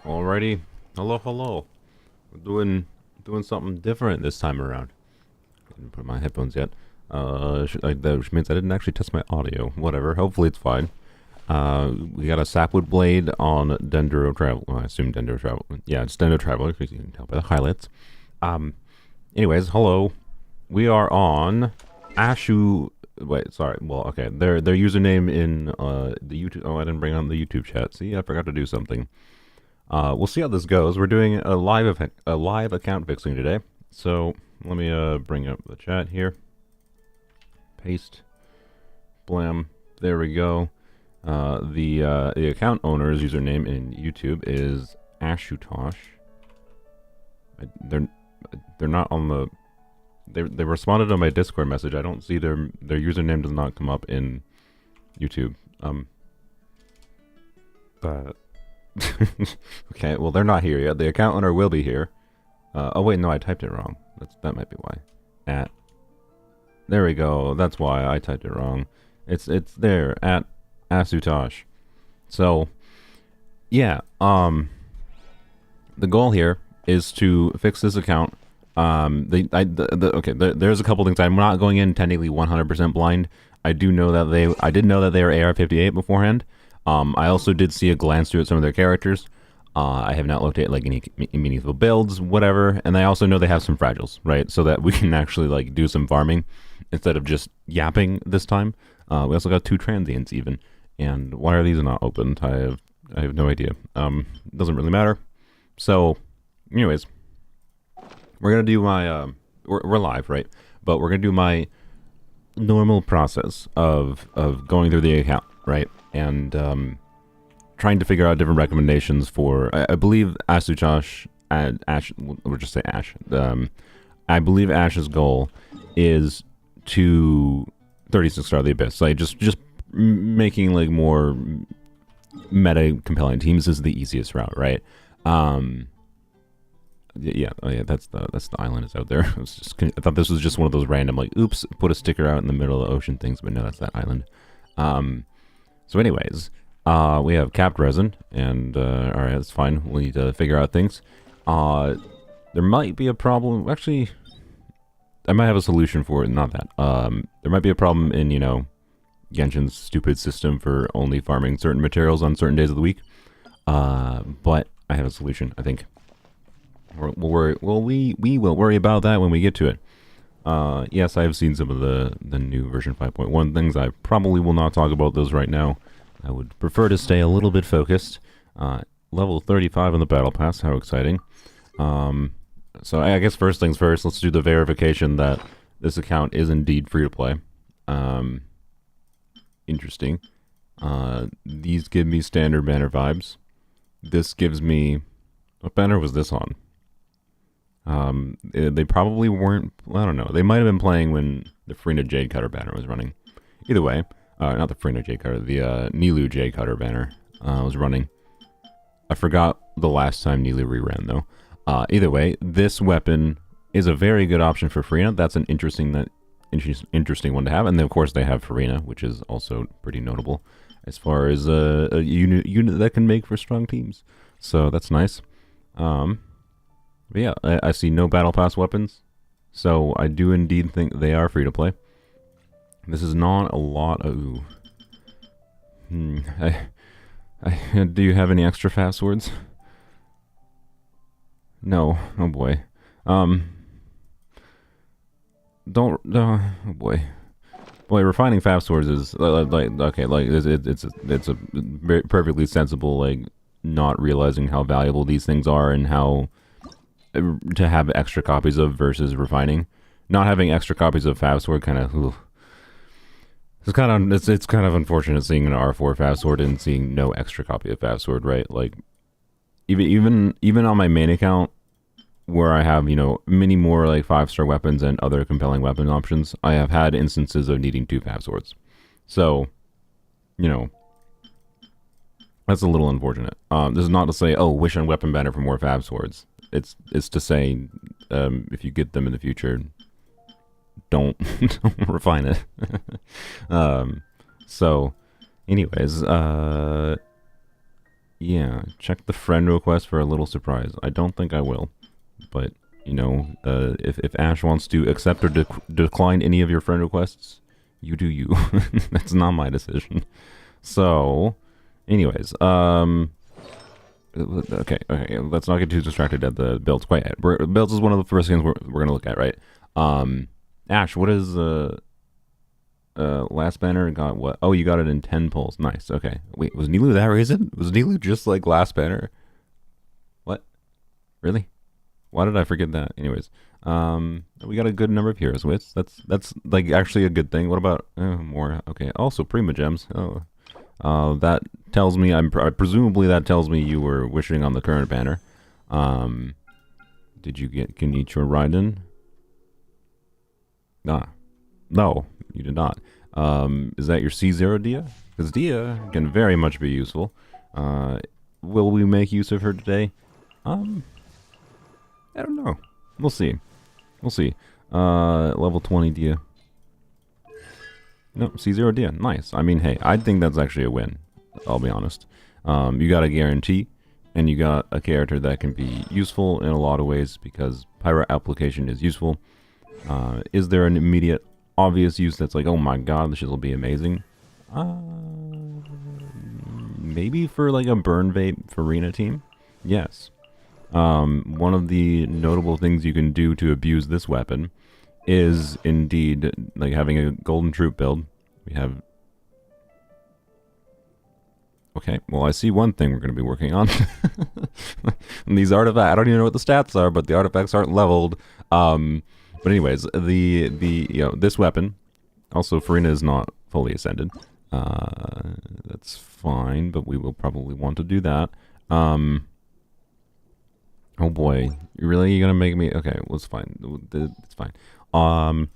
Alrighty. Hello, hello. We're doing something different this time around. Didn't put my headphones yet. Which means I didn't actually test my audio. Whatever. Hopefully it's fine. We got a sapwood blade on Dendro Travel. Well, I assume Dendro Travel. Yeah, it's Dendro Traveler because you can tell by the highlights. Anyways, hello. We are on Ashu. Wait, sorry. Well, okay. Their username in the YouTube. Oh, I didn't bring on the YouTube chat. See, I forgot to do something. We'll see how this goes. We're doing a live account fixing today. So let me bring up the chat here. Paste. Blam. There we go. The account owner's username in YouTube is Ashutosh. They're not on the. They responded on my Discord message. I don't see their username does not come up in YouTube. But okay, well they're not here yet. The account owner will be here. Oh wait, no, I typed it wrong. That might be why. There we go. That's why I typed it wrong. It's there at Asutosh. So yeah, the goal here is to fix this account. Okay, there's a couple things. I'm not going in technically 100% blind. I did know that they are AR-58 beforehand. I also did see a glance through at some of their characters. I have not looked at like any meaningful builds, whatever. And I also know they have some fragiles, right? So that we can actually like do some farming instead of just yapping this time. We also got 2 transients even. And why are these not opened? I have no idea. Doesn't really matter. So, anyways, we're gonna do my we're live, right? But we're gonna do my normal process of going through the account, right? And trying to figure out different recommendations for. I believe Asutosh and Ash. We'll just say Ash. I believe Ash's goal is to 36 Star the Abyss. Like just making like more meta compelling teams is the easiest route, right? Yeah, oh yeah, that's the island is out there. I thought this was just one of those random like, oops, put a sticker out in the middle of the ocean things, but no, that's that island. So anyways, we have capped resin, and alright, that's fine. We need to figure out things. There might be a problem. Actually, I might have a solution for it. Not that. There might be a problem in Genshin's stupid system for only farming certain materials on certain days of the week. But I have a solution, I think. We will worry about that when we get to it. Yes, I have seen some of the new version 5.1 things. I probably will not talk about those right now. I would prefer to stay a little bit focused. Level 35 on the battle pass. How exciting. So I guess first things first, let's do the verification that this account is indeed free to play. Interesting. These give me standard banner vibes. This gives me... What banner was this on? They probably weren't. I don't know. They might have been playing when the Frina Jade Cutter banner was running. Either way, not the Frina Jade Cutter, the Nilu Jade Cutter banner was running. I forgot the last time Nilu reran though. Either way, this weapon is a very good option for Frina. That's an interesting one to have, and then of course they have Farina, which is also pretty notable as far as a unit that can make for strong teams. So that's nice. But yeah, I see no battle pass weapons, so I do indeed think they are free to play. This is not a lot of... do you have any extra fast swords? No. Oh boy. Oh boy. Boy, refining fast swords is okay. Like it's a very perfectly sensible, like not realizing how valuable these things are and how to have extra copies of versus refining. Not having extra copies of Fab Sword kind of it's kind of unfortunate seeing an R4 Fab Sword and seeing no extra copy of Fab Sword, right? Like even on my main account where I have, many more like 5-star weapons and other compelling weapon options, I have had instances of needing 2 Fab Swords. So, that's a little unfortunate. This is not to say, oh, wish on weapon banner for more Fab Swords. It's to say, if you get them in the future, don't refine it. So, anyways, Yeah, check the friend request for a little surprise. I don't think I will, but you know, if Ash wants to accept or decline any of your friend requests, you do you. That's not my decision. So, anyways, okay, let's not get too distracted at the builds quite yet. Builds is one of the first things we're gonna look at, right? Ash, what is last banner got what? Oh, you got it in 10 pulls. Nice. Okay. Wait, was Nilu that reason? Was Nilu just like last banner? What? Really? Why did I forget that? Anyways, we got a good number of heroes wits. That's like actually a good thing. What about more? Okay. Also Prima gems. Oh, that tells me presumably that tells me you were wishing on the current banner. Did you get Kenichiro Raiden? Nah. No, you did not. Is that your C0 Dia? Because Dia can very much be useful. Will we make use of her today? I don't know. We'll see. We'll see. Level 20 Dia. No, C0 Dia. Nice. I mean, hey, I think that's actually a win. I'll be honest. You got a guarantee, and you got a character that can be useful in a lot of ways because Pyro application is useful. Is there an immediate obvious use that's like, oh my god, this shit will be amazing? Maybe for like a burn vape Farina team? Yes. One of the notable things you can do to abuse this weapon is indeed like having a golden troop build. We have... Okay, well I see one thing we're going to be working on. And these artifacts, I don't even know what the stats are, but the artifacts aren't leveled. But anyways, this weapon, also Farina is not fully ascended. That's fine, but we will probably want to do that. Oh boy, you're gonna make me? Okay, well, it's fine. It's fine. Oh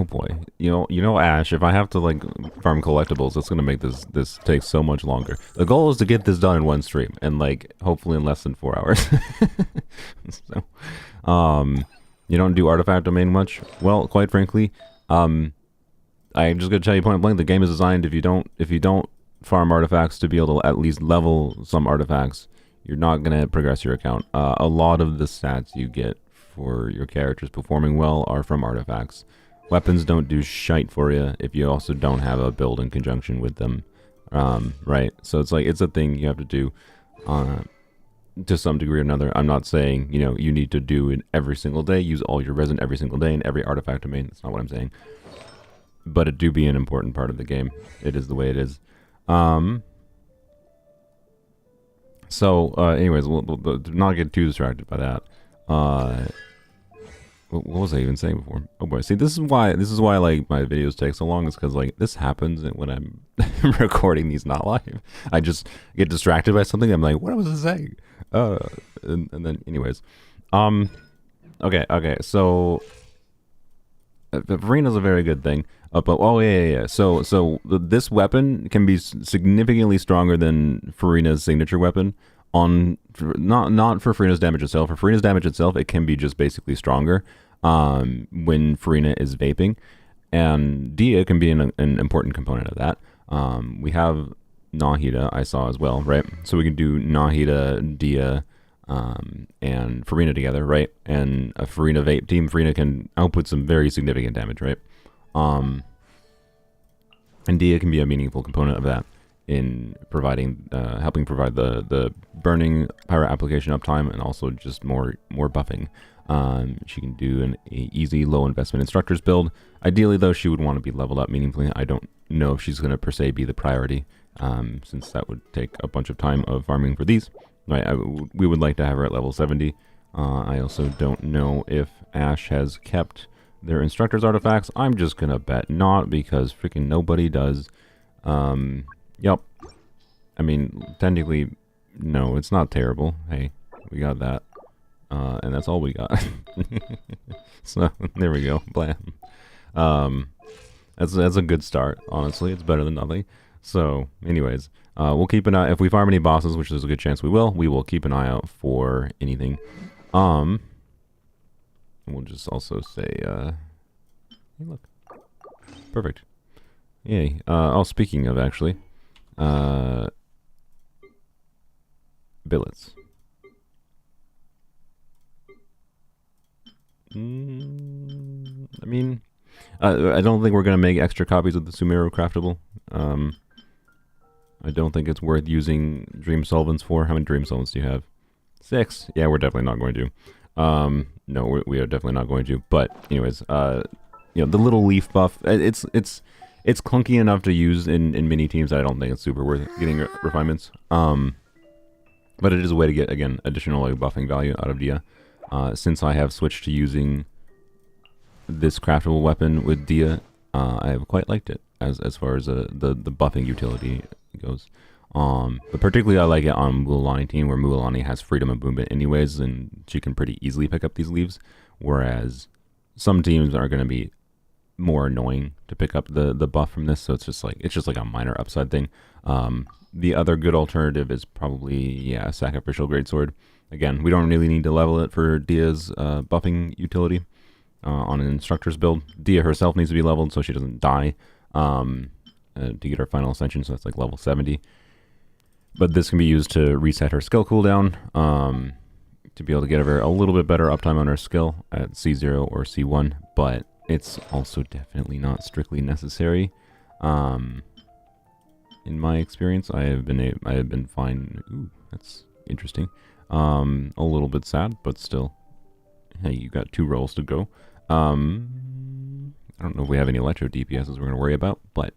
boy, you know, Ash. If I have to like farm collectibles, it's gonna make this take so much longer. The goal is to get this done in one stream, and like hopefully in less than 4 hours. So, you don't do artifact domain much? Well, quite frankly, I'm just gonna tell you point blank, the game is designed if you don't farm artifacts to be able to at least level some artifacts, you're not gonna progress your account. A lot of the stats you get for your characters performing well are from artifacts. Weapons don't do shite for you if you also don't have a build in conjunction with them, right? So it's like, it's a thing you have to do. To some degree or another. I'm not saying, you know, you need to do it every single day, use all your resin every single day in every artifact domain. That's not what I'm saying. But it do be an important part of the game. It is the way it is. Anyways, we'll not get too distracted by that. What was I even saying before? Oh boy, see, this is why like my videos take so long, is because like this happens when I'm recording these not live. I just get distracted by something. I'm like, what was I saying? And then anyways, okay. So Farina's a very good thing. But oh yeah. So this weapon can be significantly stronger than Farina's signature weapon. Not for Farina's damage itself. For Farina's damage itself, it can be just basically stronger when Farina is vaping, and Dia can be an important component of that. We have Nahida, I saw as well, right? So we can do Nahida, Dia, and Farina together, right? And a Farina vape team, Farina can output some very significant damage, right? And Dia can be a meaningful component of that in providing, helping provide the burning pyro application uptime, and also just more buffing. She can do an easy low investment instructors build. Ideally though, she would want to be leveled up meaningfully. I don't know if she's going to per se be the priority, since that would take a bunch of time of farming for these. Right, we would like to have her at level 70. I also don't know if Ash has kept their instructors artifacts. I'm just gonna bet not, because freaking nobody does. Yep. I mean, technically, no, it's not terrible. Hey, we got that. And that's all we got. So, there we go. Blam. That's a good start, honestly. It's better than nothing. So, anyways, we'll keep an eye. If we farm any bosses, which there's a good chance we will keep an eye out for anything. We'll just also say, hey, look. Perfect. Yay. Oh, speaking of, actually, billets. I mean, I don't think we're going to make extra copies of the Sumeru craftable. I don't think it's worth using Dream Solvents for. How many Dream Solvents do you have? 6. Yeah, we're definitely not going to. No, we are definitely not going to. But anyways, you know, the little leaf buff, it's clunky enough to use in mini teams. I don't think it's super worth getting refinements. But it is a way to get, again, additional like, buffing value out of Dia. Since I have switched to using this craftable weapon with Dia, I have quite liked it as far as the buffing utility goes. But particularly I like it on Mualani team, where Mualani has freedom of movement anyways, and she can pretty easily pick up these leaves, whereas some teams are going to be more annoying to pick up the buff from this, so it's just like a minor upside thing. The other good alternative is probably, Sacrificial Greatsword. Again, we don't really need to level it for Dia's buffing utility on an instructor's build. Dia herself needs to be leveled so she doesn't die to get her final ascension, so that's like level 70. But this can be used to reset her skill cooldown, to be able to get her a little bit better uptime on her skill at C0 or C1, but it's also definitely not strictly necessary. In my experience, I have been fine. Ooh, that's interesting. A little bit sad, but still. Hey, you got 2 rolls to go. I don't know if we have any electro DPSs we're going to worry about, but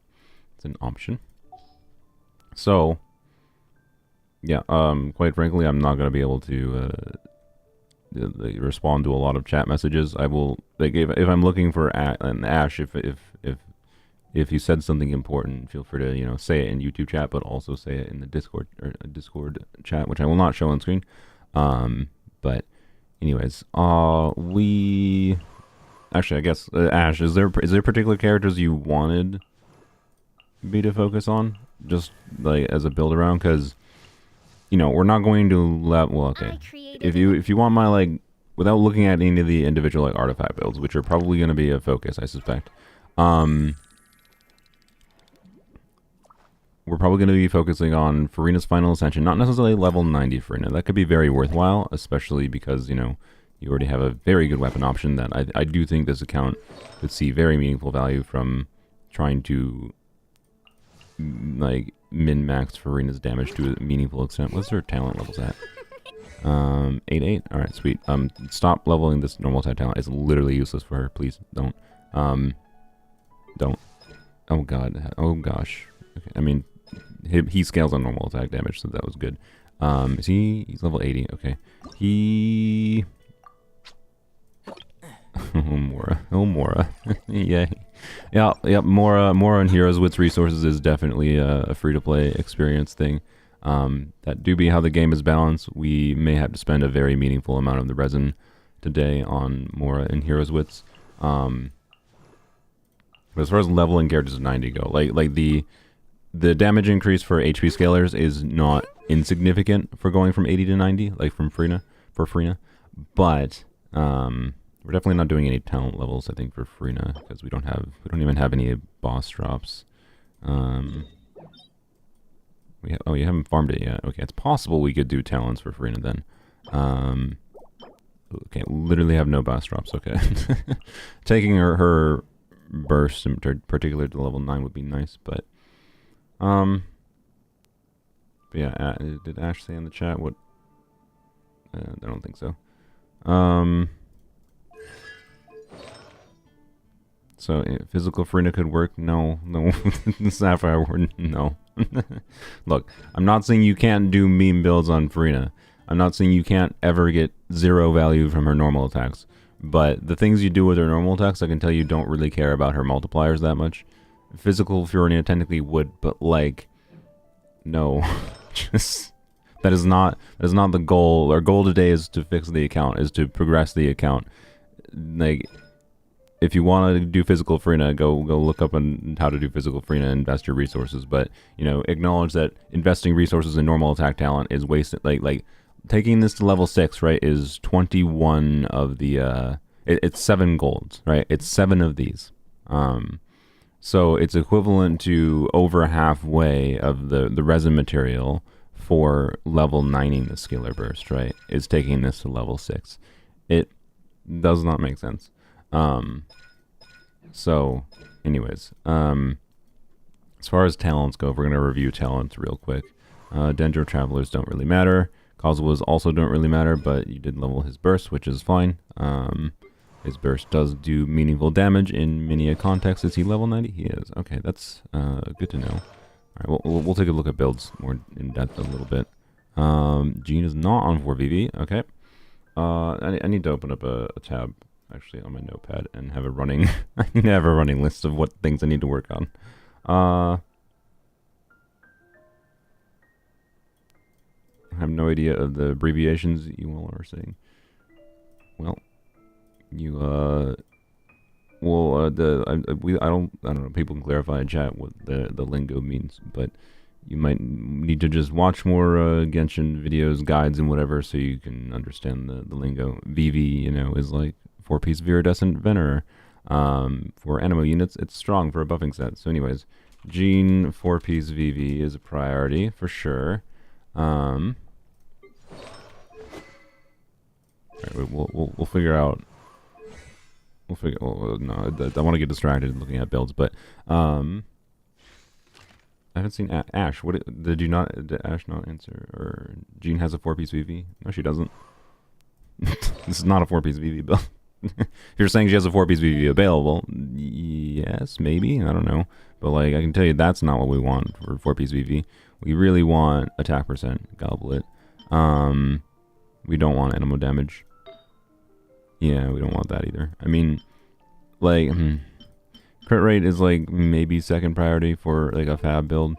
it's an option. So, yeah, quite frankly, I'm not going to be able to respond to a lot of chat messages. I will, like, if I'm looking for an Ash, if you said something important, feel free to, you know, say it in YouTube chat, but also say it in the Discord chat, which I will not show on screen. But anyways, we actually, I guess, Ash, is there particular characters you wanted me to focus on, just like as a build around? Because, you know, we're not going to well, okay, if you want my, like, without looking at any of the individual like artifact builds, which are probably going to be a focus, I suspect. We're probably going to be focusing on Furina's Final Ascension, not necessarily level 90 Furina. That could be very worthwhile, especially because, you know, you already have a very good weapon option that I do think this account could see very meaningful value from trying to, like, min-max Furina's damage to a meaningful extent. What's her talent levels at? 8-8? Alright, sweet. Stop leveling this normal type talent. It's literally useless for her. Please, don't. Don't. Oh god. Oh gosh. Okay, I mean, he scales on normal attack damage, so that was good. He's level 80, okay. Oh, Mora. Yeah. Mora on Heroes with resources is definitely a free-to-play experience thing. That do be how the game is balanced. We may have to spend a very meaningful amount of the resin today on Mora and Heroes Wits. But as far as leveling characters to 90 go, like the damage increase for HP scalers is not insignificant for going from 80 to 90, like from Furina, but we're definitely not doing any talent levels, I think, for Furina, because we don't even have any boss drops. You haven't farmed it yet. Okay, it's possible we could do talents for Furina then. Okay, literally have no boss drops. Okay, taking her burst in particular to level 9 would be nice, but yeah, did Ash say in the chat what? I don't think so. So physical Furina could work. No, Sapphire Ward, no. Look, I'm not saying you can't do meme builds on Furina. I'm not saying you can't ever get 0 value from her normal attacks. But the things you do with her normal attacks, I can tell you don't really care about her multipliers that much. Physical Furina technically would, but like, no. Just that is not the goal. Our goal today is to fix the account, is to progress the account. Like, if you want to do physical Furina, go look up on how to do physical Furina and invest your resources. But, you know, acknowledge that investing resources in normal attack talent is wasted. Like taking this to level 6, right, is 21 of the it's 7 golds, right? It's 7 of these. So it's equivalent to over halfway of the resin material for level 90ing the scalar burst, right, is taking this to level 6. It does not make sense. So, anyways, as far as talents go, we're going to review talents real quick. Dendro Travelers don't really matter. Causawas also don't really matter, but you did level his burst, which is fine. His burst does do meaningful damage in many a context. Is he level 90? He is. Okay, that's good to know. All right, we'll take a look at builds more in depth a little bit. Jean is not on 4VV. Okay. I need to open up a tab actually on my notepad and have a running I need to have a running list of what things I need to work on. I have no idea of the abbreviations you all are saying. Well, you I don't know. People can clarify in chat what the lingo means, but you might need to just watch more Genshin videos, guides, and whatever, so you can understand the lingo. VV, you know, is like 4-piece Viridescent Venerer. For Animo units, it's strong for a buffing set. So, anyways, Jean 4-piece VV is a priority for sure. All right, we'll figure out. We'll figure. Oh, no, I want to get distracted looking at builds, but I haven't seen Ash. Did Ash not answer? Or Jean has a 4-piece VV? No, she doesn't. This is not a 4-piece VV build. If you're saying she has a 4-piece VV available, yes, maybe, I don't know. But like, I can tell you that's not what we want for 4-piece VV. We really want attack percent, goblet. We don't want animal damage. Yeah, we don't want that either. I mean, like, crit rate is like maybe second priority for like a fab build,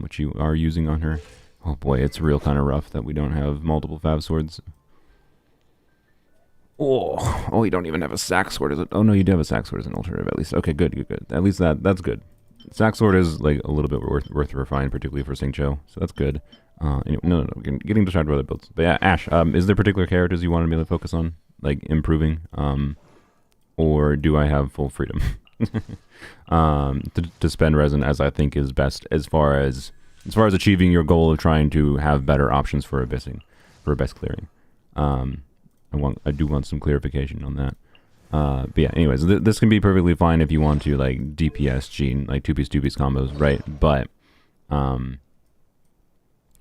which you are using on her. Oh boy, it's real kind of rough that we don't have multiple fab swords. Oh, you don't even have a sack sword, is it? Oh no, you do have a sack sword as an alternative at least. Okay, good. At least that's good. Sack sword is like a little bit worth refined, particularly for Xingqiu, so that's good. Anyway, no, getting distracted by other builds. But yeah, Ash, is there particular characters you wanted me to focus on, like improving, or do I have full freedom to spend resin as I think is best as far as achieving your goal of trying to have better options for abyssing, for abyss clearing? I do want some clarification on that. But yeah, anyways, this can be perfectly fine if you want to like DPS Jean, like 2-piece combos, right? But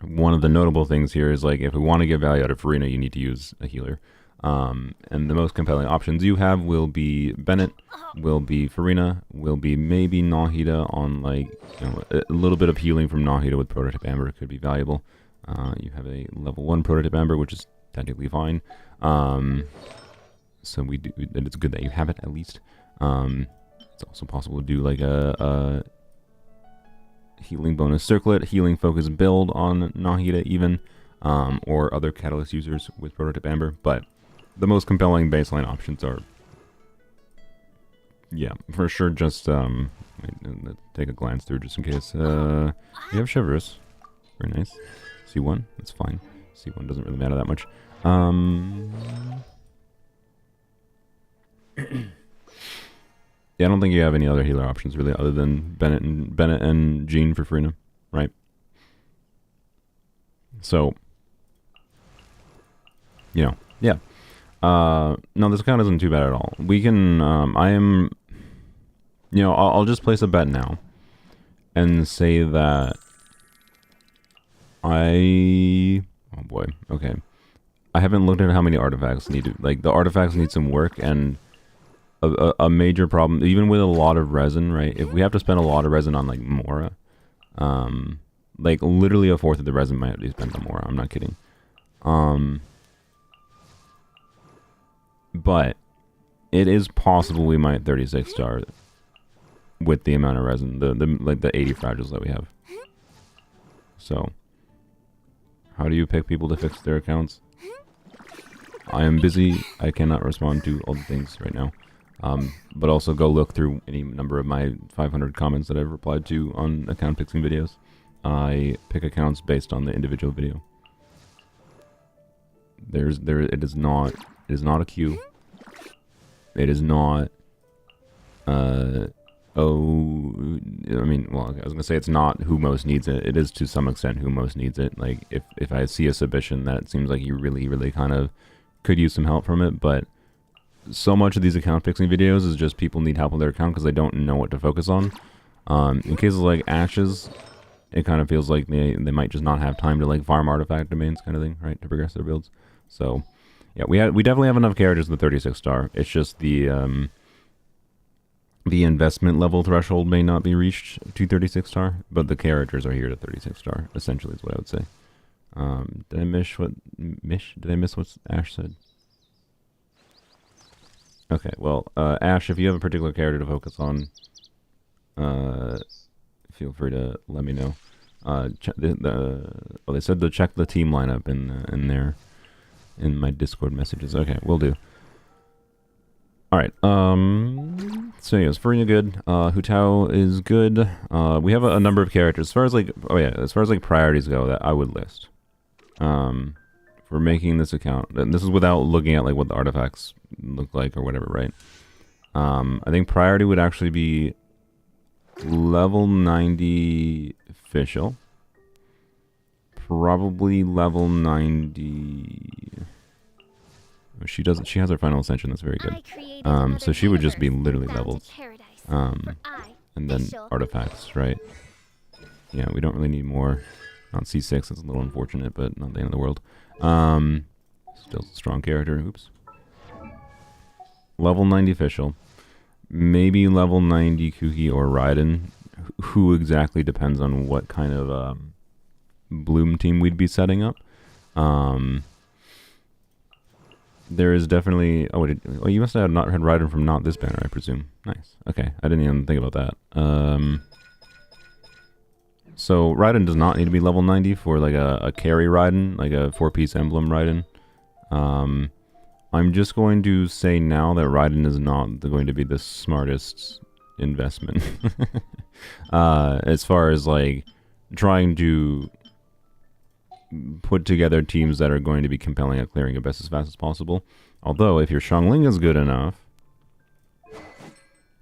one of the notable things here is like if we want to get value out of Farina, you need to use a healer. And the most compelling options you have will be Bennett, will be Farina, will be maybe Nahida on like, you know, a little bit of healing from Nahida with Prototype Amber could be valuable. You have a level 1 Prototype Amber, which is technically fine. So it's good that you have it at least. It's also possible to do like a healing bonus circlet, healing focus build on Nahida even, or other catalyst users with Prototype Amber. But the most compelling baseline options are, yeah, for sure. Just take a glance through just in case. You have Chivalrous, very nice. C1, that's fine. C1 doesn't really matter that much. Yeah, I don't think you have any other healer options really, other than Bennett and Jean for Farina, right? So, you know, yeah. No, this account isn't too bad at all. We can, you know, I'll just place a bet now and say that oh boy, okay. I haven't looked at how many artifacts need to, like, the artifacts need some work, and a major problem, even with a lot of resin, right? If we have to spend a lot of resin on, like, Mora, like, literally a fourth of the resin might be spent on Mora, I'm not kidding. But it is possible we might 36 star with the amount of resin, like the 80 fragiles that we have. So, how do you pick people to fix their accounts? I am busy. I cannot respond to all the things right now. But also go look through any number of my 500 comments that I've replied to on account fixing videos. I pick accounts based on the individual video. It is not a queue. It is not Oh, I mean, well, I was gonna say it's not who most needs it. It is to some extent who most needs it. Like, if I see a submission that it seems like you really kind of could use some help from it, but so much of these account fixing videos is just people need help with their account because they don't know what to focus on. In cases like Ash's, it kind of feels like they might just not have time to like farm artifact domains kind of thing, right, to progress their builds. So, yeah, we definitely have enough characters with the 36 star. It's just the investment level threshold may not be reached to 36 star, but the characters are here to 36 star. Essentially, is what I would say. Did I miss what Did I miss what Ash said? Okay, well, Ash, if you have a particular character to focus on, feel free to let me know. They said to check the team lineup in my Discord messages. Okay, will do. All right. So yes, Farina good. Hu Tao is good. We have a number of characters as far as like priorities go that I would list. For making this account, and this is without looking at like what the artifacts look like or whatever, right? I think priority would actually be level 90 official, probably level 90. She doesn't. She has her final ascension. That's very good. So she would just be literally levels, and then artifacts, right? Yeah, we don't really need more. On C6, it's a little unfortunate, but not the end of the world. Still a strong character. Oops. Level 90 official. Maybe level 90 Kuki or Raiden. Who exactly depends on what kind of Bloom team we'd be setting up. There is definitely... Oh, you must have not had Raiden from not this banner, I presume. Nice. Okay, I didn't even think about that. So Raiden does not need to be level 90 for like a carry Raiden, like a 4-piece emblem Raiden. I'm just going to say now that Raiden is not going to be the smartest investment. As far as like trying to put together teams that are going to be compelling at clearing Abyss as fast as possible. Although if your Xiangling is good enough...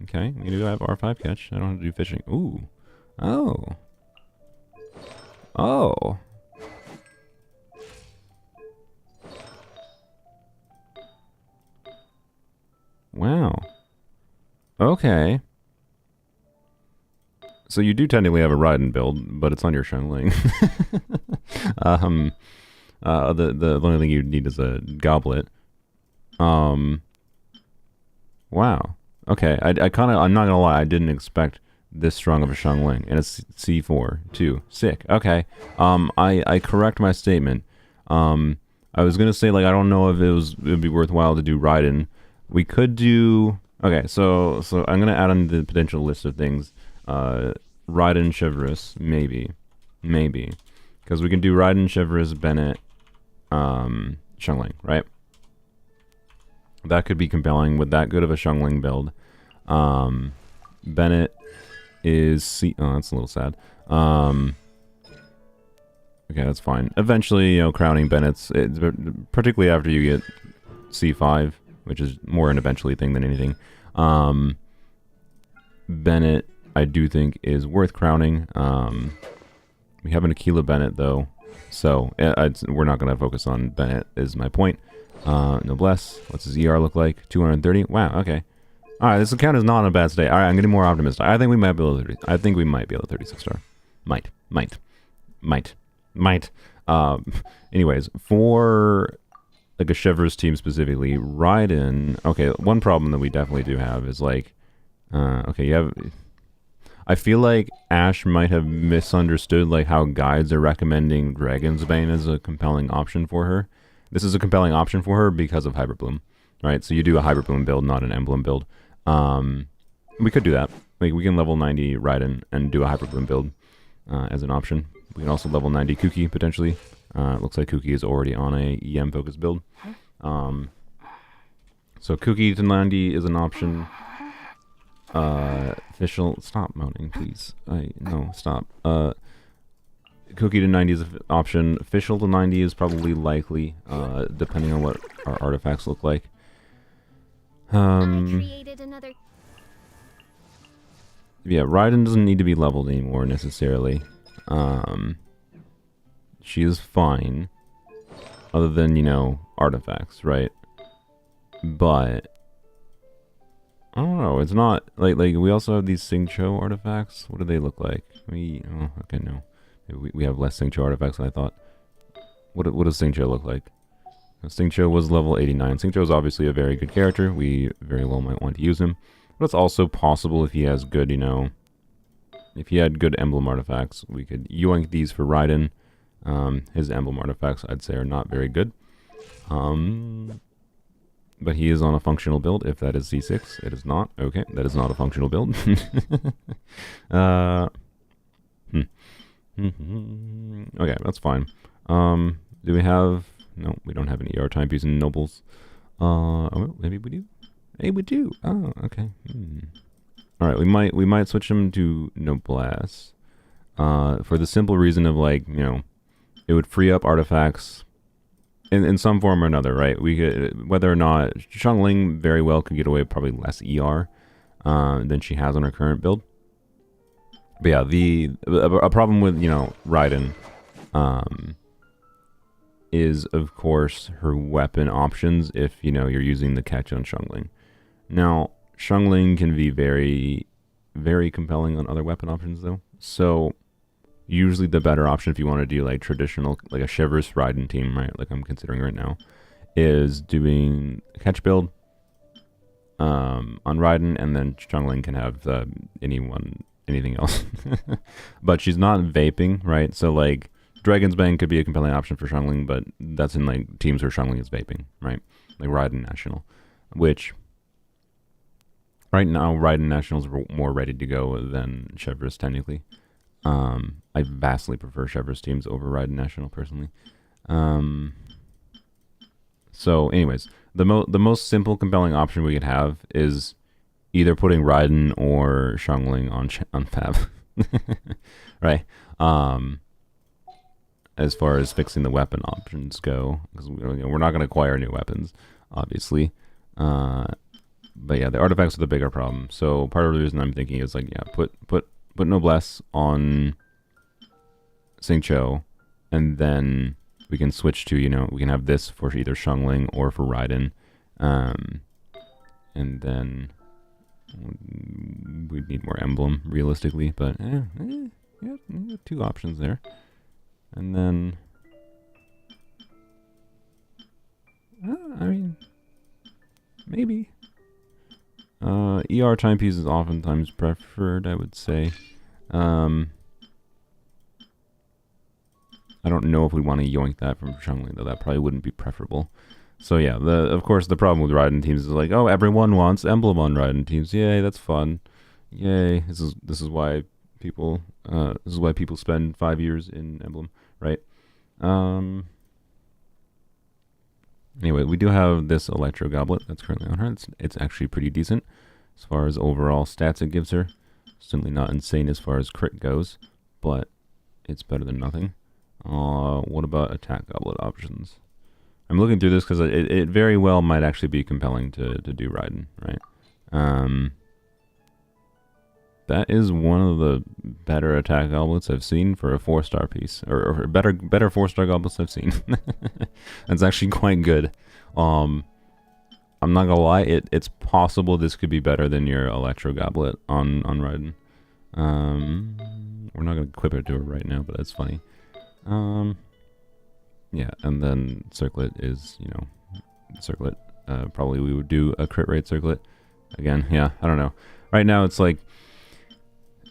Okay, we do have R5 catch. I don't have to do fishing. Ooh. Oh. Oh. Wow. Okay. So you do technically have a Raiden build, but it's on your Xiangling. The only thing you need is a goblet. Wow. Okay, I'm not gonna lie, I didn't expect this strong of a Xiangling, and it's C4 too. Sick. Okay. I correct my statement. I was gonna say like I don't know if it'd be worthwhile to do Raiden. We could do. Okay, so I'm gonna add on the potential list of things. Raiden, Chevreuse, maybe, because we can do Raiden, Chevreuse, Bennett, Xiangling, right? That could be compelling with that good of a Xiangling build. Bennett is C. Oh, that's a little sad. Okay, that's fine. Eventually, crowning Bennett's, particularly after you get C5, which is more an eventually thing than anything. Bennett, I do think, is worth crowning. We have an Aquila Bennett, though, so we're not going to focus on Bennett, is my point. Noblesse, what's his ER look like? 230? Wow, okay. Alright, this account is not on a bad state. Alright, I'm getting more optimistic. I think we might be able to 36 star. Might. Anyways, for like a Chevreuse team specifically, Raiden... Okay, one problem that we definitely do have is like... okay, you have... I feel like Ash might have misunderstood like how guides are recommending Dragon's Bane as a compelling option for her. This is a compelling option for her because of Hyperbloom, right? So you do a Hyperbloom build, not an Emblem build. We could do that. Like we can level 90 Raiden and do a Hyperbloom build as an option. We can also level 90 Kuki potentially. Looks like Kuki is already on a EM focused build. So Kuki to 90 is an option. Official, stop moaning, please. No, stop. Kuki to 90 is an option. Official to 90 is probably likely, depending on what our artifacts look like. Yeah, Raiden doesn't need to be leveled anymore necessarily. She is fine, other than, you know, artifacts, right? But I don't know. It's not like we also have these Xingqiu artifacts. What do they look like? Okay, no, we have less Xingqiu artifacts than I thought. What does Xingqiu look like? Xingqiu was level 89. Xingqiu is obviously a very good character. We very well might want to use him, but it's also possible if he has good, you know, if he had good emblem artifacts, we could yoink these for Raiden. His emblem artifacts, I'd say, are not very good. But he is on a functional build, if that is C6. It is not. Okay, that is not a functional build. Okay, that's fine. Do we have... No, we don't have any ER timepiece in Nobles. Oh, maybe we do? Hey, we do! Oh, okay. Alright, we might switch him to Noblesse. For the simple reason of, like, you know, it would free up artifacts in some form or another, right? We could, whether or not Xiangling very well could get away with probably less ER than she has on her current build. But yeah, a problem with, you know, Raiden is of course her weapon options if, you know, you're using the catch on Xiangling. Now, Xiangling can be very, very compelling on other weapon options though. So usually the better option if you want to do like traditional, like a Shivers Raiden team, right? Like I'm considering right now, is doing catch build on Raiden, and then Xiangling can have anything else. But she's not vaping, right? So like Dragon's Bane could be a compelling option for Xiangling, but that's in like teams where Xiangling is vaping, right? Like Raiden National, which right now Raiden Nationals are more ready to go than Chevrolet technically. I vastly prefer Chevrolet's teams over Raiden National personally. So anyways, the most simple compelling option we could have is either putting Raiden or Xiangling on Fab. Right? As far as fixing the weapon options go, because we're not going to acquire new weapons, obviously. But yeah, the artifacts are the bigger problem. So part of the reason I'm thinking is like, yeah, put Noblesse on Xingqiu, and then we can switch to, you know, we can have this for either Xiangling or for Raiden, and then we need more emblem realistically, but yeah, two options there, and then I mean maybe ER timepiece is oftentimes preferred, I would say. I don't know if we want to yoink that from Xiangling, though. That probably wouldn't be preferable. So yeah, of course the problem with Raiden teams is like, oh, everyone wants emblem on Raiden teams. Yay, that's fun. Yay, this is why people spend 5 years in emblem, right? Anyway, we do have this Electro Goblet that's currently on her. It's actually pretty decent as far as overall stats it gives her. Certainly not insane as far as crit goes, but it's better than nothing. What about attack goblet options? I'm looking through this because it very well might actually be compelling to do Raiden, right? That is one of the better attack goblets I've seen for a 4-star piece, or better 4-star goblets I've seen. That's actually quite good. I'm not gonna lie, it's possible this could be better than your Electro Goblet on Raiden. We're not gonna equip it to her right now, but that's funny. Yeah, and then Circlet is, you know, Circlet. Probably we would do a crit rate Circlet. Again, yeah, I don't know. Right now it's like,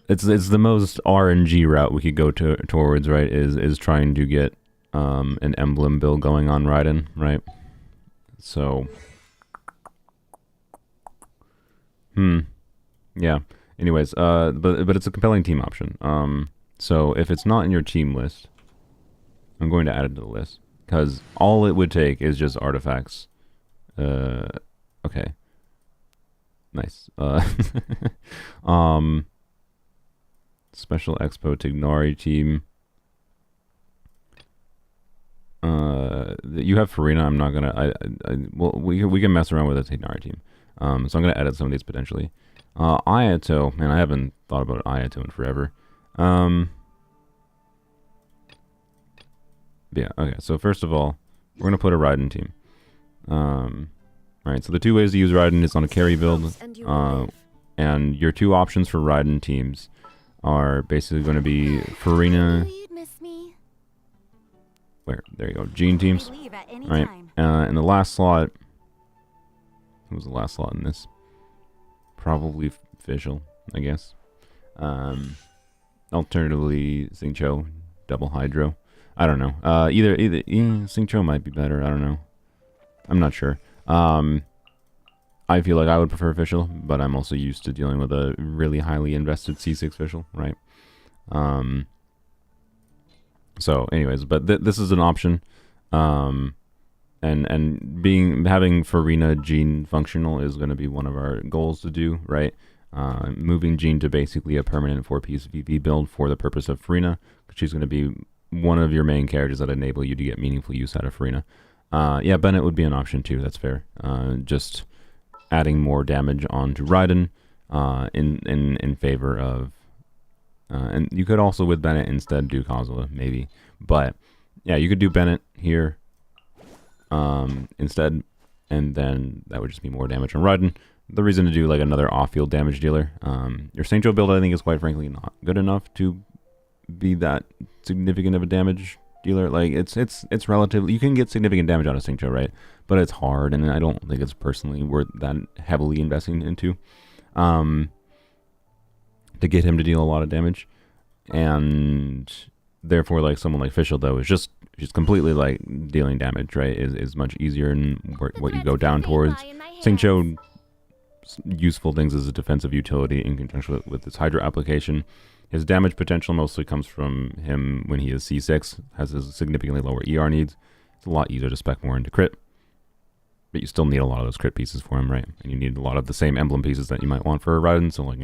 it's the most RNG route we could go towards, right? Is trying to get an emblem build going on Raiden, right? So, yeah. Anyways, but it's a compelling team option. So if it's not in your team list, I'm going to add it to the list because all it would take is just artifacts. Okay. Nice. Special Expo Tignari team. You have Farina. I'm not gonna. Well, we can mess around with a Tignari team. So I'm gonna edit some of these potentially. Ayato, man, I haven't thought about Ayatone forever. Yeah, okay, so first of all, we're going to put a Raiden team. Alright, so the two ways to use Raiden is on a carry build. And your two options for Raiden teams are basically going to be Farina. Where? There you go. Jean teams. Alright, in the last slot. Who was the last slot in this? Probably Fischl, I guess. Alternatively, Xingqiu, double Hydro. I don't know. Either Xingqiu might be better. I don't know. I'm not sure. I feel like I would prefer Fischl, but I'm also used to dealing with a really highly invested C6 Fischl, right? So, anyways, but this is an option. And having Farina Jean functional is going to be one of our goals to do, right? Moving Jean to basically a permanent 4-piece VV build for the purpose of Farina, because she's going to be one of your main characters that enable you to get meaningful use out of Farina. Yeah, Bennett would be an option too. That's fair. Just adding more damage onto Raiden in favor of, and you could also with Bennett instead do Kozula maybe. But yeah, you could do Bennett here instead, and then that would just be more damage on Raiden. The reason to do like another off-field damage dealer. Your Xingqiu build I think is quite frankly not good enough to be that significant of a damage dealer. Like it's relatively, you can get significant damage out of Xingqiu, right? But it's hard, and I don't think it's personally worth that heavily investing into to get him to deal a lot of damage. And therefore, like someone like Fischl though is just completely like dealing damage, right? Is much easier and what you go down towards. Xingqiu useful things as a defensive utility in conjunction with its Hydro application. His damage potential mostly comes from him when he is C6, has his significantly lower ER needs. It's a lot easier to spec more into crit, but you still need a lot of those crit pieces for him, right? And you need a lot of the same emblem pieces that you might want for a Raiden, so like,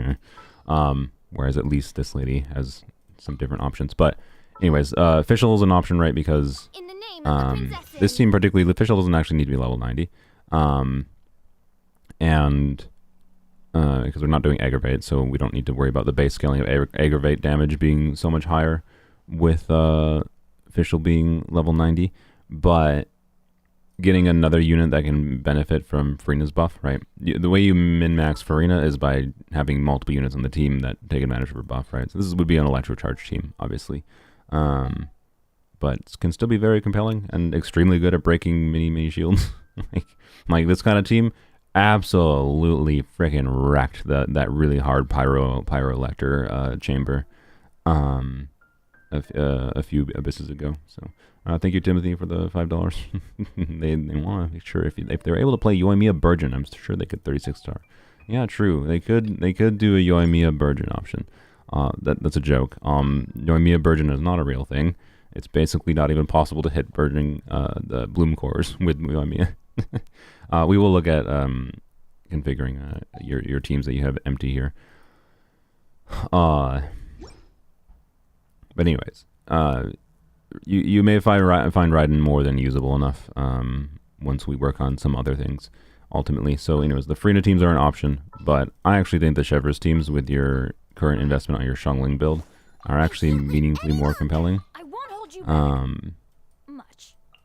whereas at least this lady has some different options. But anyways, Fischl is an option, right? Because this team particularly, Fischl doesn't actually need to be level 90. And because we're not doing aggravate, so we don't need to worry about the base scaling of aggravate damage being so much higher with Fischl being level 90. But getting another unit that can benefit from Farina's buff, right? The way you min-max Farina is by having multiple units on the team that take advantage of her buff, right? So this would be an electrocharge team, obviously. But it can still be very compelling and extremely good at breaking mini shields. like this kind of team absolutely freaking wrecked that really hard pyrolector chamber a few abysses ago. So thank you, Timothy, for the $5. they want to make sure if they're able to play Yoimiya Burgeon, I'm sure they could 36-star. Yeah, true. They could do a Yoimiya Burgeon option. That's a joke. Yoimiya Burgeon is not a real thing. It's basically not even possible to hit Burgeoning the Bloom cores with Yoimiya. We will look at configuring your teams that you have empty here. But anyways, you may find Raiden more than usable enough once we work on some other things ultimately. So anyways, the Farina teams are an option, but I actually think the Chevreuse teams with your current investment on your Xiangling build are actually meaningfully more compelling.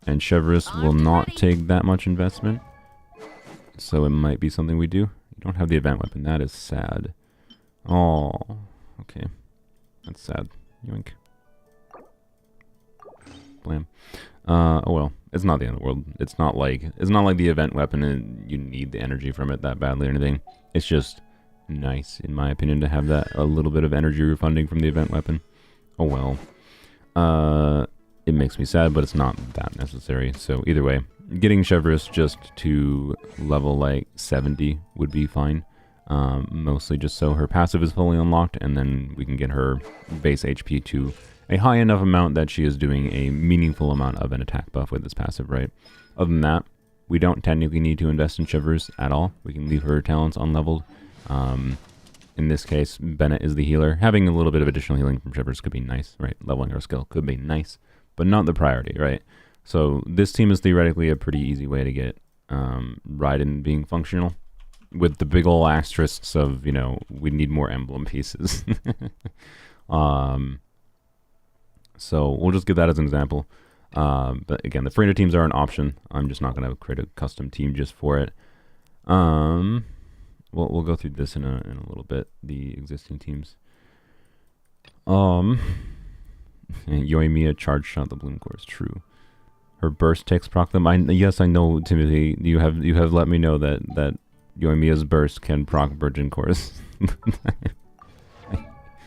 And Chevreuse will not take that much investment, so it might be something we do. You don't have the event weapon. That is sad. Oh, okay. That's sad. Yoink. Blam. Oh well. It's not the end of the world. It's not like the event weapon and you need the energy from it that badly or anything. It's just nice, in my opinion, to have that a little bit of energy refunding from the event weapon. Oh well. It makes me sad, but it's not that necessary. So either way, getting Chevreuse just to level like 70 would be fine. Mostly just so her passive is fully unlocked, and then we can get her base HP to a high enough amount that she is doing a meaningful amount of an attack buff with this passive, right? Other than that, we don't technically need to invest in Chevreuse at all. We can leave her talents unleveled. In this case, Bennett is the healer. Having a little bit of additional healing from Chevreuse could be nice, right? Leveling her skill could be nice, but not the priority, right? So this team is theoretically a pretty easy way to get Raiden being functional. with the big ol' asterisks of, you know, we need more emblem pieces. So we'll just give that as an example. But again, the Freener teams are an option. I'm just not going to create a custom team just for it. We'll go through this in a little bit, the existing teams. Yoimiya charge shot the Bloom Course, true. Her burst takes proc them. Yes, I know, Timothy. You have let me know that Yoimiya's burst can proc Virgin Course.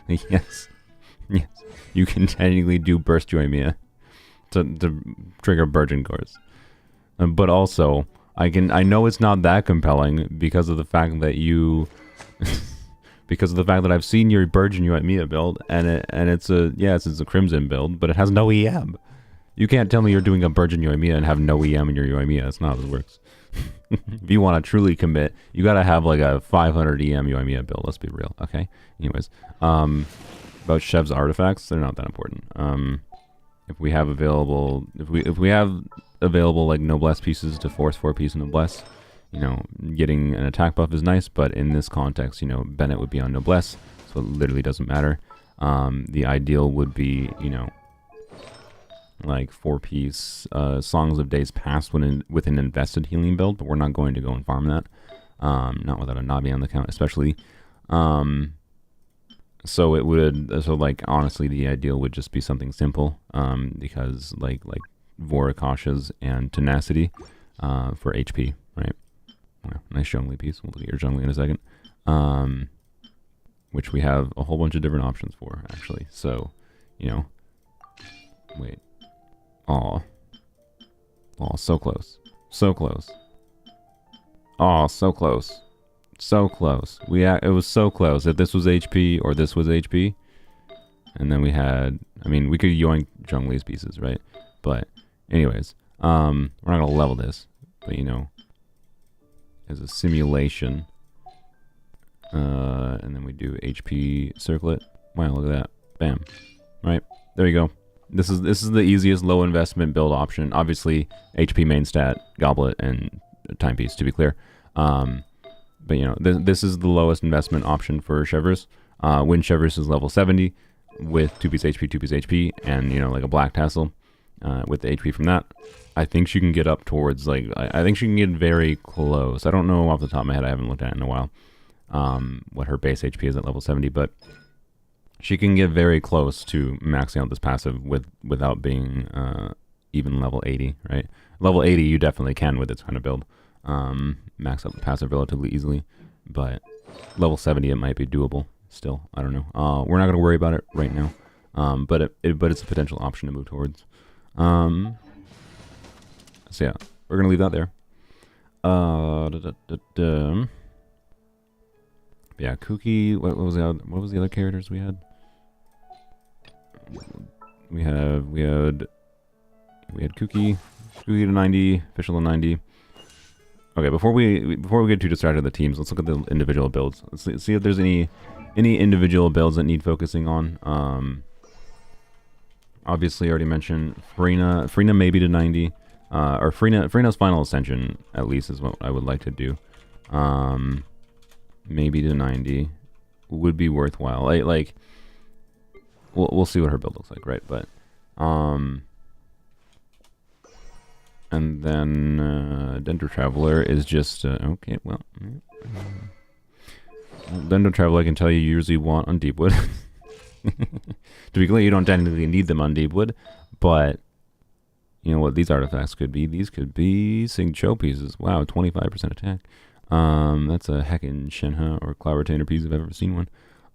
Yes. You can technically do burst Yoimiya to trigger Virgin Course. But also, I know it's not that compelling because of the fact that because of the fact that I've seen your Virgin Yoimiya build, and it's a Crimson build, but it has no EM. You can't tell me you're doing a Virgin Yoimiya and have no EM in your Yoimiya. That's not how this works. If you want to truly commit, you gotta have like a 500 EM Yoimiya build. Let's be real, okay? Anyways, about Chev's artifacts, they're not that important. If we have available like Noblesse pieces to force 4-piece Noblesse, you know, getting an attack buff is nice, but in this context, you know, Bennett would be on Noblesse, so it literally doesn't matter. The ideal would be, you know, like 4-piece Songs of Days Past with an invested healing build, but we're not going to go and farm that. Not without a Navi on the count, especially. So it would, so like honestly, the ideal would just be something simple, because like Voracashas and Tenacity for HP, right? Well, nice jungly piece. We'll look at your jungly in a second. Which we have a whole bunch of different options for, actually. So, you know, wait. Aw, so close. So close. Aw, so close. So close. It was so close. If this was HP or this was HP, and then we had, I mean, we could yoink Zhongli's pieces, right? But anyways, we're not gonna level this, but you know, as a simulation, and then we do HP circlet. Wow, look at that. Bam. Right, there you go. This is the easiest low investment build option. Obviously, HP main stat, Goblet, and Timepiece, to be clear. But you know, this is the lowest investment option for Chevers. When Chevers is level 70 with 2-piece HP, and you know, like a Black Tassel with the HP from that, I think she can get up towards like, I think she can get very close. I don't know off the top of my head. I haven't looked at it in a while. What her base HP is at level 70, but she can get very close to maxing out this passive without being even level 80, right? Level 80 you definitely can with this kind of build. Max out the passive relatively easily, but level 70 it might be doable still. I don't know. We're not going to worry about it right now, but it's a potential option to move towards. So yeah, we're going to leave that there. Yeah, Kuki. What was the other characters we had? We had Kuki to 90, Official to 90. Okay, before we get too distracted with the teams, let's look at the individual builds. Let's see if there's any individual builds that need focusing on. Obviously, I already mentioned Freener maybe to 90, or Freena's Final Ascension at least is what I would like to do. Maybe to 90 would be worthwhile. Like we'll see what her build looks like, right? But and then Dendro Traveler is just okay. Well, Dendro Traveler, I can tell you usually want on Deepwood. To be clear, you don't technically need them on Deepwood, but you know what these artifacts could be? These could be Sing Cho pieces. Wow, 25% attack. That's a heckin' Shenhe or Cloud Retainer piece if I've ever seen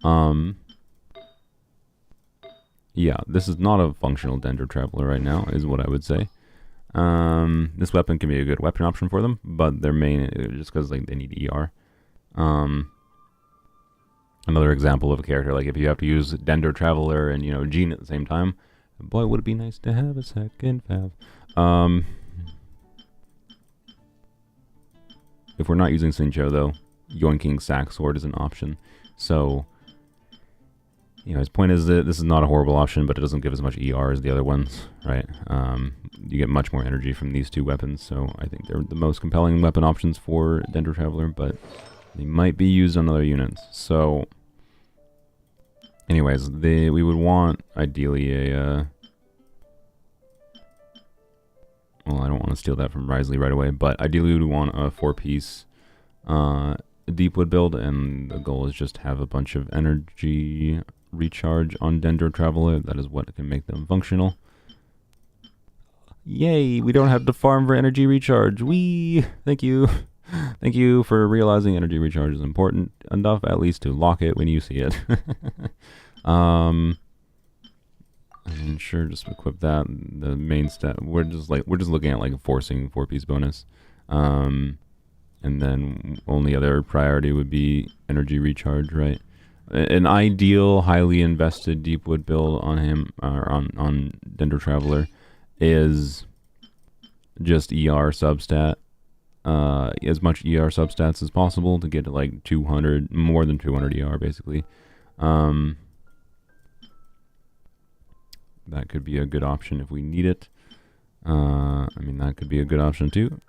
one. Yeah, this is not a functional Dendro Traveler right now, is what I would say. This weapon can be a good weapon option for them, but their main, just because like they need ER. Another example of a character, like if you have to use Dendro Traveler and, you know, Jean at the same time, boy, would it be nice to have a second Fav. If we're not using Sincho, though, yoinking Sack Sword is an option. So, you know, his point is that this is not a horrible option, but it doesn't give as much ER as the other ones, right? You get much more energy from these two weapons, so I think they're the most compelling weapon options for Dendro Traveler, but They might be used on other units. So, anyways, we would want, ideally, a... well, I don't want to steal that from Wriothesley right away, but ideally we would want a 4-piece Deepwood build, and the goal is just have a bunch of energy recharge on Dendro Traveler. That is what can make them functional. Yay, we don't have to farm for energy recharge. Whee! Thank you. Thank you for realizing energy recharge is important enough at least to lock it when you see it. And sure, just equip that. The main stat, we're just looking at like forcing 4-piece bonus. And then only other priority would be energy recharge, right? An ideal, highly invested Deepwood build on him, or on Dendro Traveler, is just ER substat. As much ER substats as possible to get to like 200, more than 200 ER, basically. That could be a good option if we need it. I mean, that could be a good option too.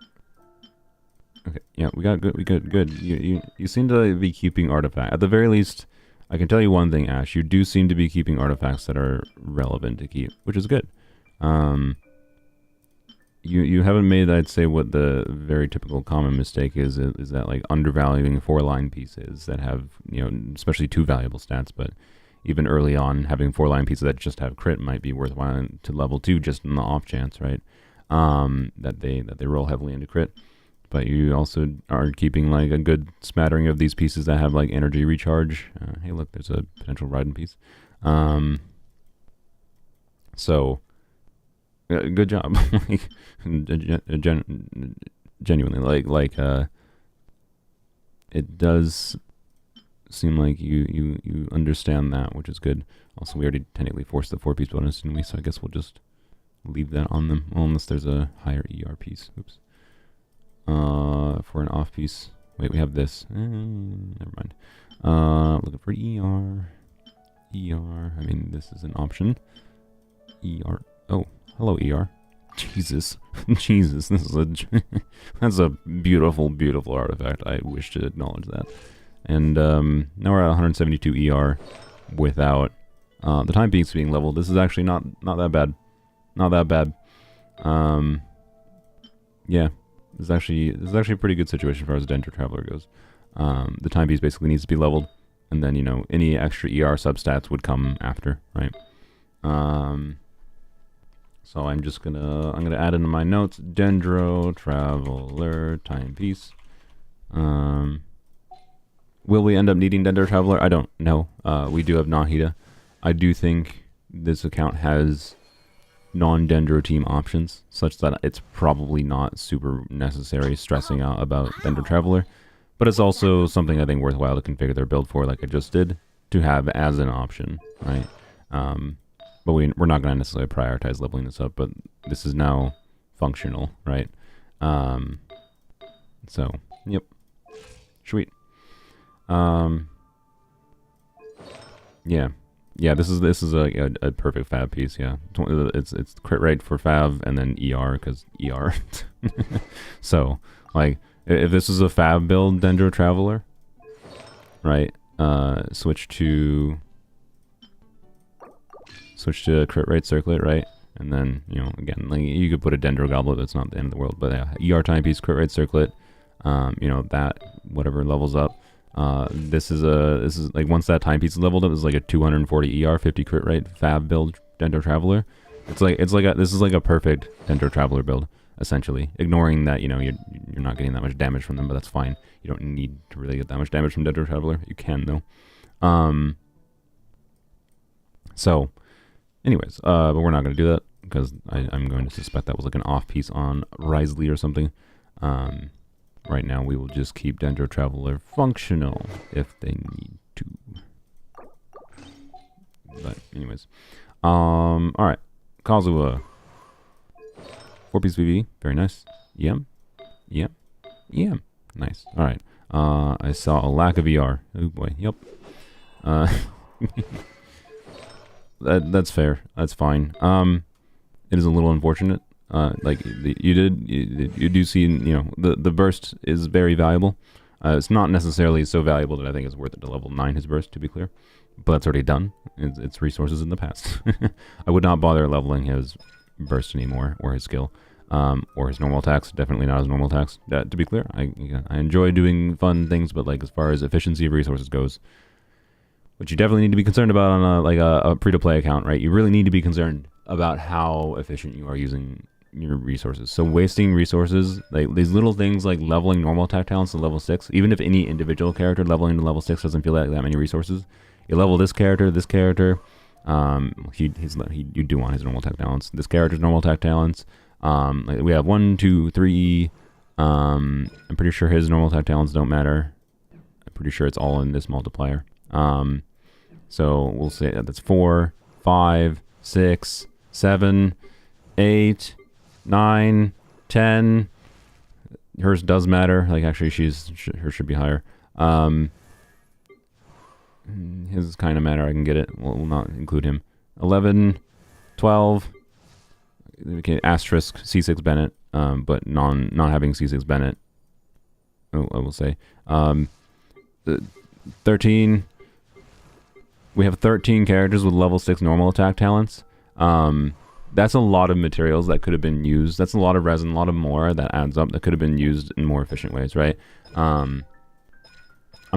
Okay, yeah, we got good. You seem to be keeping artifacts. At the very least, I can tell you one thing, Ash. You do seem to be keeping artifacts that are relevant to keep, which is good. You haven't made, I'd say, what the very typical common mistake is that like undervaluing 4-line pieces that have, you know, especially 2 valuable stats, but even early on, having 4-line pieces that just have crit might be worthwhile to level 2 just in the off chance, right? That they roll heavily into crit. But you also are keeping like a good smattering of these pieces that have like energy recharge. Hey, look, there's a potential Raiden piece. So, good job. Genuinely, it does seem like you understand that, which is good. Also, we already technically forced the 4-piece bonus, didn't we? So I guess we'll just leave that on them. Well, unless there's a higher ER piece. Oops. For an off piece. Wait, we have this. Never mind. Looking for ER. ER. I mean, this is an option. ER. Oh, hello, ER. Jesus. Jesus. This is that's a beautiful, beautiful artifact. I wish to acknowledge that. And now we're at 172 ER without the timepiece being leveled. This is actually not that bad. Not that bad. Yeah. This is actually a pretty good situation as far as Dendro Traveler goes. The timepiece basically needs to be leveled, and then, you know, any extra ER substats would come after, right? So I'm gonna add into my notes Dendro Traveler timepiece. Will we end up needing Dendro Traveler? I don't know. We do have Nahida. I do think this account has non-Dendro team options, such that it's probably not super necessary stressing out about Dendro Traveler, but it's also something I think worthwhile to configure their build for, like I just did, to have as an option, right? But we're not going to necessarily prioritize leveling this up, but this is now functional, right? So, yep. Sweet. Yeah. Yeah, this is a perfect Fab piece. Yeah, it's crit rate for Fab and then ER because ER. So like if this is a Fab build Dendro Traveler, right? Switch to crit rate circlet, right? And then, you know, again, like you could put a Dendro Goblet. That's not the end of the world, but ER timepiece, crit rate circlet. You know, that whatever levels up. This is like once that timepiece is leveled up, it's like a 240 ER, 50 crit rate Fab build Dendro Traveler. This is like a perfect Dendro Traveler build, essentially. Ignoring that, you know, you're not getting that much damage from them, but that's fine. You don't need to really get that much damage from Dendro Traveler. You can though. So, anyways, but we're not gonna do that because I'm going to suspect that was like an off piece on Wriothesley or something. Right now, we will just keep Dendro Traveler functional if they need to. But anyways, all right, Kazuha, 4-piece VV, very nice. Nice. All right. I saw a lack of ER. Oh boy. Yep. That's fair. That's fine. It is a little unfortunate. Like you do see, you know, the burst is very valuable. It's not necessarily so valuable that I think it's worth it to level 9 his burst, to be clear. But that's already done. It's resources in the past. I would not bother leveling his burst anymore, or his skill, or his normal attacks. Definitely not his normal attacks. To be clear, I enjoy doing fun things, but like as far as efficiency of resources goes, which you definitely need to be concerned about on a free-to-play account, right? You really need to be concerned about how efficient you are using your resources. So wasting resources, like these little things like leveling normal attack talents to level 6, even if any individual character leveling to level 6 doesn't feel like that many resources, you level this character, you do want his normal attack talents. This character's normal attack talents. Like we have 1, 2, 3. I'm pretty sure his normal attack talents don't matter. I'm pretty sure it's all in this multiplier. So we'll say that's 4, 5, 6, 7, 8, 9, 10. Hers does matter. Like actually, hers should be higher. His kind of matter. I can get it. We'll not include him. 11, 12. Okay, asterisk C6 Bennett. But not having C6 Bennett. I will say. 13. We have 13 characters with level 6 normal attack talents. That's a lot of materials that could have been used. That's a lot of resin, a lot of more that adds up that could have been used in more efficient ways, right? I'm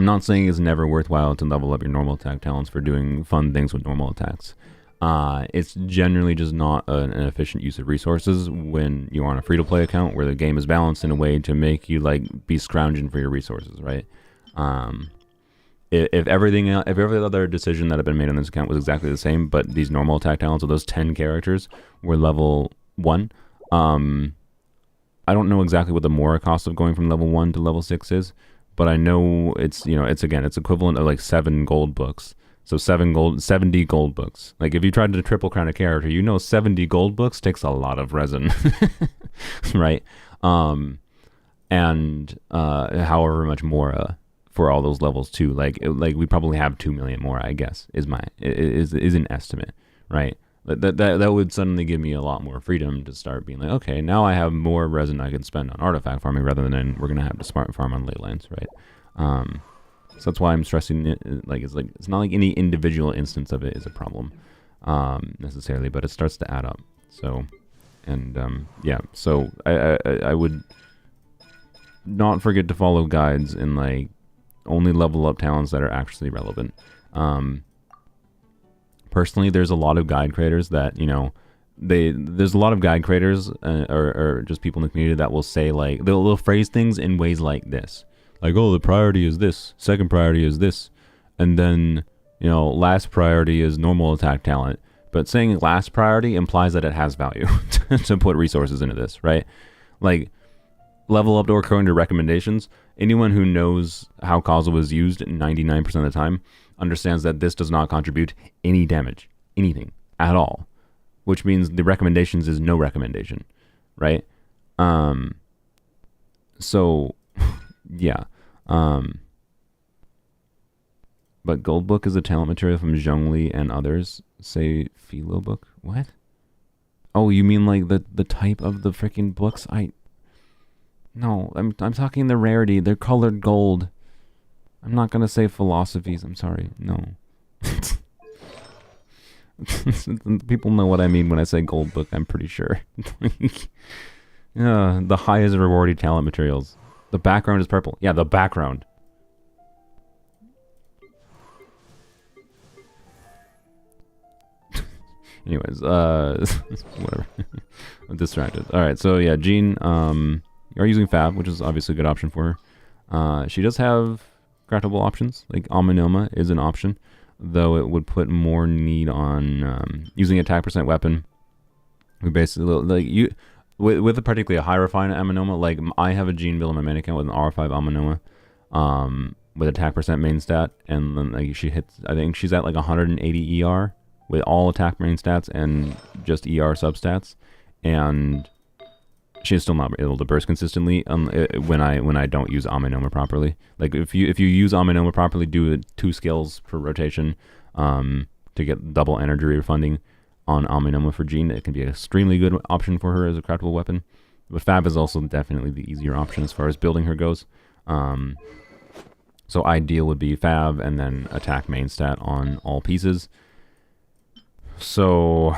not saying it's never worthwhile to level up your normal attack talents for doing fun things with normal attacks. It's generally just not an efficient use of resources when you're on a free-to-play account where the game is balanced in a way to make you like be scrounging for your resources, right? If every other decision that had been made on this account was exactly the same, but these normal attack talents of those 10 characters were level 1, I don't know exactly what the more cost of going from level 1 to level 6 is, but I know it's equivalent of like 7 gold books. So 70 gold books. Like if you tried to triple crown a character, 70 gold books takes a lot of resin, right? And however much more for all those levels too. Like we probably have 2 million more, I guess, is an estimate, right? That would suddenly give me a lot more freedom to start being like, okay, now I have more resin I can spend on artifact farming rather than we're gonna have to smart farm on ley lines, right? So that's why I'm stressing it. It's not like any individual instance of it is a problem necessarily, but it starts to add up. So, and yeah, so I would not forget to follow guides and like only level up talents that are actually relevant. Personally, there's a lot of guide creators that, there's a lot of guide creators or just people in the community that will say like, they'll phrase things in ways like this. Like, oh, the priority is this, second priority is this, and then, last priority is normal attack talent. But saying last priority implies that it has value to put resources into this, right? Like, level up or according to recommendations, anyone who knows how Kazuha was used 99% of the time understands that this does not contribute any damage, anything, at all. Which means the recommendations is no recommendation, right? So... yeah. But Gold Book is a talent material from Zhongli and others. Say Philo Book? What? Oh, you mean like the type of the freaking books? No, I'm talking the rarity. They're colored gold. I'm not gonna say philosophies. I'm sorry. No. People know what I mean when I say Gold Book, I'm pretty sure. Yeah, the highest rewarding talent materials. The background is purple. Yeah, the background. Anyways, whatever. I'm distracted. Alright, so yeah, Jean, you're using Fab, which is obviously a good option for her. She does have craftable options, like Amenoma is an option, though it would put more need on using attack percent weapon. We basically, like, with particularly a high refined Amenoma, like I have a Jean build on my main account with an R5 Amenoma, with attack percent main stat, and then like she hits, I think she's at like 180 ER with all attack main stats and just ER substats, and she's still not able to burst consistently when I don't use Amenoma properly. Like if you use Amenoma properly, do 2 skills per rotation to get double energy refunding on Amenoma for Jean, it can be an extremely good option for her as a craftable weapon. But Fab is also definitely the easier option as far as building her goes. So ideal would be Fav and then attack main stat on all pieces. So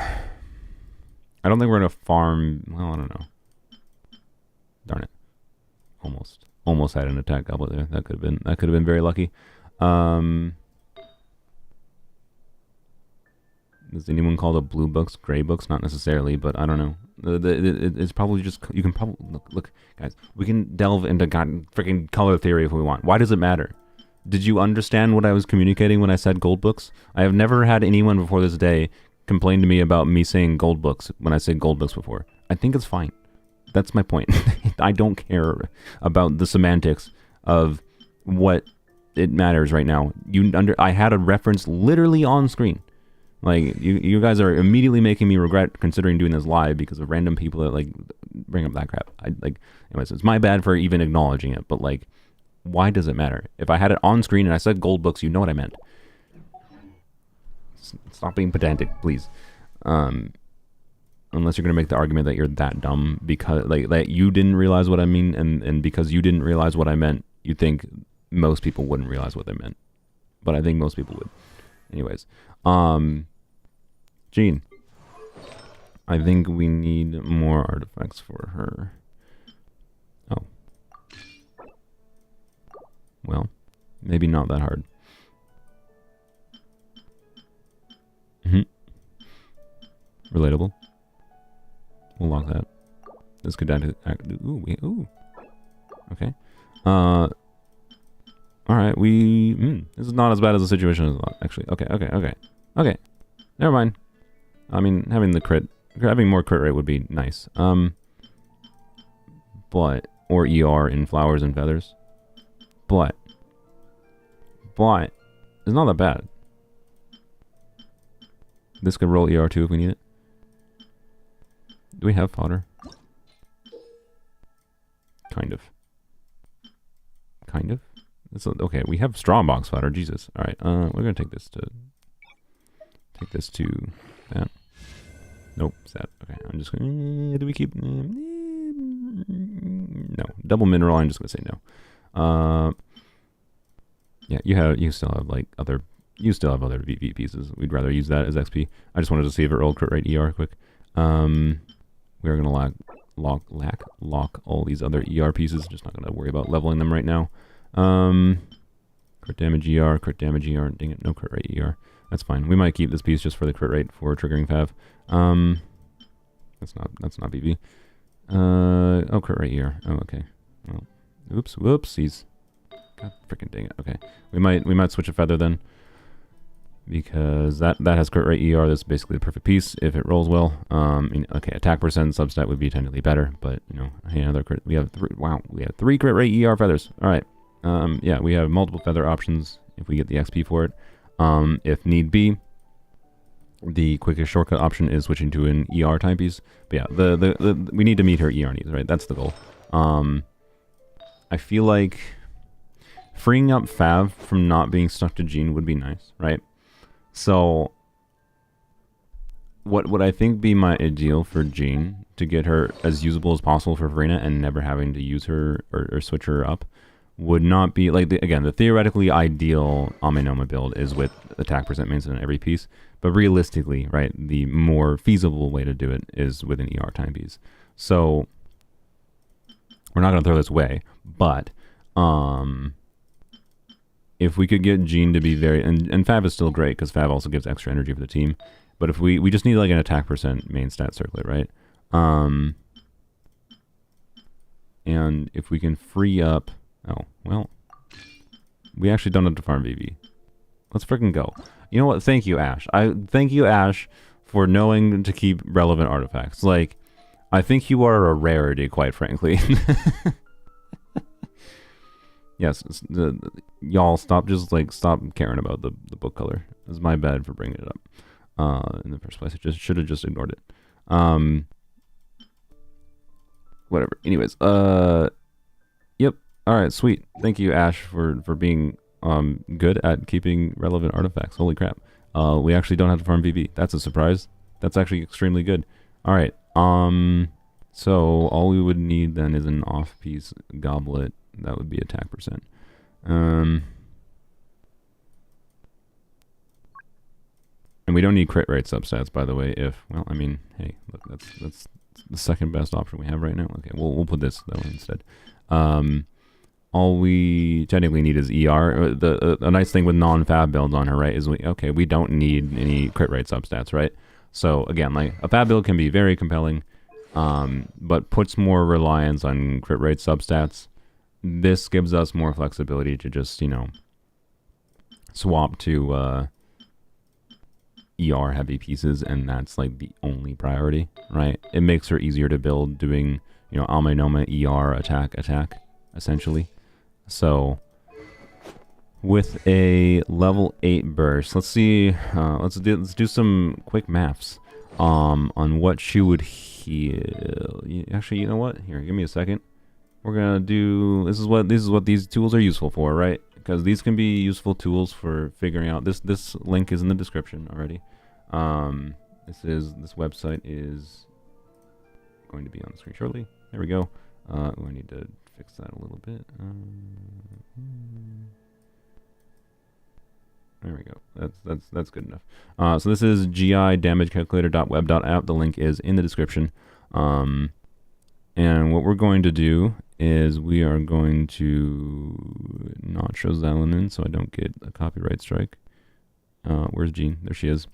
I don't think we're gonna farm. Well, I don't know. Darn it! Almost had an attack goblet there. That could have been very lucky. Does anyone call the blue books gray books? Not necessarily, but I don't know. It's probably just, you can probably look, guys. We can delve into freaking color theory if we want. Why does it matter? Did you understand what I was communicating when I said gold books? I have never had anyone before this day complain to me about me saying gold books when I said gold books before. I think it's fine. That's my point. I don't care about the semantics of what it matters right now. I had a reference literally on screen. Like, you guys are immediately making me regret considering doing this live because of random people that, like, bring up that crap. Anyways, it's my bad for even acknowledging it, but, like, why does it matter? If I had it on screen and I said gold books, you know what I meant. Stop being pedantic, please. Unless you're going to make the argument that you're that dumb because, like, that you didn't realize what I mean, and because you didn't realize what I meant, you think most people wouldn't realize what they meant. But I think most people would. Anyways, Jean, I think we need more artifacts for her. Oh. Well, maybe not that hard. Relatable. We'll lock that. This could act. Ooh. Okay. All right. This is not as bad as the situation as I thought. Actually. Okay. Never mind. I mean, having more crit rate would be nice. But or ER in flowers and feathers. But it's not that bad. This could roll ER too if we need it. Do we have fodder? Kind of. Okay, we have straw box fodder. Jesus. All right. We're gonna take this to that. Nope. That. Okay. I'm just gonna. Do we keep? No. Double mineral. I'm just gonna say no. Yeah. You still have like other. You still have other VV pieces. We'd rather use that as XP. I just wanted to see if it rolled crit rate ER quick. We're gonna lock all these other ER pieces. Just not gonna worry about leveling them right now. Crit damage ER. Dang it, no crit rate ER. That's fine. We might keep this piece just for the crit rate for triggering Fav. That's not VV. Oh, crit rate ER. Oh, okay. Well, whoopsies. God freaking dang it. Okay, we might switch a feather then. Because that has crit rate ER. That's basically the perfect piece if it rolls well. Okay, attack percent substat would be technically better, but you know, hey, another crit. We have 3 crit rate ER feathers. All right. Yeah, we have multiple feather options if we get the XP for it. If need be, the quickest shortcut option is switching to an ER type piece. But yeah, we need to meet her ER needs, right? That's the goal. I feel like freeing up Fav from not being stuck to Jean would be nice, right? So, what would I think be my ideal for Jean to get her as usable as possible for Verena and never having to use her or switch her up would not be, like, the theoretically ideal Amenoma build is with attack percent maintenance on every piece, but realistically, right, the more feasible way to do it is with an ER timepiece. So, we're not going to throw this away, but, if we could get Jean to be very... And Fav is still great, because Fav also gives extra energy for the team. But if we just need, like, an attack percent main stat circlet, right? And if we can free up... Oh, well... We actually don't have to farm VV. Let's freaking go. You know what? Thank you, Ash. Thank you, Ash, for knowing to keep relevant artifacts. Like, I think you are a rarity, quite frankly. Yes, y'all stop caring about the book color. It's my bad for bringing it up in the first place. I just should have just ignored it. Whatever. Anyways, yep. All right, sweet. Thank you, Ash, for being good at keeping relevant artifacts. Holy crap. We actually don't have to farm VV. That's a surprise. That's actually extremely good. All right. So all we would need then is an off-piece goblet. That would be attack percent. And we don't need crit rate substats, by the way. Well, I mean, hey, look, that's the second best option we have right now. Okay, we'll put this that way instead. All we technically need is ER. A nice thing with non-fab builds on her, right, is we don't need any crit rate substats, right? So again, like a fab build can be very compelling, but puts more reliance on crit rate substats. This gives us more flexibility to just, swap to ER heavy pieces, and that's like the only priority, right? It makes her easier to build doing, Ame Noma ER attack, essentially. So with a level 8 burst, let's see, let's do some quick maths on what she would heal. Actually, you know what? Here, give me a second. We're gonna do this is what these tools are useful for, right? Because these can be useful tools for figuring out this link is in the description already. This website is going to be on the screen shortly. There we go. I need to fix that a little bit. There we go. That's good enough. So this is gi-damagecalculator.web.app. The link is in the description. And what we're going to do is we are going to not show Zalanin so I don't get a copyright strike. Where's Jean? There she is.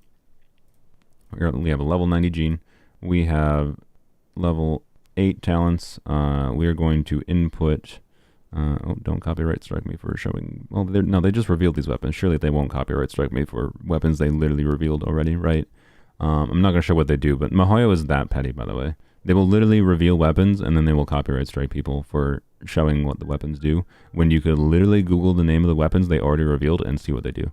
We have a level 90 Jean. We have level 8 talents. We are going to input... don't copyright strike me for showing... Well, they just revealed these weapons. Surely they won't copyright strike me for weapons they literally revealed already, right? I'm not going to show what they do, but Mihoyo is that petty, by the way. They will literally reveal weapons, and then they will copyright strike people for showing what the weapons do, when you could literally Google the name of the weapons they already revealed and see what they do.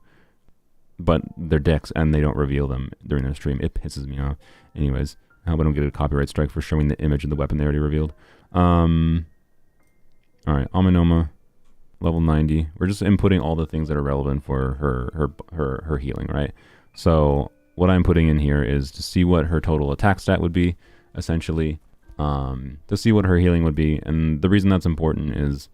But they're dicks, and they don't reveal them during their stream. It pisses me off. Anyways, I hope I don't get a copyright strike for showing the image of the weapon they already revealed. Alright, Ame Noma, level 90. We're just inputting all the things that are relevant for her healing, right? So what I'm putting in here is to see what her total attack stat would be, essentially, to see what her healing would be. And the reason that's important is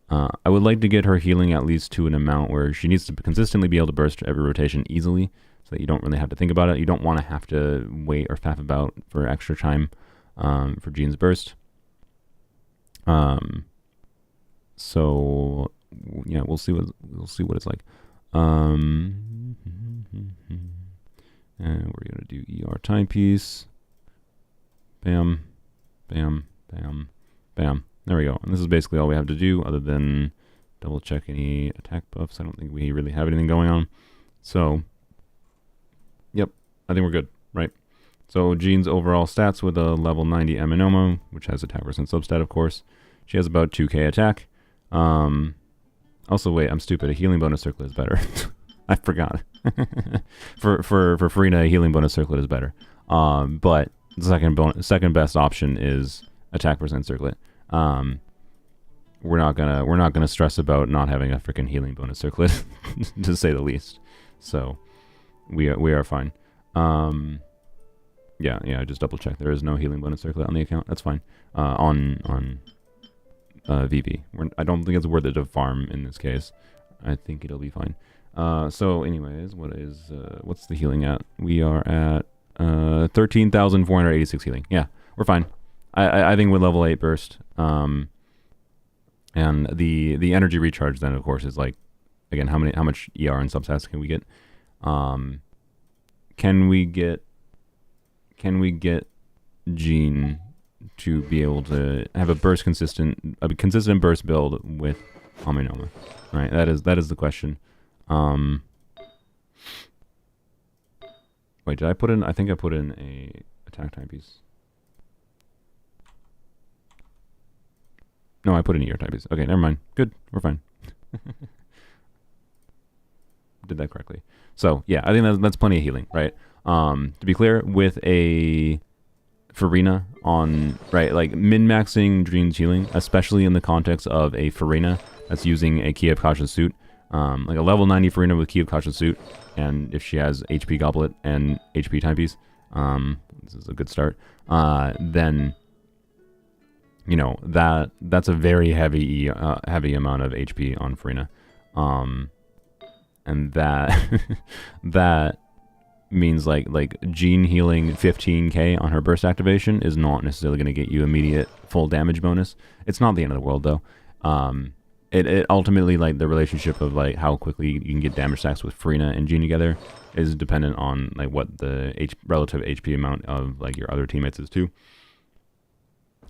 I would like to get her healing at least to an amount where she needs to consistently be able to burst every rotation easily, so that you don't really have to think about it. You don't want to have to wait or faff about for extra time for Jean's burst. So yeah, we'll see what it's like. And we're gonna do ER timepiece. Bam, bam, bam, bam. There we go. And this is basically all we have to do, other than double check any attack buffs. I don't think we really have anything going on. So, yep, I think we're good, right? So Jean's overall stats with a level 90 Ame Noma, which has attack percent substat, of course. She has about 2k attack. Also, wait, I'm stupid. A healing bonus circlet is better. I forgot. for Furina, a healing bonus circlet is better. But the second best option is attack percent circlet. We're not gonna stress about not having a freaking healing bonus circlet, to say the least. So we are fine. Yeah, just double check. There is no healing bonus circlet on the account. That's fine. On VP. I don't think it's worth it to farm in this case. I think it'll be fine. So anyways, what's the healing at? We are at 13,486 healing. Yeah, we're fine. I think with level 8 burst, and the energy recharge then, of course, is like, again, how much ER and substats can we get? Can we get Jean to be able to have a consistent burst build with Ame Noma? Right, that is the question. Wait, did I put in? I think I put in a attack timepiece. No, I put in ER timepiece. Okay, never mind. Good, we're fine. Did that correctly. So yeah, I think that's plenty of healing, right? To be clear, with a Furina on, right, like min-maxing Dream's healing, especially in the context of a Furina that's using a Key of Caution suit, like a level 90 Furina with Key of Caution suit, and if she has HP Goblet and HP Timepiece, this is a good start, then, you know, that's a very heavy amount of HP on Furina. And that means like Jean healing 15k on her burst activation is not necessarily going to get you immediate full damage bonus. It's not the end of the world though. It ultimately, like, the relationship of like how quickly you can get damage stacks with Farina and Jean together is dependent on like what the relative HP amount of like your other teammates is too.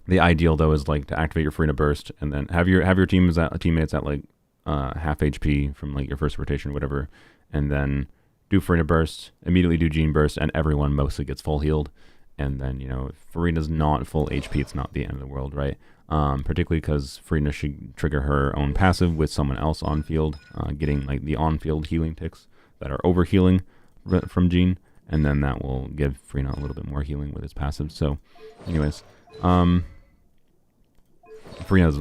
The ideal though is like to activate your Farina burst and then have your teammates at like half HP from like your first rotation or whatever, and then do Farina burst, immediately do Jean burst, and everyone mostly gets full healed. And then, you know, if Farina's not full HP, it's not the end of the world, right? Particularly because Farina should trigger her own passive with someone else on field, getting like the on-field healing ticks that are over healing from Jean, and then that will give Farina a little bit more healing with his passive. So, anyways, Farina's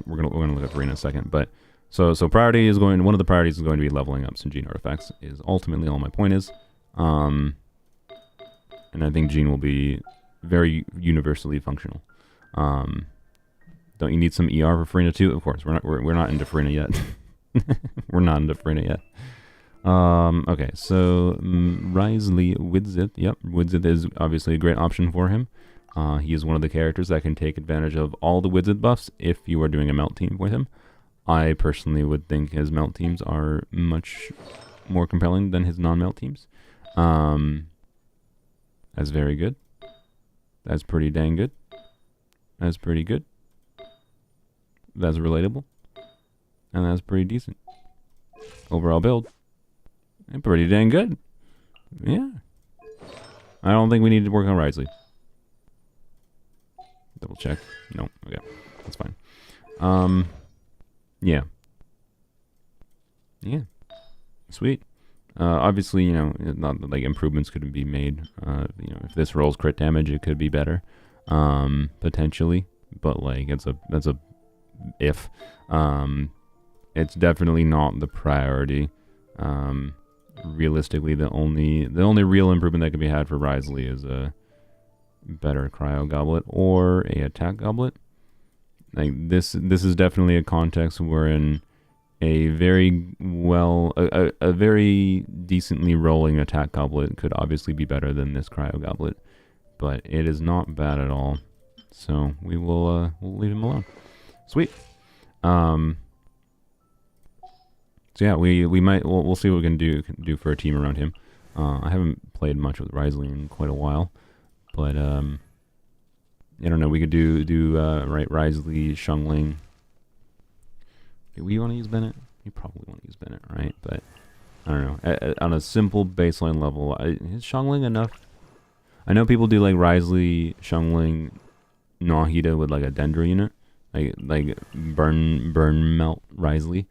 we're gonna look at Farina in a second, but so priority is one of the priorities is going to be leveling up some Jean artifacts. Is ultimately all my point is, and I think Jean will be very universally functional. Don't you need some ER for Farina too? Of course, we're not into Farina yet. We're not into Farina yet. Okay, so Wriothesley Widzith. Yep, Widzith is obviously a great option for him. He is one of the characters that can take advantage of all the Widzith buffs if you are doing a melt team with him. I personally would think his melt teams are much more compelling than his non-melt teams. That's very good. That's pretty dang good. That's pretty good. That's relatable. And that's pretty decent. Overall build. And pretty dang good. Yeah. I don't think we need to work on Wriothesley. Double check. No. Okay. That's fine. Yeah. Yeah. Sweet. Obviously, you know, not like improvements could be made. You know, if this rolls crit damage, it could be better. Potentially. But like that's a if. It's definitely not the priority. Realistically, the only real improvement that can be had for Wriothesley is a better cryo goblet or a attack goblet. Like this is definitely a context wherein a very a very decently rolling attack goblet could obviously be better than this cryo goblet, but it is not bad at all. So we will we'll leave him alone. Sweet. So yeah, we'll see what we can do for a team around him. I haven't played much with Wriothesley in quite a while, but I don't know. We could do right, Wriothesley, Xiangling. Do we want to use Bennett? You probably want to use Bennett, right? But I don't know. On a simple baseline level, is Xiangling enough? I know people do like Wriothesley, Xiangling, Nahida with like a Dendra unit, like burn melt Wriothesley,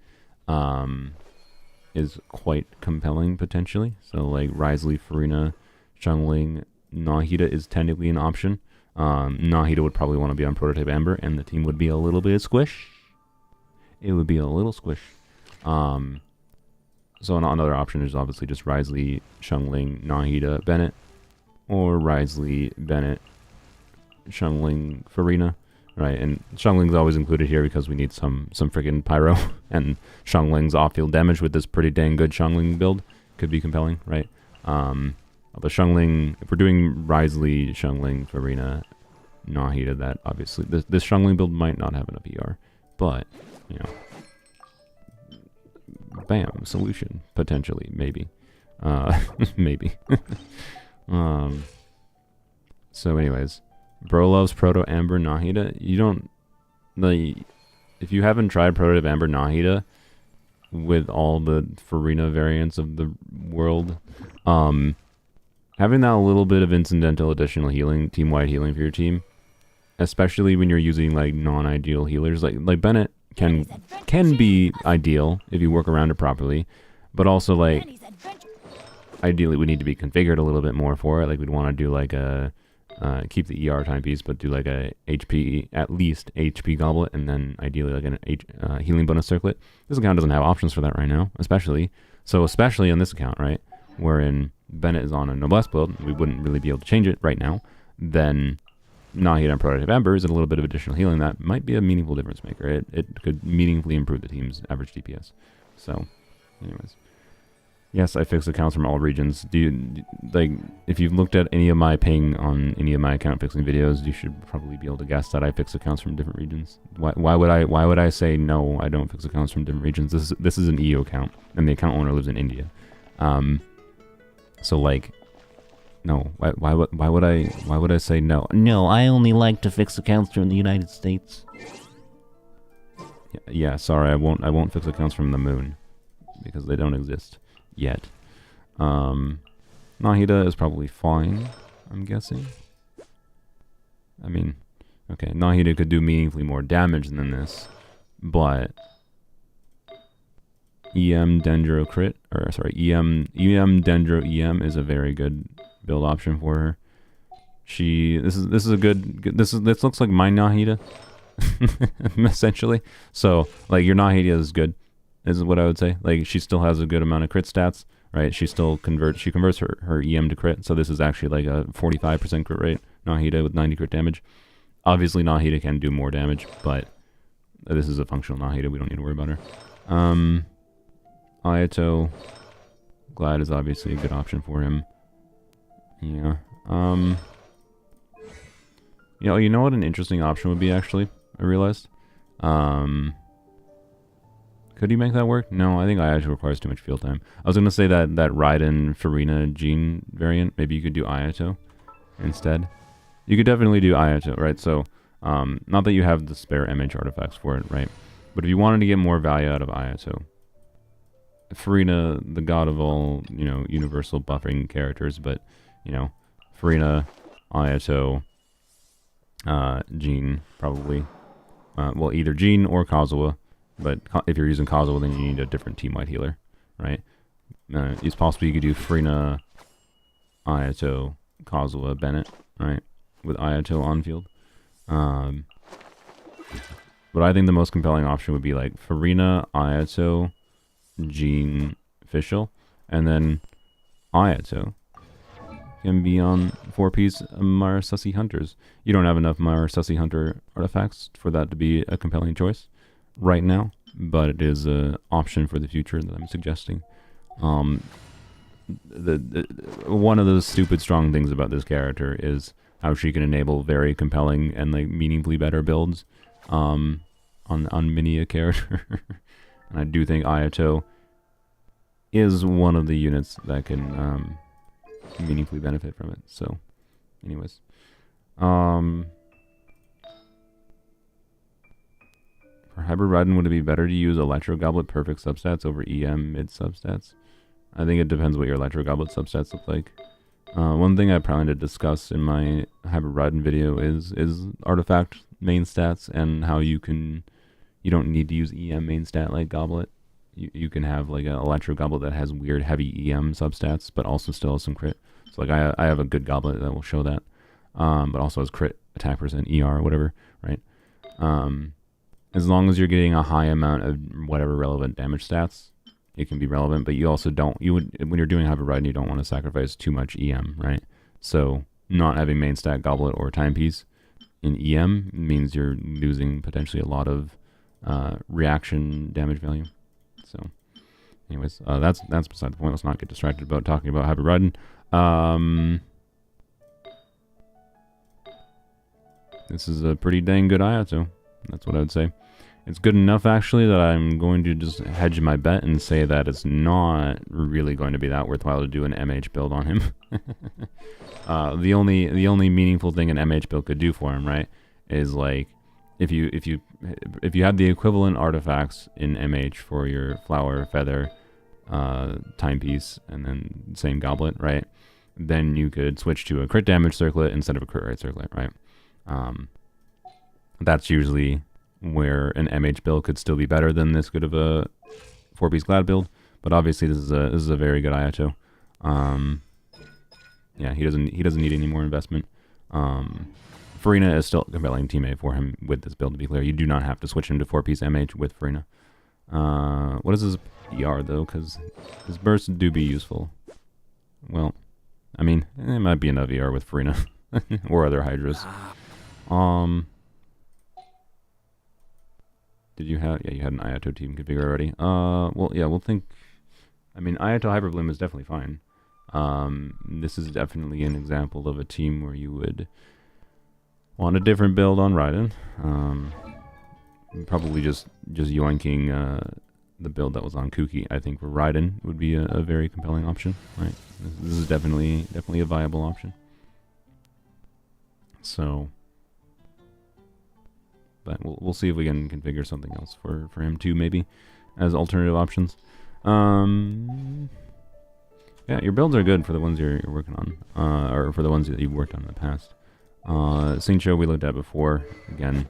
is quite compelling potentially. So like Wriothesley, Farina, Xiangling, Nahida is technically an option. Nahida would probably want to be on Prototype Amber, and the team would be a little bit squish. It would be a little squish. So another option is obviously just Wriothesley, Xiangling, Nahida, Bennett, or Wriothesley, Bennett, Xiangling, Farina, right? And Xiangling's always included here because we need some freaking pyro, and Xiangling's off-field damage with this pretty dang good Xiangling build could be compelling, right? The Xiangling, if we're doing Wriothesley, Xiangling, Farina, Nahida, that obviously this Xiangling build might not have enough ER, but you know, bam, solution potentially, maybe, maybe. So, anyways, bro loves Proto Amber Nahida. You don't if you haven't tried Proto Amber Nahida with all the Farina variants of the world, having that little bit of incidental additional healing, team-wide healing for your team, especially when you're using like non-ideal healers, like Bennett can be ideal if you work around it properly, but also like ideally we need to be configured a little bit more for it. Like we'd want to do like a keep the ER timepiece, but do like a HP, at least HP goblet, and then ideally like an healing bonus circlet. This account doesn't have options for that right now, especially on this account, right? Wherein Bennett is on a Noblesse build, we wouldn't really be able to change it right now. Then Nahida and Prototype Amber is a little bit of additional healing that might be a meaningful difference maker. It could meaningfully improve the team's average DPS. So, anyways. Yes, I fix accounts from all regions. Like, if you've looked at any of my ping on any of my account fixing videos, you should probably be able to guess that I fix accounts from different regions. Why would I say no, I don't fix accounts from different regions? This is an EU account, and the account owner lives in India. So like, no. Why would I say no? No, I only like to fix accounts from the United States. Yeah, sorry, I won't fix accounts from the moon because they don't exist yet. Nahida is probably fine, I'm guessing. I mean, okay, Nahida could do meaningfully more damage than this, but EM Dendro crit, or sorry, EM Dendro EM is a very good build option for her. This looks like my Nahida, essentially. So like your Nahida is good, is what I would say. Like she still has a good amount of crit stats, right? She converts her EM to crit. So this is actually like a 45% crit rate Nahida with 90 crit damage. Obviously Nahida can do more damage, but this is a functional Nahida. We don't need to worry about her. Ayato Glad is obviously a good option for him. Yeah. You know what an interesting option would be, actually? I realized. Could he make that work? No, I think Ayato requires too much field time. I was going to say that Raiden Farina Jean variant, maybe you could do Ayato instead. You could definitely do Ayato, right? So, not that you have the spare MH artifacts for it, right? But if you wanted to get more value out of Ayato, Farina, the god of all, universal buffering characters, but, Farina, Ayato, Jean, probably. Well, either Jean or Kazuha, but if you're using Kazuha, then you need a different team-wide healer, right? It's possible you could do Farina, Ayato, Kazuha, Bennett, right? With Ayato on field. But I think the most compelling option would be like Farina, Ayato, Jean, Fischl, and then Ayato can be on 4-piece Marasasi Hunters. You don't have enough Marasasi Hunter artifacts for that to be a compelling choice right now, but it is an option for the future that I'm suggesting. One of the stupid strong things about this character is how she can enable very compelling and like meaningfully better builds on many a character. And I do think Ayato is one of the units that can meaningfully benefit from it. So, anyways. For Hybrid Raiden, would it be better to use Electro Goblet perfect substats over EM mid substats? I think it depends what your Electro Goblet substats look like. One thing I plan to discuss in my Hybrid Raiden video is artifact main stats and how you don't need to use EM main stat like Goblet. You can have like an Electro Goblet that has weird heavy EM substats, but also still has some crit. So like I have a good Goblet that will show that, but also has crit, attack percent, ER, whatever, right? As long as you're getting a high amount of whatever relevant damage stats, it can be relevant. But you also when you're doing Hybrid Raiden, you don't want to sacrifice too much EM, right? So not having main stat Goblet or Timepiece in EM means you're losing potentially a lot of reaction damage value. So, anyways, that's beside the point. Let's not get distracted about talking about Hybrid Raiden. This is a pretty dang good Ayato. That's what I would say. It's good enough, actually, that I'm going to just hedge my bet and say that it's not really going to be that worthwhile to do an MH build on him. The only meaningful thing an MH build could do for him, right, is like if you had the equivalent artifacts in MH for your Flower, Feather, Timepiece, and then same Goblet, right, then you could switch to a crit damage circlet instead of a crit rate circlet, right? That's usually where an MH build could still be better than this good of a 4-piece Glad build, but obviously this is a very good Ayato. Yeah, he doesn't need any more investment. Farina is still a compelling teammate for him with this build, to be clear. You do not have to switch him to 4-piece MH with Farina. What is his ER, though? Because his bursts do be useful. Well, I mean, it might be enough ER with Farina. or other Hydras. Did you have... Yeah, you had an Ayato team configured already. Well, yeah, we'll think... I mean, Ayato Hyperbloom is definitely fine. This is definitely an example of a team where you would want a different build on Raiden. Probably just yoinking the build that was on Kuki. I think for Raiden would be a very compelling option. Right, this is definitely a viable option. So, but we'll see if we can configure something else for him too, maybe as alternative options. Yeah, your builds are good for the ones you're working on, or for the ones that you've worked on in the past. Xingqiu we looked at before. Again,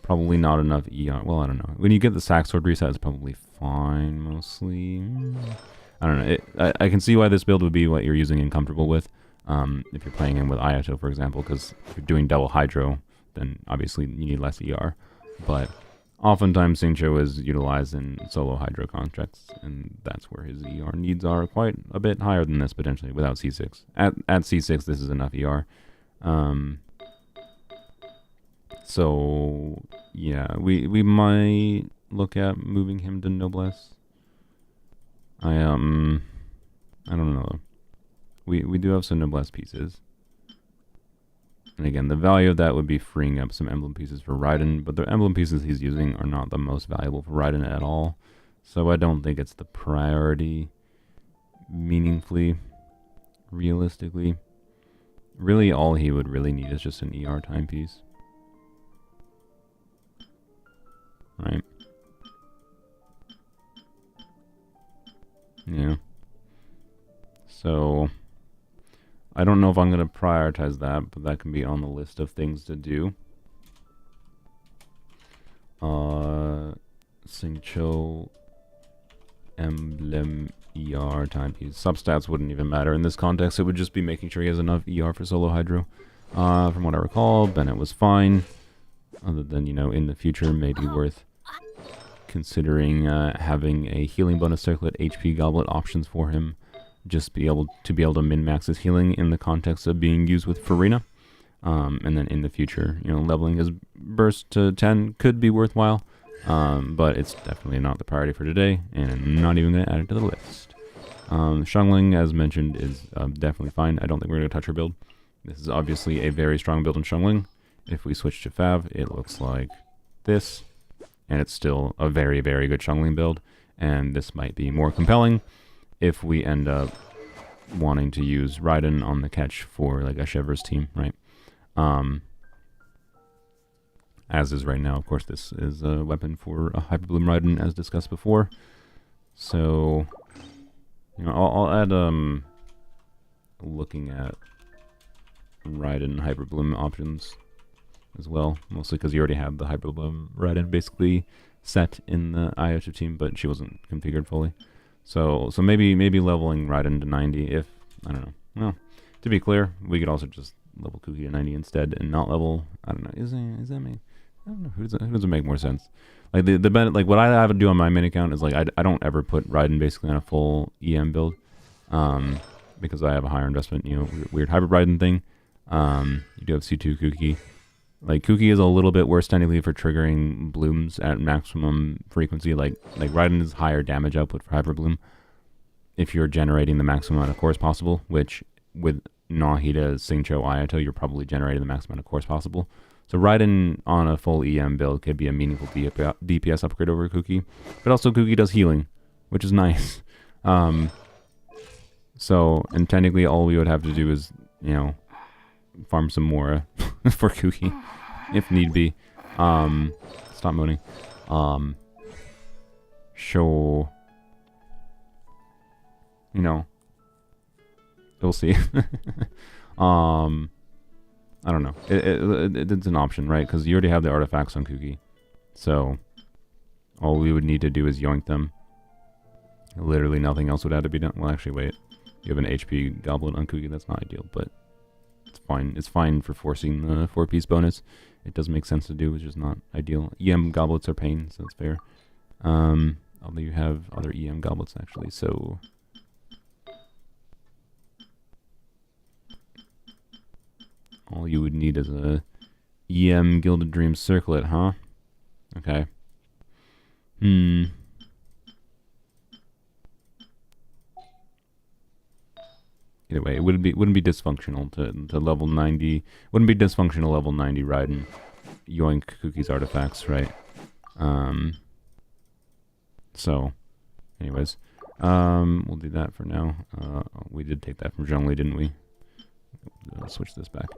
probably not enough ER. Well, I don't know. When you get the sack sword reset, it's probably fine, mostly. I don't know. I can see why this build would be what you're using and comfortable with. If you're playing in with Ayato, for example, because if you're doing double Hydro, then obviously you need less ER. But oftentimes Xingqiu is utilized in solo Hydro contracts, and that's where his ER needs are quite a bit higher than this, potentially, without C6. At C6, this is enough ER. So, yeah, we might look at moving him to Noblesse. I don't know. We do have some Noblesse pieces. And again, the value of that would be freeing up some emblem pieces for Raiden, but the emblem pieces he's using are not the most valuable for Raiden at all. So I don't think it's the priority meaningfully, realistically. Really, all he would really need is just an ER timepiece. Right? Yeah. So I don't know if I'm going to prioritize that, but that can be on the list of things to do. Xingqiu emblem ER timepiece. Substats wouldn't even matter in this context. It would just be making sure he has enough ER for solo Hydro. From what I recall, Bennett was fine. Other than, you know, in the future, maybe worth considering having a healing bonus circlet, HP goblet options for him. Just be able to min-max his healing in the context of being used with Farina. And then in the future, you know, leveling his burst to 10 could be worthwhile. But it's definitely not the priority for today, and I'm not even going to add it to the list. Xiangling, as mentioned, is definitely fine. I don't think we're going to touch her build. This is obviously a very strong build in Xiangling. If we switch to Fav, it looks like this, and it's still a very, very good Xiangling build, and this might be more compelling if we end up wanting to use Raiden on the catch for like a Shivers team, right? As is right now, of course, this is a weapon for a Hyperbloom Raiden, as discussed before. So, you know, I'll add looking at Raiden Hyperbloom options as well, mostly because you already have the Hyperbloom Raiden basically set in the Ayato team, but she wasn't configured fully. So maybe leveling Raiden to 90 if, I don't know. Well, to be clear, we could also just level Kuki to 90 instead and not level, I don't know, is that me? I don't know, who does it make more sense? Like like what I have to do on my main account is like I don't ever put Raiden basically on a full EM build, because I have a higher investment, you know, weird hybrid Raiden thing. You do have C2 Kuki. Like Kuki is a little bit worse technically for triggering blooms at maximum frequency. Like Raiden is higher damage output for Hyperbloom if you're generating the maximum amount of cores possible, which with Nahida, Xingqiu, Ayato, you're probably generating the maximum amount of cores possible. So Raiden on a full EM build could be a meaningful DPS upgrade over Kuki, but also Kuki does healing, which is nice. So, and technically all we would have to do is, you know, farm some more for Kuki, if need be. Stop moaning. Show, you know, we'll see. I don't know. It's an option, right? Because you already have the artifacts on Kuki, so all we would need to do is yoink them. Literally nothing else would have to be done. Well, actually, wait. You have an HP goblet on Kuki. That's not ideal, but it's fine. It's fine for forcing the 4-piece bonus. It does make sense to do, it's just not ideal. EM goblets are pain, so that's fair. Although you have other EM goblets, actually, so... all you would need is a EM Gilded Dream Circlet, huh? Okay. either way, it wouldn't be dysfunctional to level 90. Wouldn't be dysfunctional level 90 Raiden yoink cookies artifacts, right? So, anyways, we'll do that for now. We did take that from Zhongli, didn't we? Let's switch this back.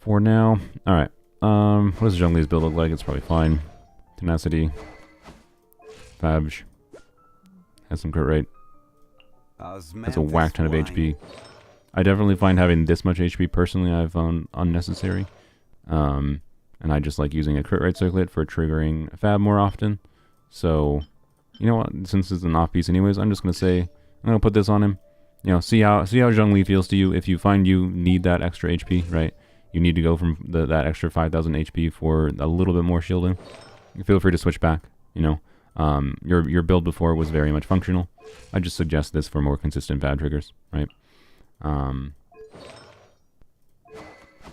For now, all right. What does Zhongli's build look like? It's probably fine. Tenacity, Fabj, has some crit rate. Has a whack ton of HP. I definitely find having this much HP personally I've found unnecessary. And I just like using a crit rate circlet for triggering Fab more often. So, you know what? Since it's an off piece anyways, I'm just gonna say I'm gonna put this on him. You know, see how Zhongli feels to you. If you find you need that extra HP, right? You need to go from that extra 5,000 HP for a little bit more shielding. Feel free to switch back. You know, your build before was very much functional. I just suggest this for more consistent Fab triggers, right?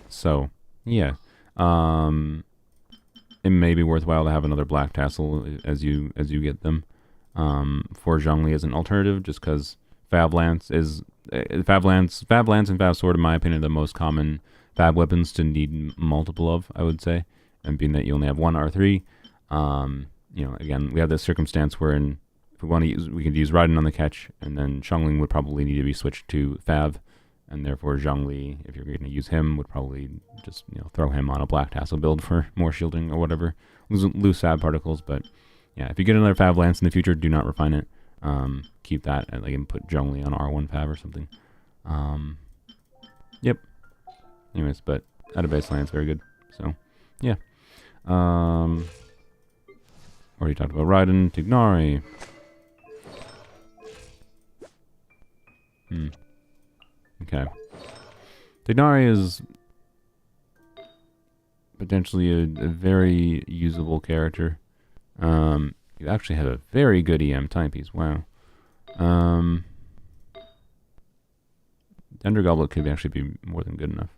So yeah, it may be worthwhile to have another black tassel as you get them. For Zhongli as an alternative, just because Fab Lance and Fab Sword, in my opinion, are the most common Fab weapons to need multiple of, I would say. And being that you only have one R3, you know, again, we have this circumstance wherein if we want to use, we could use Raiden on the catch, and then Xiangling would probably need to be switched to Fab, and therefore Zhongli, if you're going to use him, would probably just, you know, throw him on a black tassel build for more shielding or whatever. Lose Fab particles, but yeah, if you get another Fab Lance in the future, do not refine it. Keep that and like and put Zhongli on R1 Fab or something. Yep. Anyways, but out of baseline, it's very good. So, yeah. Already talked about Raiden, Tignari. Okay. Tignari is potentially a very usable character. You actually have a very good EM timepiece. Wow. Dendro Goblet could actually be more than good enough.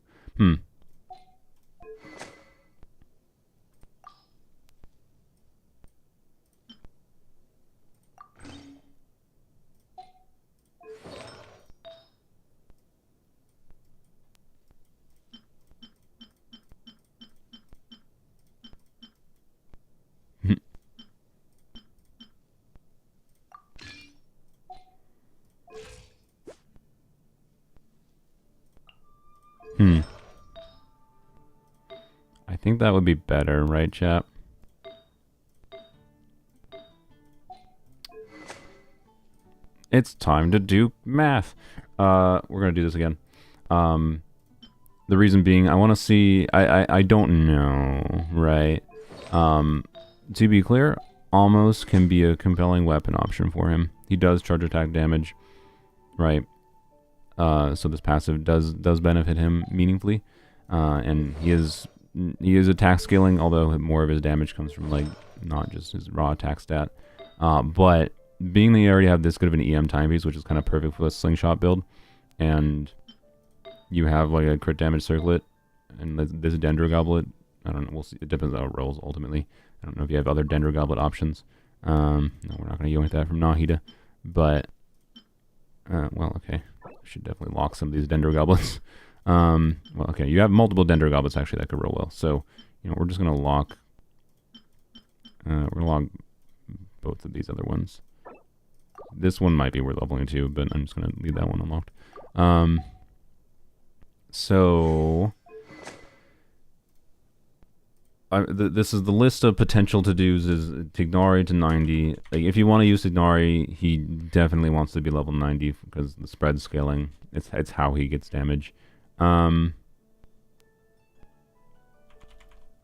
I think that would be better, right, chap? It's time to do math. We're gonna do this again. The reason being, I want to see. I don't know, right? To be clear, almost can be a compelling weapon option for him. He does charge attack damage, right? So this passive does benefit him meaningfully, and he is attack scaling, although more of his damage comes from like not just his raw attack stat. But being that you already have this good of an EM timepiece, which is kind of perfect for a slingshot build, and you have like a crit damage circlet and this Dendro Goblet. I don't know. We'll see. It depends on how it rolls ultimately. I don't know if you have other Dendro Goblet options. No, we're not going to yoink that from Nahida, but well, okay. Should definitely lock some of these Dendro Goblets. Well, okay, you have multiple Dendro Goblets actually that could roll well. So, you know, we're just gonna lock. We're gonna lock both of these other ones. This one might be worth leveling too, but I'm just gonna leave that one unlocked. So, this is the list of potential to-dos is Tignari to 90. Like, if you want to use Tignari, he definitely wants to be level 90 because the spread scaling. It's how he gets damage.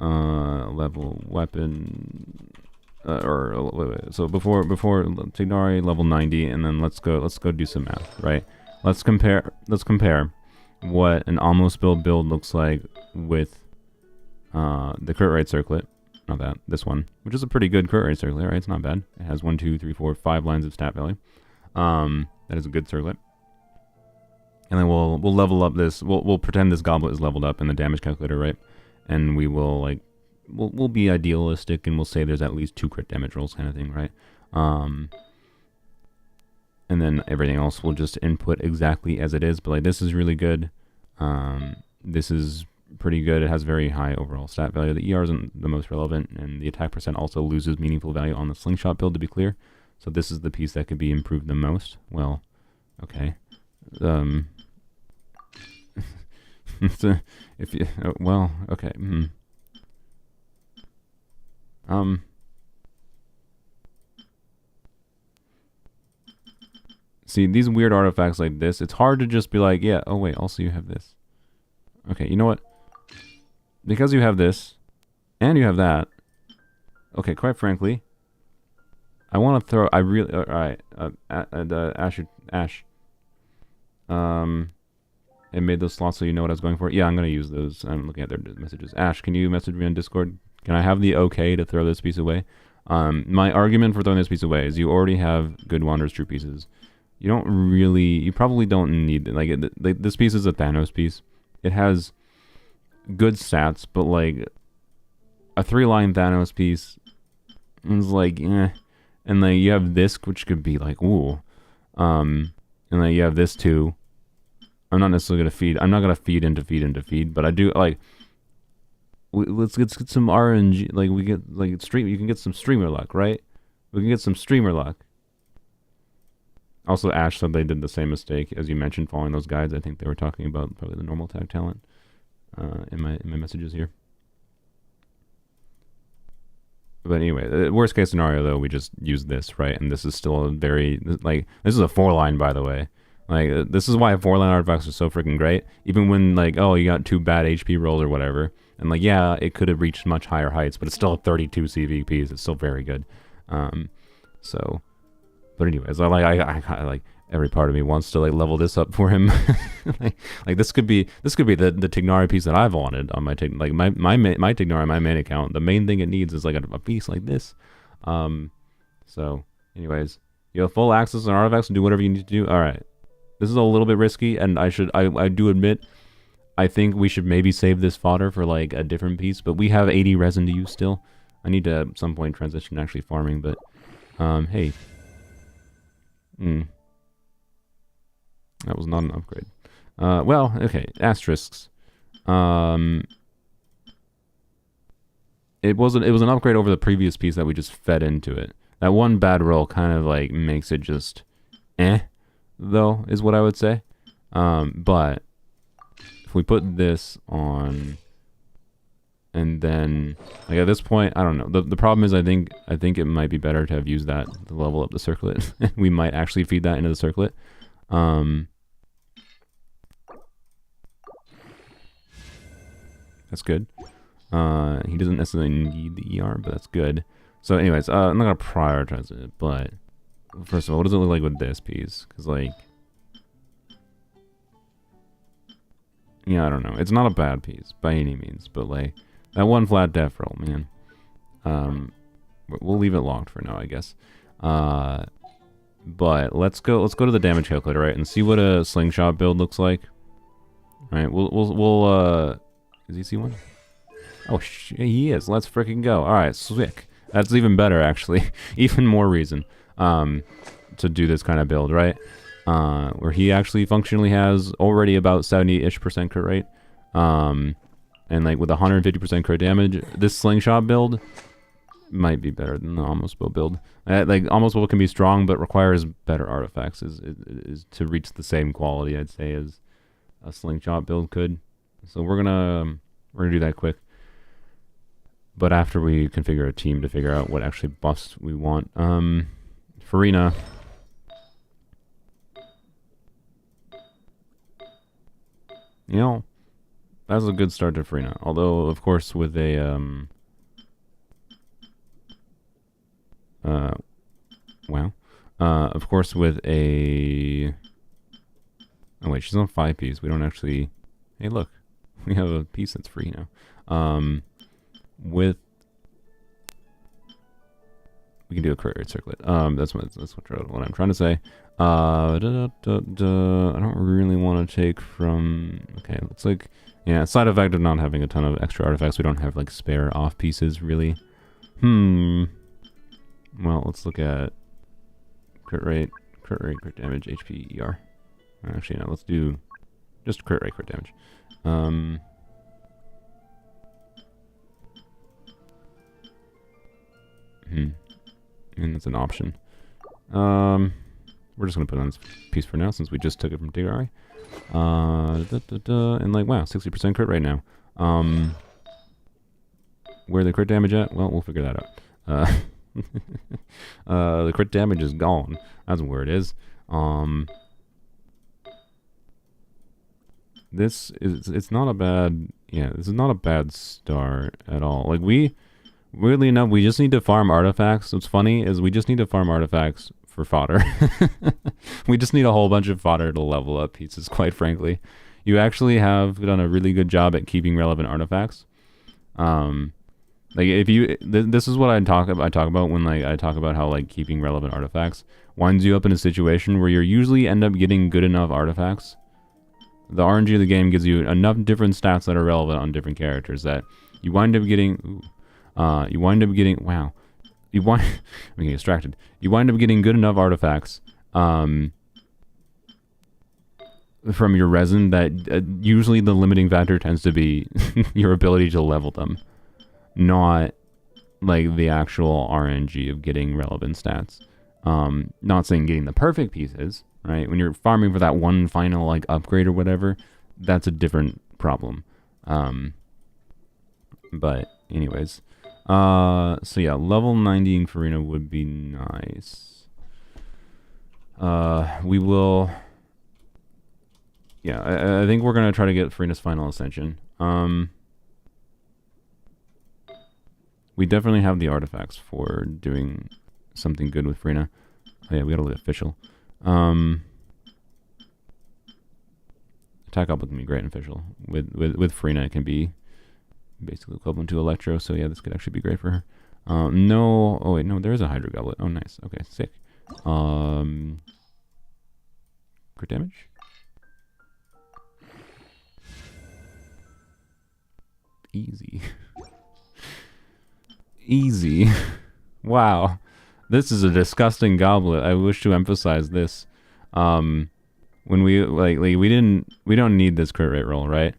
Level weapon, wait. So before Tignari level 90, and then let's go do some math, right? Let's compare what an almost build looks like with the crit rate circlet, not that, this one, which is a pretty good crit rate circlet, right? It's not bad. It has 1, 2, 3, 4, 5 lines of stat value. That is a good circlet. And then we'll level up this. We'll pretend this goblet is leveled up in the damage calculator, right? And we will like we'll be idealistic and we'll say there's at least 2 crit damage rolls kind of thing, right? and then everything else will just input exactly as it is. But like this is really good. This is pretty good. It has very high overall stat value. The ER isn't the most relevant, and the attack percent also loses meaningful value on the slingshot build, to be clear. So this is the piece that could be improved the most. Well, okay. If you well, okay. See, these weird artifacts like this, it's hard to just be like, yeah, oh wait, also you have this. Okay, you know what? Because you have this, and you have that, okay, quite frankly, I want to throw, alright, Ash, it made those slots so you know what I was going for. Yeah, I'm going to use those. I'm looking at their messages. Ash, can you message me on Discord? Can I have the okay to throw this piece away? My argument for throwing this piece away is you already have good Wanderer's True pieces. You don't really, you probably don't need, like, this piece is a Thanos piece. It has good stats, but like, a 3-line Thanos piece is like, eh. And like, you have this, which could be like, ooh. And then you have this too. I'm not necessarily going to feed. I'm not going to feed into feed, but I do, like, let's get some RNG. Like, we get, like, you can get some streamer luck, right? We can get some streamer luck. Also, Ash said they did the same mistake, as you mentioned, following those guides. I think they were talking about probably the normal tag talent in my messages here. But anyway, the worst case scenario, though, we just use this, right? And this is still a very, like, this is a 4-line, by the way. Like, this is why 4-line artifacts are so freaking great. Even when, like, oh, you got 2 bad HP rolls or whatever. And, like, yeah, it could have reached much higher heights, but it's still 32 CVPs. It's still very good. So, but anyways, I like, every part of me wants to, like, level this up for him. like this could be the Tignari piece that I've wanted on my Tignari. Like, my Tignari, my main account, the main thing it needs is, like, a piece like this. So, anyways, you have full access on artifacts and do whatever you need to do. All right. This is a little bit risky, and I do admit, I think we should maybe save this fodder for, like, a different piece, but we have 80 resin to use still. I need to, at some point, transition to actually farming, but, hey. That was not an upgrade. Well, okay, asterisks. It was an upgrade over the previous piece that we just fed into it. That one bad roll kind of, like, makes it just, though, is what I would say. But if we put this on, and then, like, at this point, I don't know. The problem is I think it might be better to have used that to level up the circlet. We might actually feed that into the circlet. That's good. He doesn't necessarily need the ER, but that's good. So anyways, I'm not gonna prioritize it, but first of all, what does it look like with this piece? Because, like, yeah, I don't know. It's not a bad piece by any means, but, like, that one flat def roll, man. We'll leave it locked for now, I guess. But let's go to the damage calculator, right, and see what a slingshot build looks like. All right, we'll is he C1? Oh, he is. Let's freaking go. All right, sick. That's even better, actually. Even more reason to do this kind of build, right? Where he actually functionally has already about 70-ish% crit rate. And, like, with 150% crit damage, this slingshot build might be better than the almost bow build. Like, almost bow can be strong, but requires better artifacts is to reach the same quality, I'd say, as a slingshot build could. So we're gonna do that quick. But after we configure a team to figure out what actually buffs we want. Farina. You know, that's a good start to Farina. Although, of course, with a, of course, with a, oh wait, she's on 5 piece. We don't actually, hey look, we have a piece that's free now. With, we can do a career circlet. That's what I'm trying to say. I don't really want to take from, okay, it's like, yeah, side effect of not having a ton of extra artifacts. We don't have, like, spare off pieces, really. Well, let's look at crit rate, Crit rate, crit damage, HP, ER. Actually, no, let's do just crit rate, crit damage. And that's an option. We're just gonna put on this piece for now since we just took it from Tigray. And like, wow, 60% crit right now. Where the crit damage at? Well, we'll figure that out. The crit damage is gone. That's where it is. This is not a bad, yeah, this is not a bad start at all. Like, weirdly enough, we just need to farm artifacts. What's funny is we just need to farm artifacts for fodder. We just need a whole bunch of fodder to level up pieces, quite frankly. You actually have done a really good job at keeping relevant artifacts. Like, if you, this is what I talk about when, like, I talk about how, like, keeping relevant artifacts winds you up in a situation where you usually end up getting good enough artifacts. The RNG of the game gives you enough different stats that are relevant on different characters that you wind up getting, wow. I'm getting distracted. You wind up getting good enough artifacts, from your resin that usually the limiting factor tends to be your ability to level them, not like the actual RNG of getting relevant stats. Not saying getting the perfect pieces, right? When you're farming for that one final like upgrade or whatever, that's a different problem. But anyways, so yeah, level 90 in Farina would be nice. We will, yeah, I think we're gonna try to get Farina's final ascension. We definitely have the artifacts for doing something good with Farina. Oh yeah, we gotta look official. Attack up with me, great and official. With Farina, it can be basically equivalent to Electro, so yeah, this could actually be great for her. No, oh wait, no, there is a Hydro Goblet. Oh, nice. Okay, sick. Crit damage? Easy. Easy. Wow. This is a disgusting goblet. I wish to emphasize this. When we we don't need this crit rate roll, right?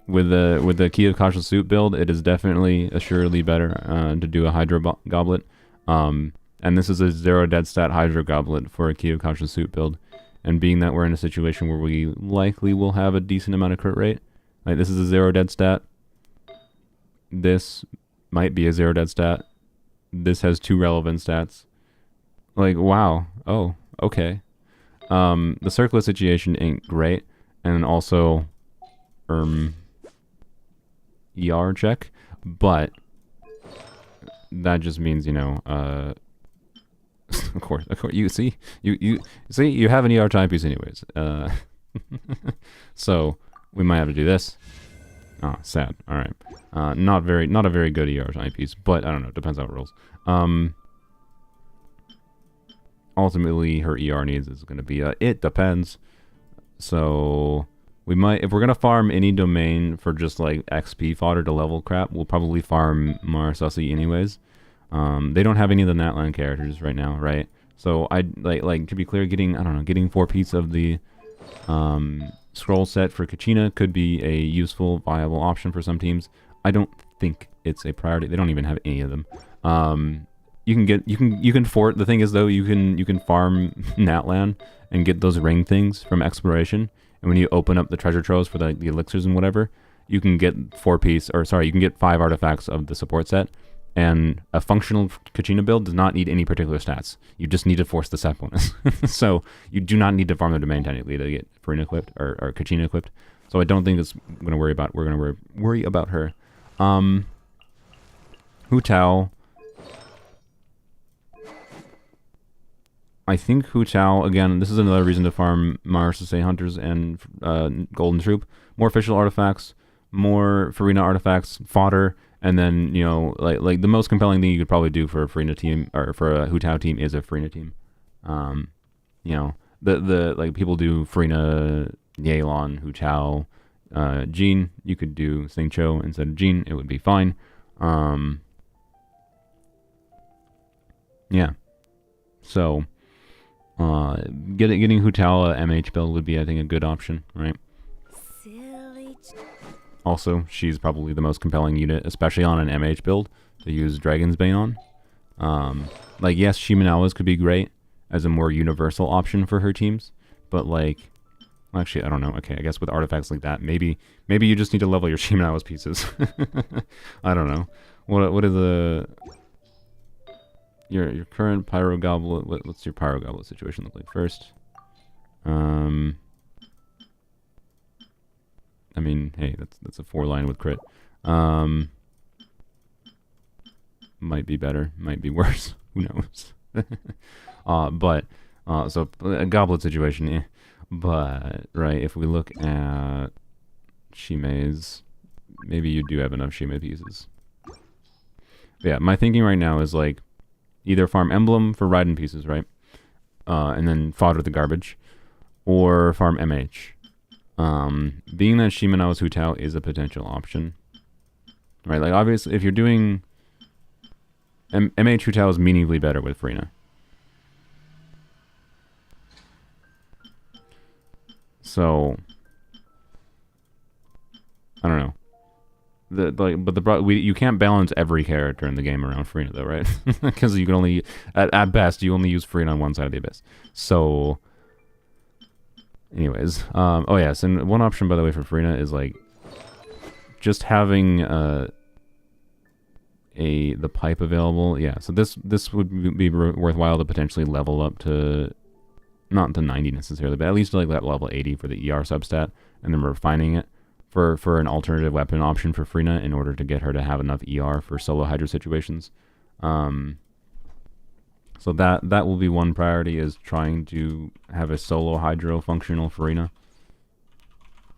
With the Key of Cautious Suit build, it is definitely assuredly better to do a Hydro Goblet. And this is a 0 dead stat Hydro Goblet for a Key of Cautious Suit build. And being that we're in a situation where we likely will have a decent amount of crit rate, like this is a 0 dead stat. This might be a 0 dead stat. This has 2 relevant stats. Like, wow. Oh, okay. The circular situation ain't great. And also, ER check. But that just means, you know, of course, you see, you have an ER timepiece anyways. So we might have to do this. Oh, sad. All right. Not a very good ER timepiece, but I don't know. Depends how it rolls. Ultimately, her ER needs is going to be it depends. So we might, if we're gonna farm any domain for just like XP fodder to level crap, we'll probably farm Marsussy anyways. They don't have any of the Natlan characters right now, right? So I like to be clear, getting 4 pieces of the scroll set for Kachina could be a useful, viable option for some teams. I don't think it's a priority. They don't even have any of them. You can fort. The thing is though, you can farm Natlan and get those ring things from exploration. And when you open up the treasure troves for the elixirs and whatever, you can get you can get 5 artifacts of the support set. And a functional Kachina build does not need any particular stats. You just need to force the set bonus. So you do not need to farm the domain technically to get Farina equipped or Kachina equipped. So I don't think we're gonna worry about her. Hu Tao. I think Hu Tao, again, this is another reason to farm Marsussy Hunters and Golden Troop. More official artifacts, more Farina artifacts, fodder, and then, you know, like the most compelling thing you could probably do for a Farina team, or for a Hu Tao team, is a Farina team. You know, the like people do Farina, Yelan, Hu Tao, Jean. You could do Sing Cho instead of Jean. It would be fine. Yeah. So, getting Hu Tao a MH build would be, I think, a good option, right? Also, she's probably the most compelling unit, especially on an MH build, to use Dragon's Bane on. Like, yes, Shimenawas could be great as a more universal option for her teams, but like, actually, I don't know. Okay, I guess with artifacts like that, maybe you just need to level your Shimenawa's pieces. I don't know. What are the your current Pyro Goblet? What's your Pyro Goblet situation look like first? I mean, hey, that's a 4-line with crit. Might be better, might be worse. Who knows? So a goblet situation, eh. But right, if we look at Shime's, maybe you do have enough Shime pieces. Yeah, my thinking right now is like either farm Emblem for Raiden pieces, right? And then fodder the garbage, or farm MH. Being that Shimenawa's Hu Tao is a potential option, right? Like obviously, if you're doing MH, Hu Tao is meaningfully better with Frina. So I don't know. You can't balance every character in the game around Frina though, right? Because you can only at best you only use Frina on one side of the abyss. So anyways, oh yes, and one option by the way for Frina is like just having the pipe available. Yeah, so this would be worthwhile to potentially level up to, not to 90 necessarily, but at least like that level 80 for the ER substat, and then refining it for an alternative weapon option for Frina in order to get her to have enough ER for solo Hydra situations. So that will be one priority, is trying to have a solo Hydro functional Frina.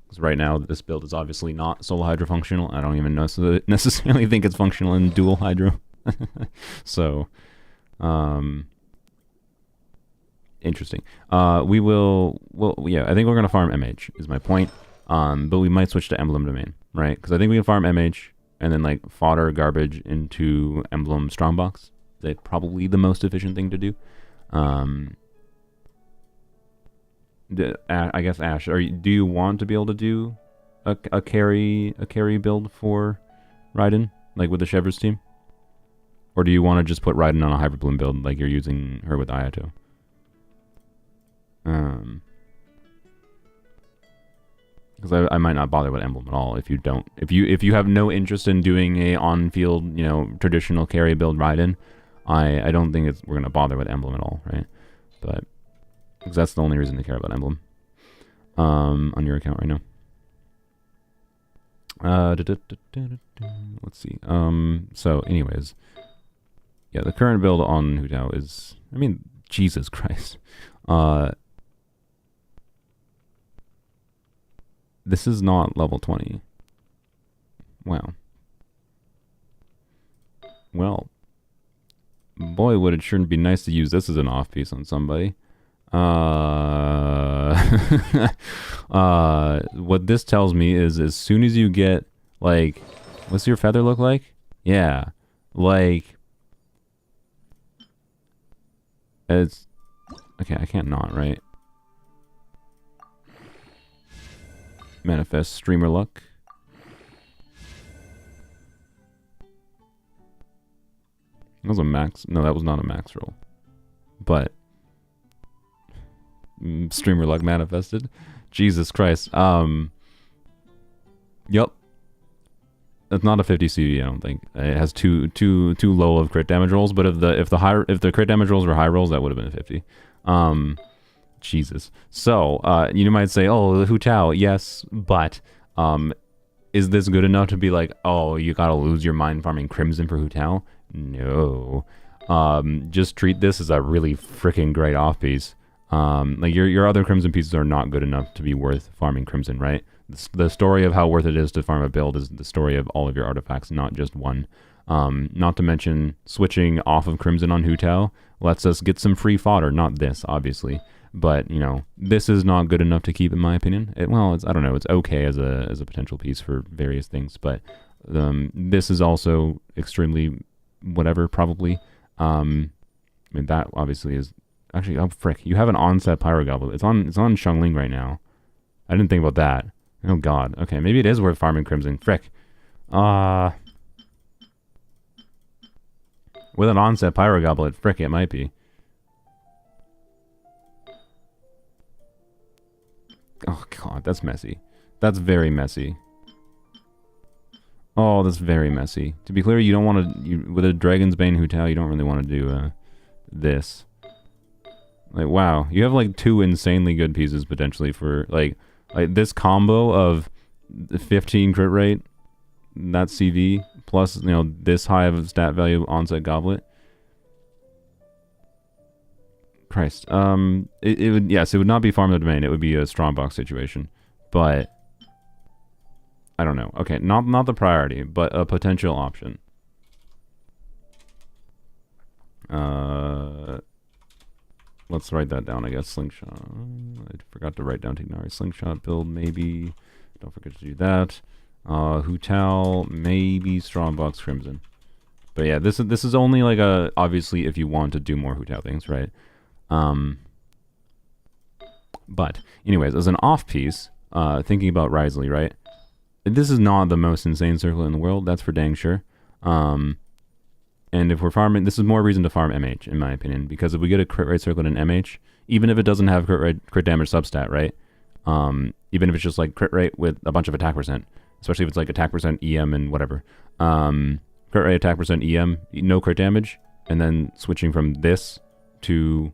Because right now this build is obviously not solo Hydro functional. I don't even necessarily think it's functional in dual Hydro. So, interesting. Yeah, I think we're gonna farm MH is my point. But we might switch to Emblem Domain, right? Because I think we can farm MH and then like fodder garbage into Emblem Strongbox. That's probably the most efficient thing to do. I guess Ash, do you want to be able to do a carry build for Raiden, like with the Shevers team, or do you want to just put Raiden on a Hyperbloom build like you're using her with Ayato? Because I might not bother with Emblem at all if you don't. If you have no interest in doing a on-field, traditional carry build Raiden, I don't think we're gonna bother with Emblem at all, right? But because that's the only reason to care about Emblem on your account right now. Let's see. So anyways, yeah, the current build on Hu Tao is, I mean, Jesus Christ. This is not level 20. Wow. Well, boy, would it sure be nice to use this as an off-piece on somebody. What this tells me is as soon as you get, like, what's your feather look like? Yeah, like, it's, okay, I can't not, right? Manifest streamer luck. That was a max. No, that was not a max roll. But streamer luck manifested. Jesus Christ. Yep. That's not a 50 CV, I don't think. It has too low of crit damage rolls, but if the crit damage rolls were high rolls, that would have been a 50. Jesus. So, you might say, oh, Hu Tao, yes, but is this good enough to be like, oh, you gotta lose your mind farming Crimson for Hu Tao? No. Just treat this as a really freaking great off-piece. Like, your other Crimson pieces are not good enough to be worth farming Crimson, right? The story of how worth it is to farm a build is the story of all of your artifacts, not just one. Not to mention, switching off of Crimson on Hu Tao lets us get some free fodder. Not this, obviously. But, this is not good enough to keep, in my opinion. I don't know, it's okay as a potential piece for various things, but this is also extremely whatever, probably. I mean, that obviously is... Actually, oh, frick. You have an onset Pyro Goblet. It's on Xiangling right now. I didn't think about that. Oh, God. Okay, maybe it is worth farming Crimson. Frick. With an onset Pyro Goblet, frick, it might be. Oh, God, that's messy. That's very messy. Oh, that's very messy. To be clear, you don't want to... With a Dragon's Bane Hu Tao, you don't really want to do this. Like, wow. You have, like, 2 insanely good pieces, potentially, for, like this combo of 15 crit rate, that's CV, plus, you know, this high of a stat value onset Goblet. Christ. It would... Yes, it would not be Farm the Domain. It would be a Strongbox situation. But... I don't know. Okay, not the priority, but a potential option. Let's write that down, I guess. Slingshot. I forgot to write down Tignari. Slingshot build, maybe. Don't forget to do that. Hu Tao, maybe Strongbox Crimson. But yeah, this is only like a... Obviously, if you want to do more Hu Tao things, right? But, anyways, as an off-piece, thinking about Wriothesley, right? This is not the most insane circle in the world, that's for dang sure. And if we're farming, this is more reason to farm MH, in my opinion, because if we get a crit rate circle in MH, even if it doesn't have crit damage substat, right? Even if it's just like crit rate with a bunch of attack percent, especially if it's like attack percent, EM, and whatever. Crit rate, attack percent, EM, no crit damage, and then switching from this to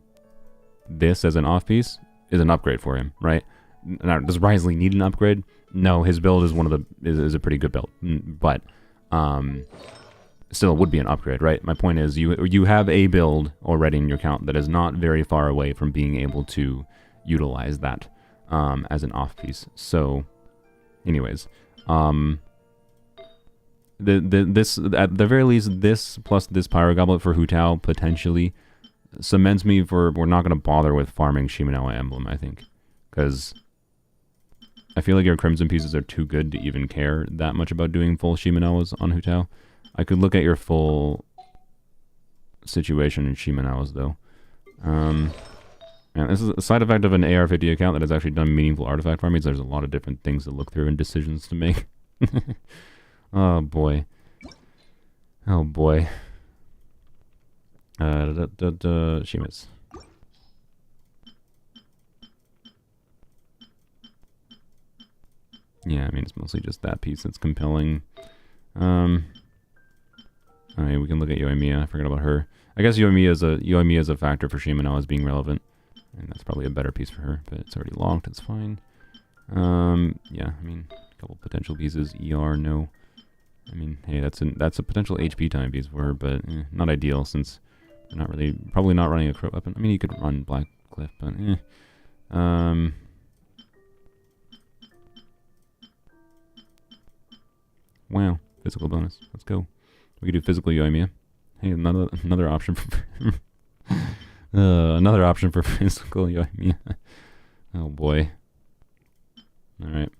this as an off-piece is an upgrade for him, right? Now, does Wriothesley need an upgrade? No, his build is one of the is a pretty good build, but still it would be an upgrade, right? My point is you have a build already in your account that is not very far away from being able to utilize that as an off piece. So, anyways, this at the very least, this plus this Pyro Goblet for Hu Tao potentially cements me for we're not going to bother with farming Shimenawa Emblem, I think, because I feel like your Crimson pieces are too good to even care that much about doing full Shimenawas on Hu Tao. I could look at your full situation in Shimenawas, though. And this is a side effect of an AR-50 account that has actually done meaningful artifact farming. So there's a lot of different things to look through and decisions to make. Oh, boy. Oh, boy. Shimas. Yeah, I mean, it's mostly just that piece that's compelling. Alright, we can look at Yoimiya. I forgot about her. I guess Yoimiya is a factor for Shimenawa as being relevant. And that's probably a better piece for her, but it's already locked, it's fine. Yeah, I mean, a couple potential pieces. ER, no. I mean, hey, that's a potential HP time piece for her, but not ideal since they're not really, probably not running a crit weapon. I mean, you could run Black Cliff, but wow, physical bonus. Let's go. We could do physical Yoimiya. Hey, another option for another option for physical Yoimiya. Oh boy. All right.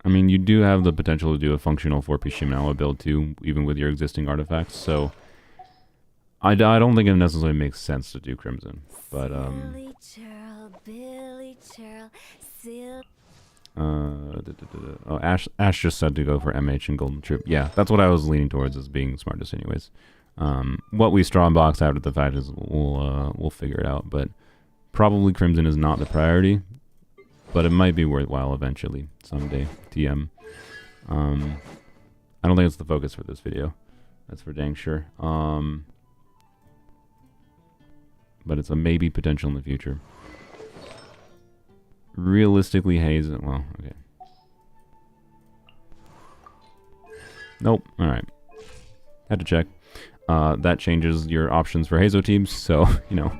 I mean, you do have the potential to do a functional 4-piece Shimenawa build too, even with your existing artifacts. So I don't think it necessarily makes sense to do Crimson, but oh, Ash just said to go for MH and Golden Troop. Yeah, that's what I was leaning towards as being smartest, anyways. What we strong box after the fact is we'll figure it out, but probably Crimson is not the priority, but it might be worthwhile eventually someday. TM. I don't think it's the focus for this video. That's for dang sure. But it's a maybe potential in the future. Realistically, Haze... Well, okay. Nope. Alright. Had to check. That changes your options for Hazo teams, so, you know.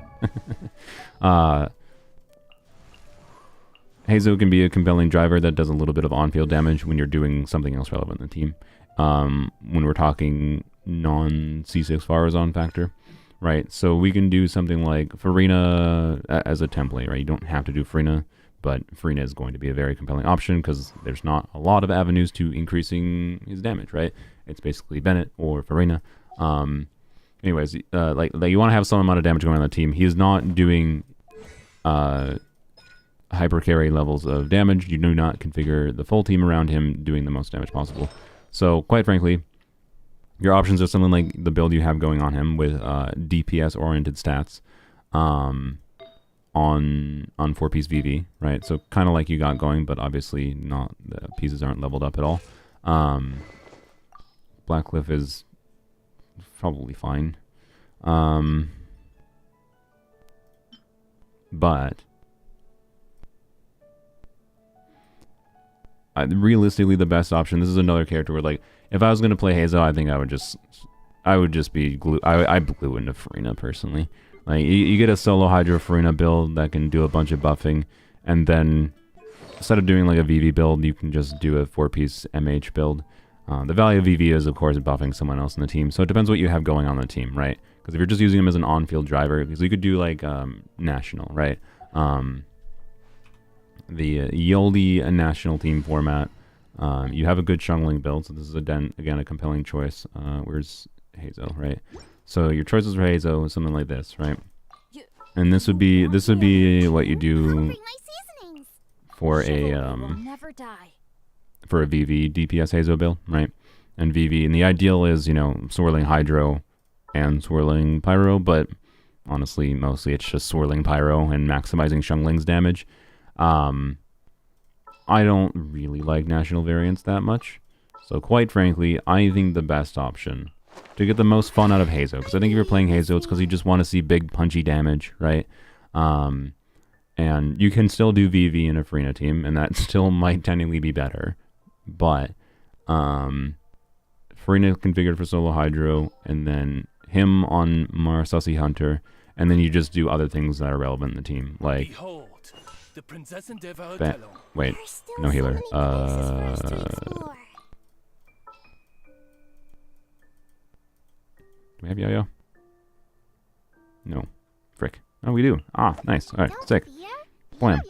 Hazo can be a compelling driver that does a little bit of on-field damage when you're doing something else relevant in the team. When we're talking non-C6 Farazon factor. Right, so we can do something like Farina as a template, right? You don't have to do Farina, but Farina is going to be a very compelling option because there's not a lot of avenues to increasing his damage, right? It's basically Bennett or Farina. Anyways, like you want to have some amount of damage going on the team. He is not doing hyper carry levels of damage. You do not configure the full team around him doing the most damage possible. So quite frankly, your options are something like the build you have going on him with DPS oriented stats on 4-piece VV, right? So kind of like you got going, but obviously not, the pieces aren't leveled up at all. Blackcliff is probably fine. But realistically, the best option, this is another character where, like, if I was going to play Hazo, I think I would just be glue. I glue into Farina personally. Like, you get a solo Hydro Farina build that can do a bunch of buffing, and then instead of doing like a VV build, you can just do a 4-piece MH build. The value of VV is, of course, buffing someone else in the team. So it depends what you have going on the team, right? Because if you're just using him as an on-field driver, because you could do like National, right? The Yoldi National team format. You have a good Shungling build, so this is again a compelling choice. Where's Hazo, right? So your choices for Hazo is something like this, right? And this would be what you do for a VV DPS Hazo build, right? And VV, and the ideal is, you know, swirling Hydro and swirling Pyro, but honestly, mostly it's just swirling Pyro and maximizing Shungling's damage. I don't really like national variants that much, so quite frankly, I think the best option to get the most fun out of Hazo, because I think if you're playing Hazo, it's because you just want to see big punchy damage, right? And you can still do VV in a Farina team, and that still might technically be better, but Farina configured for solo Hydro, and then him on Marasasi Hunter, and then you just do other things that are relevant in the team, like wait, no healer. Do we have Yo-Yo? No. Frick. Oh, we do. Ah, nice. Alright, sick. Blam.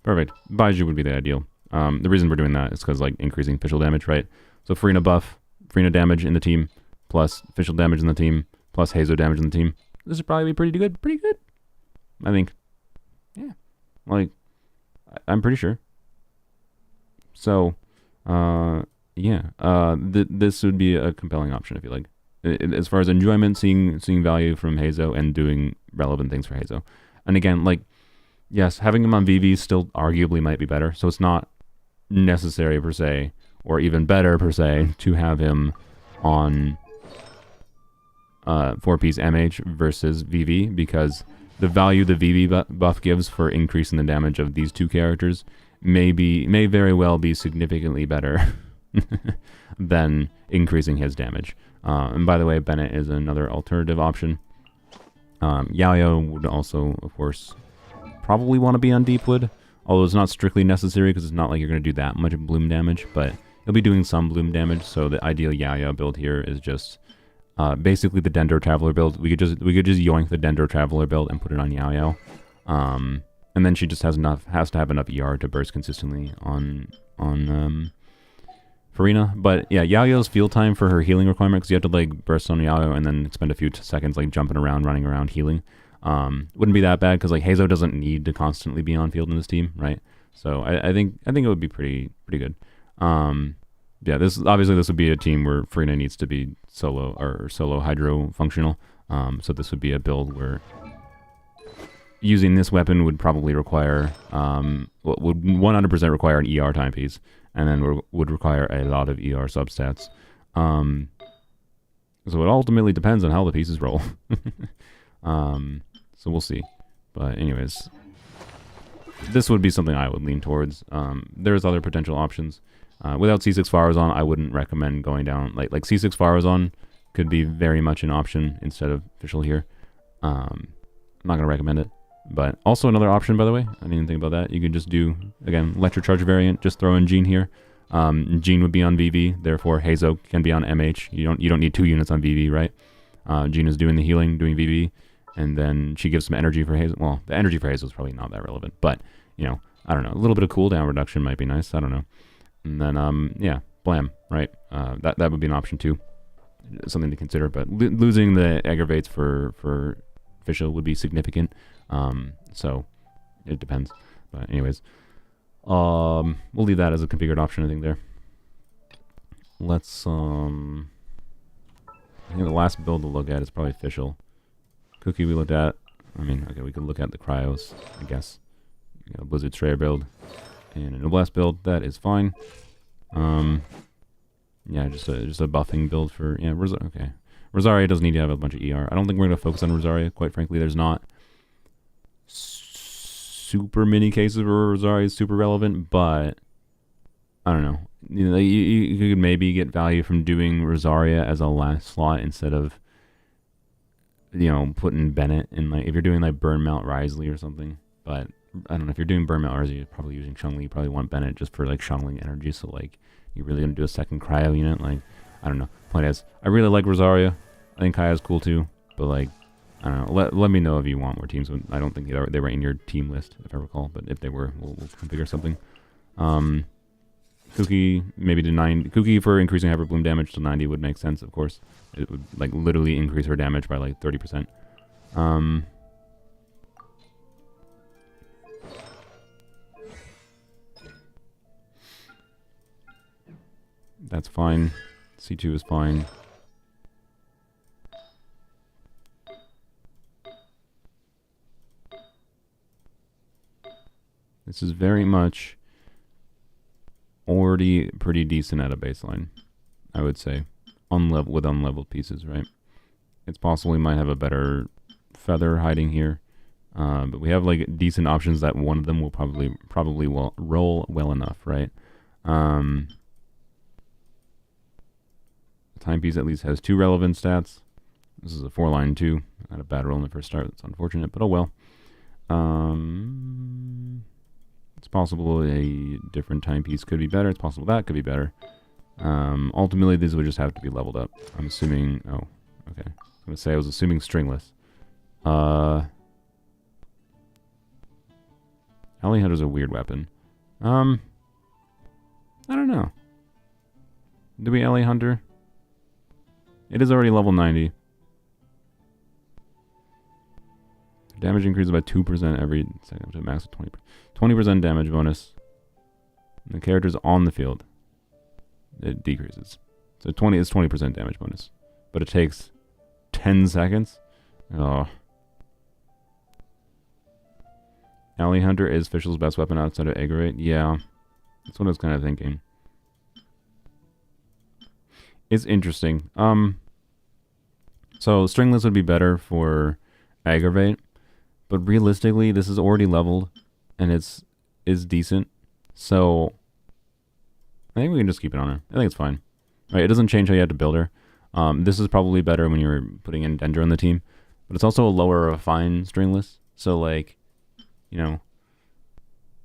Perfect. Baiju would be the ideal. The reason we're doing that is because, like, increasing official damage, right? So Farina buff, Farina damage in the team, plus official damage in the team, plus Hazo damage in the team. This would probably be pretty good. Pretty good. I think. Yeah. Like, I'm pretty sure. So, yeah. This would be a compelling option if you like. As far as enjoyment, seeing value from Hazo and doing relevant things for Hazo. And again, like, yes, having him on VV still arguably might be better. So it's not necessary per se, or even better per se, to have him on 4-piece MH versus VV, because the value the VV buff gives for increasing the damage of these two characters may very well be significantly better than increasing his damage. And by the way, Bennett is another alternative option. Yaoyo would also, of course, probably want to be on Deepwood, although it's not strictly necessary because it's not like you're going to do that much bloom damage, but he'll be doing some bloom damage. So the ideal Yaoyo build here is just basically the Dendro Traveler build. We could just yoink the Dendro Traveler build and put it on Yaoyo, and then she just has to have enough ER to burst consistently on Farina. But yeah, Yaoyo's field time for her healing requirement, because you have to like burst on Yaoyo and then spend a few seconds like jumping around, running around, healing. Wouldn't be that bad because like Hazo doesn't need to constantly be on field in this team, right? So I think it would be pretty good. Yeah, this would be a team where Farina needs to be solo Hydro functional. So this would be a build where using this weapon would probably require would 100% require an ER timepiece, and then would require a lot of ER substats. So it ultimately depends on how the pieces roll. So we'll see. But anyways, this would be something I would lean towards. There's other potential options. Without C6 Farazan, I wouldn't recommend going down. Like C6 Farazan could be very much an option instead of official here. I'm not going to recommend it. But also another option, by the way, I didn't even think about that. You could just do, again, Electrocharge variant, just throw in Jean here. Jean would be on VV, therefore Hazo can be on MH. You don't need 2 units on VV, right? Jean is doing the healing, doing VV, and then she gives some energy for Hazo. Well, the energy for Hazo is probably not that relevant, but, you know, I don't know, a little bit of cooldown reduction might be nice. I don't know. And then, yeah, Blam, right? That would be an option too. Something to consider, but losing the aggravates for Fischl would be significant. So it depends. But anyways, we'll leave that as a configured option, I think, there. Let's, I think the last build to look at is probably Fischl. Cookie we looked at. I mean, okay, we could look at the Cryos, I guess. You know, Blizzard Strayer build and a Noblesse build. That is fine. Yeah, just a buffing build for, yeah, okay. Rosaria doesn't need to have a bunch of ER. I don't think we're going to focus on Rosaria, quite frankly. There's not super many cases where Rosaria is super relevant, but I don't know. You know, you could maybe get value from doing Rosaria as a last slot instead of, you know, putting Bennett in, like, if you're doing like Burnmount Wriothesley or something. But I don't know, if you're doing Burnmount Wriothesley, you're probably using Chun-Li. You probably want Bennett just for like shuttling energy. So like, you're really gonna do a second cryo unit. Like, I don't know. Point is, I really like Rosaria. I think Kaya's cool too. But like, I don't know. Let me know if you want more teams. I don't think they were in your team list, if I recall. But if they were, we'll configure something. Cookie maybe to 90. Cookie for increasing Hyperbloom damage to 90 would make sense, of course. It would like literally increase her damage by like 30%. That's fine. C2 is fine. This is very much already pretty decent at a baseline, I would say, with unleveled pieces, right? It's possible we might have a better feather hiding here, but we have like decent options that one of them will probably roll well enough, right? The timepiece at least has 2 relevant stats. This is a 4-line 2. Not a bad roll in the first start. It's unfortunate, but oh well. It's possible a different timepiece could be better. It's possible that could be better. Ultimately, these would just have to be leveled up. I'm assuming... Oh, okay. I was going to say I was assuming stringless. Alley Hunter's a weird weapon. I don't know. Do we Alley Hunter? It is already level 90. Damage increases by 2% every second to a max of 20%. 20% damage bonus. And the character's on the field. It decreases. So 20 is 20% damage bonus. But it takes 10 seconds? Oh. Alley Hunter is Fischl's best weapon outside of Aggravate? Yeah. That's what I was kind of thinking. It's interesting. So Stringless would be better for Aggravate. But realistically, this is already leveled, and is decent. So I think we can just keep it on her. I think it's fine. Right, it doesn't change how you have to build her. This is probably better when you're putting in Dendro on the team, but it's also a lower refined Stringless. So like, you know,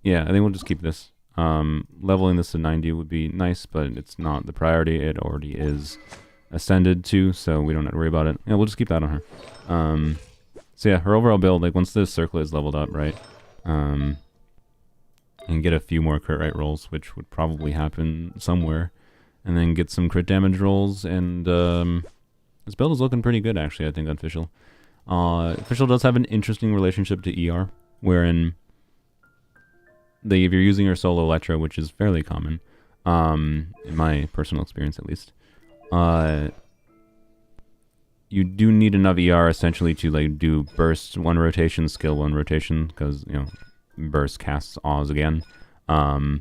yeah, I think we'll just keep this. Leveling this to 90 would be nice, but it's not the priority. It already is ascended to, so we don't have to worry about it. Yeah, we'll just keep that on her. So yeah, her overall build, like once this circlet is leveled up, right, and get a few more crit rate rolls, which would probably happen somewhere, and then get some crit damage rolls, and this build is looking pretty good, actually, I think, on Fischl. Fischl does have an interesting relationship to ER, wherein if you're using her solo Electro, which is fairly common, in my personal experience at least, you do need enough ER essentially to like do burst 1 rotation, skill 1 rotation, because, you know, burst casts Oz again. Her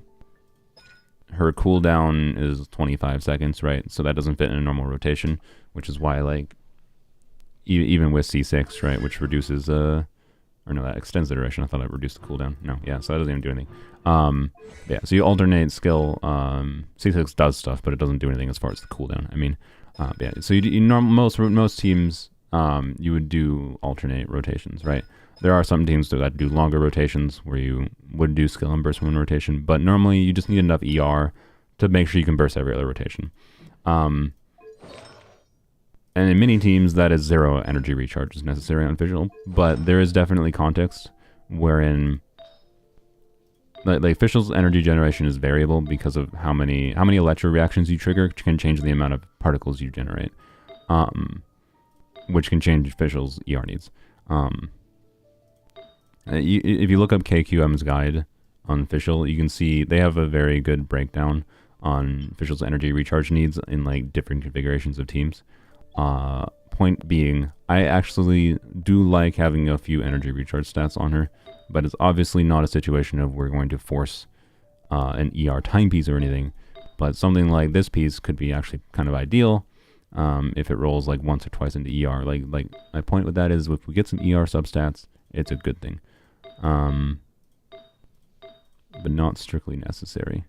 cooldown is 25 seconds, right? So that doesn't fit in a normal rotation, which is why, like, even with C6, right, which reduces, or no, that extends the duration. I thought it reduced the cooldown. No, yeah, so that doesn't even do anything. Yeah, so you alternate skill. C6 does stuff, but it doesn't do anything as far as the cooldown. I mean, yeah, so most teams, you would do alternate rotations, right? There are some teams that do longer rotations where you would do skill and burst 1 rotation, but normally you just need enough ER to make sure you can burst every other rotation. And in many teams, that is 0 energy recharge is necessary on Fischl, but there is definitely context wherein like Fischl's energy generation is variable because of how many electro reactions you trigger can change the amount of particles you generate, which can change Fischl's ER needs. If you look up KQM's guide on Fischl, you can see they have a very good breakdown on Fischl's energy recharge needs in like different configurations of teams. Point being, I actually do like having a few energy recharge stats on her, but it's obviously not a situation of we're going to force an ER timepiece or anything, but something like this piece could be actually kind of ideal if it rolls like once or twice into ER. Like my point with that is if we get some ER substats, it's a good thing, but not strictly necessary.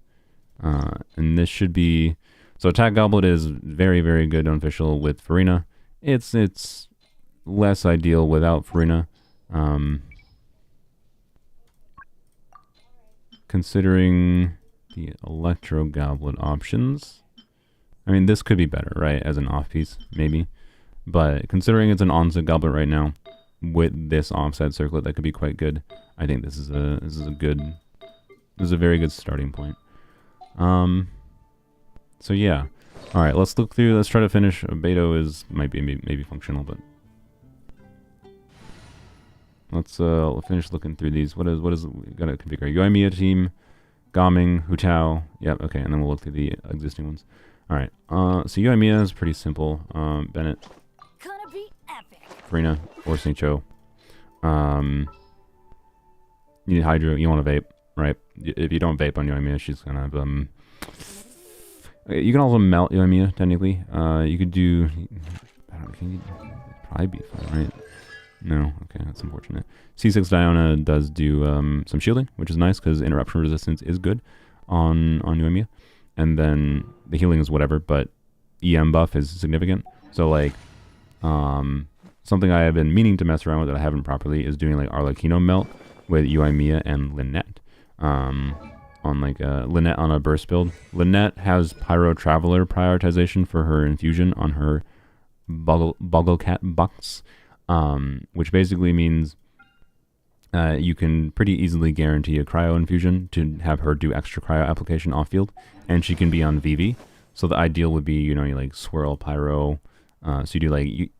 And this should be... So Attack Goblet is very, very good on Fischl with Farina. It's less ideal without Farina. Considering the Electro Goblet options, I mean, this could be better, right? As an off piece, maybe. But considering it's an onset goblet right now, with this offset circlet, that could be quite good. I think this is a very good starting point. So yeah. All right, let's look through. Let's try to finish. Beto might be maybe functional, but let's finish looking through these. What is we gotta configure? Yoimiya team, Gaming, Hutao. Yep. Okay, and then we'll look through the existing ones. All right. So Yoimiya is pretty simple. Bennett, Gonna be epic. Farina, or Sincho. You need Hydro. You want to vape, right? If you don't vape on Yoimiya, she's kind of You can also melt Yoimiya, technically. You could do... I don't know, can you... Probably be fine, right? No? Okay, that's unfortunate. C6 Diona does do some shielding, which is nice, because interruption resistance is good on Yoimiya. And then the healing is whatever, but EM buff is significant. So, like, something I have been meaning to mess around with that I haven't properly is doing, like, Arlecchino melt with Yoimiya and Lynette. On like Lynette on a burst build. Lynette has Pyro Traveler prioritization for her infusion on her Bogglecat box, which basically means you can pretty easily guarantee a cryo infusion to have her do extra cryo application off field, and she can be on VV. So the ideal would be, you like swirl Pyro. So you do like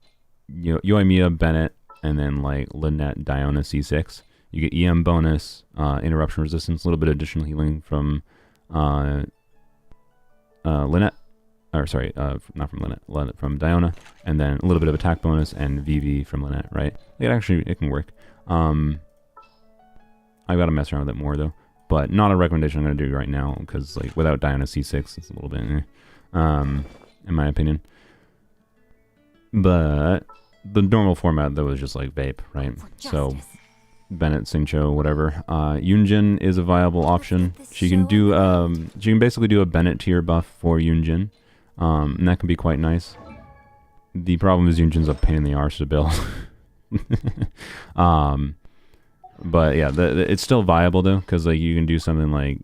Yoimiya, Bennett, and then like Lynette, Diona, C6. You get EM bonus, interruption resistance, a little bit of additional healing from Lynette, or sorry, not from Lynette, from Diona, and then a little bit of attack bonus and VV from Lynette, right? It can work. I've got to mess around with it more though, but not a recommendation I'm going to do right now, because like without Diona C6, it's a little bit, in my opinion. But the normal format though is just like vape, right? So Bennett, Singcho, whatever. Yunjin is a viable option. She can do she can basically do a Bennett tier buff for Yunjin, and that can be quite nice. The problem is Yunjin's a pain in the arse to build. But yeah, it's still viable though, because like you can do something like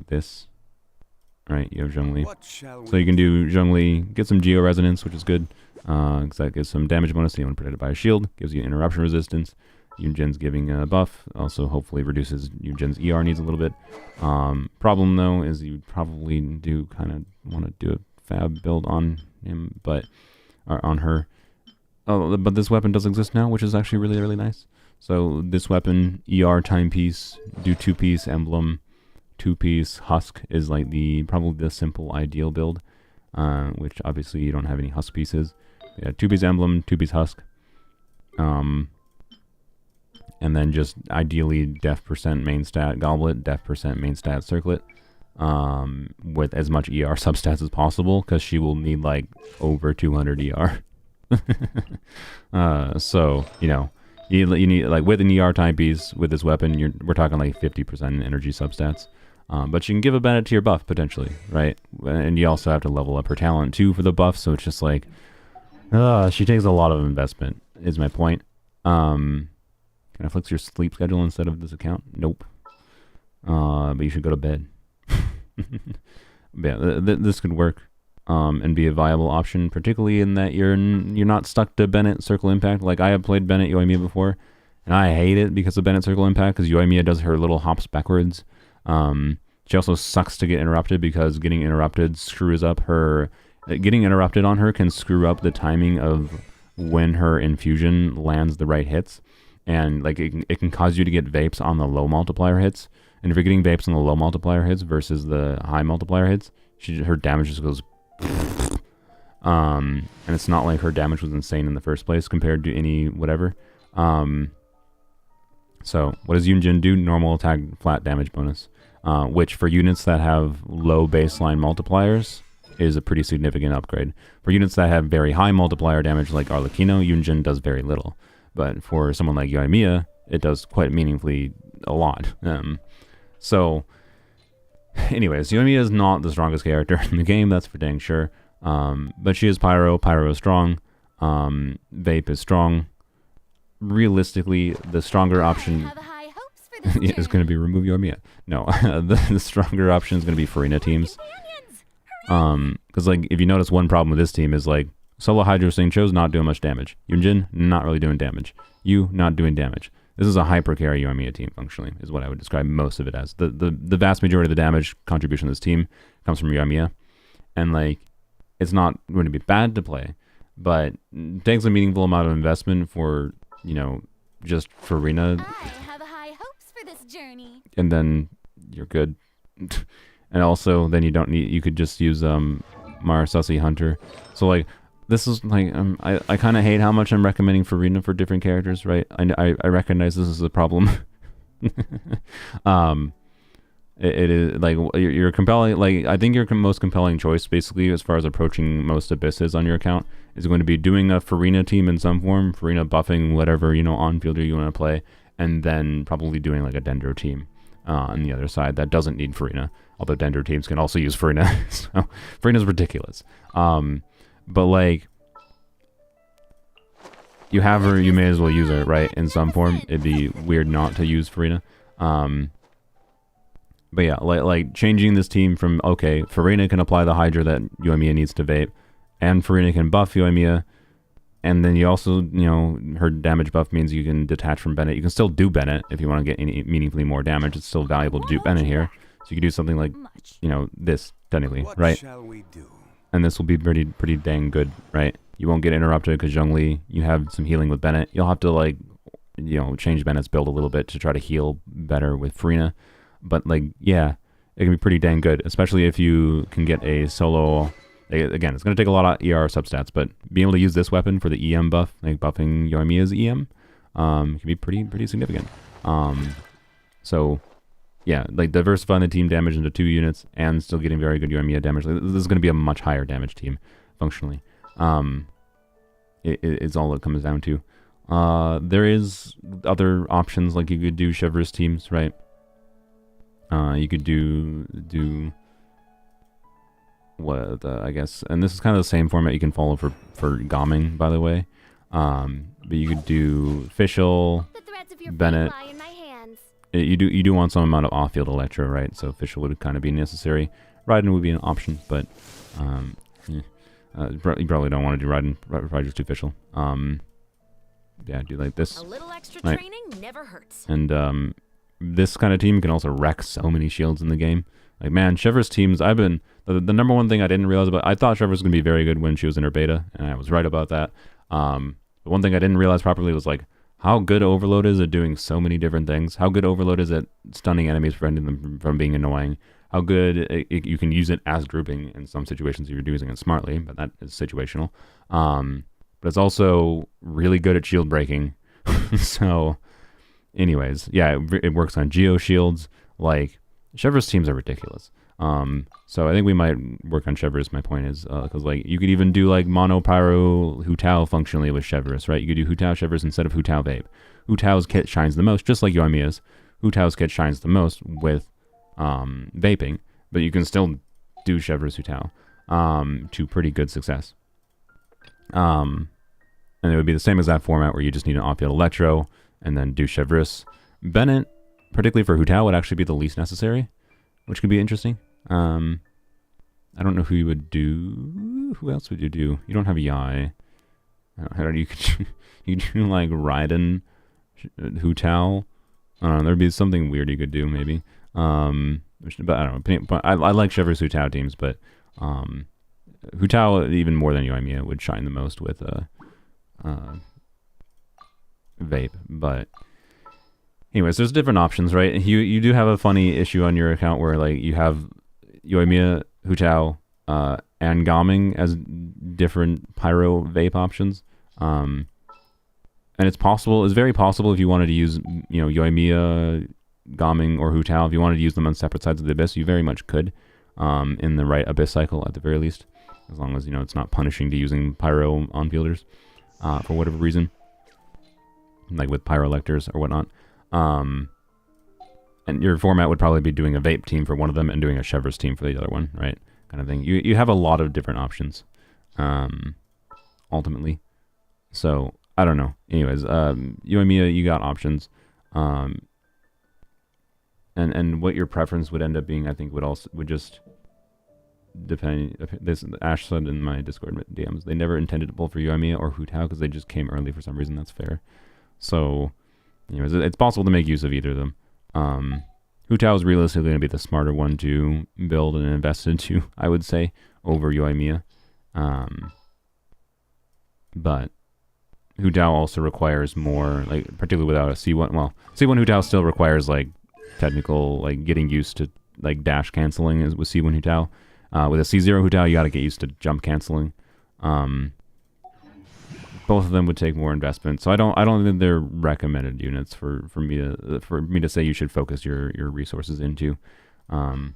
this, right? You have Zhongli, so you can do Zhongli, get some Geo Resonance, which is good, because that gives some damage bonus to anyone protected by a shield, gives you interruption resistance. Yunjin's giving a buff, also hopefully reduces Yunjin's ER needs a little bit. Problem though is you probably do kind of want to do a fab build on him, or on her. Oh, but this weapon does exist now, which is actually really, really nice. So this weapon, ER timepiece, do 2-piece emblem, 2-piece husk is like probably the simple ideal build, which obviously you don't have any husk pieces. Yeah, 2-piece emblem, 2-piece husk. And then just ideally def percent main stat goblet, def percent main stat circlet, with as much ER substats as possible, because she will need like over 200 ER. So you need like with an ER timepiece with this weapon, we're talking like 50% energy substats. But you can give a Bennett tier buff potentially, right? And you also have to level up her talent too for the buff. So it's just like, she takes a lot of investment. Is my point. Can I flex your sleep schedule instead of this account? Nope. But you should go to bed. But yeah, this could work, and be a viable option, particularly in that you're not stuck to Bennett Circle Impact. Like I have played Bennett Yoimiya before, and I hate it because of Bennett Circle Impact, because Yoimiya does her little hops backwards, She also sucks to get interrupted because getting interrupted screws up her. Getting interrupted on her can screw up the timing of when her infusion lands the right hits, and like it can cause you to get vapes on the low multiplier hits. And if you're getting vapes on the low multiplier hits versus the high multiplier hits, her damage just goes. And it's not like her damage was insane in the first place compared to any whatever. So what does Yunjin do? Normal attack, flat damage bonus, which for units that have low baseline multipliers is a pretty significant upgrade. For units that have very high multiplier damage like Arlecchino, Yunjin does very little. But for someone like Yoimiya, it does quite meaningfully a lot. So anyways, Yoimiya is not the strongest character in the game, that's for dang sure. But she is Pyro. Pyro is strong. Vape is strong. Realistically, the stronger option is going to be remove Yoimiya. No, the stronger option is going to be Furina teams. Because like if you notice, one problem with this team is like solo Hydro Singcho's not doing much damage. Yunjin not really doing damage. You not doing damage. This is a hyper carry Yoimiya team functionally, is what I would describe most of it as. The vast majority of the damage contribution of this team comes from Yoimiya, and like it's not going to be bad to play, but it takes a meaningful amount of investment for, you know, just Furina. I have high hopes for this journey. And then you're good. And also then you could just use Marasasi Hunter. So like this is like I kind of hate how much I'm recommending Furina for different characters, right? I recognize this is a problem. It is like you're compelling. Like I think your most compelling choice, basically, as far as approaching most abysses on your account, is going to be doing a Furina team in some form, Furina buffing whatever on fielder you want to play, and then probably doing like a Dendro team on the other side that doesn't need Furina. Although Dendro teams can also use Furina, so Furina's ridiculous. But like you have her, you may as well use her, right? In some form, it'd be weird not to use Furina. But yeah, like changing this team from, okay, Furina can apply the Hydra that Yoimiya needs to vape, and Furina can buff Yoimiya, and then you also, her damage buff means you can detach from Bennett. You can still do Bennett if you want to get any meaningfully more damage. It's still valuable to do Bennett here. So you can do something like, this, technically, right? Shall we do? And this will be pretty dang good, right? You won't get interrupted because Zhongli, you have some healing with Bennett. You'll have to, like, change Bennett's build a little bit to try to heal better with Furina. But, like, yeah, it can be pretty dang good, especially if you can get a solo. Again, it's going to take a lot of ER substats, but being able to use this weapon for the EM buff, like buffing Yoimiya's EM, can be pretty significant. So, yeah, like diversifying the team damage into 2 units and still getting very good Yoimiya damage. Like, this is going to be a much higher damage team, functionally. It's all it comes down to. There is other options, like you could do Chevreuse teams, right? You could do what I guess, and this is kind of the same format you can follow for Gaming, by the way. But you could do Fischl, Bennett. You do want some amount of off-field Electro, right? So Fischl would kind of be necessary. Raiden would be an option, but you probably don't want to do Raiden. Probably just do Fischl. Yeah, do like this. A little extra right. training never hurts. And this kind of team can also wreck so many shields in the game. Like, man, Chevreuse teams, I've been... The number one thing I didn't realize about... I thought Chevreuse was going to be very good when she was in her beta, and I was right about that. The one thing I didn't realize properly was, like, how good Overload is at doing so many different things. How good Overload is at stunning enemies, preventing them from being annoying. How good you can use it as grouping in some situations if you're using it smartly, but that is situational. But it's also really good at shield breaking. So... Anyways, yeah, it works on Geo shields. Like, Chevreuse teams are ridiculous. So I think we might work on Chevreuse, my point is, because, like, you could even do, like, Mono Pyro Hu Tao functionally with Chevreuse, right? You could do Hu Tao Chevreuse instead of Hu Tao Vape. Hu Tao's kit shines the most, just like Yoimiya's. Hu Tao's kit shines the most with vaping, but you can still do Chevreuse Hu Tao to pretty good success. And it would be the same as that format where you just need an off-field Electro, and then do Chevreuse. Bennett, particularly for Hu Tao, would actually be the least necessary, which could be interesting. I don't know who you would do. Who else would you do? You don't have Yai. You could do like Raiden, Hu Tao. I don't know. There'd be something weird you could do, maybe. But I don't know. But I like Shivers Hu Tao teams, but Hu Tao even more than Yoimiya would shine the most with Vape. But anyways, there's different options, right? You do have a funny issue on your account where like you have Yoimiya, Hu Tao, and Gaming as different pyro vape options. And it's very possible if you wanted to use, Yoimiya, Gaming, or Hu Tao, if you wanted to use them on separate sides of the Abyss, you very much could, in the right Abyss cycle at the very least, as long as, it's not punishing to using pyro on fielders, for whatever reason, like with pyro lectors or whatnot. And your format would probably be doing a vape team for one of them and doing a Shevers team for the other one, right? Kind of thing. You have a lot of different options, ultimately. So, I don't know. Anyways, Yoimiya, you got options. And what your preference would end up being, I think, would just depend. This Ash said in my Discord DMs, they never intended to pull for Yoimiya or Hu Tao because they just came early for some reason. That's fair. So, anyways, it's possible to make use of either of them. Hu Tao is realistically going to be the smarter one to build and invest into, I would say, over Yoimiya. But Hu Tao also requires more, like, particularly without a C1. Well, C1 Hu Tao still requires, like, technical, like, getting used to, like, dash canceling with C1 Hu Tao. With a C0 Hu Tao, you got to get used to jump canceling. Both of them would take more investment, so I don't think they're recommended units for me to say you should focus your resources into. But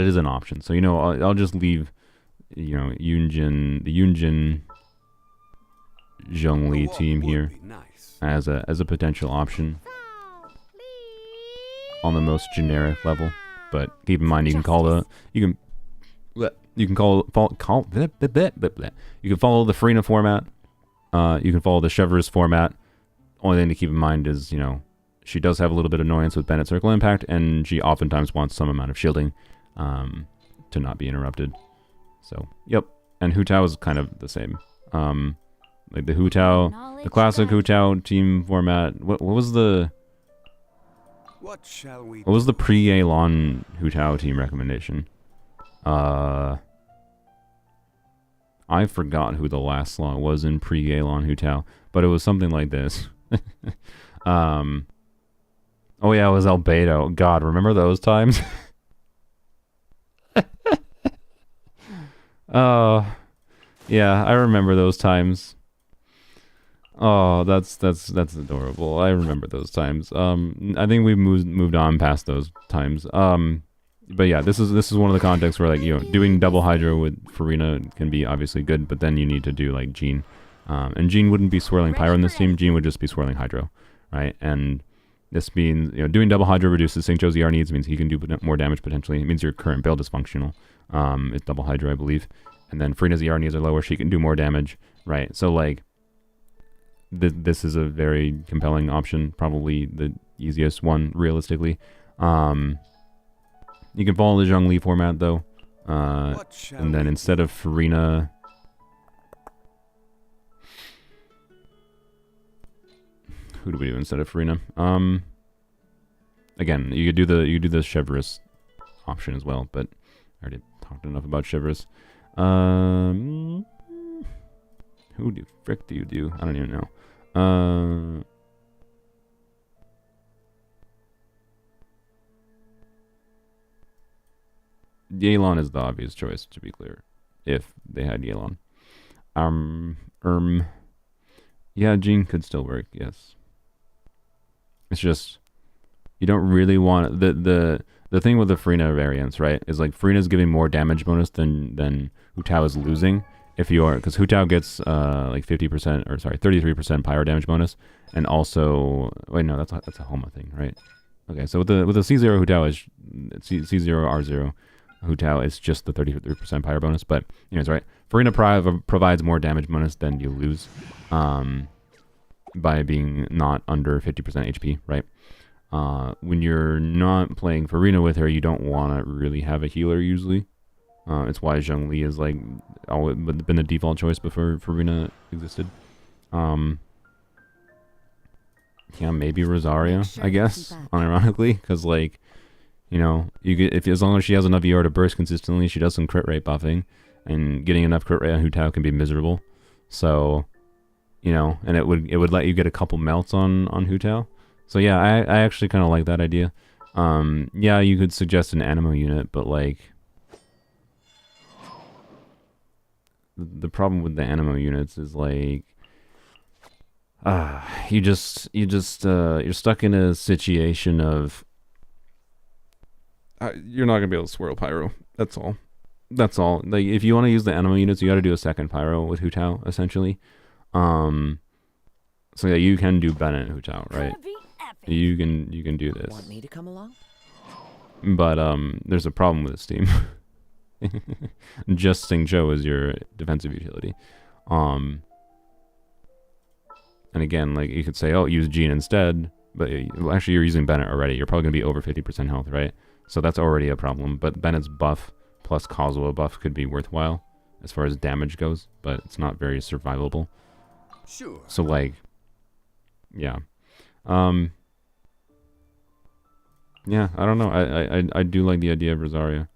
it is an option. So I'll just leave the Yunjin Zhongli team here as a potential option on the most generic level. But keep in mind you can follow the Farina format. You can follow the Shevers format. Only thing to keep in mind is, she does have a little bit of annoyance with Bennett Circle Impact, and she oftentimes wants some amount of shielding to not be interrupted. So, yep. And Hu Tao is kind of the same. Like the Hu Tao, the classic Hu Tao team format. What was the pre-Yelan Hu Tao team recommendation? I forgot who the last slot was in pre-Yelan Hu Tao, but it was something like this. Oh yeah, it was Albedo. God, remember those times? Oh, yeah, I remember those times. Oh, that's adorable. I remember those times. I think we've moved on past those times. But yeah, this is one of the contexts where, like, doing double Hydro with Farina can be obviously good, but then you need to do, like, Gene. And Gene wouldn't be swirling Pyro in this team. Gene would just be swirling Hydro, right? And this means, doing double Hydro reduces Xingqiu's ER needs, means he can do more damage potentially. It means your current build is functional. It's double Hydro, I believe. And then Farina's ER needs are lower, she can do more damage, right? So, like, this is a very compelling option, probably the easiest one, realistically. You can follow the Zhongli format, though. And then instead of Farina... Who do we do instead of Farina? Again, you could do the Chevreuse option as well, but I already talked enough about Chevreuse. Who the frick do you do? I don't even know. Yelan is the obvious choice, to be clear, if they had Yelan. Yeah, Gene could still work, yes. It's just, you don't really want, the thing with the Farina variants, right, is like Farina's giving more damage bonus than Hu Tao is losing. If you are, because Hu Tao gets like 50%, or sorry, 33% pyro damage bonus, and also, wait, no, that's a Homa thing, right? Okay, so with the C0 Hu Tao is C0 R0 Hu Tao is just the 33% pyro bonus, but anyways, right? Farina provides more damage bonus than you lose, by being not under 50% HP, right? When you're not playing Farina with her, you don't want to really have a healer usually. It's why Zhongli is like always been the default choice before Farina existed. Yeah, maybe Rosaria, I guess, unironically, because, like, you know, you get, if as long as she has enough ER to burst consistently, she does some crit rate buffing, and getting enough crit rate on Hu Tao can be miserable. So, you know, and it would let you get a couple melts on Hu Tao. So yeah, I actually kind of like that idea. Yeah, you could suggest an Animo unit, but like, the problem with the Animo units is like, you're stuck in a situation of you're not gonna be able to swirl pyro. That's all. That's all. Like, if you want to use the Animo units, you got to do a second pyro with Hu Tao, essentially. So yeah, you can do Bennett Hu Tao, right? You can do this. Want me to come along? But there's a problem with this team. Just Xingqiu is your defensive utility. And again, like, you could say, oh, use Jean instead, but actually you're using Bennett already. You're probably gonna be over 50% health, right? So that's already a problem. But Bennett's buff plus Kazuha buff could be worthwhile as far as damage goes, but it's not very survivable. Sure. So like, yeah. Yeah, I don't know. I do like the idea of Rosaria.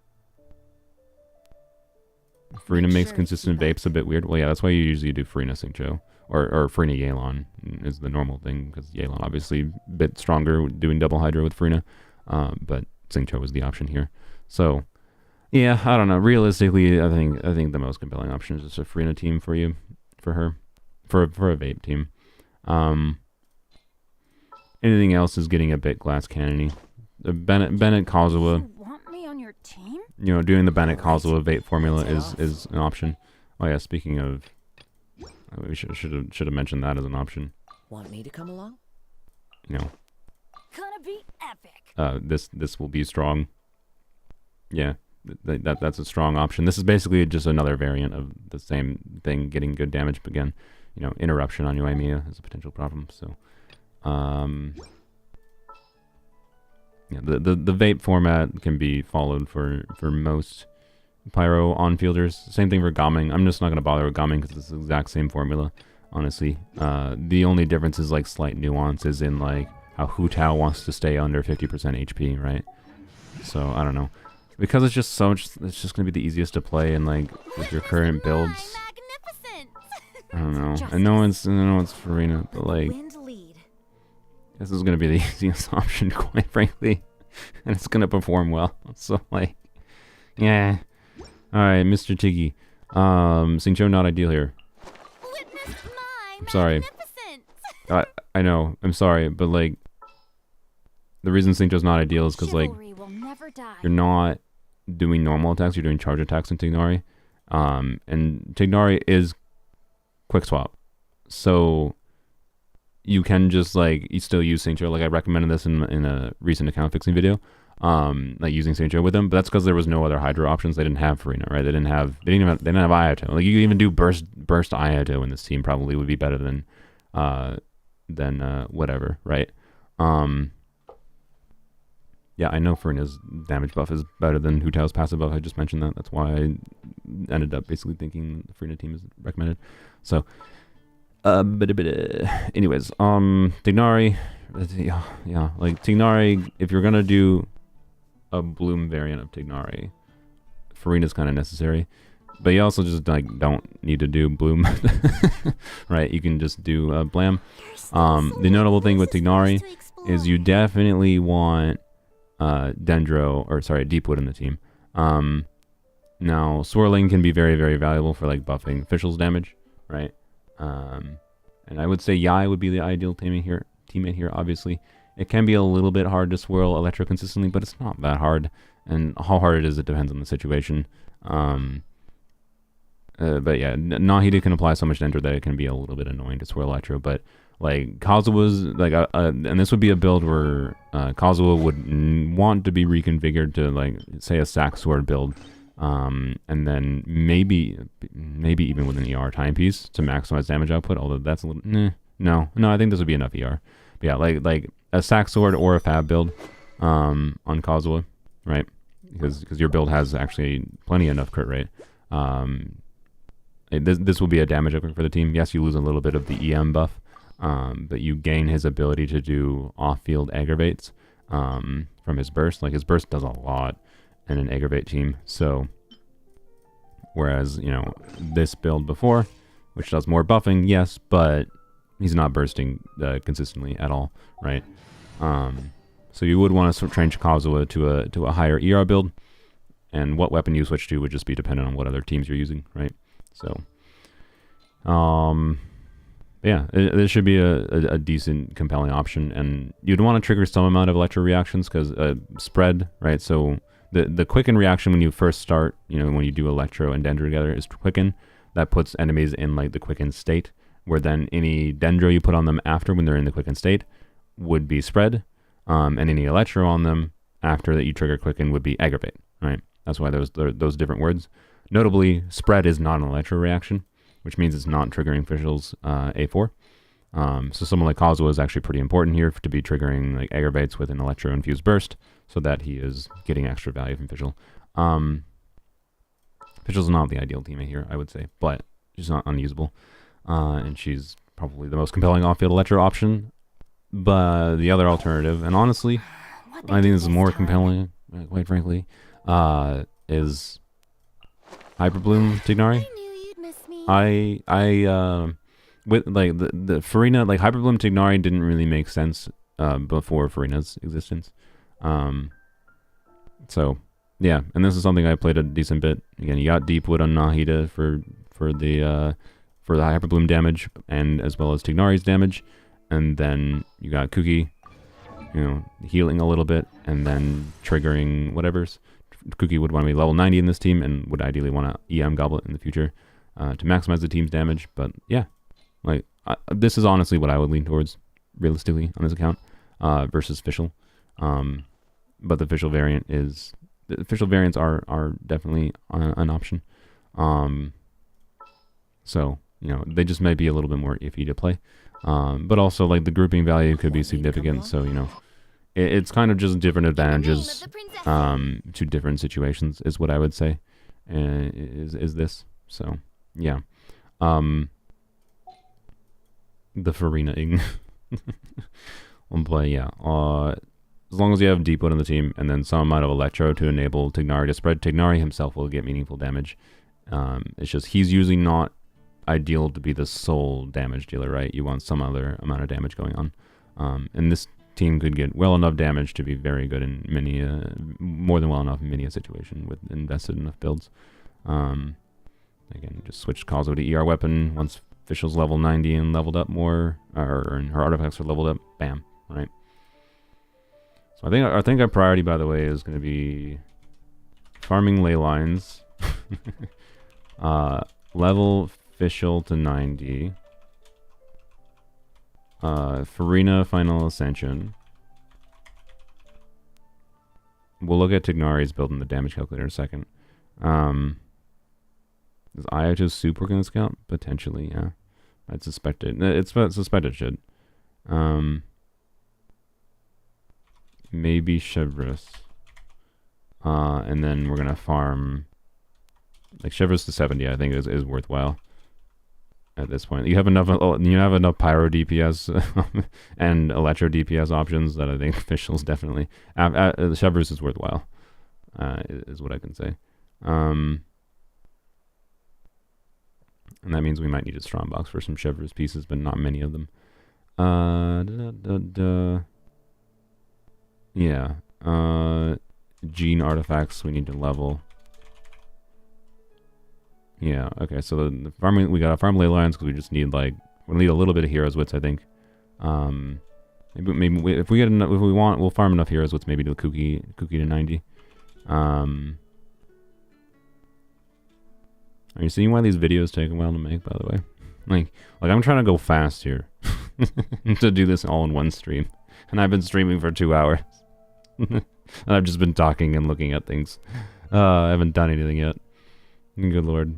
Farina makes consistent vapes a bit weird. Well, yeah, that's why you usually do Farina Xingqiu. Or Farina Yelan is the normal thing, because Yelan obviously a bit stronger doing double Hydra with Farina. But Xingqiu was the option here. So, yeah, I don't know. Realistically, I think the most compelling option is just a Farina team for you, for her, for a vape team. Anything else is getting a bit glass cannony. Bennett Kazuha. You want me on your team? You know, doing the Bennett Kazuha vape formula is an option. Oh yeah, speaking of, we should have mentioned that as an option. Want me to come along? You know, Gonna be epic. This will be strong. Yeah, that's a strong option. This is basically just another variant of the same thing, getting good damage, but again, you know, interruption on Yoimiya is a potential problem. So, yeah, the vape format can be followed for most pyro on-fielders. Same thing for Gaming. I'm just not going to bother with Gaming because it's the exact same formula, honestly. The only difference is like slight nuances in like how Hu Tao wants to stay under 50% HP, right? So I don't know. Because it's just so much, it's just going to be the easiest to play, and like with your current builds, I don't know. I know it's Farina, but like, this is going to be the easiest option, quite frankly. And it's going to perform well. So, like, yeah. Alright, Mr. Tiggy. Xingqiu not ideal here. I'm sorry. I know. I'm sorry. But, like, the reason Xingqiu's not ideal is because, like, you're not doing normal attacks. You're doing charge attacks in Tignari. And Tignari is quick swap. So you can just, like, you still use Xingqiu. Like, I recommended this in a recent account fixing video, like using Xingqiu with them. But that's because there was no other Hydra options. They didn't have Farina, right? They didn't have Ayato. Like, you could even do burst Ayato in this team. Probably would be better than whatever, right? Yeah, I know Farina's damage buff is better than Hu Tao's passive buff. I just mentioned that. That's why I ended up basically thinking the Farina team is recommended. So, anyways, Tignari, yeah, like Tignari, if you're gonna do a Bloom variant of Tignari, Farina's kind of necessary, but you also just like don't need to do Bloom, right? You can just do Blam. The notable thing with Tignari is you definitely want Deepwood in the team. Now swirling can be very, very valuable for like buffing officials damage, right? And I would say Yai would be the ideal teammate here. Obviously, it can be a little bit hard to swirl Electro consistently, but it's not that hard. And how hard it is, it depends on the situation. But yeah, Nahida can apply so much Dendro that it can be a little bit annoying to swirl Electro. But like Kazuha's, like, and this would be a build where Kazuha would want to be reconfigured to, like, say a Sack Sword build. And then maybe even with an ER timepiece to maximize damage output, although that's a little, no, I think this would be enough ER. But yeah, like a Sack Sword or a Fab build on Kazuha, right? Because your build has actually plenty enough crit rate. This will be a damage upgrade for the team. Yes, you lose a little bit of the EM buff, But you gain his ability to do off-field aggravates from his burst. Like his burst does a lot in an aggravate team. So whereas, you know, this build before, which does more buffing, yes, but he's not bursting consistently at all, right? So you would want to change Kazuha to a higher ER build, and what weapon you switch to would just be dependent on what other teams you're using, right? So, yeah, this should be a decent, compelling option, and you'd want to trigger some amount of electro reactions because spread, right? So the quicken reaction when you first start, you know, when you do electro and dendro together is quicken. That puts enemies in like the quicken state, where then any dendro you put on them after when they're in the quicken state would be spread, and any electro on them after that you trigger quicken would be aggravate, right? That's why those different words. Notably, spread is not an electro reaction, which means it's not triggering Fischl's A4. So someone like Kazuha is actually pretty important here to be triggering like aggravates with an electro infused burst, so that he is getting extra value from Fischl. Fischl's not the ideal teammate here, I would say, but she's not unusable, and she's probably the most compelling off-field electro option. But the other alternative, and honestly, I think this is more compelling, quite frankly, is Hyperbloom Tignari. With like the Farina, like Hyperbloom Tignari didn't really make sense before Farina's existence. So yeah, and this is something I played a decent bit. Again, you got Deepwood on Nahida for the Hyperbloom damage, and as well as Tignari's damage, and then you got Kuki, you know, healing a little bit, and then triggering whatever's. Kuki would want to be level 90 in this team, and would ideally want to EM Goblet in the future to maximize the team's damage. But yeah, like this is honestly what I would lean towards realistically on this account versus Fischl. But the Fischl variant is the Fischl variants are definitely an option. So you know, they just might be a little bit more iffy to play. But also like the grouping value could be significant. So you know, it's kind of just different advantages to different situations is what I would say. Is this so? Yeah. The Farina-ing. But yeah, as long as you have Deepwood on the team and then some amount of Electro to enable Tignari to spread, Tignari himself will get meaningful damage. It's just he's usually not ideal to be the sole damage dealer, right? You want some other amount of damage going on. And this team could get well enough damage to be very good in many, more than well enough in many a situation with invested enough builds. Again, just switch Kazuha to ER weapon once Fischl's level 90 and leveled up more, or her artifacts are leveled up. Bam, right? So I think our priority, by the way, is going to be farming ley lines, level Fischl to 90, Farina Final Ascension. We'll look at Tignari's build in the damage calculator in a second. Is Ayato's soup working on this account? Potentially, yeah. I'd suspect it. It's suspected it should. Maybe Chevreuse. And then we're gonna farm like Chevreuse to 70. I think is worthwhile at this point. You have enough pyro DPS and electro DPS options that I think Fischl's definitely Chevreuse is worthwhile. Is what I can say. And that means we might need a strong box for some Chevreuse pieces, but not many of them. Yeah. Gene artifacts we need to level. Yeah, okay, so the farming, we gotta farm ley lines because we just need we'll need a little bit of heroes wits, I think. Maybe if we get enough, if we want, we'll farm enough heroes wits maybe to Kuki to 90. Are you seeing why these videos take a while to make, by the way? Like I'm trying to go fast here to do this all in one stream. And I've been streaming for 2 hours. And I've just been talking and looking at things. I haven't done anything yet. Good lord.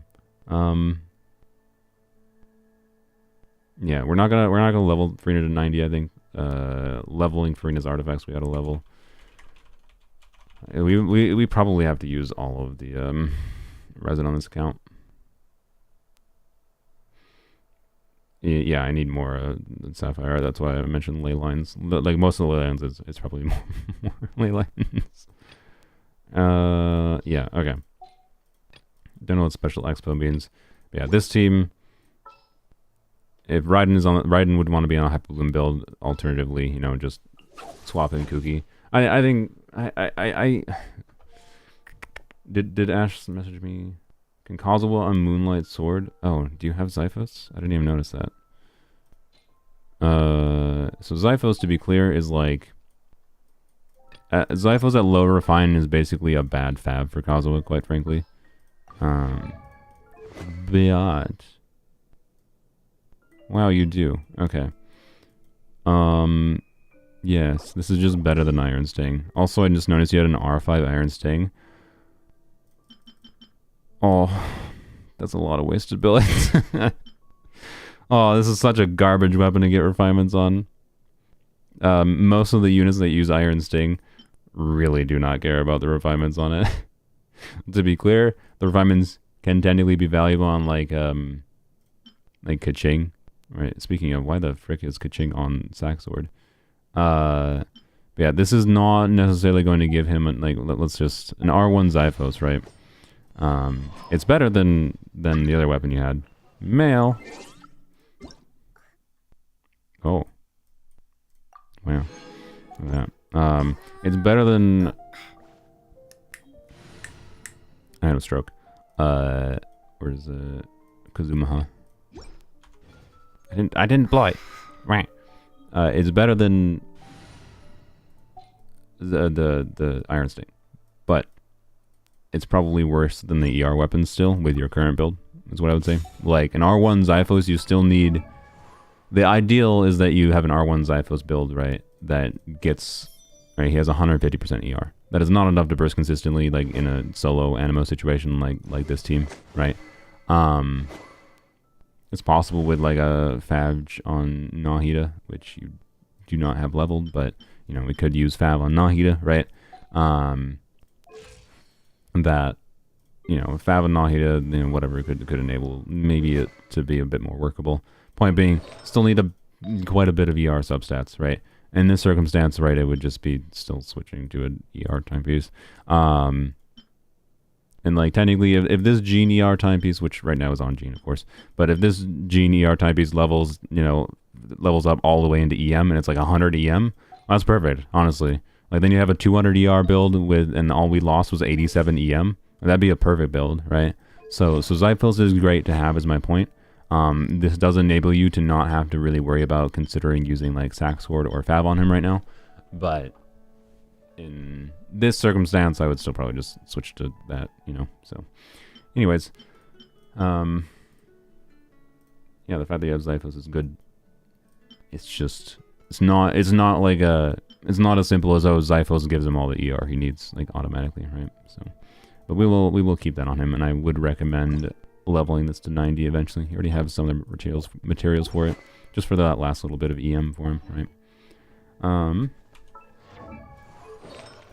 Yeah, we're not gonna level Farina to 90, I think. Leveling Farina's artifacts we gotta level. We probably have to use all of the resin on this account. Yeah, I need more sapphire. That's why I mentioned ley lines. Like most of the ley lines, it's probably more ley lines. Yeah, okay. Don't know what special expo means. But yeah, this team. If Raiden would want to be on a Hyperbloom build. Alternatively, you know, just swap in Kuki. I think I did Ash message me? Can Kazuha on Moonlight Sword? Oh, do you have Zyphos? I didn't even notice that. So Zyphos, to be clear, is like Zyphos at low refine is basically a bad fab for Kazuha, quite frankly. But wow, you do. Okay. Yes, this is just better than Iron Sting. Also, I just noticed you had an R5 Iron Sting. Oh, that's a lot of wasted bullets. Oh, this is such a garbage weapon to get refinements on. Most of the units that use Iron Sting really do not care about the refinements on it. To be clear, the refinements can technically be valuable on like Kaching. Right. Speaking of, why the frick is Kaching on Sack Sword? But yeah, this is not necessarily going to give him let's just an R1 Zyphos, right? It's better than the other weapon you had. Mail. Oh. Wow. Look at that. It's better than... I had a stroke. Where's Kazuma? I didn't blow it. Right. It's better than the Iron Sting, but it's probably worse than the ER weapons still with your current build, is what I would say. Like an R1 Zyphos, you still need... The ideal is that you have an R1 Zyphos build, right, that gets... Right, he has 150% ER. That is not enough to burst consistently, like in a solo Animo situation like this team, right? It's possible with like a Favge on Nahida, which you do not have leveled, but you know we could use Fav on Nahida, right? That you know Fav on Nahida, you know, whatever could enable maybe it to be a bit more workable. Point being, still need quite a bit of ER substats, right? In this circumstance, right, it would just be still switching to an ER timepiece. And like technically, if this Gene ER timepiece, which right now is on Gene, of course, but if this Gene ER timepiece levels up all the way into EM and it's like 100 EM, that's perfect, honestly. Like then you have a 200 ER build and all we lost was 87 EM. That'd be a perfect build, right? So Zyphos is great to have, is my point. This does enable you to not have to really worry about considering using like Sack Sword or Fab on him right now, but in this circumstance I would still probably just switch to that, you know. So anyways, yeah, the fact that you have Zyphos is good. It's just it's not as simple as, oh, Zyphos gives him all the ER he needs like automatically, right? So but we will keep that on him, and I would recommend leveling this to 90 eventually. You already have some of the materials for it, just for that last little bit of EM for him, right?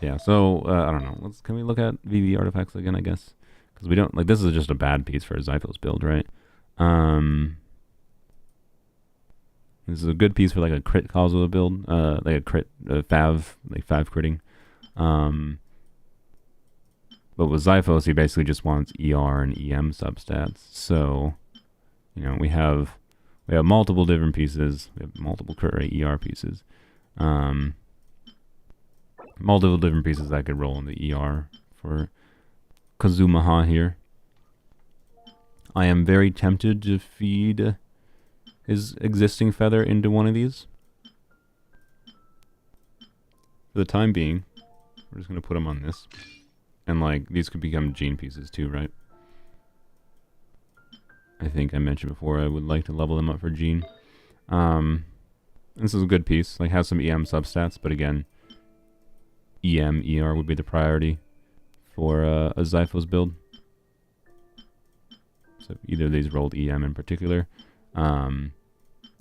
Yeah, so I don't know. Can we look at VV artifacts again, I guess? Because we don't, like, this is just a bad piece for a Zyphos build, right? This is a good piece for like a crit Kazuha build, like a crit Fav critting. But with Zyphos, he basically just wants ER and EM substats. So, you know, we have multiple different pieces. We have multiple crit rate ER pieces. Multiple different pieces that could roll in the ER for Kazuma here. I am very tempted to feed his existing feather into one of these. For the time being, we're just going to put him on this. And like, these could become Gene pieces too, right? I think I mentioned before I would like to level them up for Gene. This is a good piece. Like, has some EM substats, but again, EM, ER would be the priority for a Zyphos build. So if either of these rolled EM in particular, you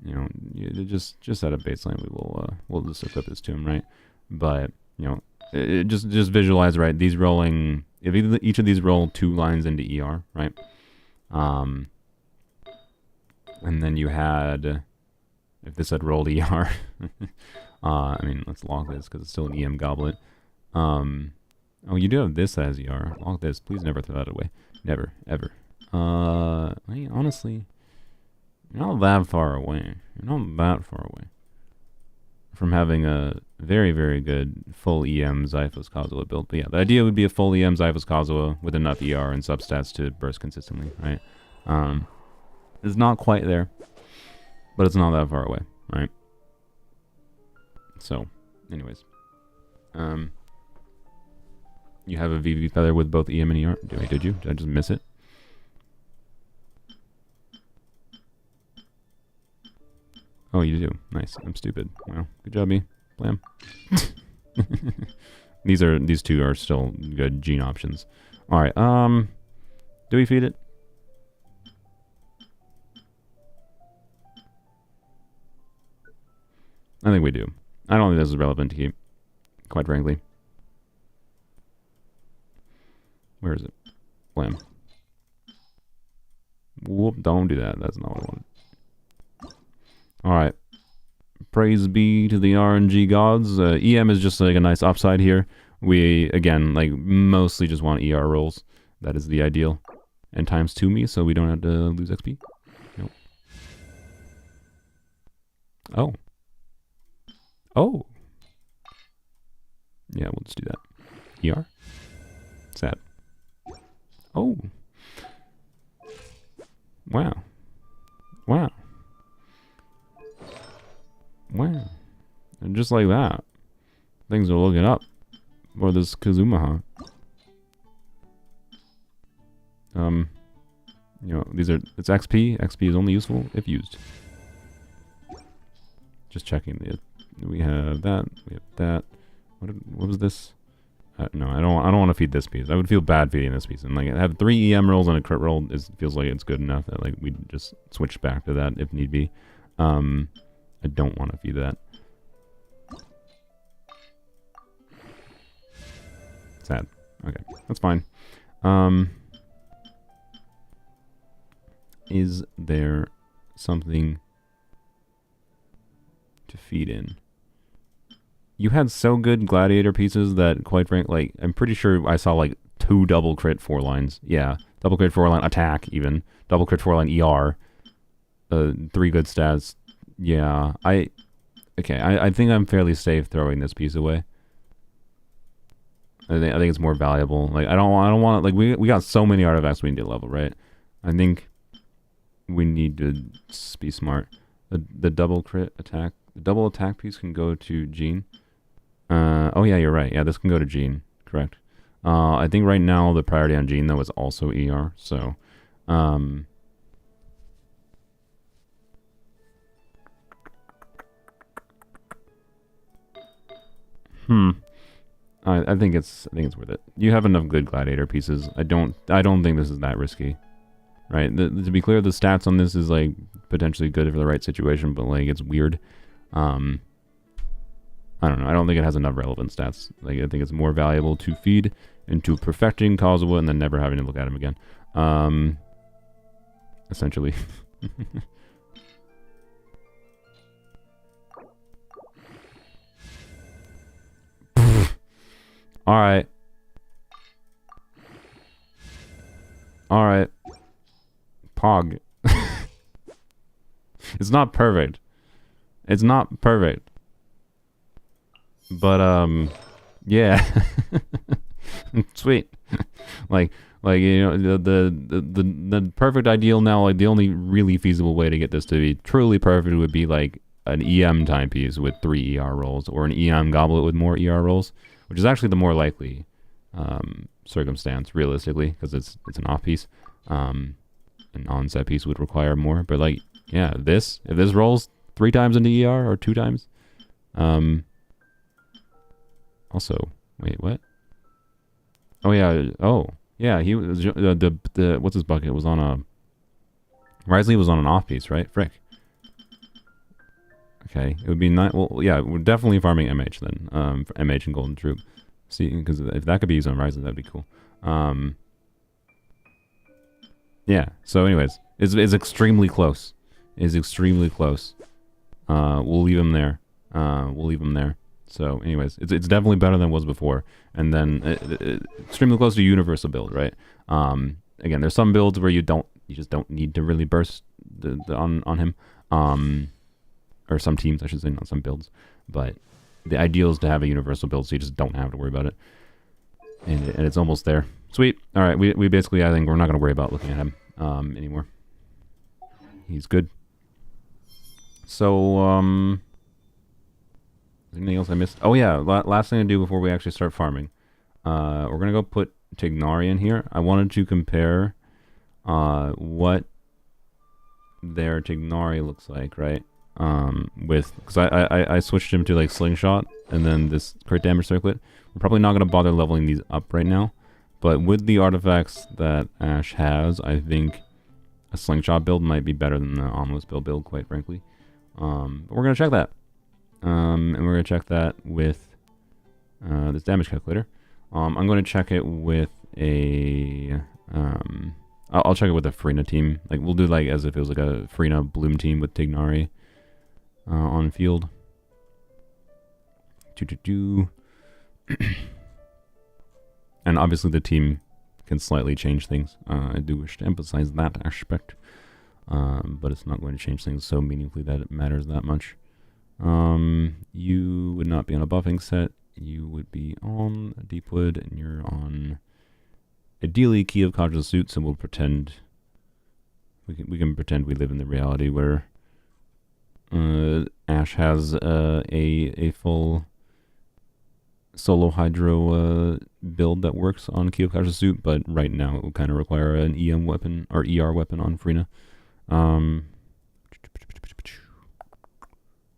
know, just at a baseline, we'll just equip this to him, right? But you know, just visualize, right? These rolling, if each of these roll 2 lines into ER, right? And then you had, if this had rolled ER, I mean, let's log this because it's still an EM goblet. Oh, you do have this as ER. Log this. Please never throw that away. Never, ever. I mean, honestly, you're not that far away. You're not that far away from having a very, very good full EM Zyphos Kazuha build. But yeah, the idea would be a full EM Zyphos Kazuha with enough ER and substats to burst consistently, right? It's not quite there, but it's not that far away, right? So, anyways. You have a VV Feather with both EM and ER. Did you? Did I just miss it? Oh, you do. Nice. I'm stupid. Well, good job, me. Blam. These two are still good gene options. All right. Do we feed it? I think we do. I don't think this is relevant to keep, quite frankly. Where is it? Blam. Whoop, don't do that. That's not what I wanted. Alright. Praise be to the RNG gods. EM is just like a nice upside here. We, again, like mostly just want ER rolls. That is the ideal. And times 2 me, so we don't have to lose XP. Nope. Oh. Oh. Yeah, we'll just do that. ER? Sad. Oh. Wow. Wow. Wow. And just like that, things are looking up for this Kazumaha. You know, it's XP. XP is only useful if used. Just checking it. We have that. We have that. What was this? No, I don't want to feed this piece. I would feel bad feeding this piece. And like, I have 3 EM rolls and a crit roll. Feels like it's good enough that like we just switch back to that if need be. I don't want to feed that. Sad. Okay, that's fine. Is there something to feed in? You had so good gladiator pieces that, quite frankly, like, I'm pretty sure I saw like 2 double crit 4 lines. Yeah, double crit 4 line attack even. Double crit 4 line ER. 3 good stats. Yeah, I think I'm fairly safe throwing this piece away. I think it's more valuable. Like I don't want like we got so many artifacts we need to level, right? I think we need to be smart. The double crit attack, the double attack piece can go to Gene. Oh yeah, you're right. Yeah, this can go to Gene. Correct. I think right now the priority on Gene though is also ER. So, I think it's worth it. You have enough good gladiator pieces. I don't think this is that risky, right? To be clear, the stats on this is like potentially good for the right situation, but like it's weird. I don't know. I don't think it has enough relevant stats. Like I think it's more valuable to feed into perfecting Kazuha and then never having to look at him again. Essentially. Alright. Alright. Pog. It's not perfect. It's not perfect. But, yeah. Sweet. like, you know, the perfect ideal now, like, the only really feasible way to get this to be truly perfect would be, like, an EM timepiece with 3 ER rolls, or an EM goblet with more ER rolls, which is actually the more likely circumstance, realistically, because it's an off piece. An on-set piece would require more, but, like, yeah, if this rolls 3 times into ER, or 2 times, also, wait, what? Oh yeah, he was the what's his bucket was on a Wriothesley was on an off piece, right? Frick. Okay, it would be not. Well, yeah, we're definitely farming MH then. For MH and Golden Troop. See, because if that could be used on Wriothesley, that'd be cool. Yeah. So, anyways, it's extremely close. is extremely close. We'll leave him there. We'll leave him there. So, anyways, it's definitely better than it was before. And then extremely close to universal build, right? Again, there's some builds where you just don't need to really burst on him. Or some teams, I should say, not some builds. But the ideal is to have a universal build, so you just don't have to worry about it. And it's almost there. Sweet. All right, we basically, I think we're not going to worry about looking at him anymore. He's good. So, anything else I missed? Oh yeah, last thing to do before we actually start farming. We're going to go put Tignari in here. I wanted to compare what their Tignari looks like, right? Because I switched him to like Slingshot and then this crit damage circlet. We're probably not going to bother leveling these up right now. But with the artifacts that Ash has, I think a Slingshot build might be better than the Ominous build, quite frankly. But we're going to check that. And we're going to check that with this damage calculator. I'm going to check it with a... I'll check it with a Frina team. Like, we'll do like as if it was like a Frina Bloom team with Tignari on field. And obviously the team can slightly change things. I do wish to emphasize that aspect. But it's not going to change things so meaningfully that it matters that much. You would not be on a buffing set. You would be on a Deepwood, and you're on ideally Key of Conscious Suits, and we'll pretend we can pretend we live in the reality where Ash has a full solo hydro build that works on Key of Conscious Suit, but right now it will kind of require an EM weapon or ER weapon on Frina.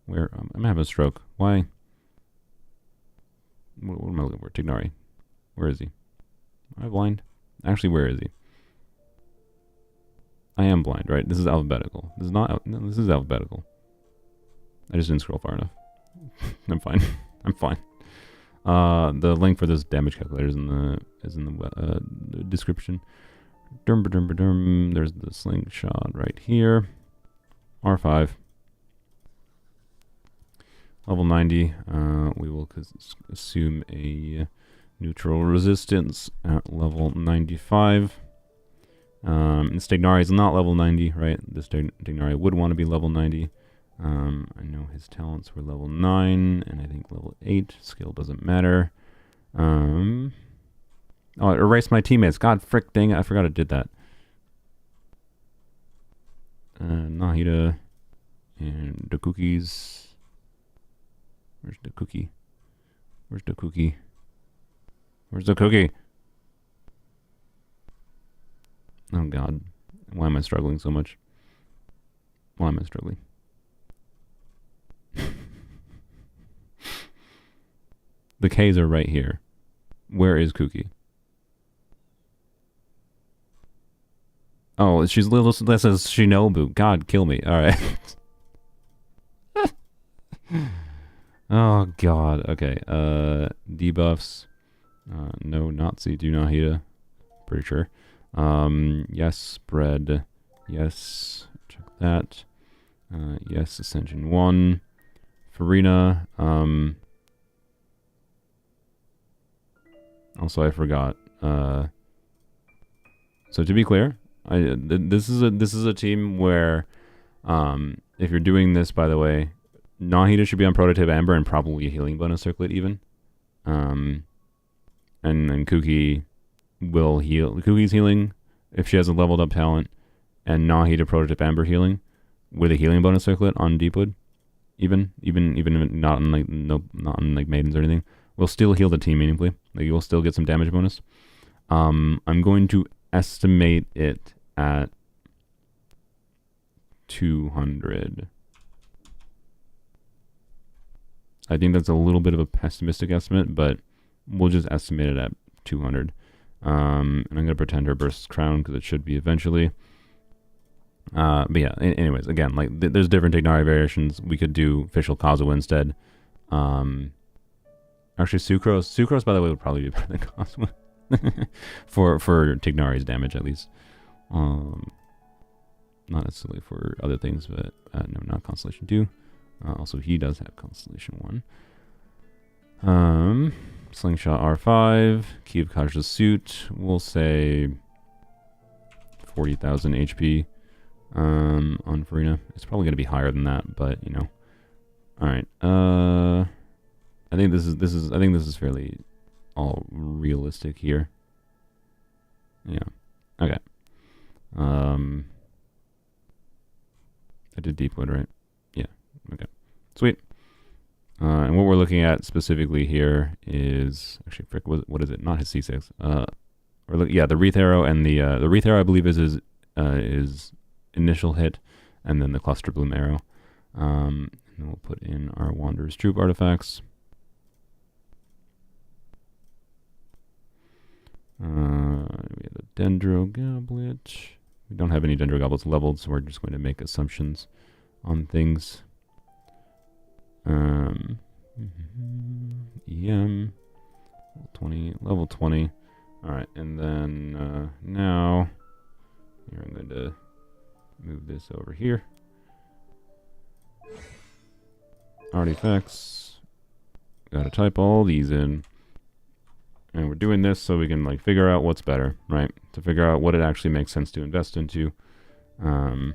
Where I'm having a stroke. Why? What am I looking for? Tignari. Where is he? Am I blind? Actually, where is he? I am blind, right? This is alphabetical. This is not. No, this is alphabetical. I just didn't scroll far enough. I'm fine. I'm fine. The link for this damage calculator is in the description. There's the slingshot right here. R5. Level 90. We will assume a neutral resistance at level 95. This Tignari is not level 90, right? This Tignari would want to be level 90. I know his talents were level 9, and I think level 8. Skill doesn't matter. Oh, it erased my teammates. God, frick, dang it. I forgot it did that. Nahida and the cookies. Where's the cookie? Where's the cookie? Where's the cookie? Oh, God. Why am I struggling so much? Why am I struggling? The K's are right here. Where is Cookie? Oh, she's little. That says Shinobu. God, kill me. All right. Oh God. Okay. Debuffs. No Nazi. Do not Hita. Pretty sure. Yes. Spread. Yes. Check that. Yes. Ascension 1. Farina. Also, I forgot. So to be clear, this is a team where, if you're doing this, by the way, Nahida should be on Prototype Amber and probably a healing bonus circlet even. And then Kuki will heal. Kuki's healing if she has a leveled up talent, and Nahida Prototype Amber healing with a healing bonus circlet on Deepwood, even if not on not on like maidens or anything, will still heal the team meaningfully. Like you'll still get some damage bonus. I'm going to estimate it at 200. I think that's a little bit of a pessimistic estimate, but we'll just estimate it at 200. And I'm going to pretend her bursts crown because it should be eventually. But yeah, anyways, again, like there's different Tignari variations. We could do official Kazuha instead. Actually, Sucrose, by the way, would probably be better than Kazuha. for Tignari's damage, at least. not necessarily for other things, but no, not Constellation 2. Also, he does have Constellation 1. Slingshot R5, Key of Kaj's suit, we'll say 40,000 HP on Farina. It's probably going to be higher than that, but you know. All right. I think this is fairly all realistic here. Yeah. Okay. I did Deepwood, right? Yeah. Okay. Sweet. And what we're looking at specifically here is actually, frick, what is it? Not his C6. The Wreath Arrow, and the Wreath Arrow I believe is his initial hit, and then the Cluster Bloom Arrow. And then we'll put in our Wanderer's Troop artifacts. We have a Dendro Goblet. We don't have any Dendro Goblets leveled, so we're just going to make assumptions on things. EM level 20. Alright, and then now here I'm going to move this over here. Artifacts. Gotta type all these in. And we're doing this so we can like figure out what's better, right? To figure out what it actually makes sense to invest into. A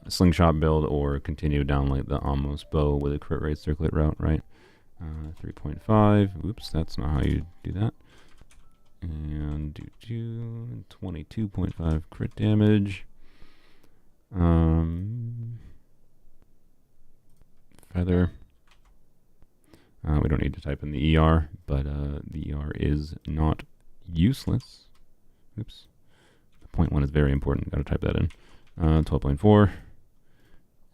slingshot build or continue down like the almost bow with a crit rate circlet route, right? 3.5. Oops, that's not how you do that. And do 22.5 crit damage. Feather. We don't need to type in the ER, but the ER is not useless. Oops. The 0.1 is very important. Got to type that in. 12.4.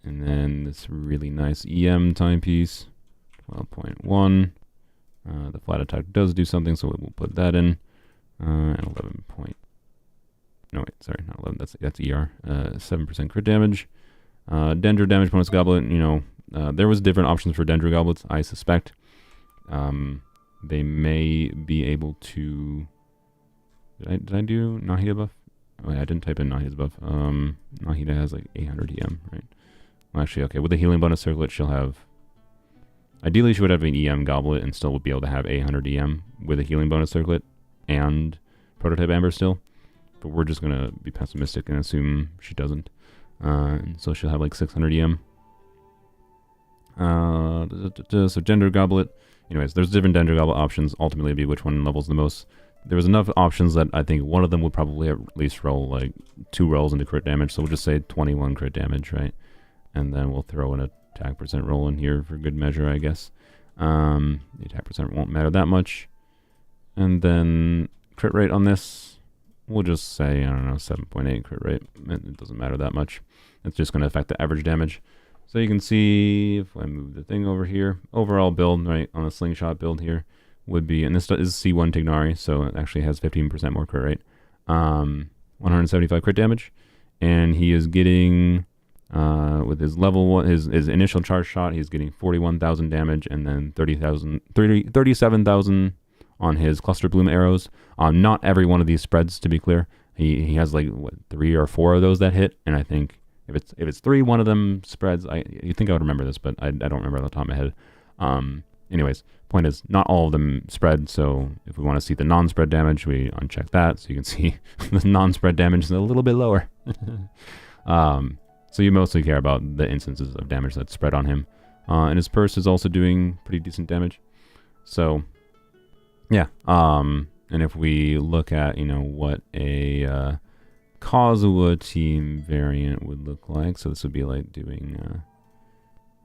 And then this really nice EM timepiece. 12.1. The flat attack does do something, so we'll put that in. And 11 point. No, wait, sorry, not 11. That's ER. 7% crit damage. Dendro damage bonus goblet. You know, there was different options for Dendro goblets. I suspect they may be able to. Did I do Nahida buff? Oh, yeah, I didn't type in Nahida's buff. Nahida has like 800 EM, right? Well, actually, okay. With the healing bonus circlet, she'll have. Ideally, she would have an EM goblet and still would be able to have 800 EM with a healing bonus circlet and prototype amber still. But we're just gonna be pessimistic and assume she doesn't. So she'll have like 600 EM. So Dendro Goblet. Anyways, there's different Dendro Goblet options. Ultimately, it'd be which one levels the most. There was enough options that I think one of them would probably at least roll like 2 rolls into crit damage. So we'll just say 21 crit damage, right? And then we'll throw in a attack percent roll in here for good measure, I guess. The attack percent won't matter that much. And then crit rate on this, we'll just say, I don't know, 7.8 crit rate. It doesn't matter that much. It's just going to affect the average damage. So you can see, if I move the thing over here, overall build, right, on a slingshot build here, would be, and this is C1 Tignari, so it actually has 15% more crit rate. 175 crit damage. And he is getting, with his level 1, his initial charge shot, he's getting 41,000 damage, and then 37,000 on his Cluster Bloom arrows. Not every one of these spreads, to be clear. He has like, what, 3 or 4 of those that hit, and I think if it's 3, one of them spreads. You think I would remember this, but I don't remember off the top of my head. Anyways, point is, not all of them spread, so if we want to see the non-spread damage, we uncheck that, so you can see the non-spread damage is a little bit lower. So you mostly care about the instances of damage that's spread on him. And his purse is also doing pretty decent damage. So, yeah. And if we look at, what a Kazuha team variant would look like, so this would be like doing,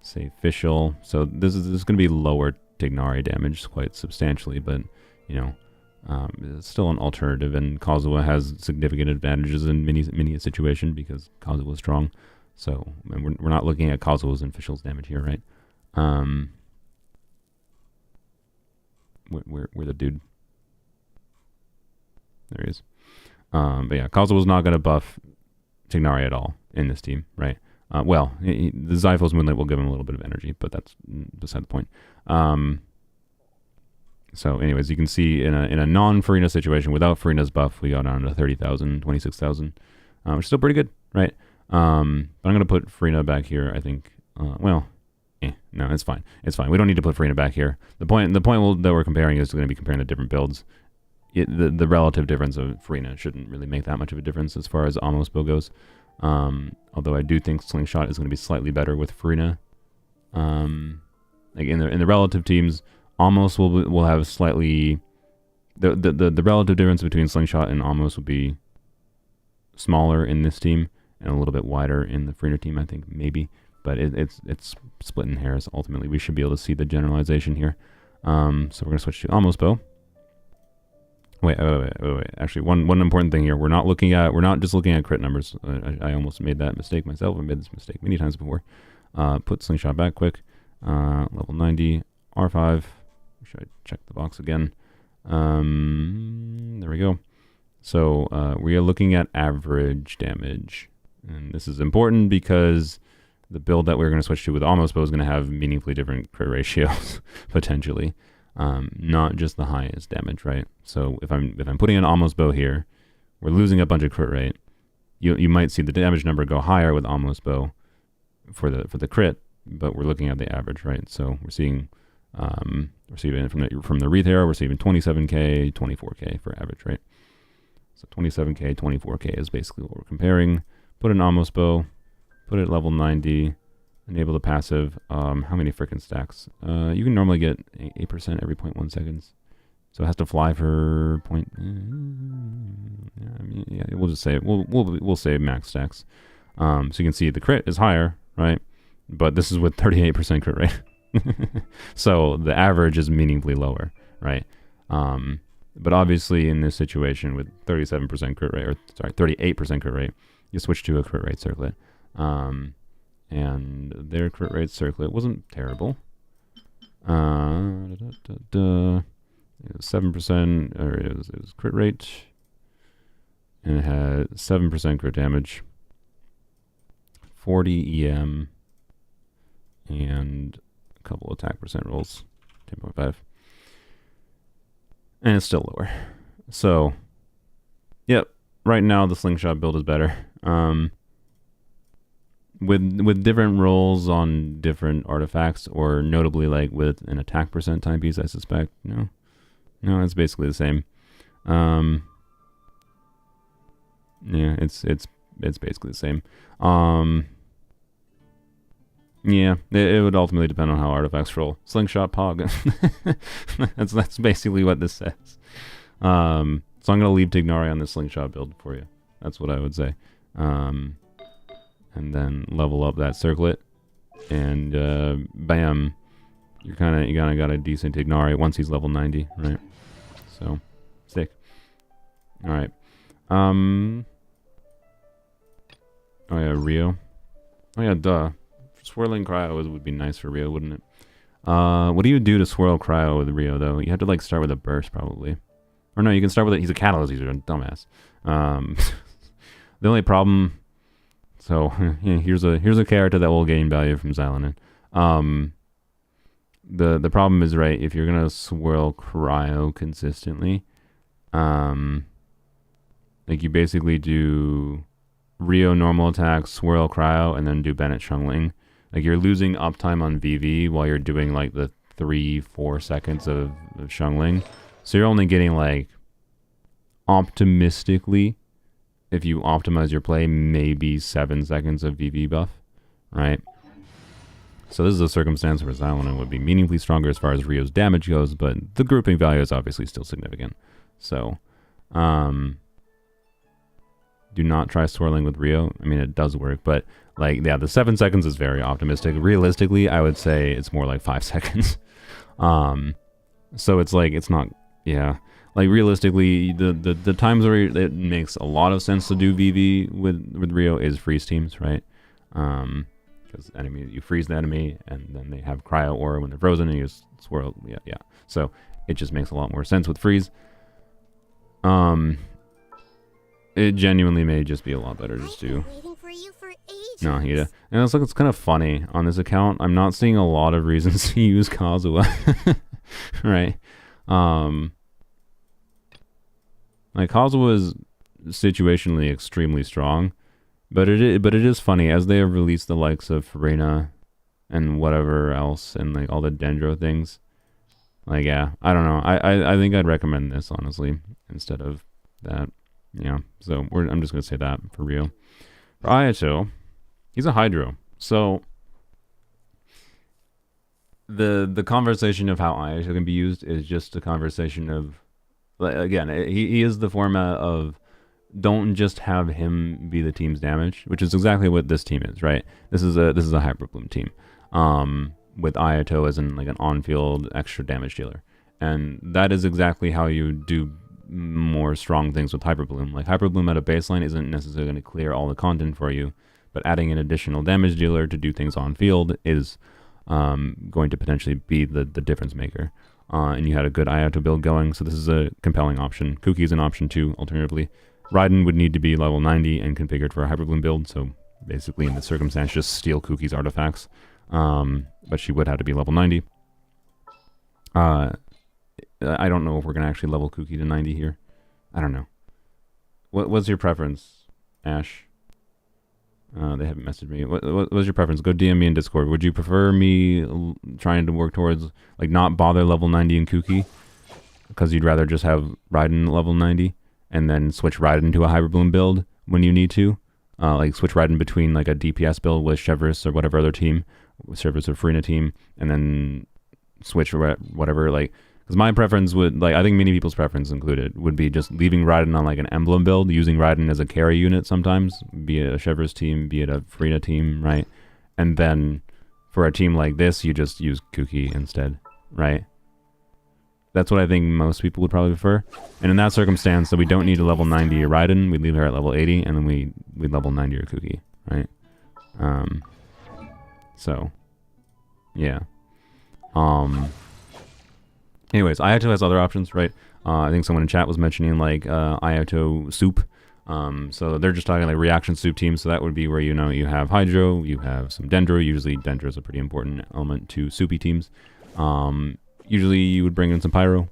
say, Fischl. So this is going to be lower Tignari damage quite substantially, but, it's still an alternative, and Kazuha has significant advantages in many a situation because Kazuha is strong. So and we're not looking at Kazuha's and Fischl's damage here, right? Where the dude? There he is. But yeah, Kazuha's not going to buff Tignari at all in this team, right? The Zyphos Moonlight will give him a little bit of energy, but that's beside the point. So anyways, you can see in a non-Farina situation, without Farina's buff, we got down to 30,000, 26,000. which is still pretty good, right? But I'm gonna put Frina back here. I think. No, it's fine. It's fine. We don't need to put Frina back here. The point that we're comparing is going to be comparing the different builds. The relative difference of Frina shouldn't really make that much of a difference as far as almost bow goes. Although I do think Slingshot is going to be slightly better with Frina. Like in the relative teams, almost will have slightly the relative difference between Slingshot and almost will be smaller in this team and a little bit wider in the Frina team, I think, maybe. But it's splitting hairs. Ultimately, we should be able to see the generalization here. So we're going to switch to almost bow. Wait. Actually, one important thing here. We're not just looking at crit numbers. I almost made that mistake myself. I made this mistake many times before. Put Slingshot back quick. Level 90, R5. Should I check the box again? There we go. So we are looking at average damage. And this is important because the build that we're going to switch to with almost bow is going to have meaningfully different crit ratios, potentially. Not just the highest damage, right? So if I'm putting an almost bow here, we're losing a bunch of crit rate. You might see the damage number go higher with almost bow for the crit, but we're looking at the average, right? So we're seeing receiving from the Wreath Arrow, we're receiving 27k, 24k for average, right? So 27k, 24k is basically what we're comparing. Put an almost bow, put it at level 90. Enable the passive. How many frickin' stacks? You can normally get 8% every 0.1 seconds. So it has to fly for we'll just say we'll say max stacks. So you can see the crit is higher, right? But this is with 38% crit rate. So the average is meaningfully lower, right? But obviously in this situation with 37% crit rate, 38% crit rate, you switch to a crit rate circlet. And their crit rate circlet wasn't terrible. It was 7%, or it was crit rate, and it had 7% crit damage, 40 EM, and a couple attack percent rolls, 10.5, and it's still lower. So, yep, right now the Slingshot build is better. With different rolls on different artifacts, or notably like with an attack percent timepiece, I suspect. No, it's basically the same. Yeah, it's basically the same. Yeah, it would ultimately depend on how artifacts roll. Slingshot Pog. that's basically what this says. So I'm gonna leave Tignari on the Slingshot build for you. That's what I would say. And then level up that circlet, and bam, you kind of got a decent Tignari once he's level 90, right? So sick. All right. Oh yeah, Rio. Oh yeah, duh. Swirling Cryo would be nice for Rio, wouldn't it? What do you do to swirl Cryo with Rio though? You have to like start with a burst probably, or no, you can start with it. He's a catalyst user, dumbass. The only problem. So yeah, here's a character that will gain value from Xylonin. The problem is, right, if you're gonna swirl Cryo consistently, like you basically do Rio normal attack, swirl Cryo, and then do Bennett Shungling. Like you're losing uptime on VV while you're doing like the 3-4 seconds of Shungling. So you're only getting like optimistically, if you optimize your play, maybe 7 seconds of VV buff, right? So this is a circumstance where Xylonin would be meaningfully stronger as far as Rio's damage goes, but the grouping value is obviously still significant. So, do not try swirling with Rio. I mean, it does work, but like, yeah, the 7 seconds is very optimistic. Realistically, I would say it's more like 5 seconds. So it's like, it's not, yeah. Like realistically, the times where it makes a lot of sense to do VV with Rio is freeze teams, right? Because enemy, you freeze the enemy, and then they have cryo aura when they're frozen, and you just swirl. Yeah. So it just makes a lot more sense with freeze. It genuinely may just be a lot better just to. No, yeah. And it's kind of funny on this account. I'm not seeing a lot of reasons to use Kazuha, right? Like Kazuha is situationally extremely strong, but it is funny as they have released the likes of Farina and whatever else and like all the Dendro things. Like, yeah, I don't know. I think I'd recommend this honestly instead of that. Yeah, so I'm just gonna say that for real. For Ayato, he's a Hydro, so the conversation of how Ayato can be used is just a conversation of, again, he is the format of don't just have him be the team's damage, which is exactly what this team is, right? This is a Hyperbloom team, with Ayato as in like an on-field extra damage dealer, and that is exactly how you do more strong things with Hyperbloom. Like Hyperbloom at a baseline isn't necessarily going to clear all the content for you, but adding an additional damage dealer to do things on field is going to potentially be the difference maker. And you had a good Ayato build going, so this is a compelling option. Kuki is an option too, alternatively. Raiden would need to be level 90 and configured for a Hyperbloom build, so basically in this circumstance just steal Kuki's artifacts. But she would have to be level 90. I don't know if we're going to actually level Kuki to 90 here. I don't know. What's your preference, Ash? They haven't messaged me. What's your preference? Go DM me in Discord. Would you prefer me trying to work towards, like, not bother level 90 in Kuki? Because you'd rather just have Raiden level 90 and then switch Raiden to a Hyperbloom build when you need to? Like, switch Raiden between, like, a DPS build with Chevrolet or whatever other team, Chevrolet or Farina team, and then switch whatever, like... Because my preference would, like, I think many people's preference included, would be just leaving Raiden on, like, an emblem build, using Raiden as a carry unit sometimes, be it a Chevrolet team, be it a Farina team, right? And then for a team like this, you just use Kuki instead, right? That's what I think most people would probably prefer. And in that circumstance, so we don't need a level 90 Raiden, we leave her at level 80, and then we level 90 your Kuki, right? So, yeah. Anyways, Ayato has other options, right? I think someone in chat was mentioning, like, Ayato soup. So they're just talking like reaction soup teams. So that would be where, you know, you have Hydro, you have some Dendro. Usually Dendro is a pretty important element to soupy teams. Usually you would bring in some Pyro.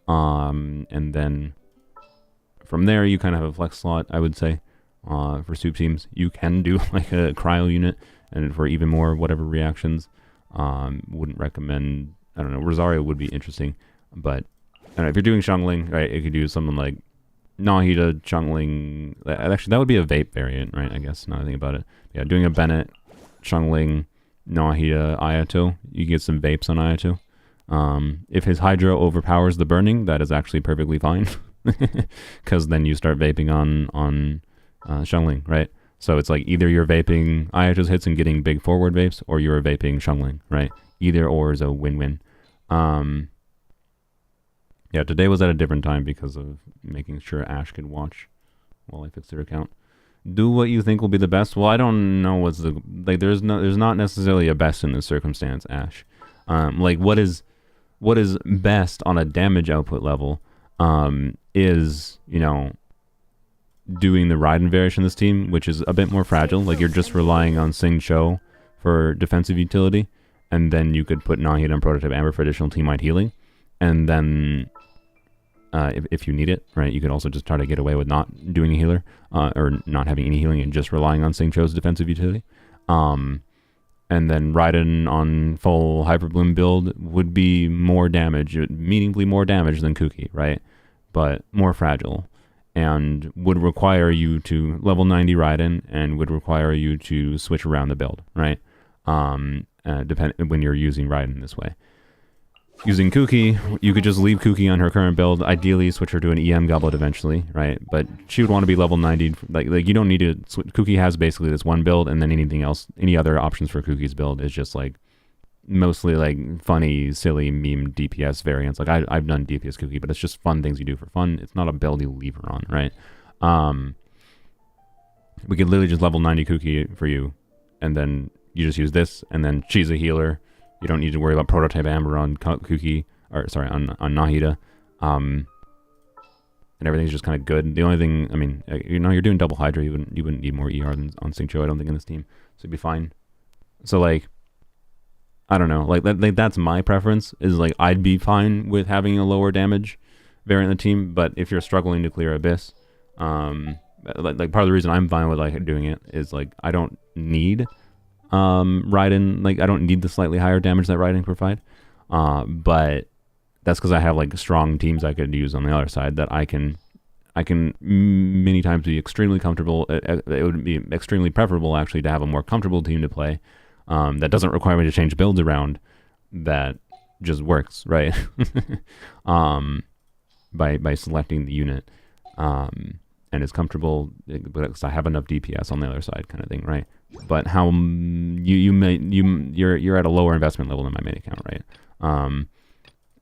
And then from there you kind of have a flex slot, I would say, for soup teams. You can do like a cryo unit and for even more whatever reactions. Wouldn't recommend, I don't know, Rosario would be interesting. But I don't know, if you're doing Xiangling, right, you could do something like Nahida, Xiangling. Actually, that would be a vape variant, right? I guess, now that I think about it. Yeah, doing a Bennett, Xiangling, Nahida, Ayato. You get some vapes on Ayato. If his Hydro overpowers the burning, that is actually perfectly fine. Because then you start vaping on Xiangling, right? So it's like either you're vaping Ayato's hits and getting big forward vapes, or you're vaping Xiangling, right? Either or is a win-win. Yeah, today was at a different time because of making sure Ash could watch while I fix their account. Do what you think will be the best. Well, I don't know what's the, like, there's not necessarily a best in this circumstance, Ash. Like what is best on a damage output level is, you know, doing the Raiden variation in this team, which is a bit more fragile. Like, you're just relying on Sing Cho for defensive utility, and then you could put Nahida and Prototype Amber for additional team-wide healing. And then if you need it, right, you could also just try to get away with not doing a healer, or not having any healing and just relying on Sing Cho's defensive utility. And then Raiden on full Hyperbloom build would be more damage, meaningfully more damage than Kuki, right? But more fragile, and would require you to level 90 Raiden, and would require you to switch around the build, right? When you're using Raiden this way. Using Kuki, you could just leave Kuki on her current build. Ideally, switch her to an EM Goblet eventually, right? But she would want to be level 90. Like you don't need to... Kuki has basically this one build, and then anything else, any other options for Kuki's build is just like mostly like funny, silly meme DPS variants. Like I've done DPS Kuki, but it's just fun things you do for fun. It's not a build you leave her on, right? We could literally just level 90 Kuki for you, and then you just use this, and then she's a healer. You don't need to worry about Prototype Amber on Kuki, or sorry, on Nahida. And everything's just kind of good. The only thing, I mean, you know, you're doing double Hydra, you wouldn't need more ER than on Sing Cho, I don't think, in this team. So you'd be fine. So, like, I don't know. Like that's my preference, is like I'd be fine with having a lower damage variant in the team, but if you're struggling to clear Abyss, Like part of the reason I'm fine with like doing it is like I don't need Raiden, like I don't need the slightly higher damage that Raiden can provide. But that's because I have like strong teams I could use on the other side that I can many times be extremely comfortable. It would be extremely preferable actually to have a more comfortable team to play that doesn't require me to change builds around, that just works, right? By selecting the unit and is comfortable because I have enough DPS on the other side, kind of thing, right? But how you're at a lower investment level than my main account, right?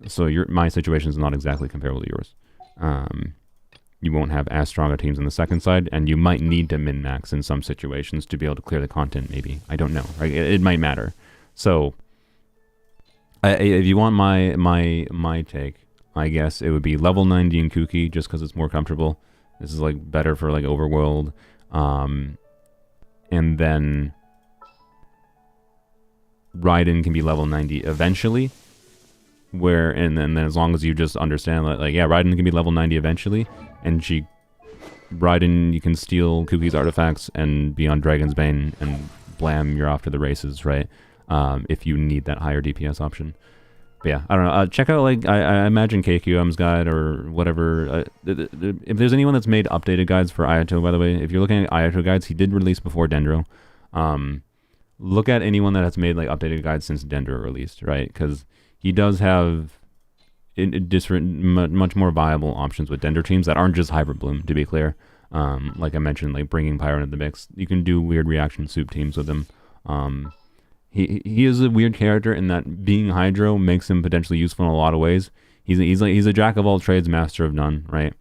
So my situation is not exactly comparable to yours. You won't have as strong a teams on the second side, and you might need to min-max in some situations to be able to clear the content, maybe. I don't know, right? It might matter. So, if you want my take, I guess it would be level 90 in Kuki, just because it's more comfortable. This is, like, better for, like, overworld. And then Raiden can be level 90 eventually. And then as long as you just understand that, like, yeah, Raiden can be level 90 eventually, and Raiden, you can steal Kuki's artifacts and be on Dragon's Bane, and blam, you're off to the races, right? If you need that higher DPS option. But yeah, I don't know. Check out, like, I imagine KQM's guide or whatever. If there's anyone that's made updated guides for Ayato, by the way, if you're looking at Ayato guides, he did release before Dendro. Look at anyone that has made, like, updated guides since Dendro released, right? Because he does have different, much more viable options with Dendro teams that aren't just Hyperbloom, to be clear. Like I mentioned, like bringing Pyro into the mix. You can do weird reaction soup teams with him. He is a weird character in that being Hydro makes him potentially useful in a lot of ways. He's a jack of all trades, master of none, right?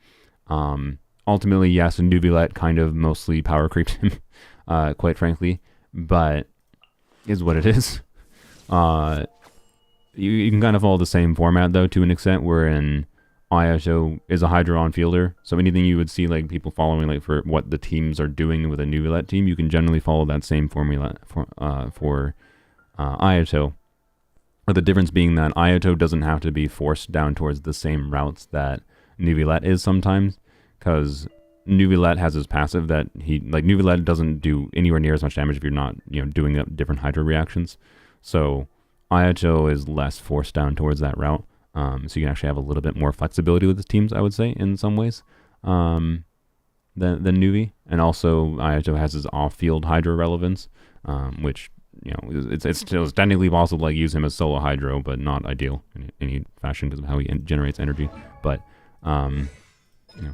Ultimately, yes, Nubilet kind of mostly power creeped him, quite frankly, but is what it is. You can kind of follow the same format, though, to an extent, wherein Ayato is a Hydro on-fielder. So anything you would see, like, people following, like, for what the teams are doing with a Nubilet team, you can generally follow that same formula for Ayato. But the difference being that Ayato doesn't have to be forced down towards the same routes that Nubilet is sometimes, because Nubilet has his passive that Nubilet doesn't do anywhere near as much damage if you're not, doing different Hydro reactions. So Ayato is less forced down towards that route, so you can actually have a little bit more flexibility with the teams, I would say, in some ways, than Nuvi. And also, Ayato has his off-field Hydro relevance, which, it's still technically possible to, like, use him as solo Hydro, but not ideal in any fashion because of how he generates energy. But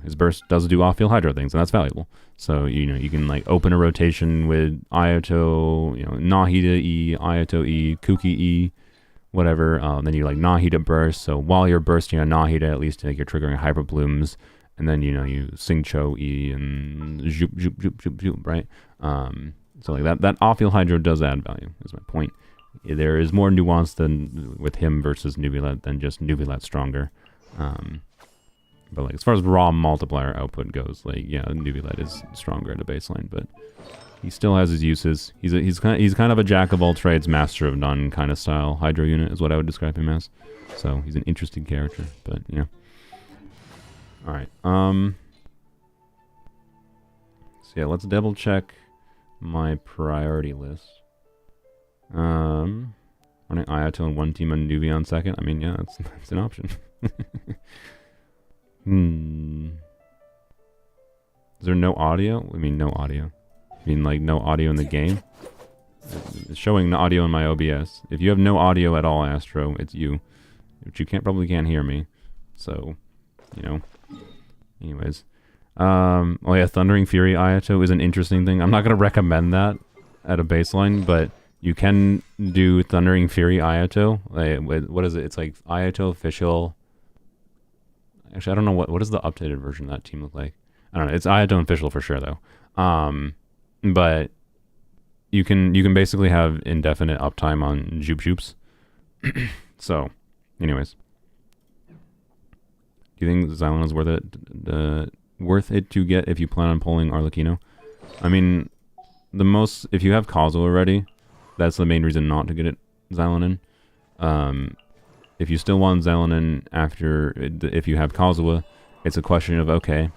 his burst does do off-field Hydro things, and that's valuable. So, you can, like, open a rotation with Ayato, Nahida E, Ayato E, Kuki E, whatever. Then you, like, Nahida burst. So while you're bursting a Nahida, at least, like, you're triggering Hyperblooms. And then, you Singcho E and zoop, zoop, zoop, zoop, zoop, right? So, like, that off-field Hydro does add value, is my point. There is more nuance than with him versus Nubilet than just Nubilet stronger. But, like, as far as raw multiplier output goes, like, yeah, Nubilet is stronger at a baseline, but he still has his uses. He's kind of a jack of all trades, master of none kind of style Hydro unit is what I would describe him as. So he's an interesting character, but yeah. All right. So yeah, let's double check my priority list. Running Ayato and one team on Nuvi on second. I mean, yeah, that's an option. Is there no audio? I mean, no audio. I mean, like, no audio in the game? It's showing the audio in my OBS. If you have no audio at all, Astro, it's you. But you probably can't hear me. So, Anyways. Oh yeah, Thundering Fury Ayato is an interesting thing. I'm not going to recommend that at a baseline, but you can do Thundering Fury Ayato. Like, what is it? It's like Ayato official. Actually, I don't know what does the updated version of that team look like. I don't know. It's Ayato official for sure though. But you can basically have indefinite uptime on Joop Joops. So, anyways, do you think Xylon is worth it to get if you plan on pulling Arlecchino? I mean, if you have Kazuo already, that's the main reason not to get it Xylonin. If you still want Xylonin if you have Kazuo, it's a question of, okay,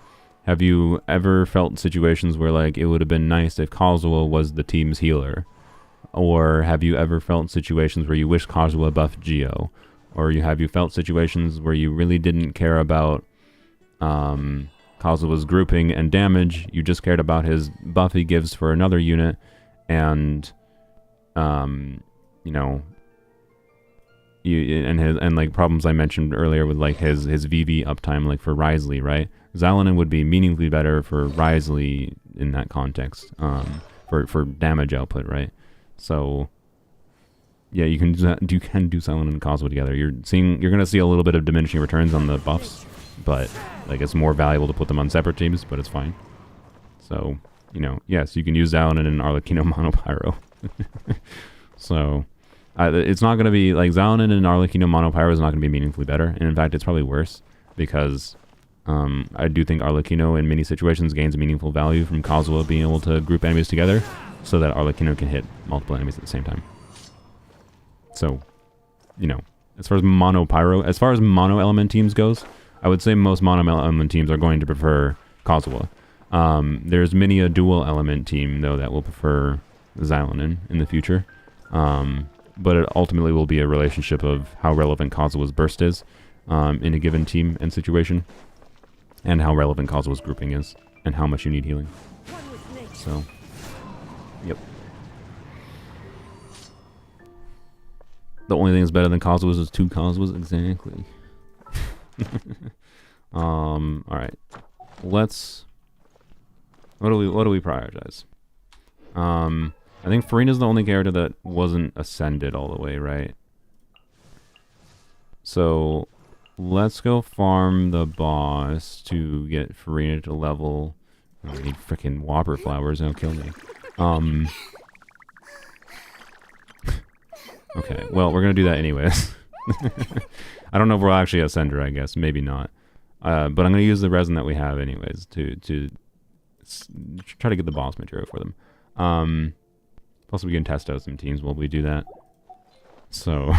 Have you ever felt situations where like it would have been nice if Kazuha was the team's healer? Or have you ever felt situations where you wish Kazuha buffed Geo? Or have you felt situations where you really didn't care about Kazuha's grouping and damage, you just cared about his buff he gives for another unit, and you know, and like problems I mentioned earlier with like his VV uptime, like for Wriothesley, right? Xylonin would be meaningfully better for Wriothesley in that context, for damage output, right? So yeah, you can do Xylonin and Kazuha together. You're gonna see a little bit of diminishing returns on the buffs, but like it's more valuable to put them on separate teams, but it's fine. So, you know, yes, you can use Xylonin and Arlecchino Monopyro. So it's not going to be like Xylonin and Arlecchino Monopyro is not going to be meaningfully better, and in fact it's probably worse, because I do think Arlecchino in many situations gains meaningful value from Kazuha being able to group enemies together so that Arlecchino can hit multiple enemies at the same time. So, you know, as far as mono element teams goes, I would say most mono element teams are going to prefer Kazuha. There's many a dual element team though that will prefer Xylonin in the future. But it ultimately will be a relationship of how relevant Kazuha's burst is in a given team and situation, and how relevant Kazuha's grouping is, and how much you need healing. So, yep. The only thing that's better than Kazuha's is 2 Kazuha's, exactly. Alright. Let's... What do we prioritize? I think Furina's the only character that wasn't ascended all the way, right? So, let's go farm the boss to get Furina to level... I need freaking Whopper flowers, they'll kill me. Okay, well, we're gonna do that anyways. I don't know if we'll actually ascend her, I guess. Maybe not. But I'm gonna use the resin that we have anyways to try to get the boss material for them. Plus we can test out some teams while we do that. So,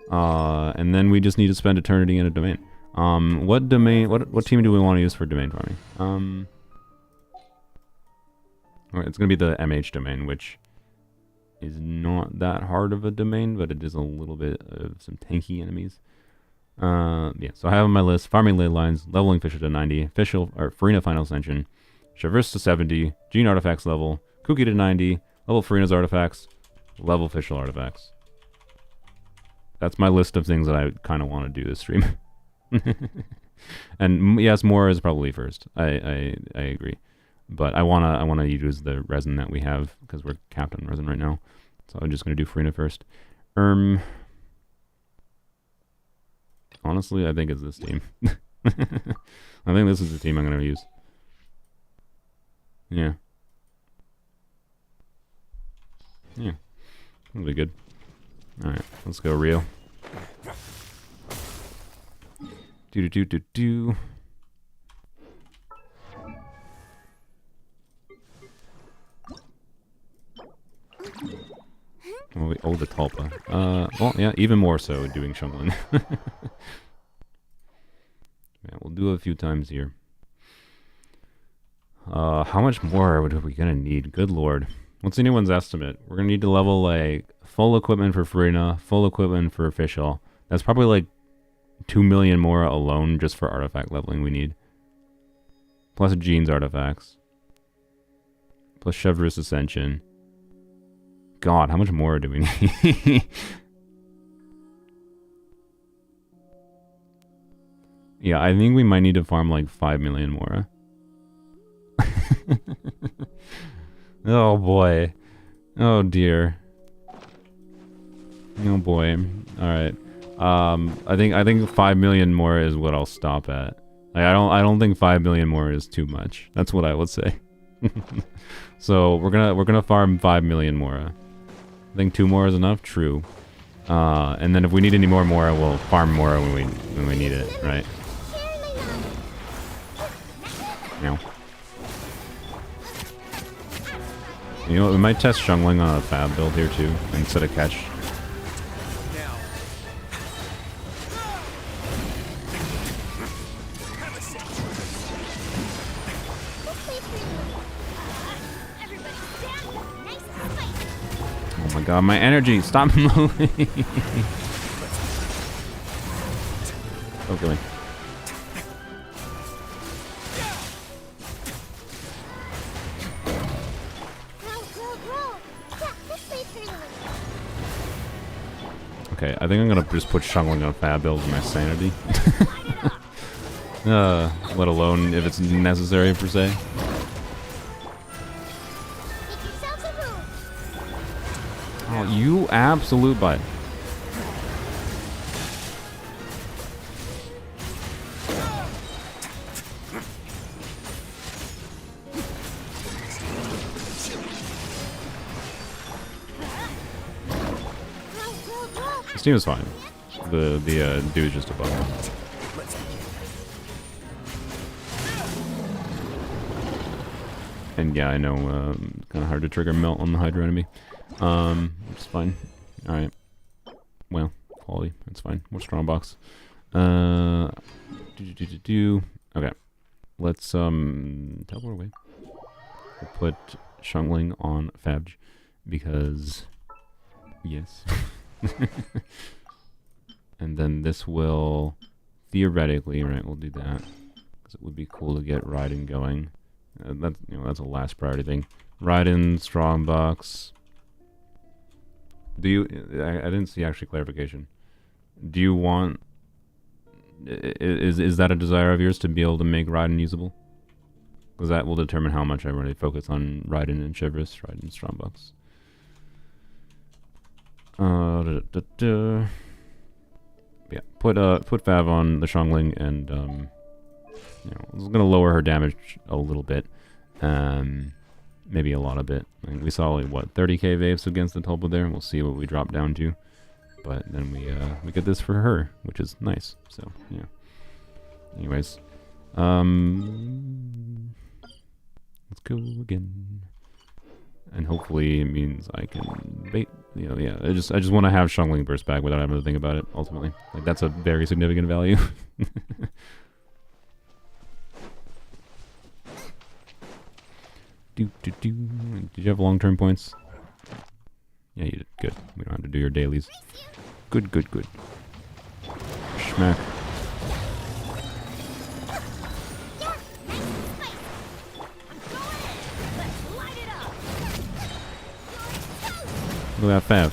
and then we just need to spend eternity in a domain. What team do we want to use for domain farming? It's gonna be the MH domain, which is not that hard of a domain, but it is a little bit of some tanky enemies. Yeah, so I have on my list farming ley lines, leveling Fisher to 90, Furina Final Ascension, Traverse to 70, Gene Artifacts level, Kuki to 90, level Furina's artifacts, level Fischl artifacts. That's my list of things that I kind of want to do this stream. And yes, more is probably first. I agree. But I wanna use the resin that we have because we're capped on resin right now. So I'm just gonna do Furina first. Honestly, I think it's this team. I think this is the team I'm gonna use. Yeah. Yeah. That'll be good. Alright, let's go Rio. Do. Oh, the Talpa. Well, yeah, even more so doing Shunglin. Yeah, we'll do it a few times here. How much more are we gonna need? Good lord. What's anyone's estimate? We're gonna need to level, like, full equipment for Furina, full equipment for Fischl. That's probably, like, 2 million more alone just for artifact leveling we need. Plus Gene's artifacts. Plus Chevreuse Ascension. God, how much more do we need? Yeah, I think we might need to farm like 5 million more. Oh boy. Oh dear. Oh boy. Alright. I think 5 million more is what I'll stop at. Like, I don't think 5 million more is too much. That's what I would say. So we're gonna farm 5 million more. I think 2 more is enough. True. And then if we need any more, we'll farm more when we need it, right? No. You know what? We might test Shungling on a Fab build here too, instead of Catch. my god, my energy! Stop moving! Okay. Okay, I think I'm gonna just put Shungling on Fab build for my sanity. Let alone if it's necessary per se. Oh, you absolute butt. This team is fine. The dude's just a bummer. And yeah, I know, kind of hard to trigger melt on the Hydra enemy. Which is fine. Alright. Well, quality, that's fine. More strong box. Okay. Let's, teleport away. We'll put Shungling on Fabj, because, yes. And then this will, theoretically, right, we'll do that. Because it would be cool to get Raiden going. That's a last priority thing. Raiden, strong box. Do you? I didn't see actually clarification. Do you want? Is that a desire of yours to be able to make Raiden usable? Because that will determine how much I really focus on Raiden and Chivris, Raiden strong box. Yeah, put Fav on the Shungling, and it's gonna lower her damage a little bit, maybe a lot of bit. I mean, we saw like what 30k waves against the Tulpa there. We'll see what we drop down to, but then we get this for her, which is nice. So yeah. Anyways, let's go again, and hopefully it means I can bait. Yeah. I just want to have Shungling burst back without having to think about it. Ultimately, like that's a very significant value. Did you have long-term points? Yeah, you did. Good. We don't have to do your dailies. Good. Schmack. Look at that Fav.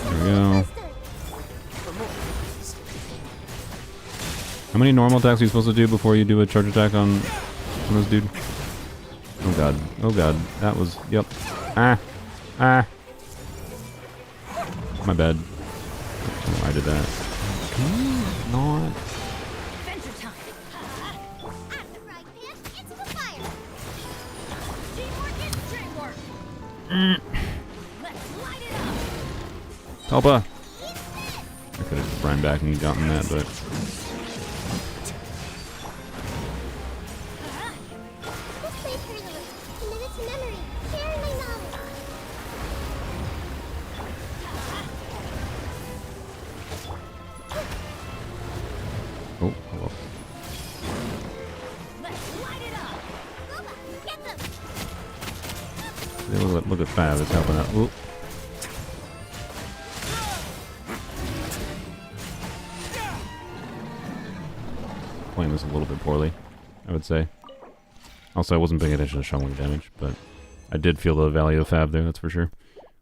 There we go. How many normal attacks are you supposed to do before you do a charge attack on this dude? Oh god. That was, yep. Ah. My bad. I did that. Can you not? Tulpa! I could have ran back and gotten that, but... Oh, hello. Look at Fav, it's helping out. Ooh. Playing this a little bit poorly, I would say. Also, I wasn't paying attention to Shungling damage, but I did feel the value of Fav there, that's for sure.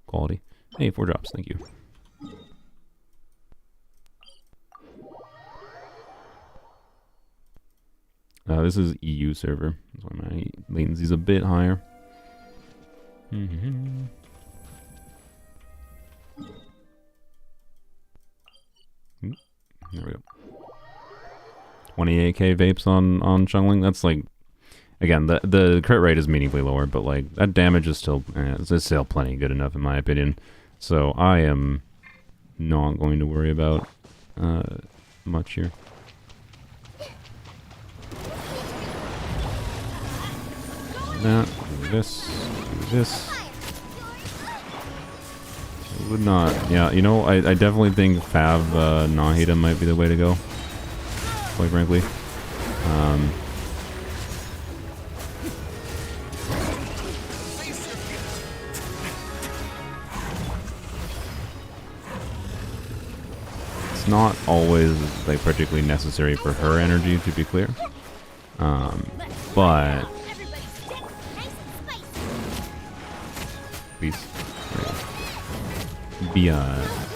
Quality. Hey, 4 drops, thank you. This is EU server. That's why my latency's a bit higher. There we go. 28k vapes on Shungling. That's like, again, the crit rate is meaningfully lower, but like that damage is still it's still plenty good enough in my opinion. So I am not going to worry about much here. That, do this. It would not, yeah, you know, I definitely think Fav Nahida might be the way to go, quite frankly. It's not always like particularly necessary for her energy, to be clear. But please,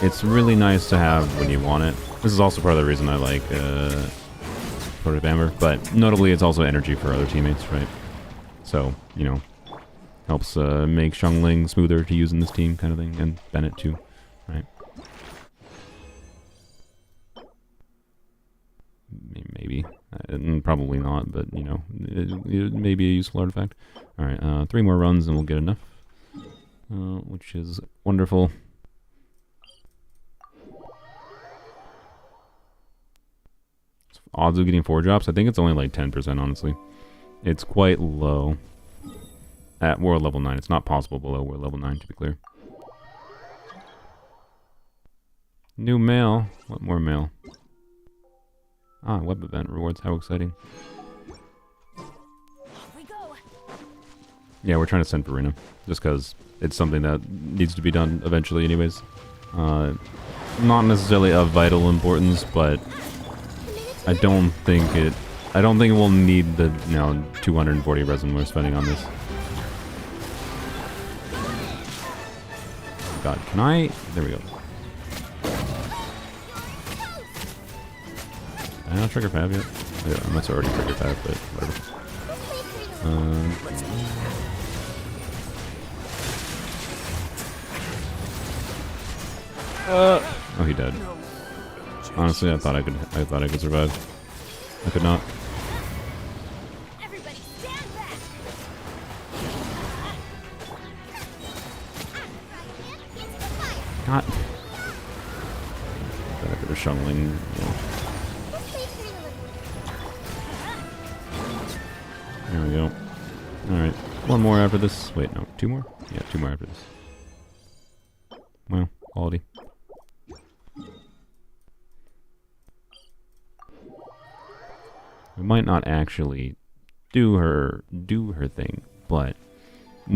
it's really nice to have when you want it. This is also part of the reason I like Proto Amber, but notably it's also energy for other teammates, right? So, you know, helps make Xiangling smoother to use in this team, kind of thing, and Bennett too, right? Maybe. Probably not, but, you know, it may be a useful artifact. Alright, 3 more runs and we'll get enough, which is wonderful. Odds of getting 4 drops? I think it's only like 10%, honestly. It's quite low. At world level 9. It's not possible below world level 9, to be clear. New mail. What more mail? Ah, web event rewards. How exciting. Yeah, we're trying to send Farina. Just because it's something that needs to be done eventually anyways. Not necessarily of vital importance, but I don't think it will need the, you know, 240 resin we're spending on this. God, can I? There we go. Did I not trigger Fab yet? Yeah, I must have already triggered Fab, but whatever. Oh, he died. Honestly, I thought I could survive. I could not. God. Thought I could have Xiangling. Yeah. There we go. Alright. 1 more after this. Wait, no. 2 more? Yeah, 2 more after this. Well, quality. We might not actually do her thing, but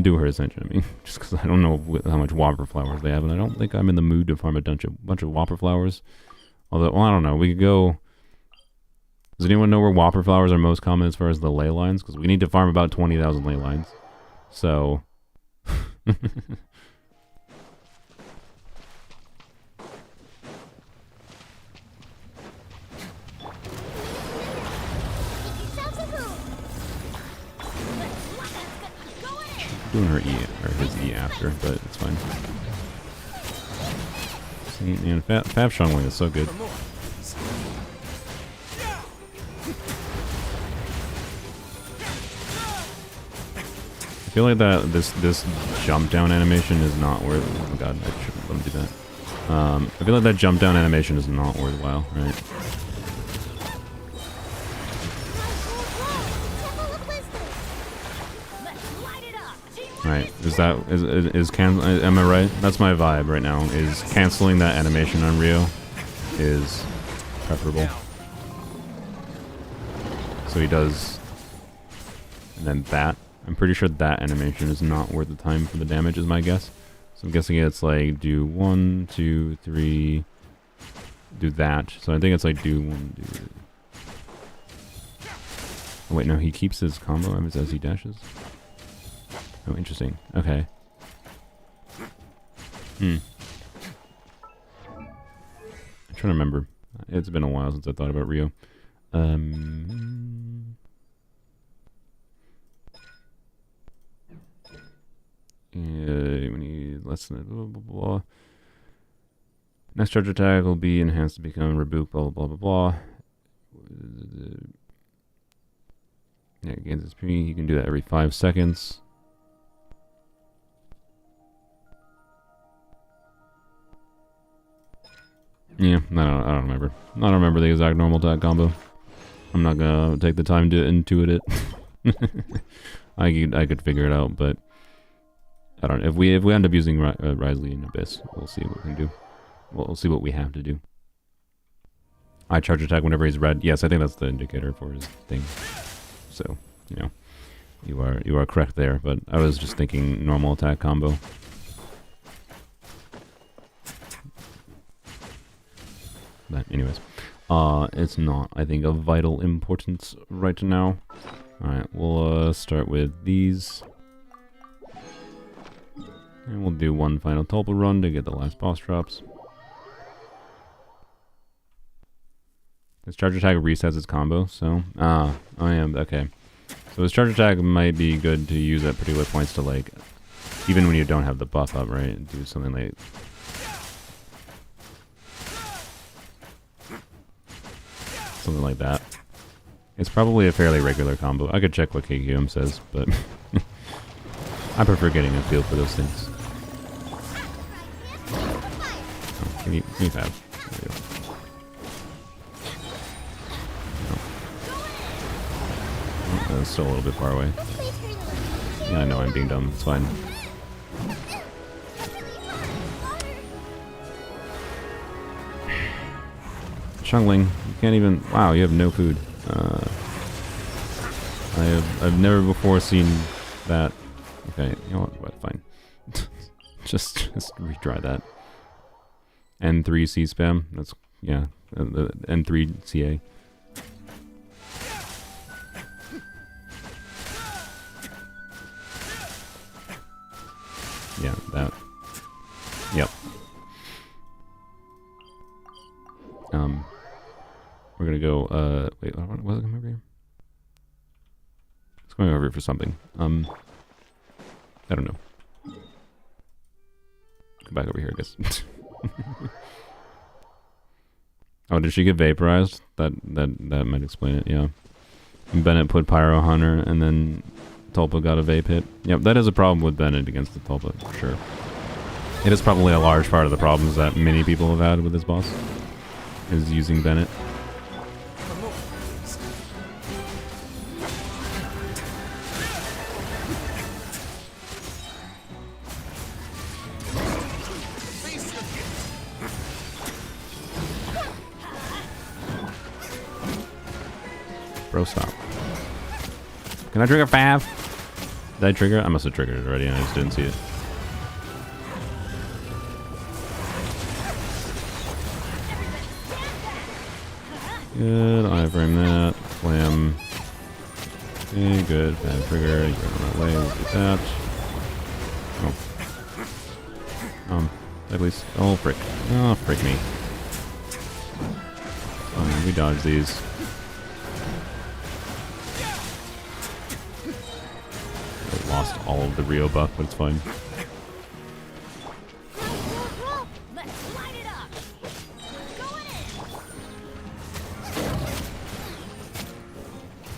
do her ascension. I mean, just because I don't know how much Whopper flowers they have, and I don't think I'm in the mood to farm a bunch of Whopper flowers. Although, well, I don't know. We could go. Does anyone know where Whopper flowers are most common as far as the ley lines? Because we need to farm about 20,000 ley lines. So. Doing her E, or his E after, but it's fine. See, man, Fab Xiangling is so good. I feel like that this jump down animation is not worth. Oh god, I shouldn't let him do that. I feel like that jump down animation is not worthwhile, right? Right, am I right? That's my vibe right now, is canceling that animation on Rio is preferable. So he does, and then that. I'm pretty sure that animation is not worth the time for the damage, is my guess. So I'm guessing it's like, do 1, 2, 3, do that. So I think it's like do 1, do... Oh wait, no, he keeps his combo as he dashes. Oh, interesting. Okay. I'm trying to remember. It's been a while since I thought about Rio. We need less than blah blah blah. Next charge attack will be enhanced to become rebuke. Blah blah blah blah. Yeah, gains SP. You can do that every 5 seconds. Yeah, I don't remember. I don't remember the exact normal attack combo. I'm not gonna take the time to intuit it. I could figure it out, but I don't know. If we end up using Wriothesley and Abyss, we'll see what we can do. We'll see what we have to do. I charge attack whenever he's red. Yes, I think that's the indicator for his thing. So, you know, you are correct there. But I was just thinking normal attack combo. But anyways, it's not, I think, of vital importance right now. Alright, we'll start with these. And we'll do one final Tulpa run to get the last boss drops. This charge attack resets its combo, so... oh yeah, okay. So this charge attack might be good to use at particular points to, like... Even when you don't have the buff up, right? Do something like... Something like that. It's probably a fairly regular combo. I could check what KQM says, but... I prefer getting a feel for those things. Oh, give me 5. There we go. Oh, that's still a little bit far away. Yeah, I know I'm being dumb. It's fine. Chungling, you can't even... Wow, you have no food. I've never before seen that. Okay, you know what? Fine. just retry that. N3 C spam. That's yeah. The N3 CA. Yeah, that. Yep. We're gonna go. Wait, what was it coming over here? It's going over here for something. I don't know. Come back over here, I guess. Oh, did she get vaporized? That might explain it. Yeah. Bennett put Pyro Hunter, and then Tulpa got a vape hit. Yep, that is a problem with Bennett against the Tulpa, for sure. It is probably a large part of the problems that many people have had with this boss, is using Bennett. Bro, stop. Can I trigger 5? Did I trigger it? I must have triggered it already and I just didn't see it. Good, iframe that. Slam. Okay, good. Bad trigger. You go on that way. We'll do that. Oh. At least. Oh, frick. Oh, frick me. We dodge these. I lost all of the Rio buff, but it's fine.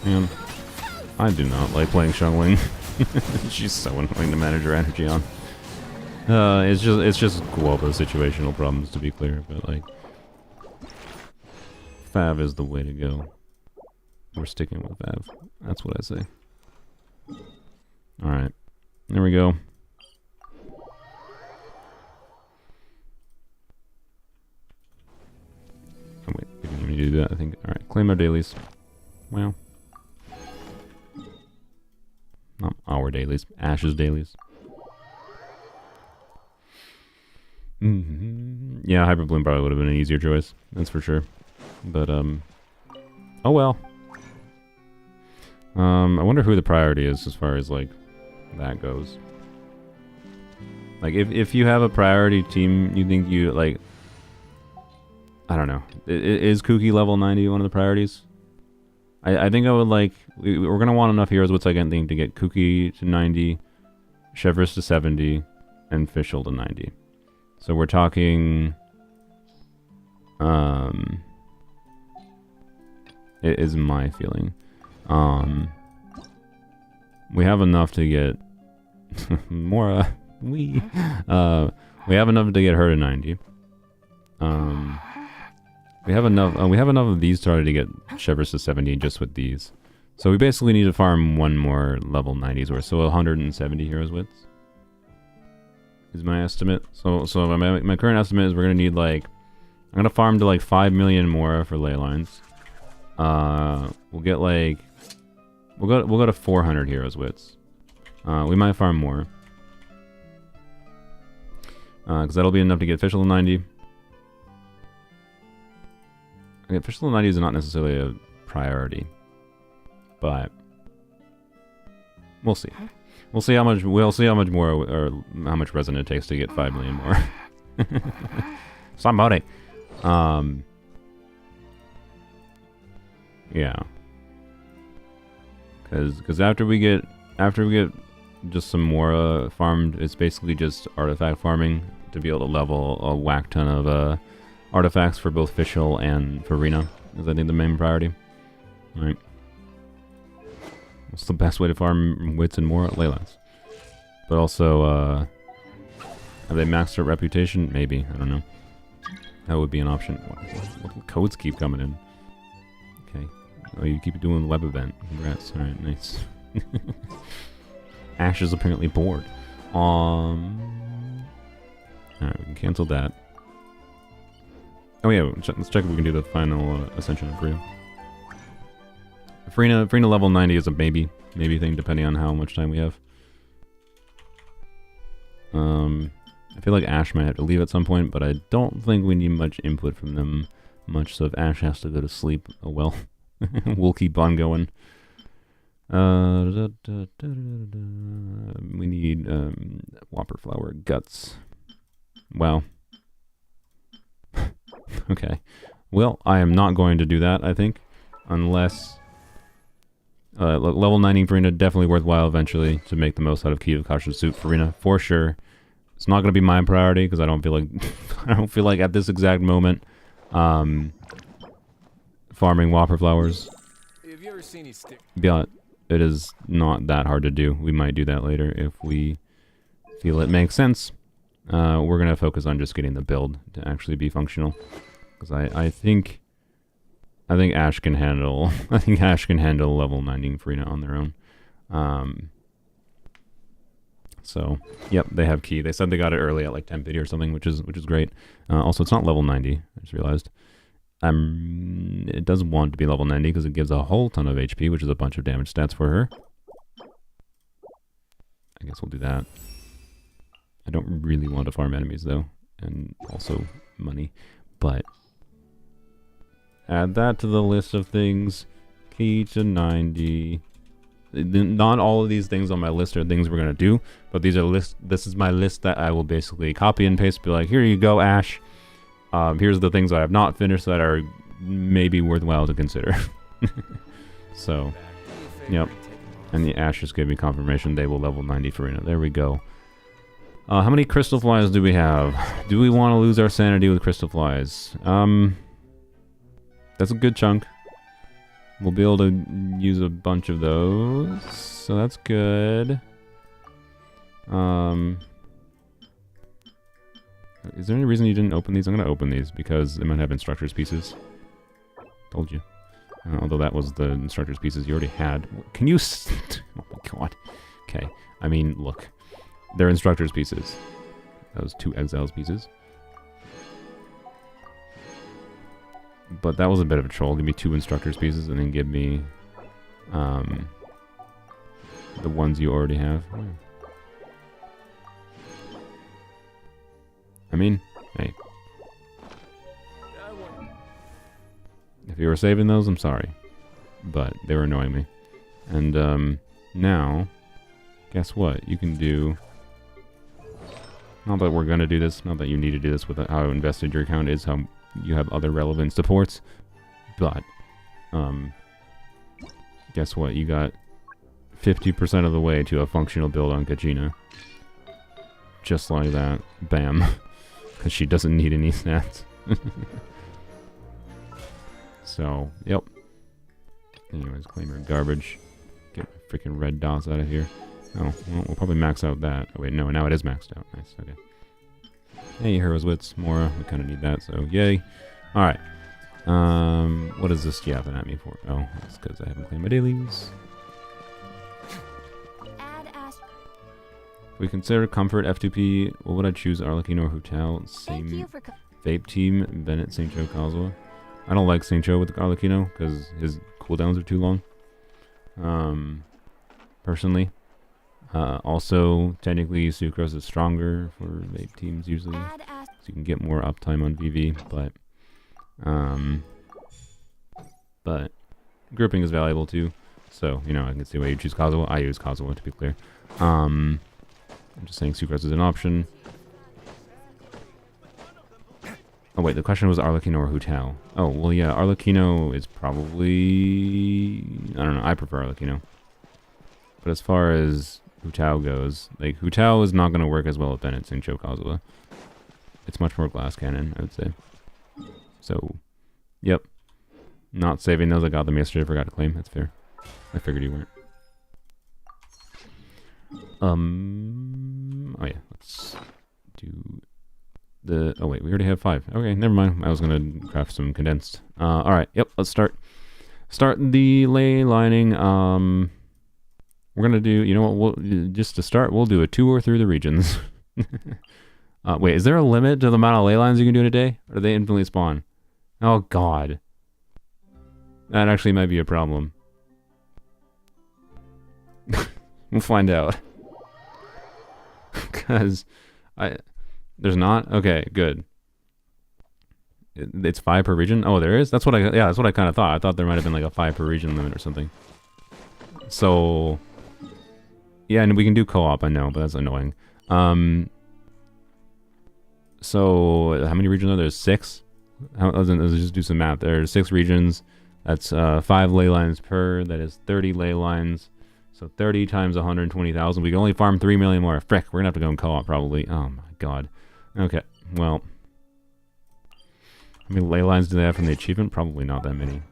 Man, I do not like playing Xiangling. She's so annoying to manage her energy on. It's just Guoba situational problems, to be clear, but like Fav is the way to go. We're sticking with Fav. That's what I say. Alright. There we go. Oh wait, we didn't need to do that, I think. Alright, claim our dailies. Well. Not our dailies. Ash's dailies. Yeah, Hyperbloom probably would have been an easier choice. That's for sure. But, oh well. I wonder who the priority is as far as, like, that goes. Like, if you have a priority team, you think you, like... I don't know. Is Kuki level 90 one of the priorities? I think I would, like... We're gonna want enough heroes with second thing to get Kuki to 90, Chevres to 70, and Fischl to 90. So we're talking... It is my feeling. We have enough to get more. We have enough to get her to 90. We have enough. We have enough of these started to get Chevres to 70 just with these. So we basically need to farm one more level 90s worth. So 170 heroes widths is my estimate. So my current estimate is we're gonna need like I'm gonna farm to like 5 million more for ley lines. We'll get like we'll go to 400 heroes widths. We might farm more. Because that'll be enough to get Fischl to 90. Okay, fish level 90 is not necessarily a priority, but we'll see. We'll see how much more or how much resin it takes to get 5 million more. Somebody. Yeah. Cause after we get just some more farmed, it's basically just artifact farming to be able to level a whack ton of artifacts for both Fischl and for Rena is I think the main priority. Alright. What's the best way to farm wits and more? Leylands. But also, have they maxed out reputation? Maybe. I don't know. That would be an option. What codes keep coming in? Okay. Oh, you keep doing the web event. Congrats. Alright, nice. Ash is apparently bored. Alright, we can cancel that. Oh yeah, let's check if we can do the final ascension of Frida. Frina level 90 is a maybe thing depending on how much time we have. I feel like Ash might have to leave at some point, but I don't think we need much input from them much, so if Ash has to go to sleep, oh well. We'll keep on going. We need Whopper Flower Guts. Wow. Okay. Well, I am not going to do that, I think, unless... level 90 Farina, definitely worthwhile eventually to make the most out of Key of Kasha's suit Farina, for sure. It's not going to be my priority because I don't feel like I don't feel like at this exact moment farming Whopper Flowers. Have you ever seen these But it is not that hard to do. We might do that later if we feel it makes sense. We're going to focus on just getting the build to actually be functional because I think Ash can handle level 90 Farina on their own. So, yep, they have key. They said they got it early at like 1050 or something, which is great. Also, it's not level 90. I just realized. It does want to be level 90 because it gives a whole ton of HP, which is a bunch of damage stats for her. I guess we'll do that. I don't really want to farm enemies though, and also money, but add that to the list of things. Key to 90. Not all of these things on my list are things we're gonna do, but these are this is my list that I will basically copy and paste. Be like, here you go, Ash. Here's the things I have not finished that are maybe worthwhile to consider. So, yep. And the Ash just gave me confirmation they will level 90 Farina. There we go. How many crystal flies do we have? Do we want to lose our sanity with crystal flies? That's a good chunk. We'll be able to use a bunch of those, so that's good. Is there any reason you didn't open these? I'm gonna open these because they might have instructor's pieces. Told you. Although that was the instructor's pieces you already had. Can you? Oh my god. Okay. I mean, look. They're instructor's pieces. Those 2 exiles pieces. But that was a bit of a troll. Give me 2 instructor's pieces and then give me the ones you already have. I mean, hey. If you were saving those, I'm sorry. But they were annoying me. And now, guess what? You can do... Not that we're going to do this, not that you need to do this with how invested your account is, how you have other relevant supports, but guess what? You got 50% of the way to a functional build on Kachina. Just like that. Bam. Because she doesn't need any stats. So, yep. Anyways, claim her garbage. Get freaking red dots out of here. Oh, well, we'll probably max out that. Oh wait, no, now it is maxed out. Nice, okay. Hey, Heroes Wits, Mora. We kind of need that, so yay. Alright. What is this yapping at me for? Oh, that's because I haven't claimed my dailies. If we consider comfort, F2P, what would I choose? Arlecchino or Hotel? Same Vape Team, Bennett, St. Joe, Kazuha. I don't like St. Joe with Arlecchino because his cooldowns are too long. Personally. Also, technically, Sucrose is stronger for vape teams usually, so you can get more uptime on VV, but, but grouping is valuable too. So, you know, I can see why you choose Kazuha. I use Kazuha, to be clear. I'm just saying Sucrose is an option. Oh, wait, the question was Arlecchino or Hu Tao. Oh, well, yeah, Arlecchino is probably... I don't know, I prefer Arlecchino. But as far as Hu Tao goes, like, Hu Tao is not going to work as well with Bennett Xingqiu Kazuha. It's much more glass cannon, I would say. So, yep. Not saving those. I got them yesterday. Forgot to claim. That's fair. I figured you weren't. Oh yeah. Let's do the... Oh wait, we already have 5. Okay, never mind. I was gonna craft some condensed. All right. Yep. Let's start. Start the ley lining. We're gonna do... You know what? We'll just to start. We'll do a tour through the regions. Wait, is there a limit to the amount of ley lines you can do in a day? Or do they infinitely spawn? Oh god. That actually might be a problem. We'll find out. Because there's not? Okay, good. It's 5 per region? Oh, there is? That's what that's what I kind of thought. I thought there might have been like a 5 per region limit or something. So yeah, and we can do co-op, I know, but that's annoying. So how many regions are there? 6? Let's just do some math. There are 6 regions. That's 5 ley lines per. That is 30 ley lines. So 30 times 120,000. We can only farm 3 million more. Frick, we're gonna have to go in co-op probably. Oh my god. Okay, well. How many ley lines do they have from the achievement? Probably not that many.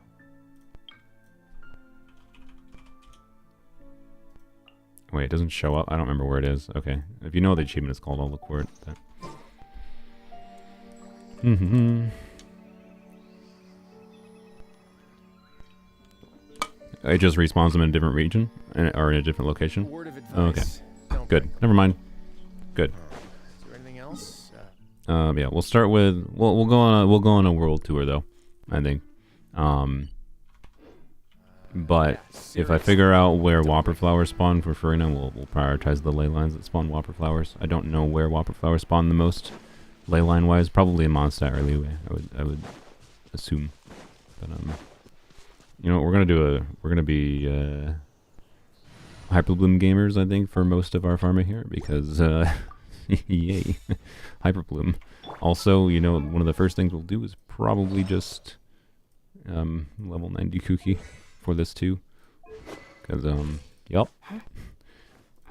Wait, it doesn't show up? I don't remember where it is. Okay. If you know what the achievement is called, I'll look for it. But... It just respawns them in a different region? Or in a different location? Oh, okay. Good. Never mind. Good. Is there anything else? Yeah, we'll start with... We'll go on a world tour, though, I think. But if I figure out where Whopper flowers spawn for Furina, we'll prioritize the ley lines that spawn Whopper flowers. I don't know where Whopper flowers spawn the most, ley line wise. Probably in Mondstadt or Liyue, I would assume. But you know what, we're gonna be Hyperbloom gamers, I think, for most of our farming here because yay, Hyperbloom. Also, you know, one of the first things we'll do is probably just level 90 Kuki for this too, because yep,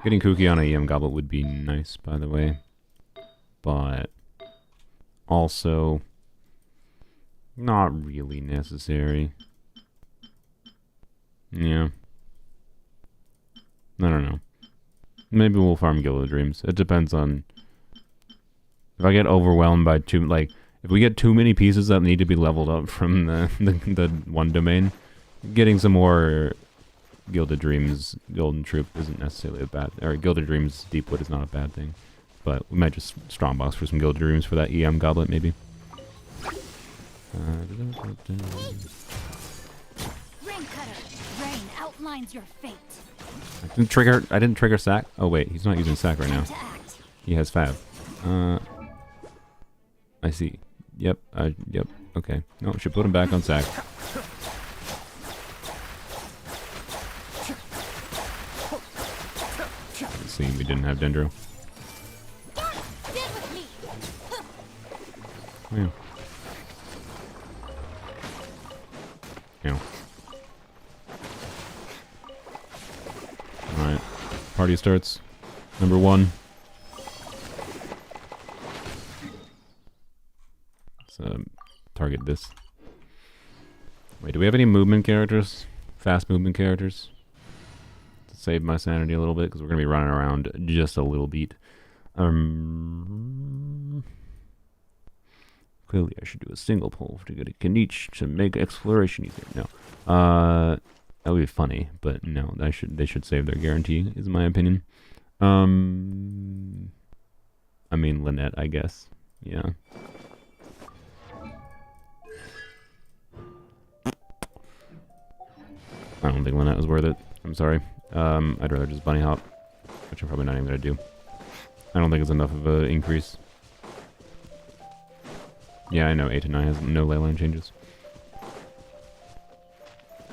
getting Kuki on a EM goblet would be nice, by the way, but also not really necessary. Yeah, I don't know. Maybe we'll farm Guild of Dreams. It depends on if I get overwhelmed by if we get too many pieces that need to be leveled up from the one domain. Getting some more Gilded Dreams Golden Troop isn't necessarily a bad... Or Gilded Dreams Deepwood is not a bad thing. But we might just strongbox for some Gilded Dreams for that EM goblet, maybe. Rain cutter. Rain outlines your fate. I didn't trigger Sack. Oh wait, he's not using Sack right now. He has Fab. I see. Yep, yep, okay. No, should put him back on Sack. Seeing we didn't have Dendro. Yeah. Yeah. Alright. Party starts. Number 1. Let's target this. Wait, do we have any movement characters? Fast movement characters? Save my sanity a little bit because we're gonna be running around just a little bit. Clearly, I should do a single pull to get a Kaniche to make exploration easier. No, that would be funny, but no, they should save their guarantee, is my opinion. I mean Lynette, I guess. Yeah. I don't think Lynette was worth it. I'm sorry. I'd rather just bunny hop, which I'm probably not even gonna do. I don't think it's enough of an increase. Yeah, I know 8 to 9 has no ley line changes.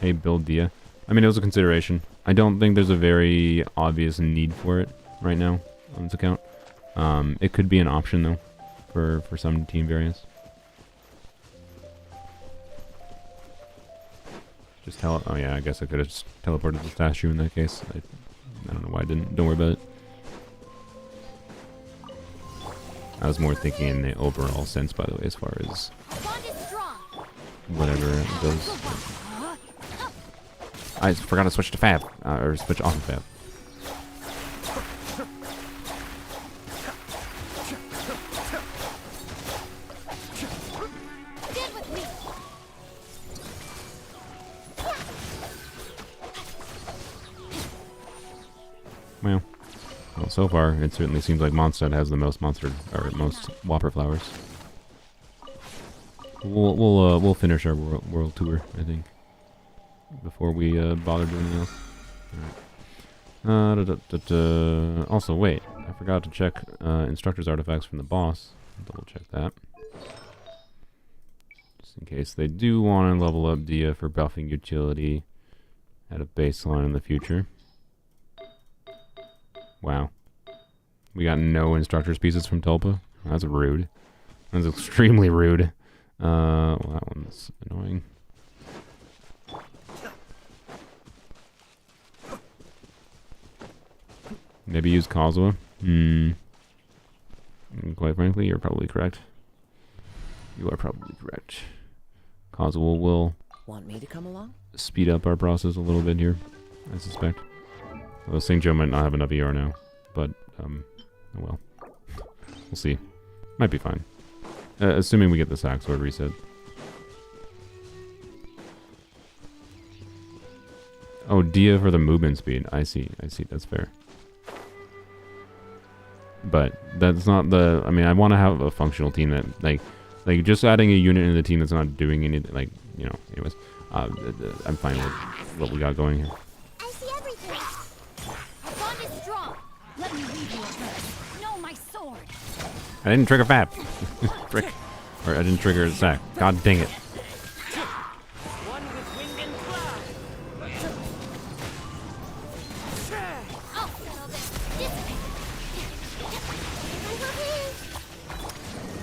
hey, build Dia. I mean, it was a consideration. I don't think there's a very obvious need for it right now on this account. It could be an option though for some team variants. Just tell. Oh yeah, I guess I could have just teleported the statue in that case. I don't know why I didn't. Don't worry about it. I was more thinking in the overall sense, by the way, as far as whatever it goes. I forgot to switch to Fab, or switch off of Fab. Well, so far it certainly seems like Mondstadt has the most most Whopper flowers. We'll finish our world tour, I think, before we bother doing anything else. Also, wait, I forgot to check instructor's artifacts from the boss. Double check that, just in case they do want to level up Dia for buffing utility at a baseline in the future. Wow. We got no instructor's pieces from Tulpa. That's rude. That's extremely rude. Well, that one's annoying. Maybe use Kazuha? Quite frankly, you're probably correct. You are probably correct. Kazuha will Want me to come along? speed up our process a little bit here, I suspect. Although St. Joe might not have enough ER now, but, oh well. We'll see. Might be fine. Assuming we get the sack sword reset. Oh, Dia for the movement speed. I see, that's fair. But that's not the... I mean, I want to have a functional team that, like just adding a unit in the team that's not doing anything, like, you know, anyways. I'm fine with what we got going here. I didn't trigger Fab. Frick. Or I didn't trigger Zack. God dang it.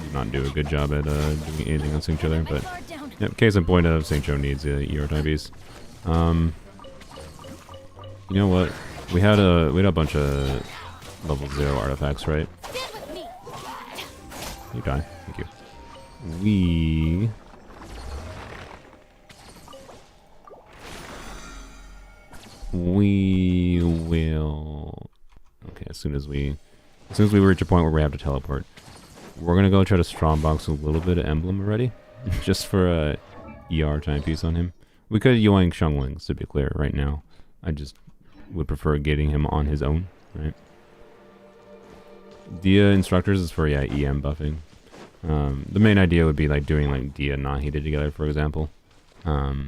Did not do a good job at doing anything on St. Joe there, but yep, case in point of St. Joe needs ER type beast. You know what? We had a bunch of level 0 artifacts, right? You die. Thank you. We will. Okay, as soon as we reach a point where we have to teleport, we're gonna go try to strongbox a little bit of emblem already, just for a ER timepiece on him. We could Yoink Shunglings, to be clear. Right now, I just would prefer getting him on his own, right? Dia instructors is for EM buffing. The main idea would be like doing like Dia and Nahida together, for example. So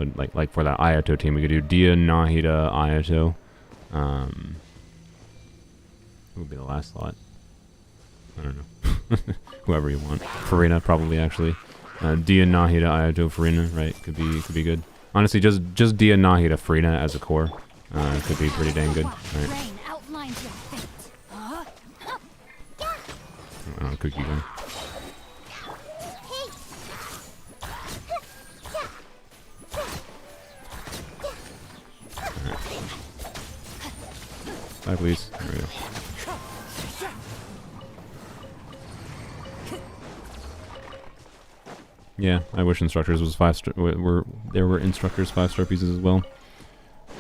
like for that Ayato team, we could do Dia, Nahida, Ayato. Who would be the last slot? I don't know. Whoever you want. Farina probably actually. Dia, Nahida, Ayato, Farina, right? Could be good. Honestly, just Dia, Nahida, Farina as a core could be pretty dang good. Right. Cookie gun. Alright. Bye, please. There we go. Yeah, I wish instructors was 5-star. There were instructors 5-star pieces as well.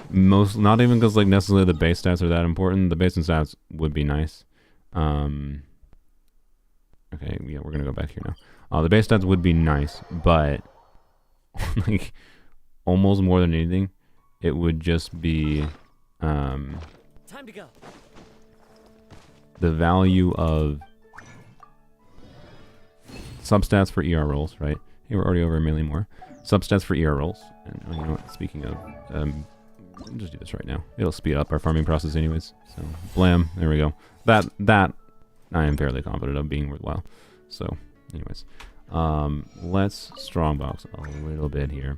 Not even because like necessarily the base stats are that important. The base stats would be nice. Okay, yeah, we're gonna go back here now. The base stats would be nice, but like almost more than anything, it would just be Time to go. The value of substats for ER rolls, right? Hey, we're already over 1 million more. Substats for ER rolls. And you know what? Speaking of, we'll just do this right now. It'll speed up our farming process anyways. So, blam, there we go. That I am fairly confident of being worthwhile. So, anyways, let's strongbox a little bit here.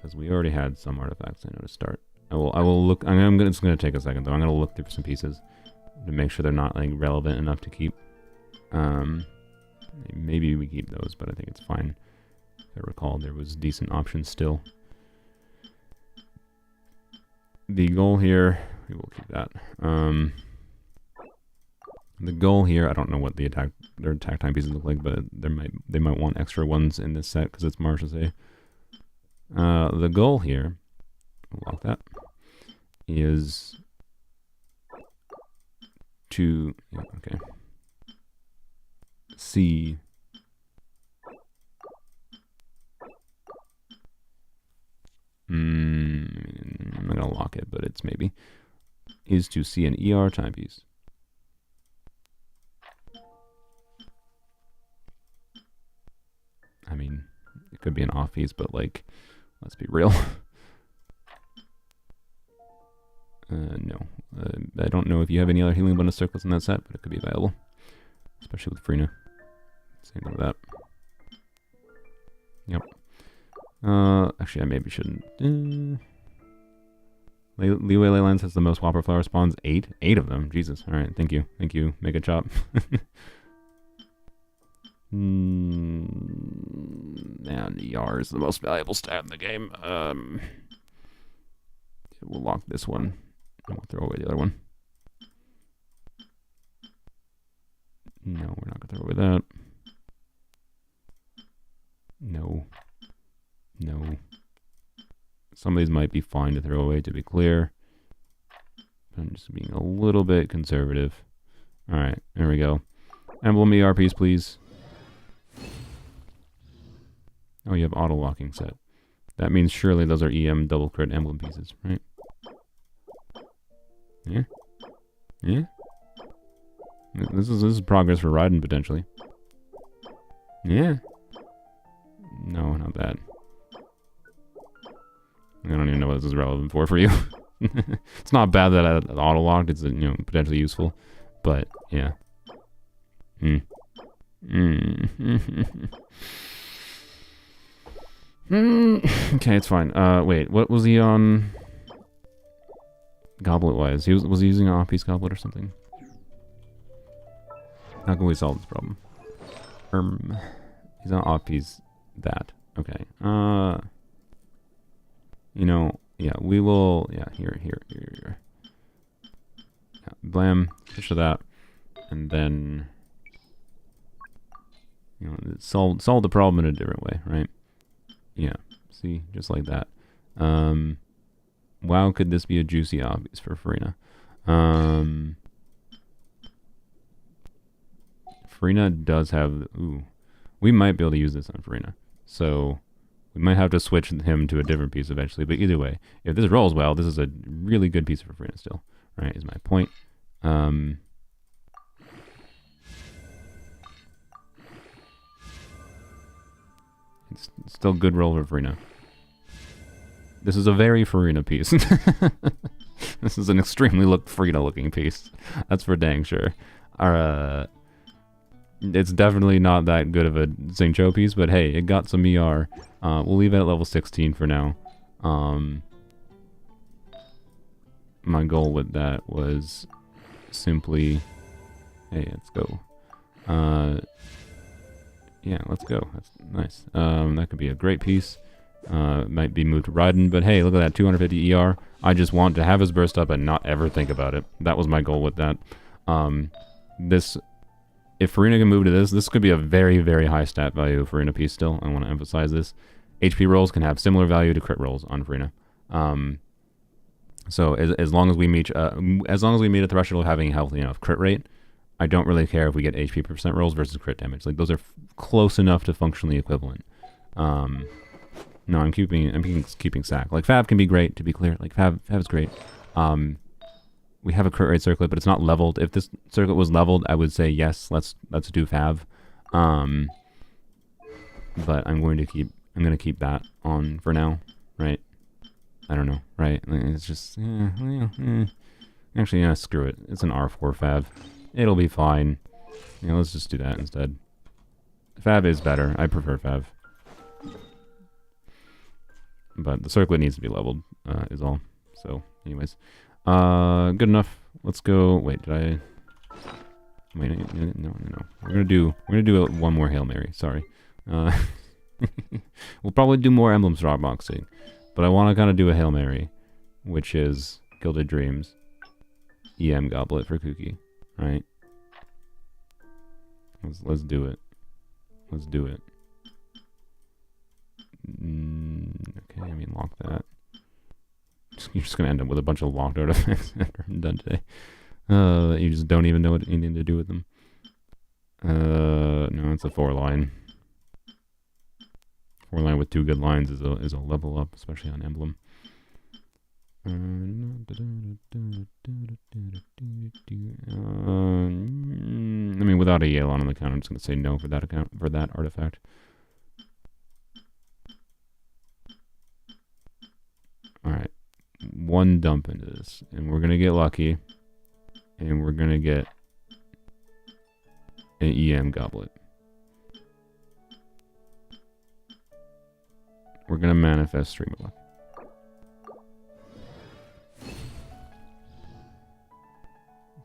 because we already had some artifacts I know to start. I will look. It's gonna take a second though. I'm gonna look through some pieces to make sure they're not like relevant enough to keep. Maybe we keep those, but I think it's fine. If I recall, there was decent options still. The goal here, we will keep that. The goal here, I don't know what their attack time pieces look like, but they might want extra ones in this set because it's Marshall's. The goal here, we'll lock that, is to see I'm not gonna lock it, but it's maybe is to see an ER timepiece. I mean, it could be an off piece, but like, let's be real. No. I don't know if you have any other healing bonus circles in that set, but it could be viable. Especially with Frina. Same thing with that. Yep. Actually, I maybe shouldn't. Leeway Leylands has the most Whopper Flower spawns. 8? 8 of them. Jesus. Alright, thank you. Thank you, Mega Chop. And ER is the most valuable stat in the game. We'll lock this one. And we'll throw away the other one. No, we're not going to throw away that. No. No. Some of these might be fine to throw away, to be clear. I'm just being a little bit conservative. Alright, there we go. Emblem ER piece, please. Oh, you have auto-locking set. That means surely those are EM double crit emblem pieces, right? Yeah? Yeah? This is progress for Raiden, potentially. Yeah? No, not bad. I don't even know what this is relevant for you. It's not bad that I auto-locked. It's, potentially useful. But, yeah. Okay, it's fine. Wait, what was he on? Goblet-wise. Was he using an off-piece goblet or something? How can we solve this problem? He's on off-piece that. Okay. Yeah, we will, here. Yeah, blam, push to that, and then, solve the problem in a different way, right? Yeah, see, just like that. Wow, could this be a juicy obvious for Farina? Farina does have, we might be able to use this on Farina, so we might have to switch him to a different piece eventually, but either way, if this rolls well, this is a really good piece for Farina still, right, is my point. It's still good roll for Farina. This is a very Farina piece. This is an extremely Farina looking piece. That's for dang sure. It's definitely not that good of a Xingqiu piece, but hey, it got some ER. We'll leave it at level 16 for now. My goal with that was simply, hey, let's go. Yeah, let's go. That's nice. That could be a great piece. Might be moved to Raiden, but hey, look at that, 250 ER. I just want to have his burst up and not ever think about it. That was my goal with that. If Farina can move to this could be a very, very high stat value Farina piece still. I want to emphasize this. HP rolls can have similar value to crit rolls on Farina. So as long as we meet a threshold of having a healthy enough crit rate, I don't really care if we get HP percent rolls versus crit damage. Like those are close enough to functionally equivalent. No, I'm keeping sack. Like Fab can be great, to be clear. Like Fab is great. We have a crit rate circlet, but it's not leveled. If this circlet was leveled, I would say yes, let's do Fab. But I'm going to keep that on for now, right? I don't know, right? It's just actually, yeah, screw it. It's an R4 Fab. It'll be fine. Let's just do that instead. Fab is better. I prefer Fab. But the circlet needs to be leveled, is all. So, anyways. Good enough. Let's go. Wait, did I... Wait, no. We're gonna do one more Hail Mary. Sorry. We'll probably do more Emblems Dropboxing. But I want to kind of do a Hail Mary, which is Gilded Dreams, EM Goblet for Kuki. Right? Let's do it. Let's do it. Okay, I mean, lock that. You're just going to end up with a bunch of locked artifacts after I'm done today. That you just don't even know what you need to do with them. No, it's a 4-line. 4-line with 2 good lines is a level up, especially on Emblem. I mean, without a Yale on the count, I'm just going to say no for that artifact. Alright. 1 dump into this. And we're going to get lucky. And we're going to get an EM Goblet. We're going to manifest Stream of Luck.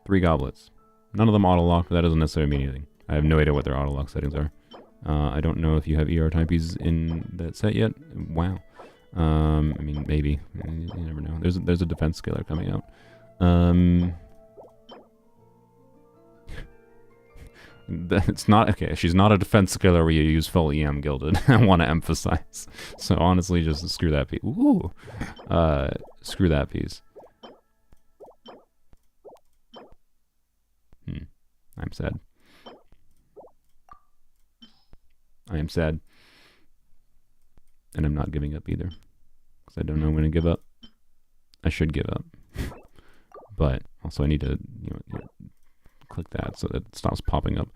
Three goblets. None of them auto-lock, but that doesn't necessarily mean anything. I have no idea what their auto-lock settings are. I don't know if you have ER timepieces in that set yet. Wow. I mean, maybe. You never know. There's a defense scaler coming out. It's not... Okay, she's not a defense scaler where you use full EM Gilded. I want to emphasize. So honestly, just screw that piece. Ooh! Screw that piece. I'm sad. I am sad. And I'm not giving up either. Because I don't know when to give up. I should give up. But also I need to, click that so that it stops popping up.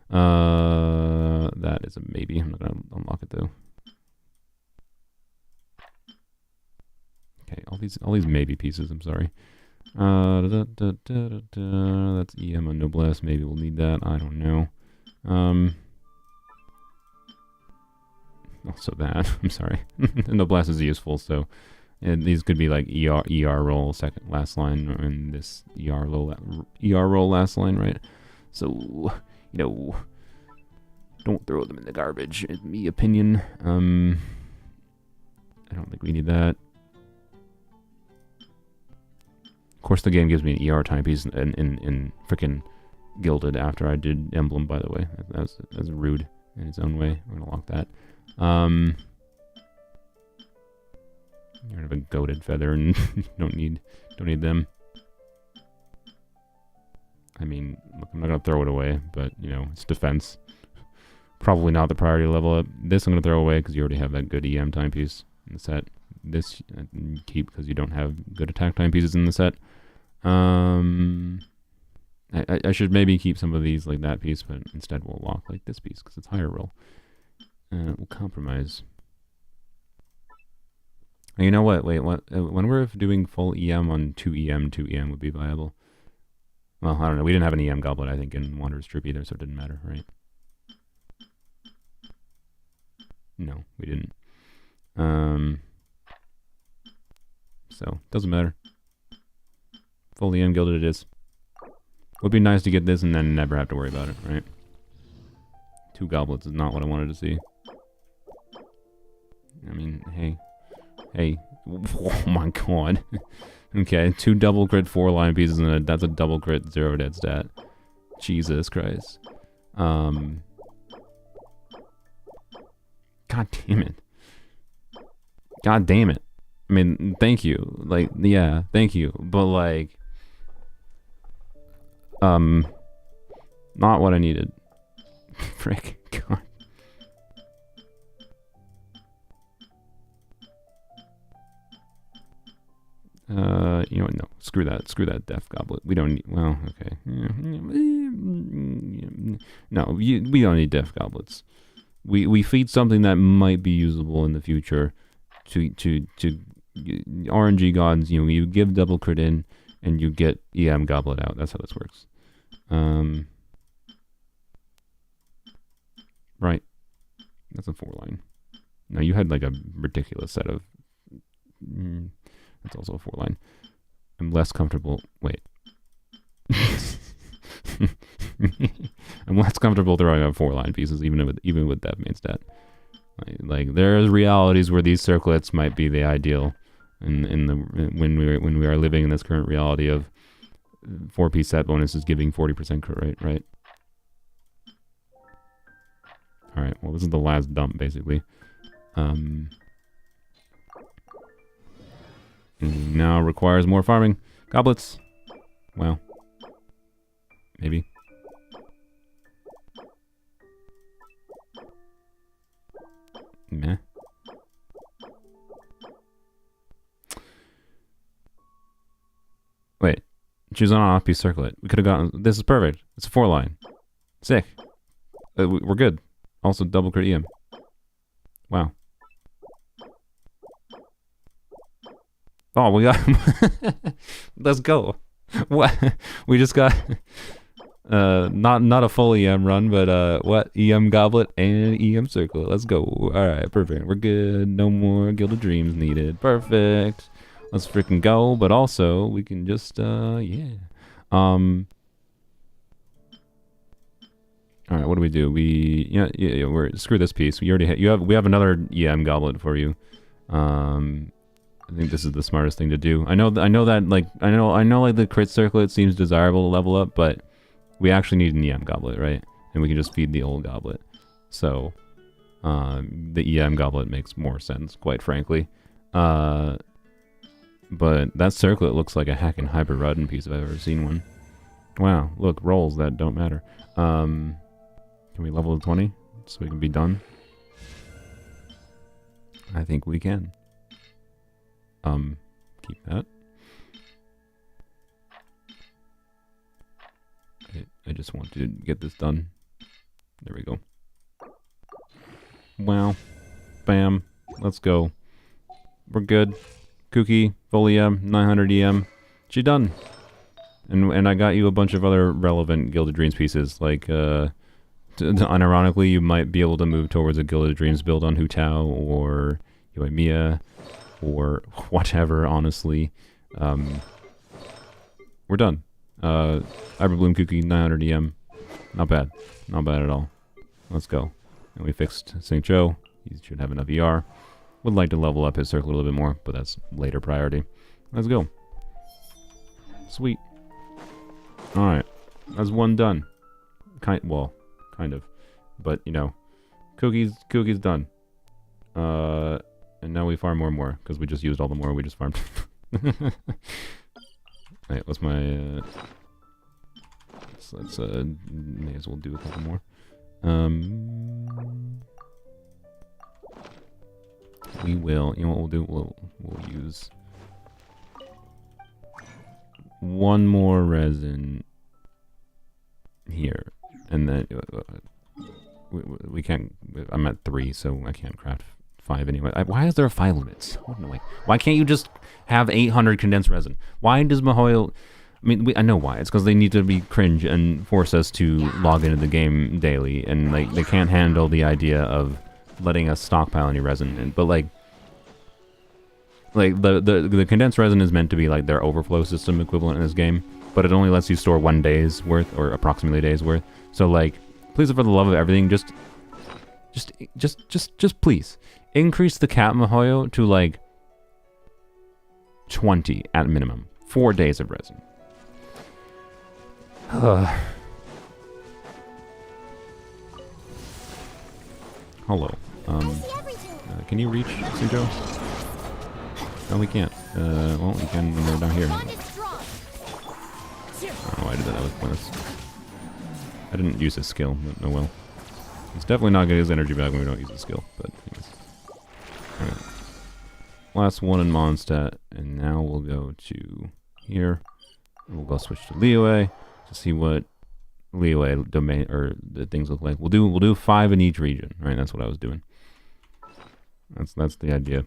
That is a maybe. I'm not going to unlock it though. Okay, all these maybe pieces, I'm sorry. That's EM on Noblesse. Maybe we'll need that. I don't know. Also that. I'm sorry. Noblesse is useful, so these could be like ER roll second last line, and this ER roll last line, right? So don't throw them in the garbage. In my opinion. I don't think we need that. Of course, the game gives me an ER timepiece in frickin' Gilded after I did Emblem, by the way. That's rude in its own way. I'm gonna lock that. You're have a goated feather and don't need them. I mean, look, I'm not gonna throw it away, but it's defense. Probably not the priority level up. This I'm gonna throw away because you already have that good EM timepiece in the set. This you keep because you don't have good attack timepieces in the set. I should maybe keep some of these like that piece, but instead we'll lock like this piece because it's higher roll. We'll compromise. And you know what? Wait, what? When we're doing full EM on 2 EM would be viable. Well, I don't know. We didn't have an EM Goblet, I think, in Wanderer's Troop either, so it didn't matter, right? No, we didn't. So, doesn't matter. Full EM Gilded it is. Would be nice to get this and then never have to worry about it, right? 2 goblets is not what I wanted to see. I mean, hey. Oh my god. Okay, 2 double crit 4-line pieces and that's a double crit 0 dead stat. Jesus Christ. God damn it. God damn it. I mean, thank you. Like, yeah, thank you. But like, not what I needed. Frick. God. You know what? No, screw that. Screw that Death Goblet. We don't need. Well, okay. No, we don't need Death Goblets. We feed something that might be usable in the future to RNG gods. You give double crit in and you get EM Goblet out. That's how this works. Right. That's a 4-line. Now you had like a ridiculous set of That's also a 4-line. I'm less comfortable. Wait. I'm less comfortable throwing out 4-line pieces, even with that main stat. Like there's realities where these circlets might be the ideal, when we are living in this current reality of 4-piece set bonuses giving 40% crit rate, right? All right. Well, this is the last dump basically. Now requires more farming. Goblets. Well, maybe. Meh. Wait. Choose on an off-piece circlet. We could have gotten... This is perfect. It's a 4-line. Sick. We're good. Also double crit EM. Wow. Oh, we got... Let's go. What? We just got... not a full EM run, but what? EM Goblet and EM Circlet. Let's go. Alright, perfect. We're good. No more Gilded Dreams needed. Perfect. Let's freaking go. But also, we can just, yeah. Alright, what do we do? We're... Screw this piece. We already we have another EM Goblet for you. I think this is the smartest thing to do. I know that like the crit circlet seems desirable to level up, but we actually need an EM goblet, right? And we can just feed the old goblet. So the EM goblet makes more sense, quite frankly. But that circlet looks like a hacking Hyper Rudden piece if I've ever seen one. Wow, look, rolls that don't matter. Can we level to 20 so we can be done? I think we can. Keep that. I just want to get this done. There we go. Wow. Bam. Let's go. We're good. Kooky, full EM, 900 EM. She done. And I got you a bunch of other relevant Gilded Dreams pieces. Like, unironically, you might be able to move towards a Gilded Dreams build on Hu Tao or Yoimiya or whatever, honestly. We're done. Hyperbloom Kooky, 900 EM. Not bad. Not bad at all. Let's go. And we fixed St. Joe. He should have enough ER. Would like to level up his circle a little bit more, but that's later priority. Let's go. Sweet. Alright. That's one done. Kind of. But, you know, Kookie's done. And now we farm more and more, because we just used all the more we just farmed. Alright, what's my... let's may as well do a couple more. We will, you know what we'll do? We'll use one more resin here, and then we can't. I'm at 3, so I can't craft 5 anyway. Why is there a 5 limit? Why can't you just have 800 condensed resin? Why does Mihoyo? I mean, I know why. It's because they need to be cringe and force us to log into the game daily, and like they can't handle the idea of letting us stockpile any resin. But like the condensed resin is meant to be like their overflow system equivalent in this game, but it only lets you store 1 day's worth, or approximately a day's worth. So like, please, for the love of everything, just please increase the cap Mihoyo to like 20 at minimum. 4 days of resin. Hello. Can you reach Sujo? No, we can't. Well, we can when we're down here. I don't know why I did that. That was pointless. I didn't use his skill, but oh well. He's definitely not getting his energy back when we don't use his skill, but anyways. Alright. Last one in Mondstadt, and now we'll go to here. We'll go switch to Liyue to see what Liyue domain or the things look like. We'll do 5 in each region, right? That's what I was doing. That's the idea.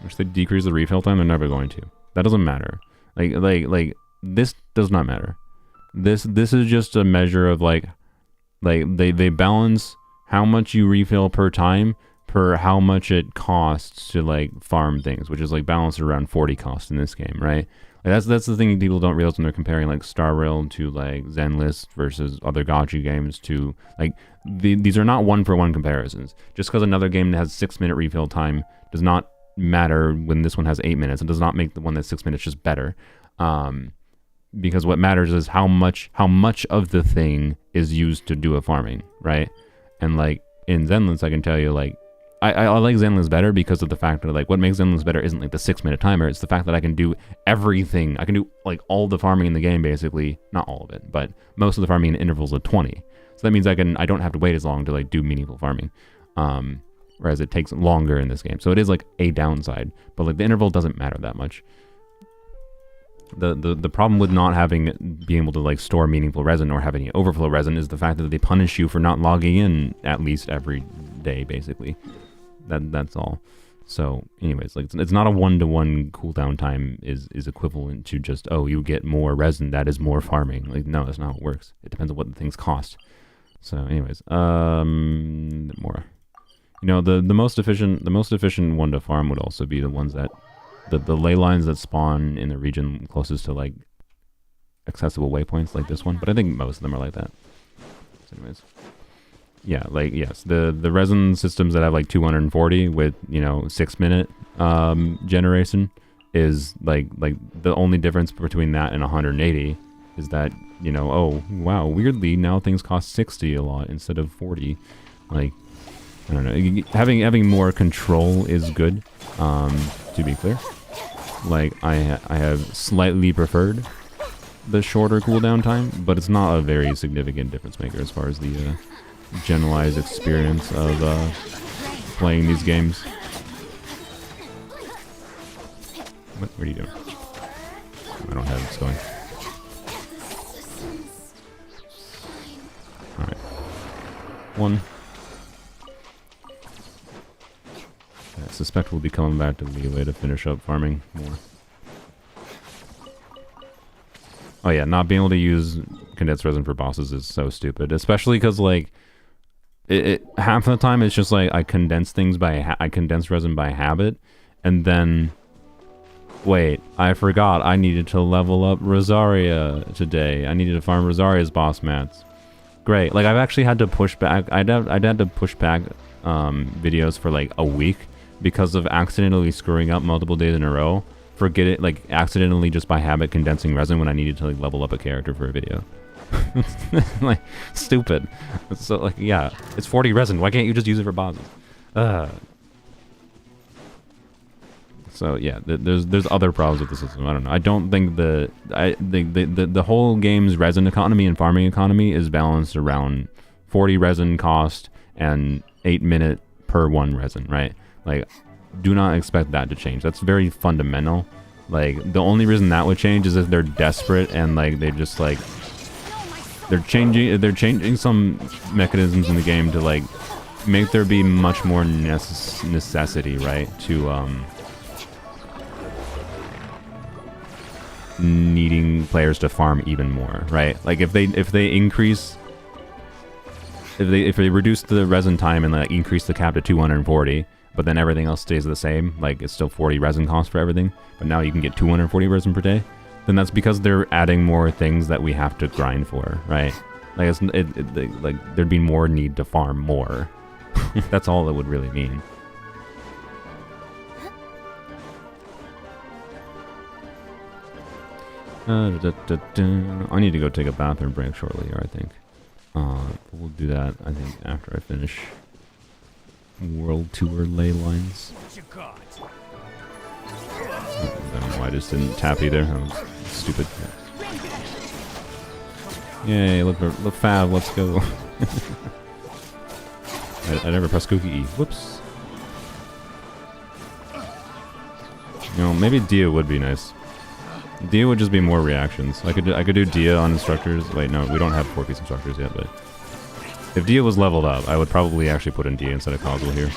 Which they decrease the refill time, they're never going to. That doesn't matter. Like this does not matter. This is just a measure of like they balance how much you refill per time per how much it costs to like farm things, which is like balanced around 40 cost in this game, right? Like that's the thing people don't realize when they're comparing like Star Rail to like Zenlist versus other gacha games to like these are not one-for-one comparisons. Just because another game has 6-minute refill time does not matter when this one has 8 minutes. It does not make the one that's 6 minutes just better. Because what matters is how much of the thing is used to do a farming, right? And like in Zenlist, I can tell you like I like Zenlist better because of the fact that like what makes Zenlist better isn't like the 6-minute timer. It's the fact that I can do everything. I can do like all the farming in the game basically, not all of it, but most of the farming in intervals of 20. So that means I don't have to wait as long to like do meaningful farming. Whereas it takes longer in this game. So it is like a downside, but like the interval doesn't matter that much. The problem with not being able to like store meaningful resin or have any overflow resin is the fact that they punish you for not logging in at least every day, basically. That's all. So anyways, like it's not a 1-to-1 cooldown time is equivalent to just, oh, you get more resin, that is more farming. Like no, that's not how it works. It depends on what the things cost. So anyways, more. You know, the most efficient one to farm would also be the ones that the ley lines that spawn in the region closest to like accessible waypoints like this one, but I think most of them are like that. So anyways, yeah, like yes, the resin systems that have like 240 with, you know, 6-minute generation is like the only difference between that and 180 is that, you know, oh wow, weirdly now things cost 60 a lot instead of 40. Like I don't know, having more control is good. To be clear, like I have slightly preferred the shorter cooldown time, but it's not a very significant difference maker as far as the generalized experience of playing these games. What are you doing? I don't have this going. All right, one. I suspect we'll be coming back to Leeway to finish up farming more. Oh yeah, not being able to use condensed resin for bosses is so stupid, especially because like it half the time it's just like I condense resin by habit, and then wait, I forgot I needed to level up Rosaria today. I needed to farm Rosaria's boss mats. Great, like I've actually had to push back. I'd had to push back videos for like a week because of accidentally screwing up multiple days in a row. Forget it, like accidentally just by habit condensing resin when I needed to like level up a character for a video. Like stupid. So like yeah, it's 40 resin. Why can't you just use it for bosses? So yeah, there's other problems with the system. I don't know. I don't think the whole game's resin economy and farming economy is balanced around 40 resin cost and 8-minute per 1 resin, right? Like, do not expect that to change. That's very fundamental. Like, the only reason that would change is if they're desperate and like they just like they're changing some mechanisms in the game to like make there be much more necessity, right? To needing players to farm even more, right? Like if they reduce the resin time and like increase the cap to 240, but then everything else stays the same, like it's still 40 resin cost for everything, but now you can get 240 resin per day, then that's because they're adding more things that we have to grind for, right? Like like there'd be more need to farm more. That's all it would really mean. I need to go take a bathroom break shortly here, I think. We'll do that, I think, after I finish World Tour ley lines. I don't know why I just didn't tap either. That was stupid. Yay, look fab, let's go. I never pressed cookie E. Whoops. You know, maybe Dia would be nice. Dia would just be more reactions. I could do Dia on instructors. Wait, no, we don't have 4-piece instructors yet, but if Dia was leveled up, I would probably actually put in Dia instead of Kazuo here.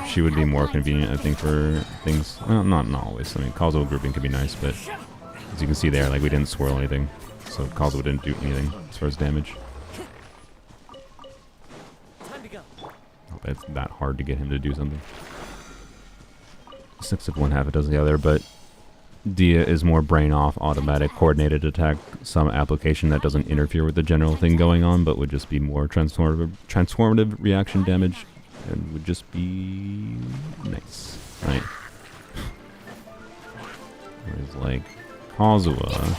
She would be more convenient, I think, for things. Well, not always. I mean, Kazuo grouping could be nice, but as you can see there, like we didn't swirl anything, so Kazuo didn't do anything as far as damage. it's that hard to get him to do something. 6 of one, half a dozen the other, but Dia is more brain off, automatic, coordinated attack, some application that doesn't interfere with the general thing going on, but would just be more transformative reaction damage, and would just be nice, right? Whereas like Kazuha,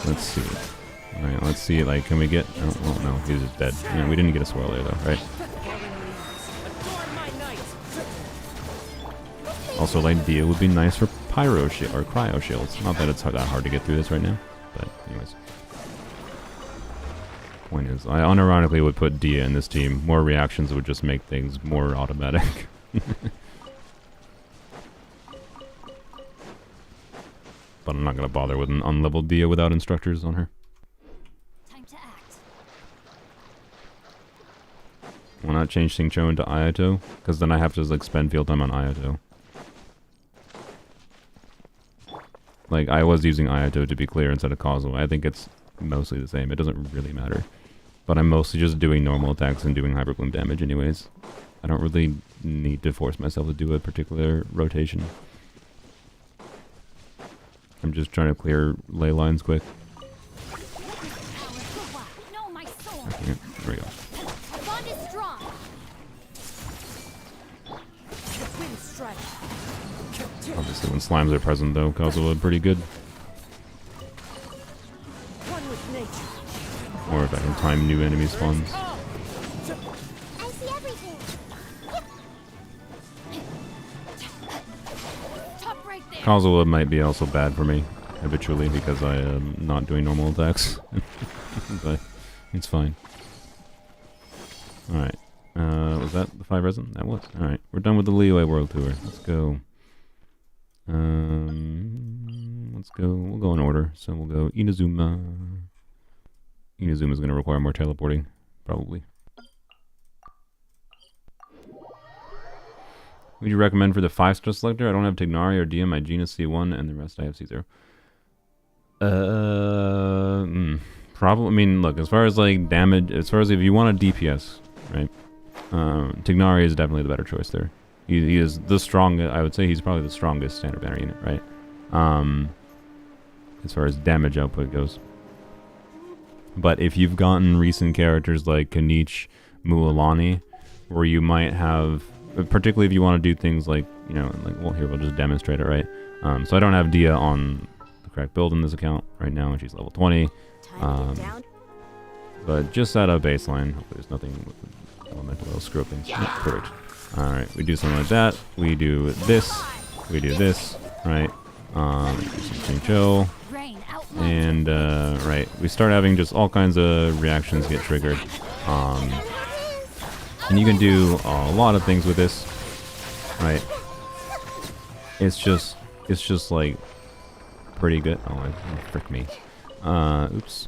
let's see. Alright, let's see, like, can we get... Oh no, he's just dead. Yeah, we didn't get a swirl there, though, right? Also, like, Dia would be nice for Pyro Shield, or Cryo Shields. Not that it's that hard to get through this right now, but anyways. Point is, I unironically would put Dia in this team. More reactions would just make things more automatic. But I'm not going to bother with an unleveled Dia without instructors on her. Why not change Xingqiu into Ayato? Because then I have to like spend field time on Ayato. Like, I was using Ayato to be clear instead of Kazuha. I think it's mostly the same. It doesn't really matter. But I'm mostly just doing normal attacks and doing Hyperbloom damage anyways. I don't really need to force myself to do a particular rotation. I'm just trying to clear ley lines quick. Okay, there we go. Obviously, when slimes are present, though, Kazuha pretty good. Or if I can time new enemy spawns. Kazuha might be also bad for me habitually because I am not doing normal attacks. But it's fine. Alright. Was that the 5 resin? That was. Alright. We're done with the Liyue World Tour. Let's go. Let's go. We'll go in order. So we'll go Inazuma. Inazuma's going to require more teleporting, probably. Would you recommend for the 5-star selector? I don't have Tignari or Dia, my Gina C1, and the rest I have C0. Probably. I mean, look, as far as like damage, as far as if you want a DPS, right? Tignari is definitely the better choice there. He is the strongest. I would say he's probably the strongest standard banner unit, right? As far as damage output goes. But if you've gotten recent characters like Kanich, Mualani, where you might have, particularly if you want to do things like, you know, like, well, here, we'll just demonstrate it, right? So I don't have Dia on the correct build in this account right now, and she's level 20. But just at a baseline, hopefully there's nothing with elemental that'll screw up things. Yep, perfect. Alright, we do something like that. We do this. We do this, right? We do some Xingqiu. And, right, we start having just all kinds of reactions get triggered. And you can do a lot of things with this, right? It's just like pretty good. Oh, frick me. Oops.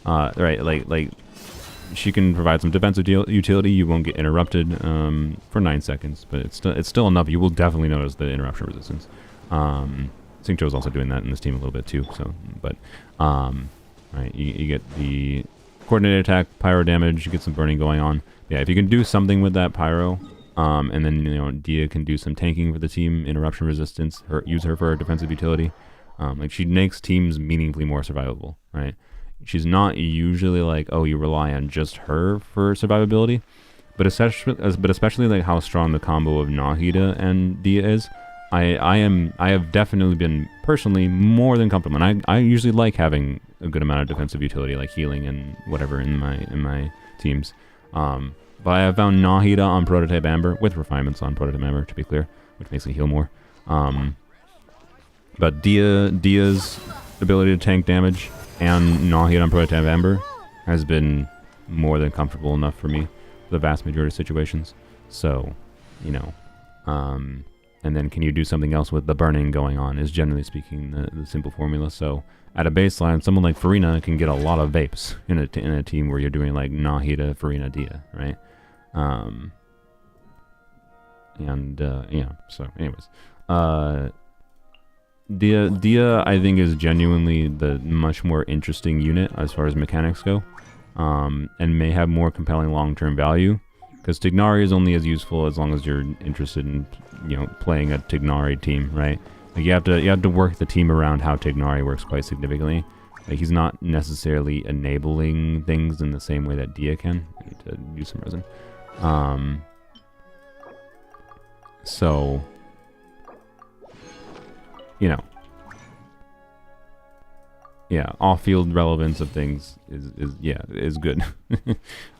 Right, like she can provide some defensive utility. You won't get interrupted for 9 seconds, but it's still enough. You will definitely notice the interruption resistance. Xingqiu is also doing that in this team a little bit too. So, but right, you get the coordinated attack, pyro damage. You get some burning going on. Yeah, if you can do something with that pyro, and then you know Dia can do some tanking for the team, interruption resistance. Use her for her defensive utility. Like she makes teams meaningfully more survivable, right? She's not usually like, oh, you rely on just her for survivability, but especially like how strong the combo of Nahida and Dia is. I have definitely been personally more than comfortable, and I usually like having a good amount of defensive utility, like healing and whatever in my teams. But I have found Nahida on Prototype Amber with refinements on Prototype Amber, to be clear, which makes me heal more. But Dia's ability to tank damage and Nahida on Prototype Amber has been more than comfortable enough for me for the vast majority of situations. So, you know, and then can you do something else with the burning going on is generally speaking the simple formula. So at a baseline, someone like Farina can get a lot of vapes in a team where you're doing like Nahida, Farina, Dia, right? Yeah, so anyways. Dia I think is genuinely the much more interesting unit as far as mechanics go. and may have more compelling long-term value. Because Tignari is only as useful as long as you're interested in, playing a Tignari team, right? Like you have to work the team around how Tignari works quite significantly. Like he's not necessarily enabling things in the same way that Dia can. I need to use some resin. So, yeah, off-field relevance of things is good.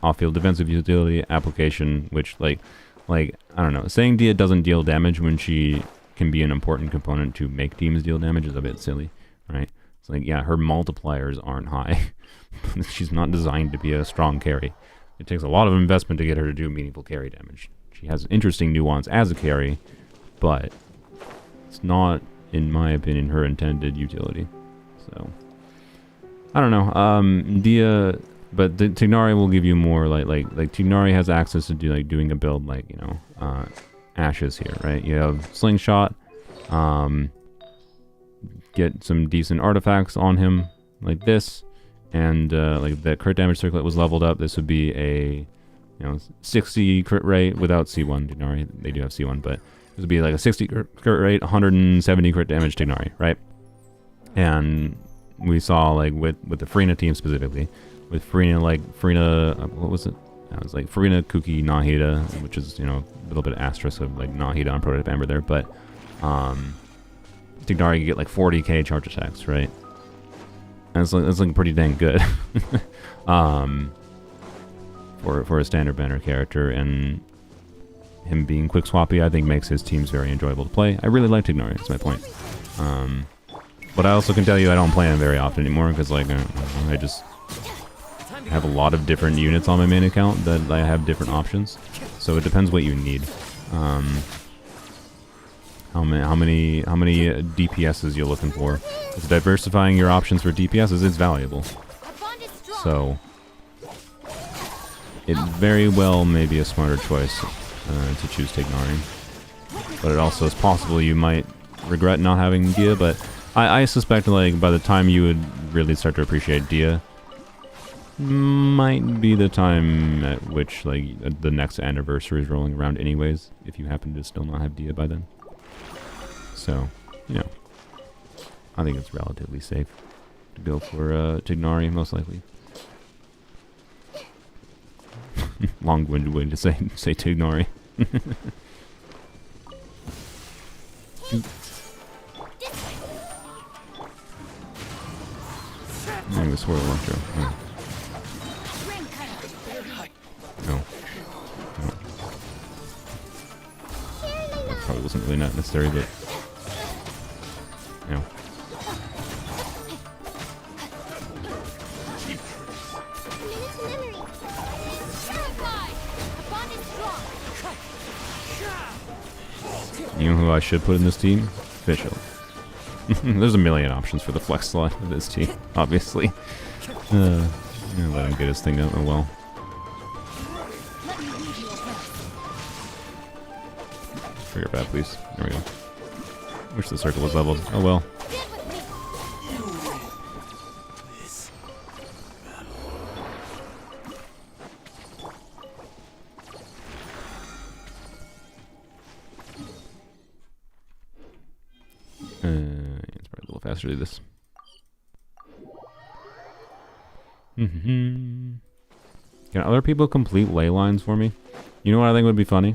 Off-field defensive utility, application, which like I don't know, saying Dia doesn't deal damage when she can be an important component to make teams deal damage is a bit silly, right? It's like, yeah, her multipliers aren't high. She's not designed to be a strong carry. It takes a lot of investment to get her to do meaningful carry damage. She has interesting nuance as a carry, but it's not, in my opinion, her intended utility. So, I don't know. Dia, but the Tignari will give you more, like Tignari has access to doing a build like, Ashes here, right? You have Slingshot, get some decent artifacts on him like this, and like that crit damage circlet was leveled up. This would be a 60 crit rate without C1 Tignari. They do have C1, but this would be like a 60 crit rate, 170 crit damage Tignari, right? And we saw like with the Frina team specifically, with Frina, what was it? It was like Frina, Kuki, Nahida, which is a little bit of asterisk of like Nahida on Prototype Amber there, but Tignari can get like 40k charge attacks, right? And it's like pretty dang good for a standard banner character, and him being quick swappy I think makes his teams very enjoyable to play. I really like Tignari, that's my point. But I also can tell you I don't play him very often anymore because like I just have a lot of different units on my main account that I have different options, so it depends what you need. How many DPSs you're looking for. Because diversifying your options for DPSs is valuable. So it very well may be a smarter choice to choose Tignari. But it also is possible you might regret not having Dia, but I suspect like by the time you would really start to appreciate Dia might be the time at which like the next anniversary is rolling around anyways, if you happen to still not have Dia by then. So, I think it's relatively safe to go for Tignari, most likely. Long-winded way to say Tignari. Anyway, Swirl Electro. No. That probably wasn't really not necessary, but... No. You know who I should put in this team? Fischl. There's a million options for the flex slot of this team, obviously. Let him get his thing out. Oh well. Trigger bad, please. There we go. Wish the circle was leveled. Oh well. It's probably a little faster to do this. Can other people complete ley lines for me? You know what I think would be funny?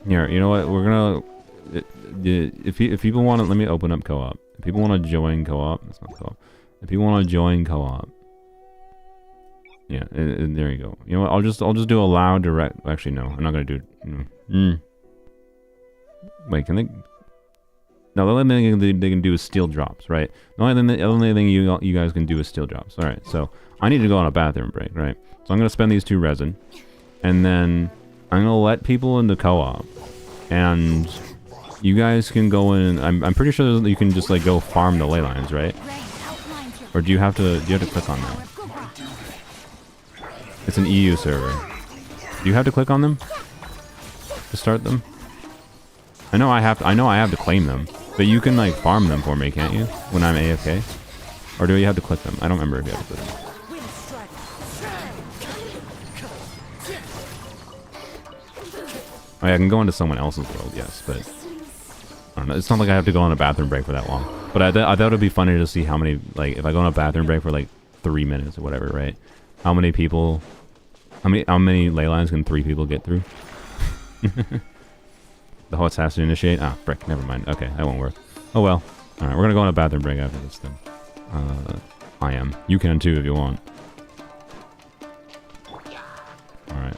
Here, you know what? We're gonna... If people want to... Let me open up co-op. If people want to join co-op... That's not co-op. If people want to join co-op... Yeah, there you go. You know what? I'll just do allow direct... Actually, no. I'm not gonna do it. Wait, can they... No, the only thing they can do is steal drops, right? The only thing you guys can do is steal drops. Alright, so I need to go on a bathroom break, right? So I'm going to spend these 2 resin. And then I'm going to let people into co-op. And you guys can go in... I'm pretty sure that you can just like go farm the ley lines, right? Or do you have to click on them? It's an EU server. Do you have to click on them to start them? I know I have to claim them. But you can like farm them for me, can't you? When I'm AFK? Or do you have to click them? I don't remember if you have to click them. I mean, I can go into someone else's world, yes, but I don't know. It's not like I have to go on a bathroom break for that long. But I thought it'd be funny to see how many, like, if I go on a bathroom break for like 3 minutes or whatever, right? How many people, how many ley lines can 3 people get through? The host has to initiate. Ah, frick. Never mind. Okay, that won't work. Oh well. All right, we're gonna go on a bathroom break after this then. I am. You can too if you want. All right.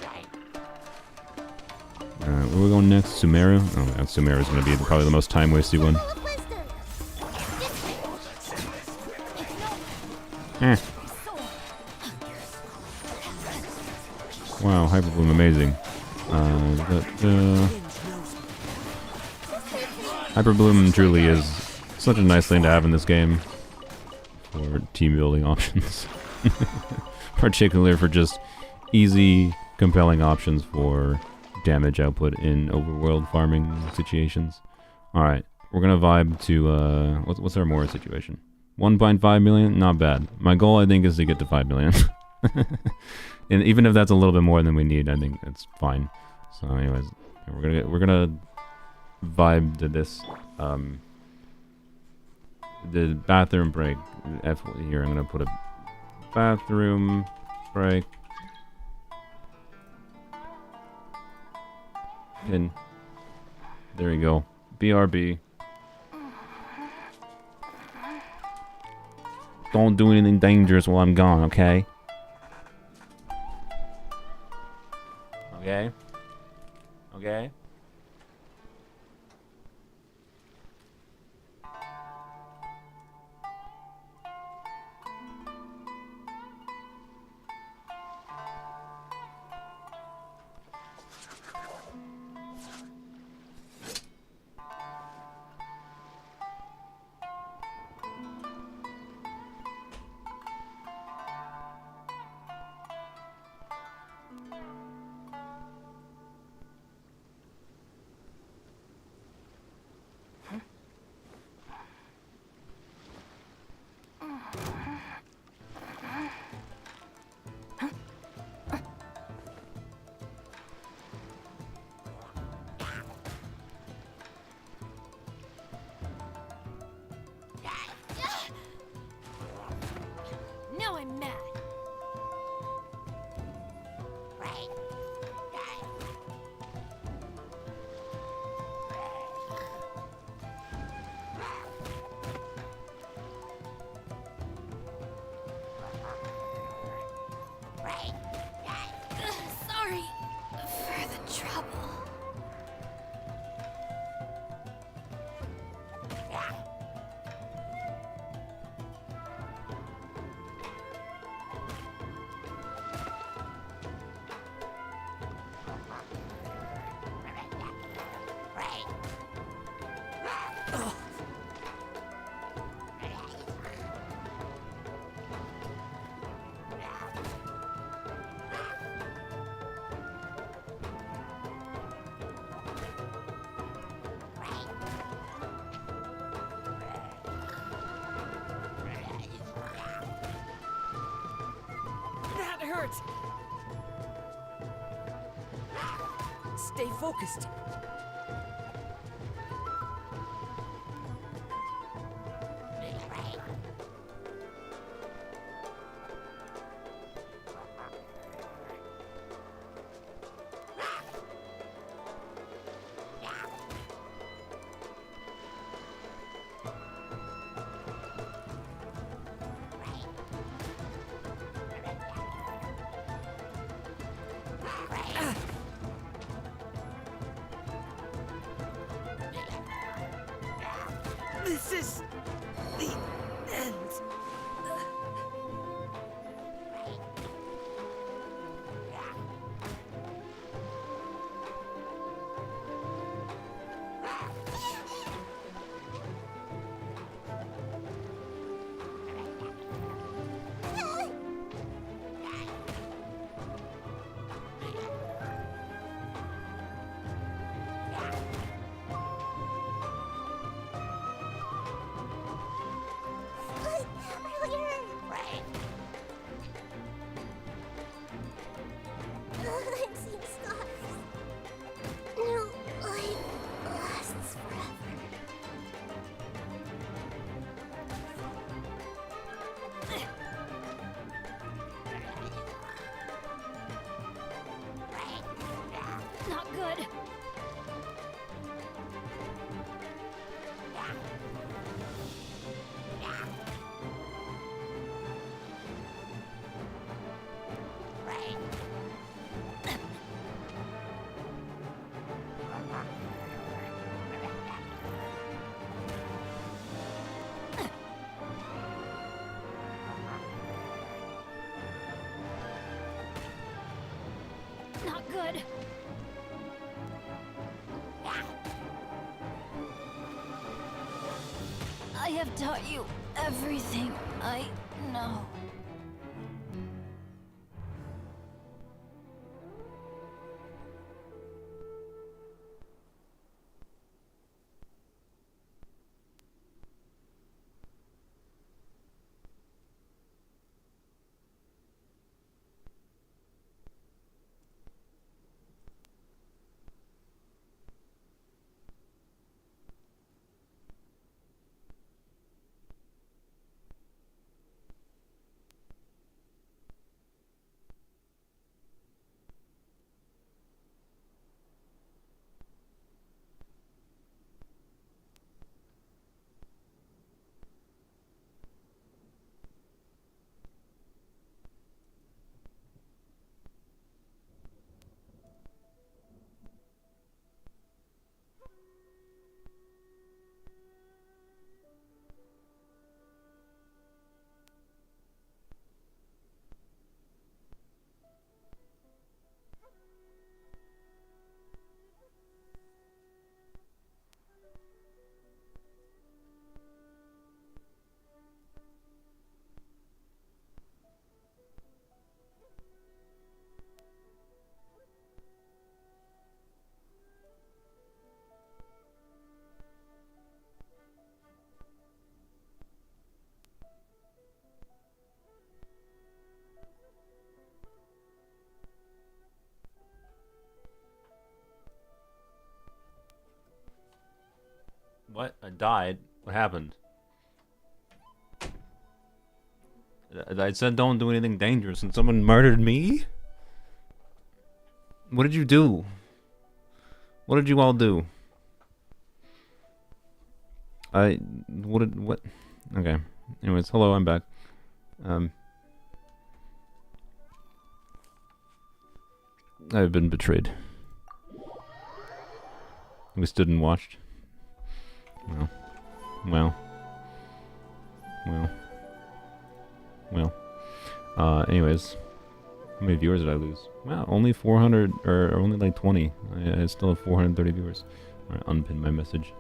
Where are we going next? Sumeru? Oh, man, Sumeru is gonna be probably the most time-wasty one. Eh. Wow, Hyperbloom, amazing. Hyperbloom truly is such a nice thing to have in this game for team building options. Particularly for just easy, compelling options for damage output in overworld farming situations. Alright, we're gonna vibe to, what's our more situation? 1.5 million? Not bad. My goal, I think, is to get to 5 million. And even if that's a little bit more than we need, I think it's fine. So anyways, we're gonna vibe to this, the bathroom break. Here, I'm gonna put a bathroom break in. There you go. BRB. Don't do anything dangerous while I'm gone, okay? Okay? Okay? Now I'm mad. Sorry for the trouble. That hurts. Stay focused. This is the end. good. I have taught you everything I know. What? I died? What happened? I said don't do anything dangerous and someone murdered me? What did you do? What did you all do? What? Okay. Anyways, hello, I'm back. I've been betrayed. We stood and watched. Well. Anyways, how many viewers did I lose? Wow, only 400, or only like 20. I still have 430 viewers. Alright, unpin my message.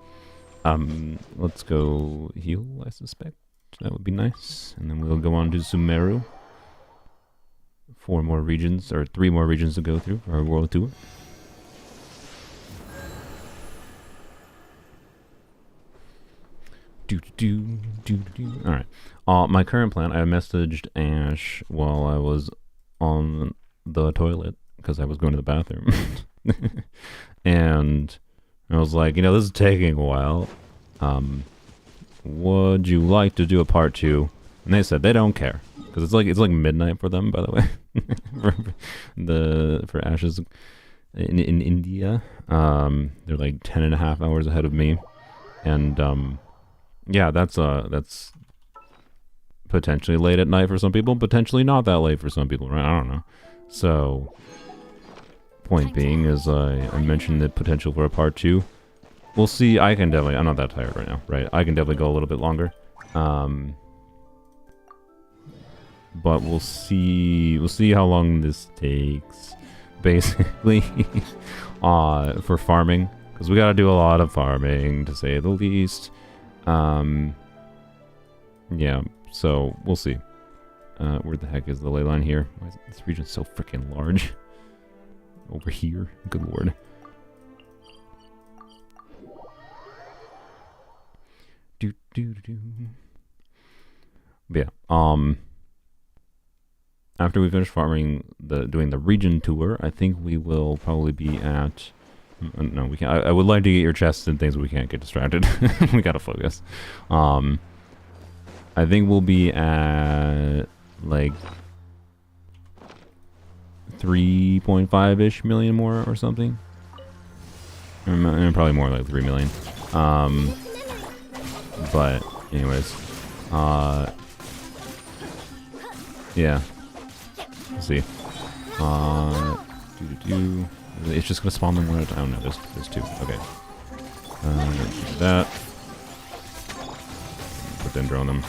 Let's go heal, I suspect. That would be nice. And then we'll go on to Sumeru. 4 more regions, or 3 more regions to go through for our world tour. Alright. My current plan, I messaged Ash while I was on the toilet because I was going to the bathroom. And I was like, you know, this is taking a while. Would you like to do a part 2? And they said they don't care because it's like midnight for them, by the way. for Ash's in India, they're like 10.5 hours ahead of me, and yeah, that's potentially late at night for some people, potentially not that late for some people, right? I don't know. So, point being is I mentioned the potential for a part 2. We'll see. I can definitely, I'm not that tired right now, right? I can definitely go a little bit longer. But we'll see how long this takes, basically, for farming, because we gotta do a lot of farming, to say the least. Yeah, so we'll see. Where the heck is the ley line here? Why is this region so freaking large? Over here? Good lord. But yeah, after we finish farming, doing the region tour, I think we will probably be at... No, we can't. I would like to get your chests and things, but we can't get distracted. We gotta focus. I think we'll be at like 3.5-ish million more or something. Probably more like 3 million. But anyways, yeah. Let's see. It's just gonna spawn them one at a time. Oh no, there's 2. Okay. Do that. But then drone them.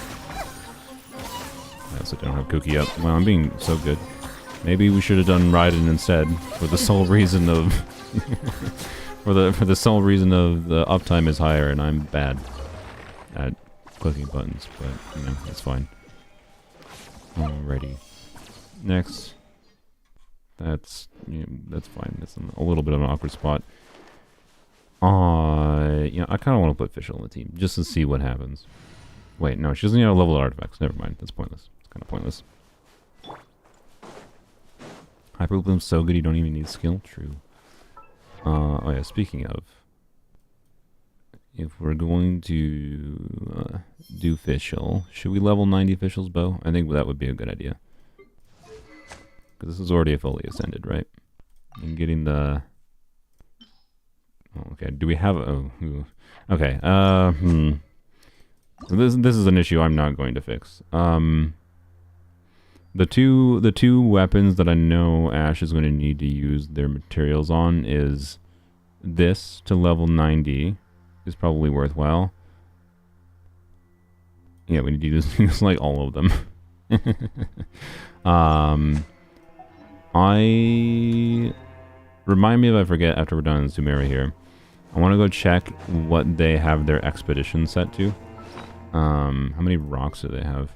I also don't have Cookie up. Wow, I'm being so good. Maybe we should have done Raiden instead, for the sole reason of for the sole reason of the uptime is higher, and I'm bad at clicking buttons. But you know, it's fine. Alrighty, next. That's fine. That's a little bit of an awkward spot. You know, I kind of want to put Fischl on the team just to see what happens. Wait, no, she doesn't have level artifacts. Never mind. That's pointless. It's kind of pointless. Hyperbloom's so good you don't even need skill. True. Oh yeah, speaking of, if we're going to do Fischl, should we level 90 Fischl's bow? I think that would be a good idea. Because this is already a fully ascended, right? And getting the... Oh, okay, do we have... Oh, okay, This is an issue I'm not going to fix. The two weapons that I know Ash is going to need to use their materials on is this to level 90 is probably worthwhile. Yeah, we need to use like all of them. Remind me if I forget after we're done in Sumeria here. I want to go check what they have their expedition set to. How many rocks do they have?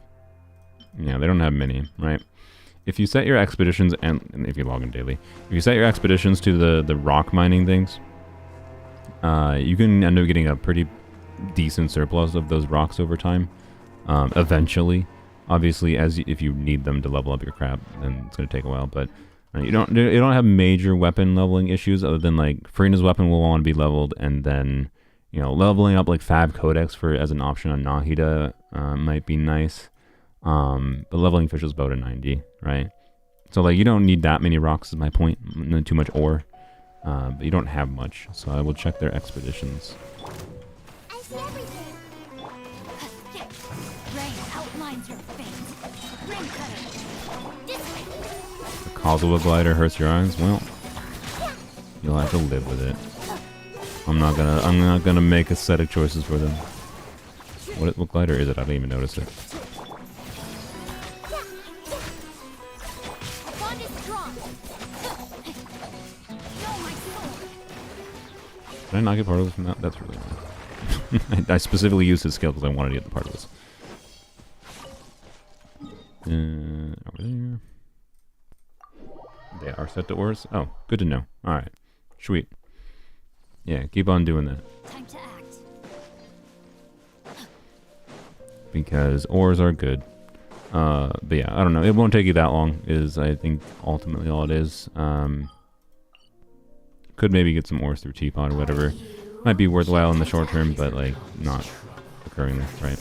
Yeah, they don't have many, right? If you set your expeditions, and if you log in daily, if you set your expeditions to the rock mining things, you can end up getting a pretty decent surplus of those rocks over time. Eventually, obviously, if you need them to level up your crap, then it's going to take a while. But you don't have major weapon leveling issues other than like Farina's weapon will want to be leveled, and then you know leveling up like Fab Codex as an option on Nahida might be nice. But leveling Fischl's bow to 90, right? So like you don't need that many rocks is my point. Not too much ore, but you don't have much. So I will check their expeditions. I see everything. Rain outlines your fate. Ring cutter. This way. The Kazuha glider hurts your eyes. Well, you'll have to live with it. I'm not gonna make aesthetic choices for them. What glider is it? I didn't even notice it. Did I not get part of this from that? That's really annoying. I specifically used his skill because I wanted to get the part of this. Over there. They are set to ores? Oh, good to know. Alright. Sweet. Yeah, keep on doing that. Time to act. Because ores are good. But yeah, I don't know. It won't take you that long, is I think ultimately all it is. Could maybe get some ores through Teapot or whatever. Might be worthwhile in the short term, but like not occurring, right?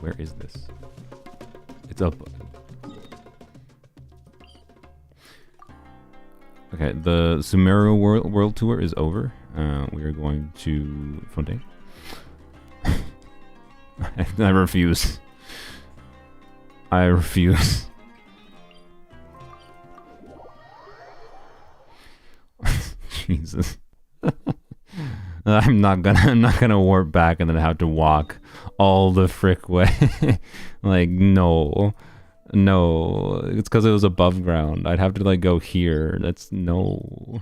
Where is this? It's up. Okay, the Sumeria world tour is over. We are going to Fontaine. I refuse. I refuse. Jesus. I'm not gonna warp back and then have to walk all the frick way. Like no. It's because it was above ground. I'd have to like go here. That's no.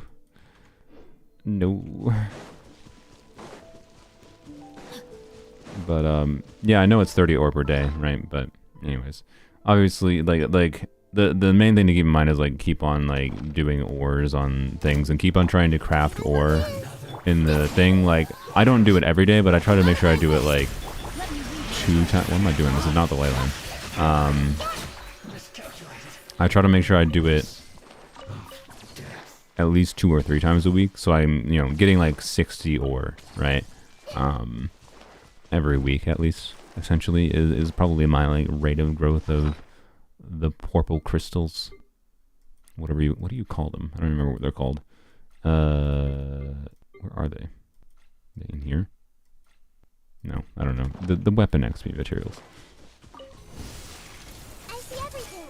But yeah, I know it's 30 ore per day, right? But anyways, obviously like the main thing to keep in mind is like keep on like doing ores on things and keep on trying to craft ore in the thing. Like I don't do it every day, but I try to make sure I do it like 2 times. What am I doing? This is not the ley line. I try to make sure I do it at least 2 or 3 times a week, so I'm getting like 60 ore, right? Every week at least. Essentially is probably my like rate of growth of the purple crystals. What do you call them? I don't remember what they're called. Where are they? Are they in here? No, I don't know. The weapon XP materials. I see everything.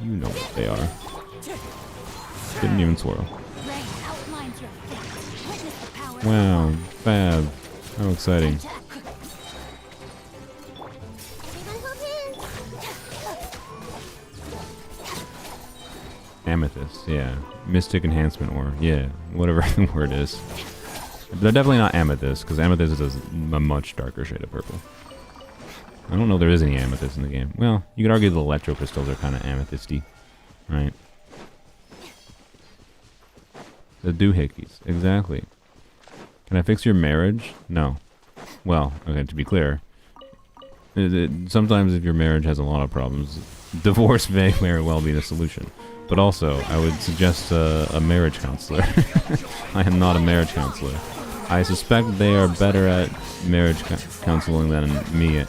You know what they are. Didn't even swirl. Rain outlines your fate. Witness the power. Wow, fab. How exciting. Amethyst, yeah. Mystic Enhancement Ore, yeah. Whatever the word is. They're definitely not Amethyst, because Amethyst is a much darker shade of purple. I don't know if there is any Amethyst in the game. Well, you could argue the Electro Crystals are kind of amethysty, right? The doohickeys, exactly. Can I fix your marriage? No. Well, okay, to be clear, sometimes if your marriage has a lot of problems, divorce may very well be the solution. But also, I would suggest a marriage counselor. I am not a marriage counselor. I suspect they are better at marriage counseling than me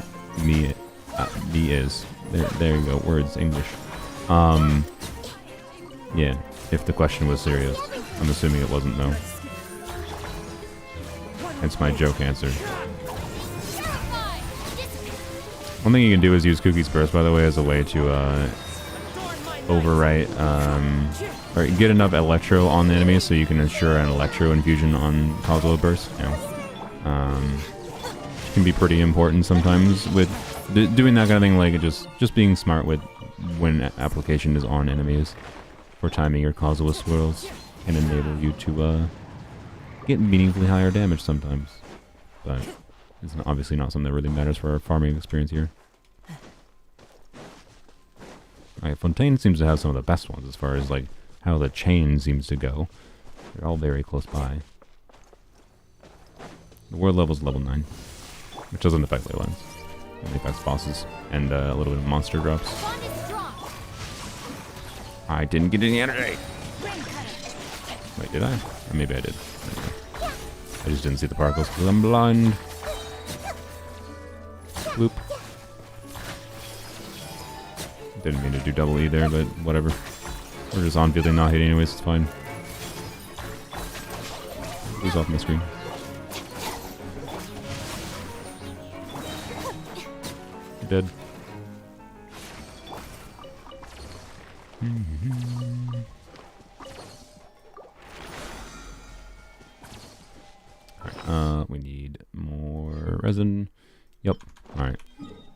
is. There you go, words, English. Yeah, if the question was serious. I'm assuming it wasn't, though. Hence my joke answer. One thing you can do is use Cookie's Burst, by the way, as a way to overwrite, or get enough Electro on the enemy so you can ensure an Electro infusion on Cosmo Burst. You know, can be pretty important sometimes with doing that kind of thing, like just being smart with when application is on enemies for timing your Cosmo swirls can enable you to get meaningfully higher damage sometimes. But it's obviously not something that really matters for our farming experience here. Alright, Fontaine seems to have some of the best ones as far as like how the chain seems to go. They're all very close by. The world level is level 9, which doesn't affect ley lines. Only affects bosses and a little bit of monster drops. I didn't get any energy! Wait, did I? Or maybe I did. I just didn't see the particles because I'm blind. Whoop. Didn't mean to do double E there, but whatever. We're just on fielding, not hitting anyways, it's fine. Lose off my screen. You're dead. Alright, we need more resin. Yep. Alright.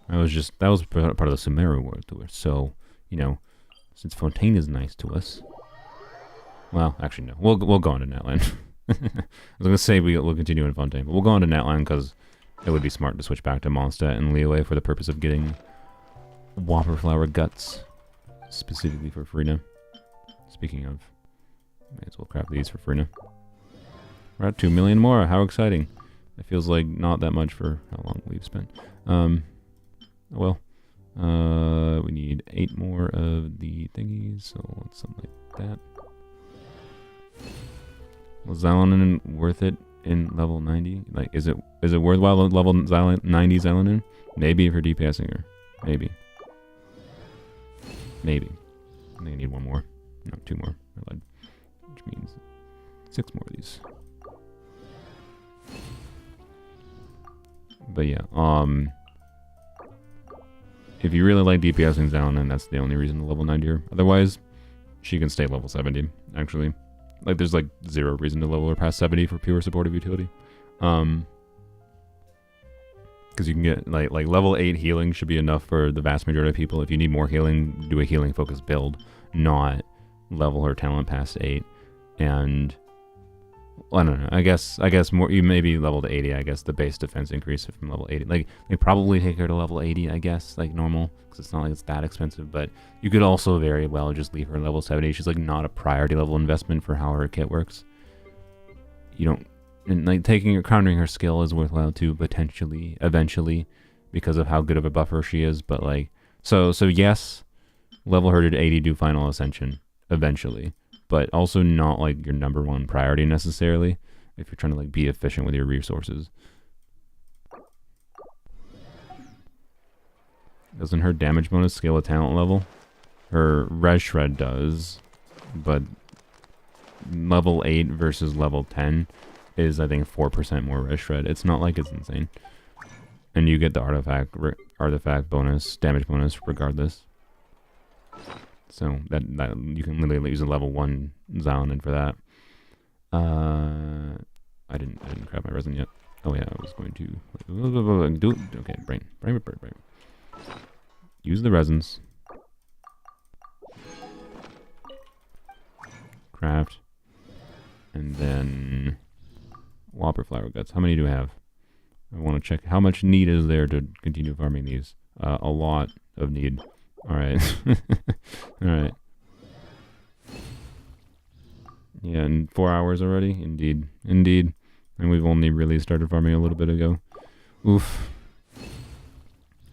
That was part of the Sumeru world tour. So, you know, since Fontaine is nice to us. Well, actually no. We'll go on to Natland. I was gonna say we'll continue in Fontaine, but we'll go on to Natland because it would be smart to switch back to Mondstadt and Liyue for the purpose of getting Whopper Flower Guts. Specifically for Frina. Speaking of, may as well craft these for Frina. We're at 2 million more. How exciting! It feels like not that much for how long we've spent. Well, we need 8 more of the thingies, so let's something like that. Was Xylonin worth it in level 90? Like, is it worthwhile level 90 Xylonin? Maybe if you're DPSing her. Maybe. Maybe. I think I need 1 more. No, 2 more. Which means 6 more of these. But yeah, if you really like DPSing Xylonin, that's the only reason to level 90 her. Otherwise, she can stay level 70, actually. Like, there's like 0 reason to level her past 70 for pure supportive utility. Because you can get, like level 8 healing should be enough for the vast majority of people. If you need more healing, do a healing focused build, not level her talent past 8. And I don't know. I guess more. You maybe level to 80. I guess the base defense increase from level 80. Like they probably take her to level 80. I guess like normal because it's not like it's that expensive. But you could also very well just leave her at level 70. She's like not a priority level investment for how her kit works. You don't and like countering her skill is worthwhile too potentially eventually because of how good of a buffer she is. But like so yes, level her to 80. Do final ascension eventually. But also not like your #1 priority necessarily if you're trying to like be efficient with your resources. Doesn't her damage bonus scale with talent level? Her res shred does, but level 8 versus level 10 is I think 4% more res shred. It's not like it's insane. And you get the artifact bonus, damage bonus regardless. So that you can literally use a level 1 Xylonin for that. I didn't grab my resin yet. Oh yeah, I was going to do okay. Brain. Use the resins. craft. And then Whopper flower guts. How many do I have? I want to check how much need is there to continue farming these. A lot of need. Alright. Alright. Yeah, in 4 hours already? Indeed. Indeed. And we've only really started farming a little bit ago. Oof.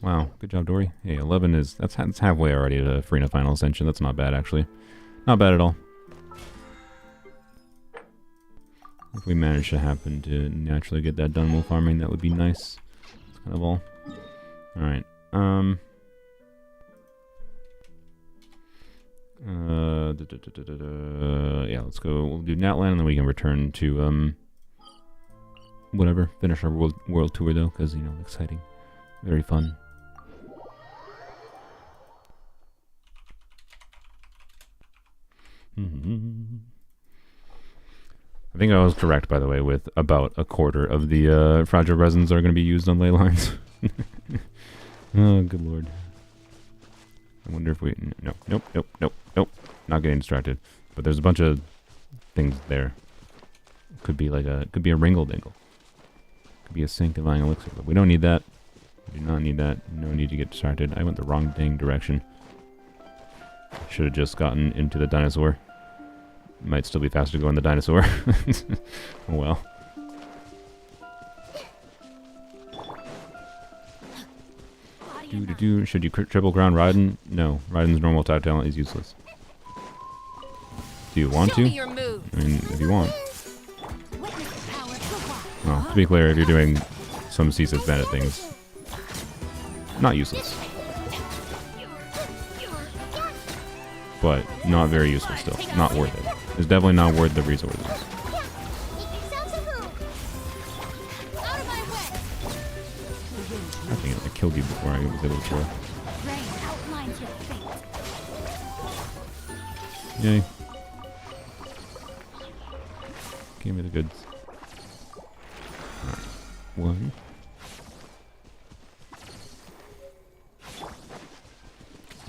Wow. Good job, Dory. Hey, 11 is... That's halfway already to Farina Final Ascension. That's not bad, actually. Not bad at all. If we manage to happen to naturally get that done while farming, that would be nice. That's kind of all. Alright. Yeah, let's go. We'll do Natland and then we can return to, whatever. Finish our world tour, though, because, you know, exciting. Very fun. I think I was correct, by the way, with about a quarter of the fragile resins are going to be used on ley lines. Oh, good lord. I wonder if we... No, nope, nope, nope, nope. Not getting distracted. But there's a bunch of things there. Could be like a... Could be a ringle-dingle. Could be a sanctifying elixir. But we don't need that. We do not need that. No need to get distracted. I went the wrong dang direction. Should have just gotten into the dinosaur. Might still be faster to go in the dinosaur. Oh well. Should you triple crown Raiden? No. Raiden's normal type talent is useless. Do you want to? I mean, if you want. Well, to be clear, if you're doing some C6 bandit things, not useless. But not very useful still. Not worth it. It's definitely not worth the resources. I think I killed you before I was able to throw. Yay. Give me the goods. Alright. One.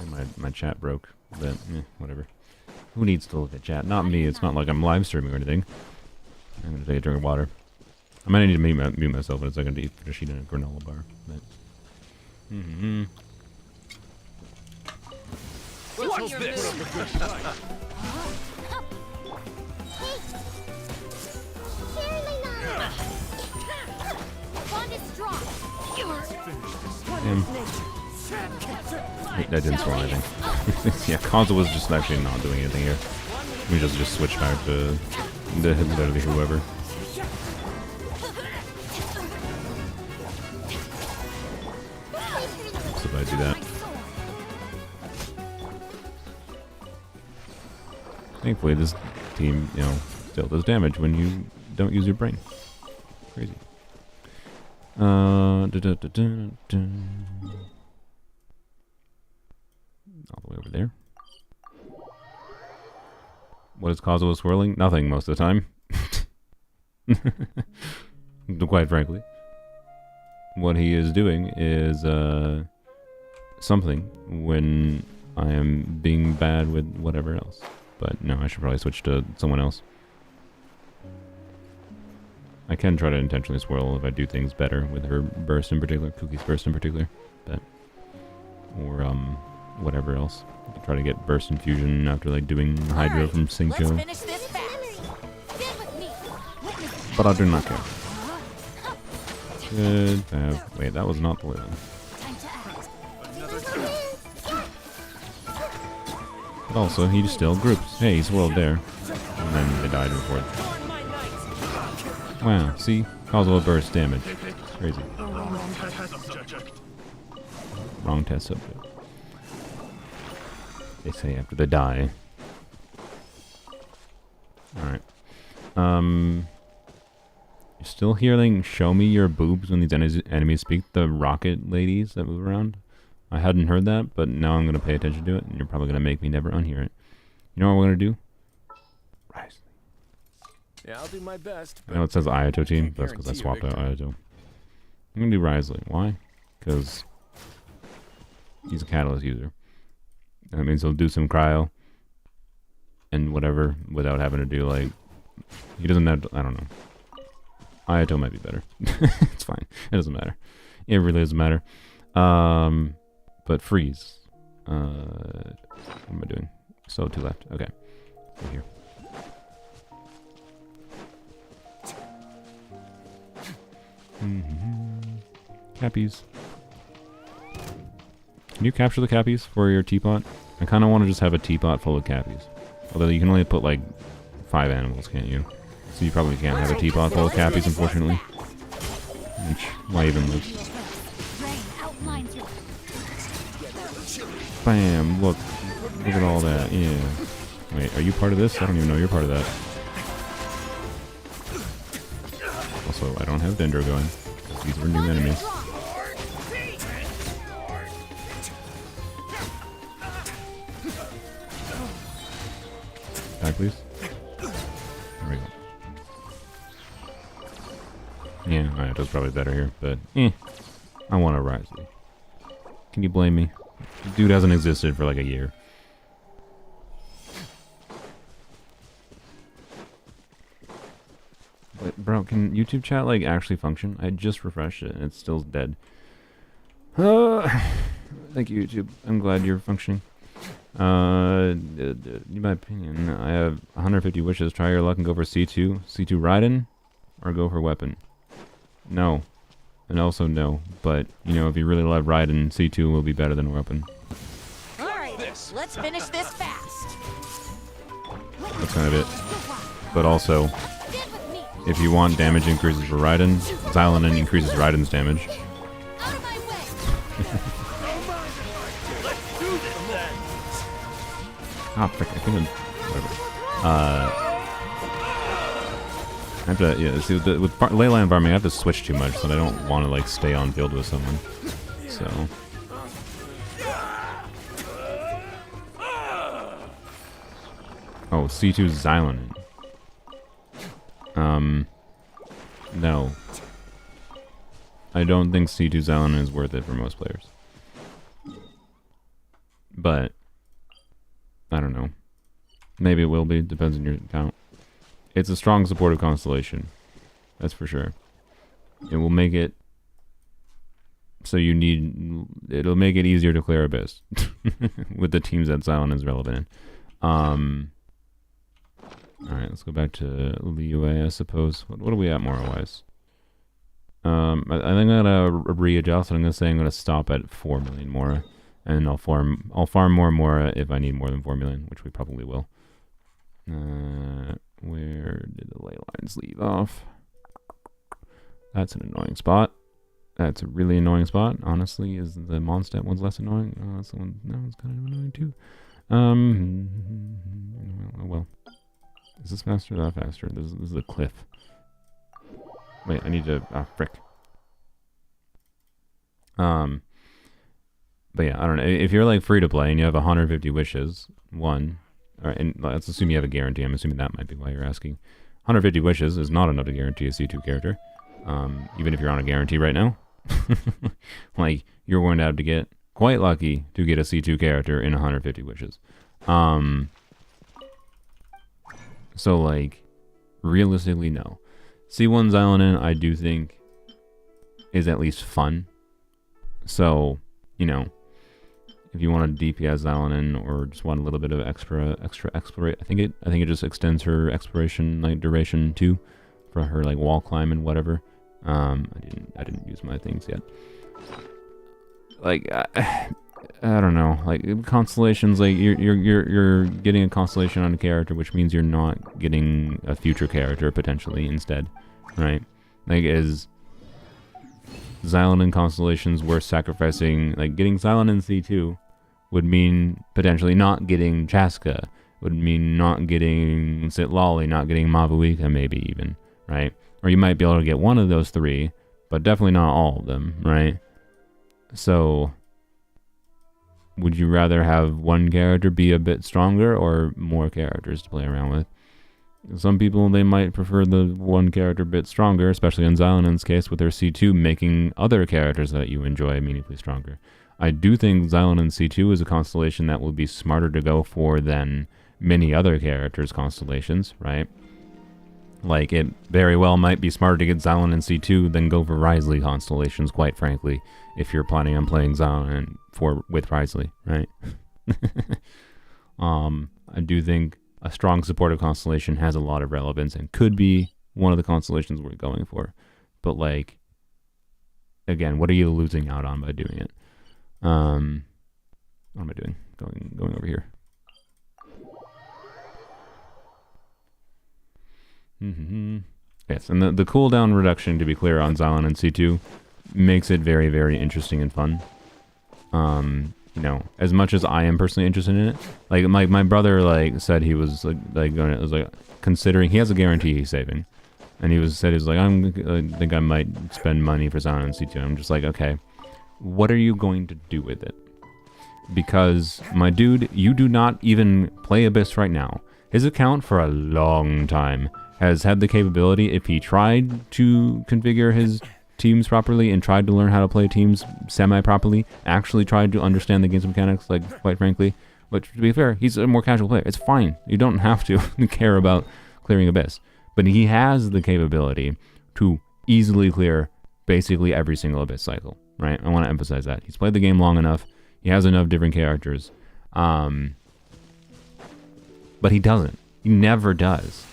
And my chat broke. But, whatever. Who needs to look at chat? Not me. It's not like I'm live streaming or anything. I'm gonna take a drink of water. I might need to mute myself in a second to eat fish and a granola bar. But... What's this? That didn't swirl anything. Yeah, console was just actually not doing anything here. We just switch back to literally whoever. So if I do that. Thankfully this team, you know, still does damage when you don't use your brain. Crazy. All the way over there. What is causal with swirling? Nothing most of the time. Quite frankly. What he is doing is something when I am being bad with whatever else. But no, I should probably switch to someone else. I can try to intentionally swirl if I do things better with her burst in particular, Cookie's burst in particular, but or whatever else. I can try to get burst infusion after like doing Hydro from Cinco. But I do not care. Good have. Wait, that was not the way then. But also, he still groups. Hey, he swirled there. And then they died before. Wow, see? Causal burst damage. Crazy. Wrong test subject. They say after they die. Alright. You're still hearing show me your boobs when these enemies speak, the rocket ladies that move around? I hadn't heard that, but now I'm going to pay attention to it, and you're probably going to make me never unhear it. You know what we're going to do? Wriothesley. Yeah, I'll do my best. I know it says Ayato team, but that's because I swapped out Ayato. I'm going to do Wriothesley. Why? Because he's a catalyst user. That means he'll do some cryo. and whatever without having to do like he doesn't have to, I don't know. Ayato might be better. It's fine. It doesn't matter. It really doesn't matter. But freeze. What am I doing? So 2 left. Okay. Go here. Cappies. Can you capture the cappies for your teapot? I kind of want to just have a teapot full of cappies. Although you can only put like 5 animals, can't you? So you probably can't have a teapot full of cappies, unfortunately. Which, why even live? Rain outlines your Bam! Look at all that. Yeah. Wait, are you part of this? I don't even know you're part of that. Also, I don't have Dendro going. These are new enemies. Back, please. There we go. Yeah, alright, that's probably better here, but I want a Wriothesley. Can you blame me? The dude hasn't existed for like a year. But bro, can YouTube chat like actually function? I just refreshed it and it's still dead. Thank you, YouTube. I'm glad you're functioning. In my opinion, I have 150 wishes. Try your luck and go for C2. C2 Raiden, or go for weapon. No. And also no. But, you know, if you really love Raiden, C2 will be better than weapon. Alright, let's finish this fast. That's kind of it. But also, Stand with me. if you want damage increases for Raiden, Xylonin increases Raiden's damage. Out of my way. Let's do this then. Ah, frick, I think whatever. I have to, yeah, see, with Leyline farming, I have to switch too much, so I don't want to, like, stay on field with someone. So. Oh, C2 Xylonin. No. I don't think C2 Xylonin is worth it for most players. But, I don't know. Maybe it will be, depends on your account. It's a strong supportive constellation. That's for sure. It will make it so it'll make it easier to clear Abyss with the teams that Xylon is relevant in. Alright, let's go back to Liyue, I suppose. What are we at Mora-wise? I think I'm gonna readjust, and I'm gonna say I'm gonna stop at 4 million Mora. And I'll farm more Mora if I need more than 4 million, which we probably will. Where did the ley lines leave off? That's an annoying spot. That's a really annoying spot. Honestly, is the Mondstadt one's less annoying? Oh, that's the one. No, it's kind of annoying too. Well. Is this faster or that faster? This is a cliff. Wait, I need to... Ah, frick. But yeah, I don't know. If you're like free to play and you have 150 wishes, and let's assume you have a guarantee. I'm assuming that might be why you're asking. 150 wishes is not enough to guarantee a C2 character. Even if you're on a guarantee right now. Like, you're going to have to get quite lucky to get a C2 character in 150 wishes. So, like, realistically, no. C1 Xylonin, I do think, is at least fun. So, you know, if you want a DPS Xylonin or just want a little bit of extra exploration, I think it just extends her exploration like duration too, for her like wall climb and whatever. I didn't use my things yet. Like I don't know, like constellations, like you're getting a constellation on a character, which means you're not getting a future character potentially instead, right? Like is Xylonin constellations worth sacrificing? Like getting Xylonin C2 would mean potentially not getting Chaska, would mean not getting Sitlali, not getting Mavuika maybe even, right? Or you might be able to get one of those three, but definitely not all of them, right? So would you rather have one character be a bit stronger or more characters to play around with? Some people, they might prefer the one character a bit stronger, especially in Xylonin's case with their C2 making other characters that you enjoy meaningfully stronger. I do think Xylonin C2 is a constellation that would be smarter to go for than many other characters' constellations, right? Like, it very well might be smarter to get Xylon in C2 than go for Wriothesley constellations, quite frankly, if you're planning on playing Xylon with Wriothesley, right? I do think a strong supportive constellation has a lot of relevance and could be one of the constellations we're going for. But, like, again, what are you losing out on by doing it? What am I doing? Going over here. Yes, and the cooldown reduction, to be clear, on Xylon and C2 makes it very, very interesting and fun. You know, as much as I am personally interested in it, like my brother like said he was considering, he has a guarantee he's saving, and he was like, I think I might spend money for Xylon and C2. I'm just like, okay, what are you going to do with it? Because, my dude, you do not even play Abyss right now. His account for a long time has had the capability, if he tried to configure his teams properly and tried to learn how to play teams semi-properly, actually tried to understand the game's mechanics, like, quite frankly, which, to be fair, he's a more casual player. It's fine. You don't have to care about clearing Abyss. But he has the capability to easily clear basically every single Abyss cycle, right? I want to emphasize that. He's played the game long enough. He has enough different characters. But he doesn't. He never does.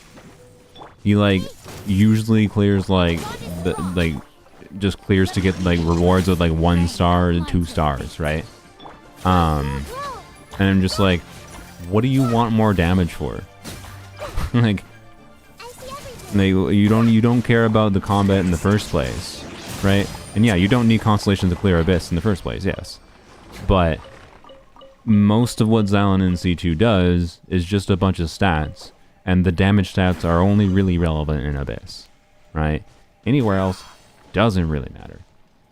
He, like, usually clears, like, just clears to get, like, rewards with, like, 1 star and 2 stars, right? And I'm just like, what do you want more damage for? like, you don't care about the combat in the first place, right? And yeah, you don't need Constellation to clear Abyss in the first place, yes. But most of what Xylon in C2 does is just a bunch of stats, and the damage stats are only really relevant in Abyss, right? Anywhere else doesn't really matter.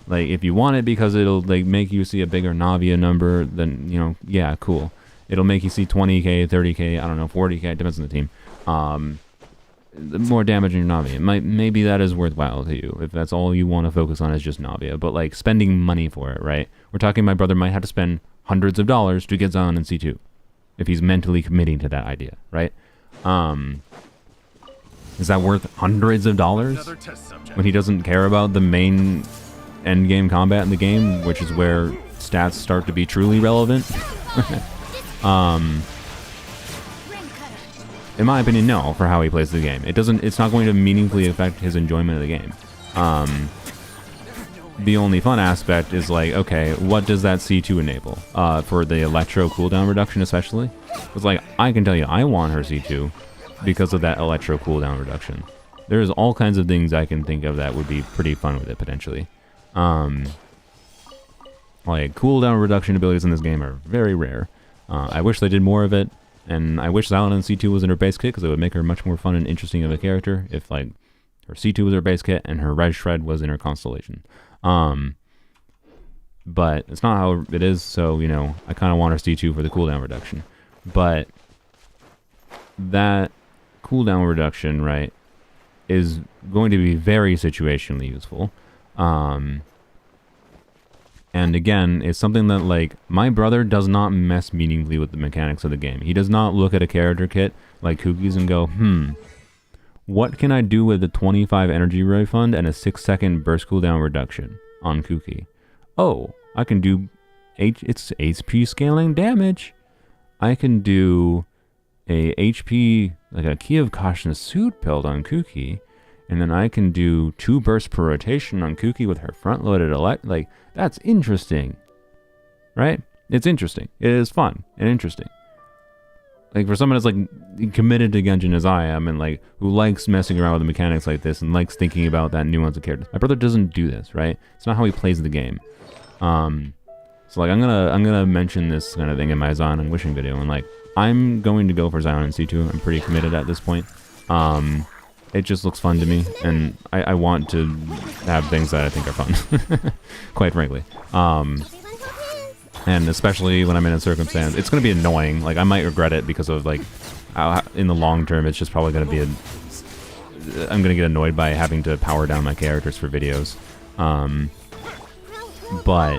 Like, if you want it because it'll, like, make you see a bigger Navia number, then, you know, yeah, cool. It'll make you see 20k, 30k, I don't know, 40k, it depends on the team. More damage in your Navia. Maybe that is worthwhile to you, if that's all you want to focus on is just Navia. But, like, spending money for it, right? We're talking my brother might have to spend hundreds of dollars to get Xylon in C2, if he's mentally committing to that idea, right? Is that worth hundreds of dollars when he doesn't care about the main end game combat in the game, which is where stats start to be truly relevant? In my opinion, no, for how he plays the game. It's not going to meaningfully affect his enjoyment of the game. The only fun aspect is, like, okay, what does that C2 enable? For the Electro cooldown reduction especially? It's like, I can tell you I want her C2 because of that Electro cooldown reduction. There's all kinds of things I can think of that would be pretty fun with it, potentially. Like, cooldown reduction abilities in this game are very rare. I wish they did more of it, and I wish Xylon in C2 was in her base kit, because it would make her much more fun and interesting of a character if, like, her C2 was her base kit and her red shred was in her constellation. But it's not how it is, so, you know, I kind of want her C2 for the cooldown reduction. But that cooldown reduction, right, is going to be very situationally useful. And again, it's something that, like, my brother does not mess meaningfully with the mechanics of the game. He does not look at a character kit like Cookies and go, what can I do with a 25 energy refund and a 6-second burst cooldown reduction on Kooky? Oh, I can do it's HP scaling damage. I can do a HP, like a Key of Caution suit build on Kooky, and then I can do 2 bursts per rotation on Kooky with her front-loaded elect. Like, that's interesting, right? It's interesting. It is fun and interesting. Like, for someone that's, like, committed to Genshin as I am, and, like, who likes messing around with the mechanics like this and likes thinking about that nuance of characters. My brother doesn't do this, right? It's not how he plays the game. So, like, I'm gonna mention this kind of thing in my Xylon and Wishing video, and, like, I'm going to go for Xylon and C2. I'm pretty committed at this point. It just looks fun to me, and I want to have things that I think are fun, quite frankly. And especially when I'm in a circumstance, it's going to be annoying. Like, I might regret it because of, like, in the long term, it's just probably going to be I'm going to get annoyed by having to power down my characters for videos. But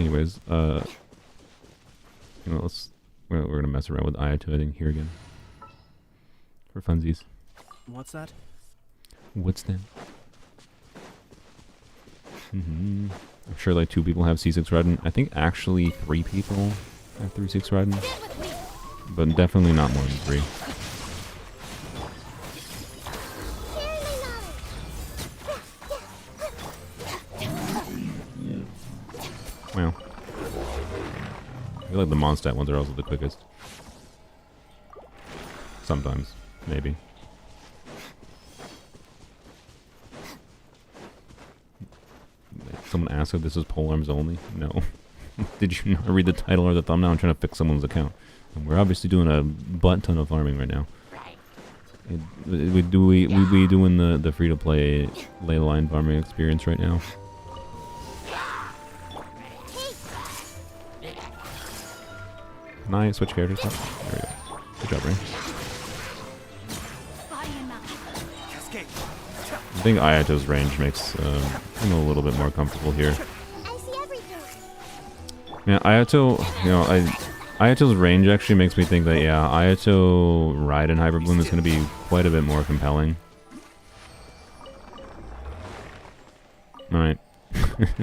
Anyways, you know, we're gonna mess around with Ayato, I think, here again. For funsies. What's that? What's that? I'm sure like 2 people have C6 Riding. I think actually 3 people have 3-6 Riding. Stand with me. But definitely not more than 3. Well. I feel like the Mondstadt ones are also the quickest. Sometimes. Maybe. Someone asked if this is polearms only? No. Did you not read the title or the thumbnail? I'm trying to fix someone's account. And we're obviously doing a butt ton of farming right now. We doing the free-to-play ley line farming experience right now. Can I switch characters? There we go. Good job, Ray. Body and mouth. Cascade. I think Ayato's range makes him a little bit more comfortable here. I see everything. Yeah, Ayato, you know, Ayato's range actually makes me think that, yeah, Ayato Ride in Hyperbloom is going to be quite a bit more compelling. Alright.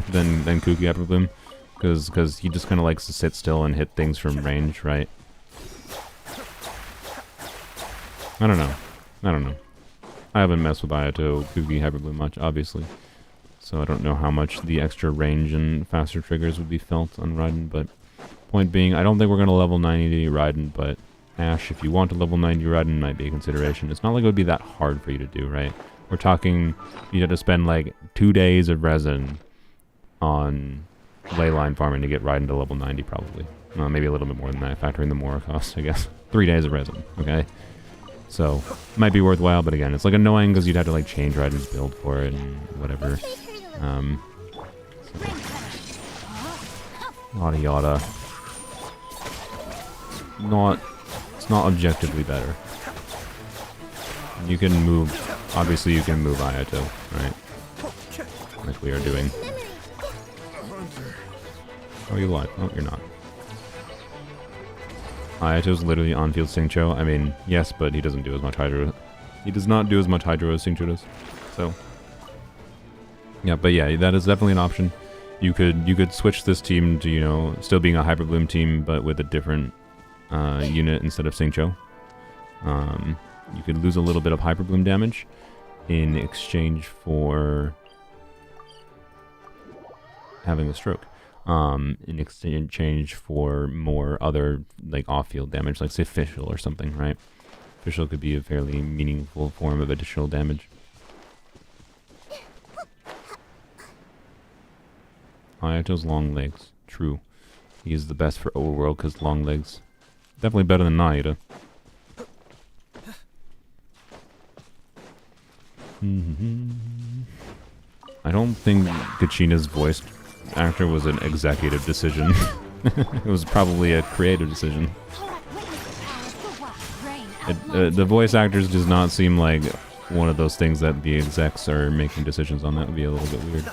than Kuki Hyperbloom. Because he just kind of likes to sit still and hit things from range, right? I don't know. I haven't messed with Ayato Kuki Hyperbloom much, obviously. So I don't know how much the extra range and faster triggers would be felt on Raiden, but point being, I don't think we're going to level 90 Raiden, but Ash, if you want to level 90 Raiden, might be a consideration. It's not like it would be that hard for you to do, right? We're talking, you have to spend like 2 days of resin on ley line farming to get Raiden to level 90, probably. Maybe a little bit more than that, factoring the Mora cost, I guess. 3 days of resin, okay? So, might be worthwhile, but again, it's like annoying because you'd have to like change Raiden's build for it and whatever. So. Yada yada. It's not objectively better. You can move, obviously you can move Ayato, right? Like we are doing. Oh, you're alive. Oh, you're not. Ayato's literally on-field Xingqiu. I mean, yes, but he doesn't do as much Hydro. He does not do as much Hydro as Xingqiu does. So, yeah, but yeah, that is definitely an option. You could switch this team to, you know, still being a Hyperbloom team, but with a different unit instead of Xingqiu. You could lose a little bit of Hyperbloom damage in exchange for having a stroke. In exchange for more other, like, off-field damage, like, say, Fischl or something, right? Fischl could be a fairly meaningful form of additional damage. Ayato's long legs. True. He is the best for overworld because long legs. Definitely better than Nayuta. I don't think Gachina's voice actor was an executive decision. It was probably a creative decision. The voice actors does not seem like one of those things that the execs are making decisions on. That would be a little bit weird.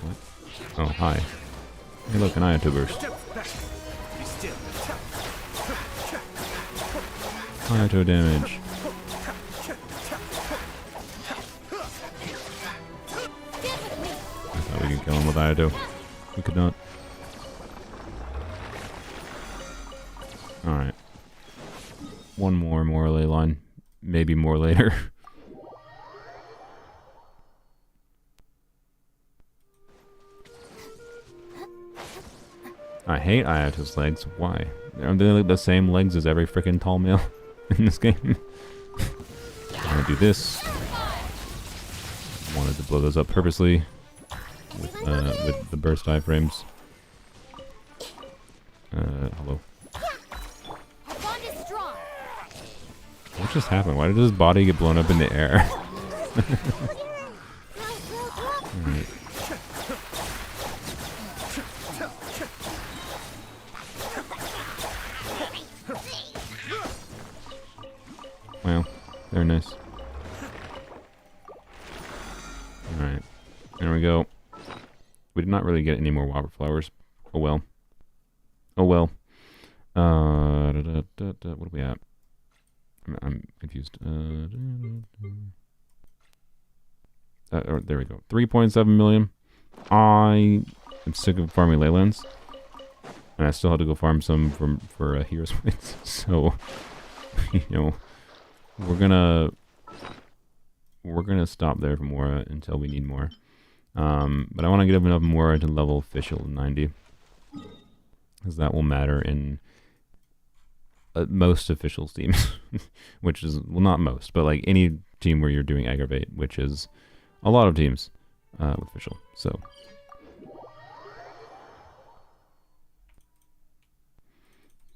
What? Oh, hi. Hey, look, an Ayato burst. Ayato damage. I thought we could kill him with Ayato. We could not. Alright. One more ley line. Maybe more later. I hate Ayato's legs. Why? Aren't they like the same legs as every freaking tall male in this game? I'm gonna do this. Wanted to blow those up purposely with the burst iframes. Hello. What just happened? Why did his body get blown up in the air? Alright. Wow, very nice. Alright, there we go. We did not really get any more wildflowers. Flowers. Oh well. Oh well. What are we at? I'm confused. There we go. 3.7 million. I am sick of farming leylands, and I still had to go farm some for Heroes Points. So, you know, we're gonna stop there for Mora until we need more. But I want to get up enough Mora to level official 90, because that will matter in most official teams, which is, well, not most, but like any team where you're doing aggravate, which is a lot of teams with official. So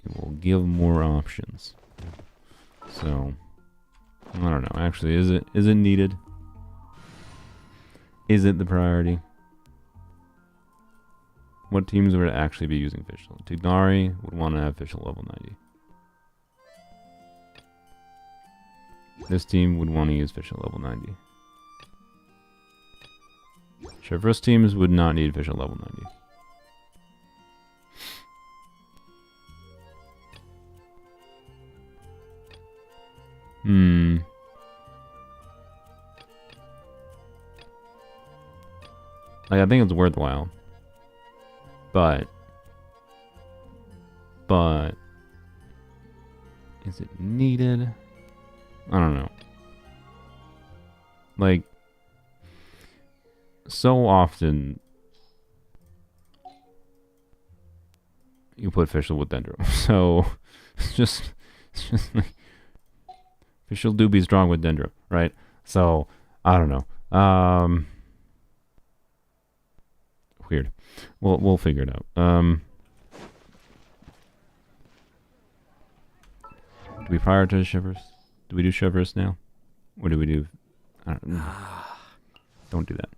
it will give more options. So I don't know. Actually, is it needed? Is it the priority? What teams would actually be using official? Tignari would want to have official level 90. This team would want to use official level 90. Chevrolet teams would not need official level 90. Like, I think it's worthwhile. But is it needed? I don't know. Like, so often you put official with Dendro. So it's just like official do be strong with Dendro, right? So I don't know. Weird. We'll figure it out. Do we prioritize Shivers? Do we do Shivers now? Or do we do... I don't know. Don't do that.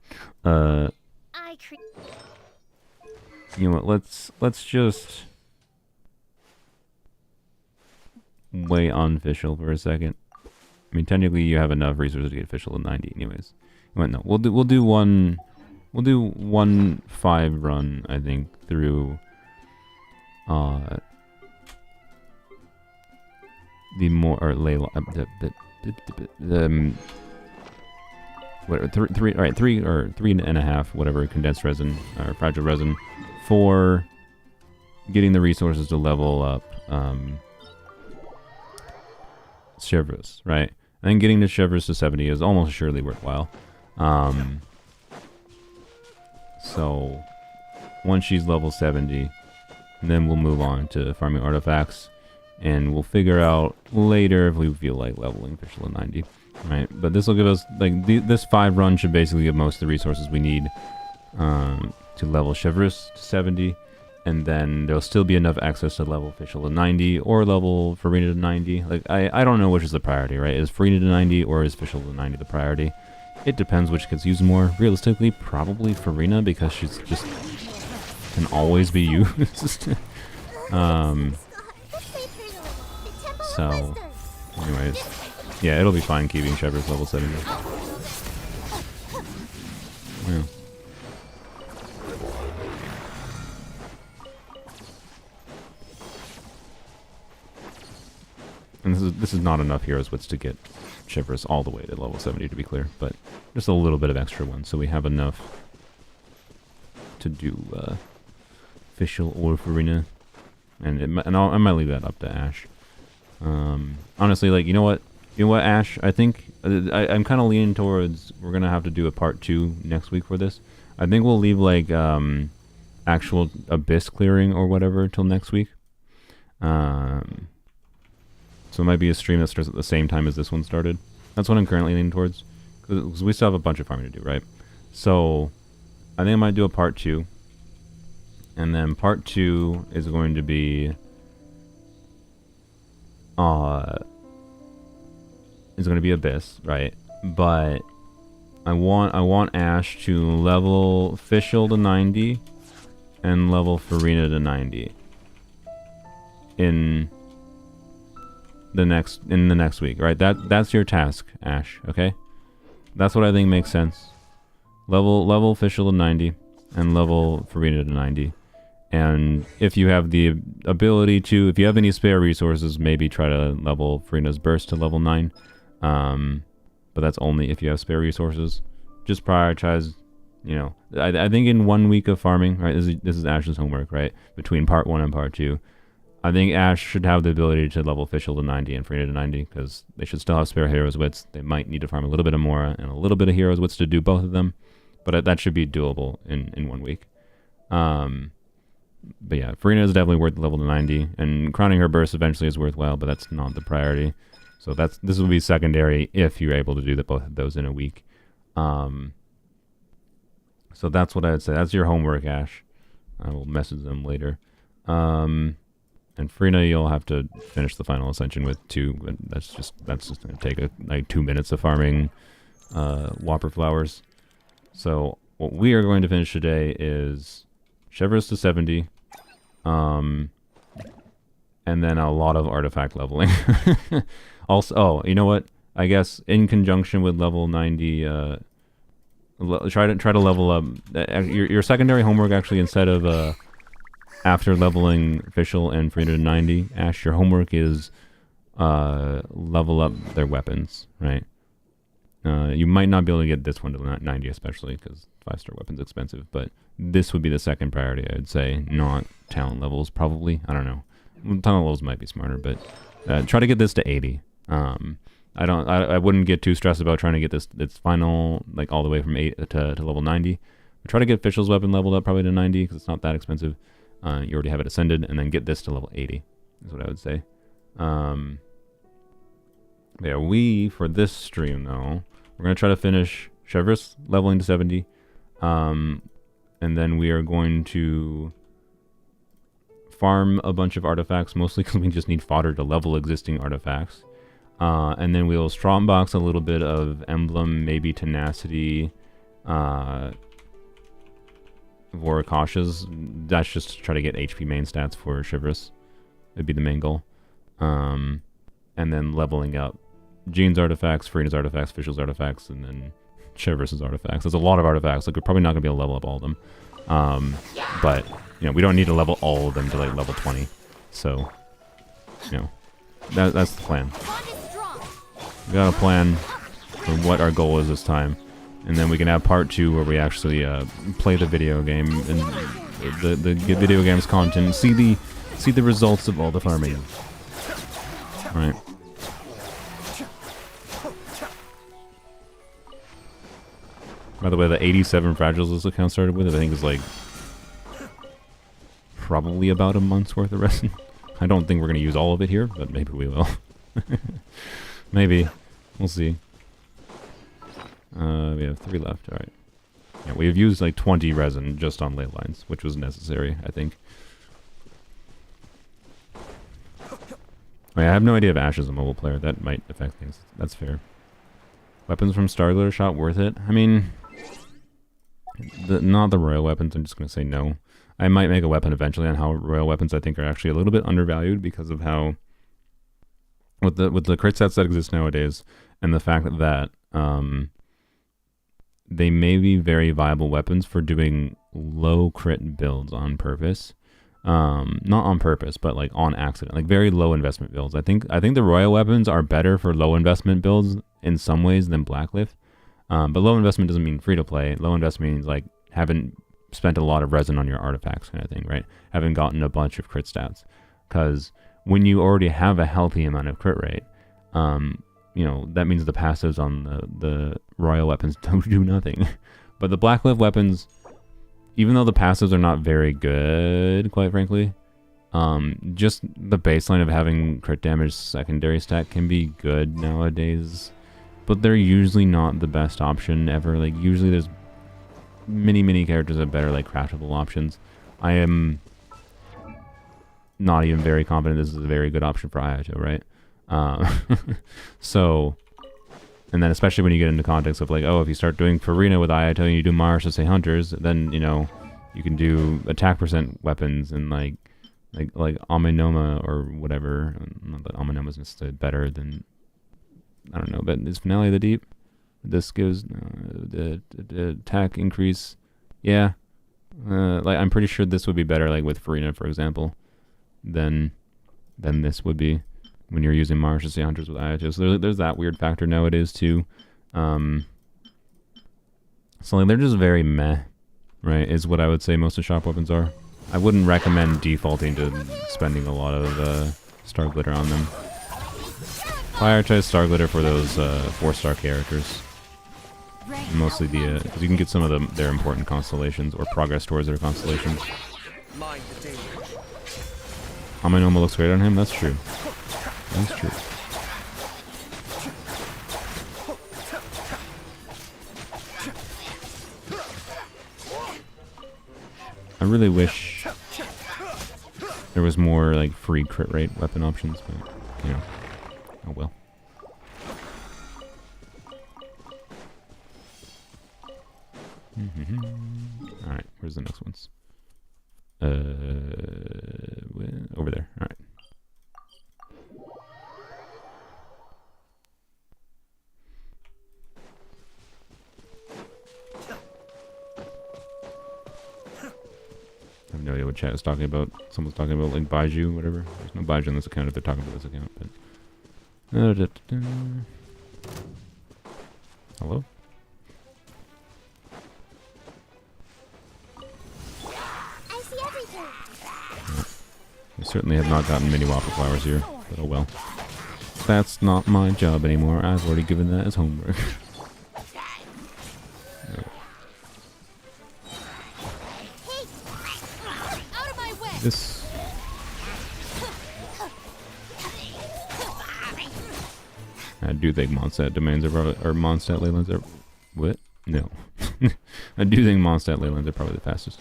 You know what? Let's just wait on official for a second. I mean, technically, you have enough resources to get official to 90, anyways. Wait, no, we'll do one 5 run, I think, through the more or whatever, three or 3.5, whatever, condensed resin or fragile resin for getting the resources to level up Chevrolet, right? And then getting the Chevrolet to 70 is almost surely worthwhile. So once she's level 70, then we'll move on to farming artifacts, and we'll figure out later if we feel like leveling official at 90, right? But this will give us, like, this 5 run should basically give most of the resources we need to level Chevrolet to 70, and then there'll still be enough access to level official to 90 or level Farina to 90. Like, I don't know which is the priority, right? Is Farina to 90 or is official to 90 the priority? It depends which gets used more. Realistically, probably Farina, because she's just can always be used. So, anyways, yeah, it'll be fine keeping Shepherd's level 70. Yeah. And this is not enough Heroes Wits to get Shivers all the way to level 70, to be clear, but just a little bit of extra one, so we have enough to do official or Farina, and I might leave that up to Ash. Honestly, like, you know what, Ash? I think I'm kind of leaning towards we're gonna have to do a part 2 next week for this. I think we'll leave like actual abyss clearing or whatever till next week. So it might be a stream that starts at the same time as this one started. That's what I'm currently leaning towards, because we still have a bunch of farming to do, right? So I think I might do a part 2, and then part 2 is going to be Abyss, right? But I want Ash to level official to 90 and level Farina to 90 in the next week, right? That's your task, Ash, okay? That's what I think makes sense. Level official to 90 and level Farina to 90. And if you have the ability to, if you have any spare resources, maybe try to level Farina's burst to level 9. But that's only if you have spare resources. Just prioritize, you know, I think in 1 week of farming, right, this is Ash's homework, right, between part 1 and part 2. I think Ash should have the ability to level Fischl to 90 and Farina to 90, because they should still have spare Hero's Wits. They might need to farm a little bit of Mora and a little bit of Hero's Wits to do both of them, but that should be doable in 1 week. But yeah, Farina is definitely worth the level to 90, and crowning her burst eventually is worthwhile, but that's not the priority. So this will be secondary if you're able to do both of those in a week. So that's what I would say. That's your homework, Ash. I will message them later. And Farina, you'll have to finish the final ascension with 2, but that's just going to take like 2 minutes of farming Whopper flowers. So what we are going to finish today is Chevreuse to 70, and then a lot of artifact leveling. Also, oh, you know what? I guess in conjunction with level 90, try to level up your secondary homework. Actually, instead of after leveling Fischl and Farina to 90, Ash, your homework is level up their weapons, right? You might not be able to get this one to 90, especially because 5-star weapon's expensive, but this would be the second priority, I would say, not talent levels, probably. I don't know. Talent levels might be smarter, but try to get this to 80. I wouldn't get too stressed about trying to get this final, like, all the way from 8 to level 90. But try to get Fischl's weapon leveled up probably to 90, because it's not that expensive. You already have it ascended, and then get this to level 80, is what I would say. Yeah, for this stream, though, we're going to try to finish Chevreuse leveling to 70, and then we are going to farm a bunch of artifacts, mostly because we just need fodder to level existing artifacts. And then we'll strongbox a little bit of Emblem, maybe Tenacity, Voracashas. That's just to try to get HP main stats for Chevreuse. It'd be the main goal. And then leveling up Jean's artifacts, Farina's artifacts, Fischl's artifacts, and then Chevreuse's artifacts. There's a lot of artifacts. Like, we're probably not going to be able to level up all of them. But, you know, we don't need to level all of them to, like, level 20. So, you know, that's the plan. We got a plan for what our goal is this time. And then we can have part 2 where we actually play the video game and the video game's content. See the results of all the farming. Alright. By the way, the 87 fragiles this account started with, I think, is like probably about a month's worth of resin. I don't think we're going to use all of it here, but maybe we will. Maybe. We'll see. We have 3 left. Alright. Yeah, we have used like 20 resin just on ley lines, which was necessary, I think. Wait, I have no idea if Ash is a mobile player. That might affect things. That's fair. Weapons from Starglitter Shot worth it? I mean, not the royal weapons. I'm just going to say no. I might make a weapon eventually on how royal weapons I think are actually a little bit undervalued because of how with the crit sets that exist nowadays and the fact that they may be very viable weapons for doing low crit builds on purpose. Not on purpose, but like on accident, like very low investment builds. I think the royal weapons are better for low investment builds in some ways than Blacklift. But low investment doesn't mean free to play. Low investment means like haven't spent a lot of resin on your artifacts kind of thing, right? Haven't gotten a bunch of crit stats. Because when you already have a healthy amount of crit rate, you know, that means the passives on the royal weapons don't do nothing. But the Blacklift weapons, even though the passives are not very good, quite frankly, just the baseline of having crit damage secondary stat can be good nowadays. But they're usually not the best option ever. Like, usually there's many characters that are better, like, craftable options. I am not even very confident this is a very good option for Ayato, right? So, and then especially when you get into context of like, oh, if you start doing Farina with Ayato and you do Mars to say Hunters, then, you know, you can do attack percent weapons and like Amenoma or whatever. Not that Amenoma is necessarily better than, I don't know, but is Finale of the Deep? This gives the attack increase. Yeah, Like I'm pretty sure this would be better, like with Farina, for example, than this would be when you're using Martial Hunters with IHS. So there's that weird factor nowadays too. So like they're just very meh, right? Is what I would say most of shop weapons are. I wouldn't recommend defaulting to spending a lot of Star Glitter on them. Prioritize Star Glitter for those 4-star characters. Mostly because you can get some of their important constellations or progress towards their constellations. Mind the danger. Amenoma looks great on him. That's true. That's true. I really wish there was more like free crit rate weapon options, but you know, oh well. Alright, where's the next ones? Over there. Alright. I have no idea what chat is talking about. Someone's talking about like Baiju, whatever. There's no Baiju on this account if they're talking about this account, but hello? I see everything. We certainly have not gotten many waffle flowers here, but oh well. That's not my job anymore. I've already given that as homework. Out of my way. This. I do think Mondstadt domains are probably, or Mondstadt Leylands are, what? No. I do think Mondstadt Leylands are probably the fastest.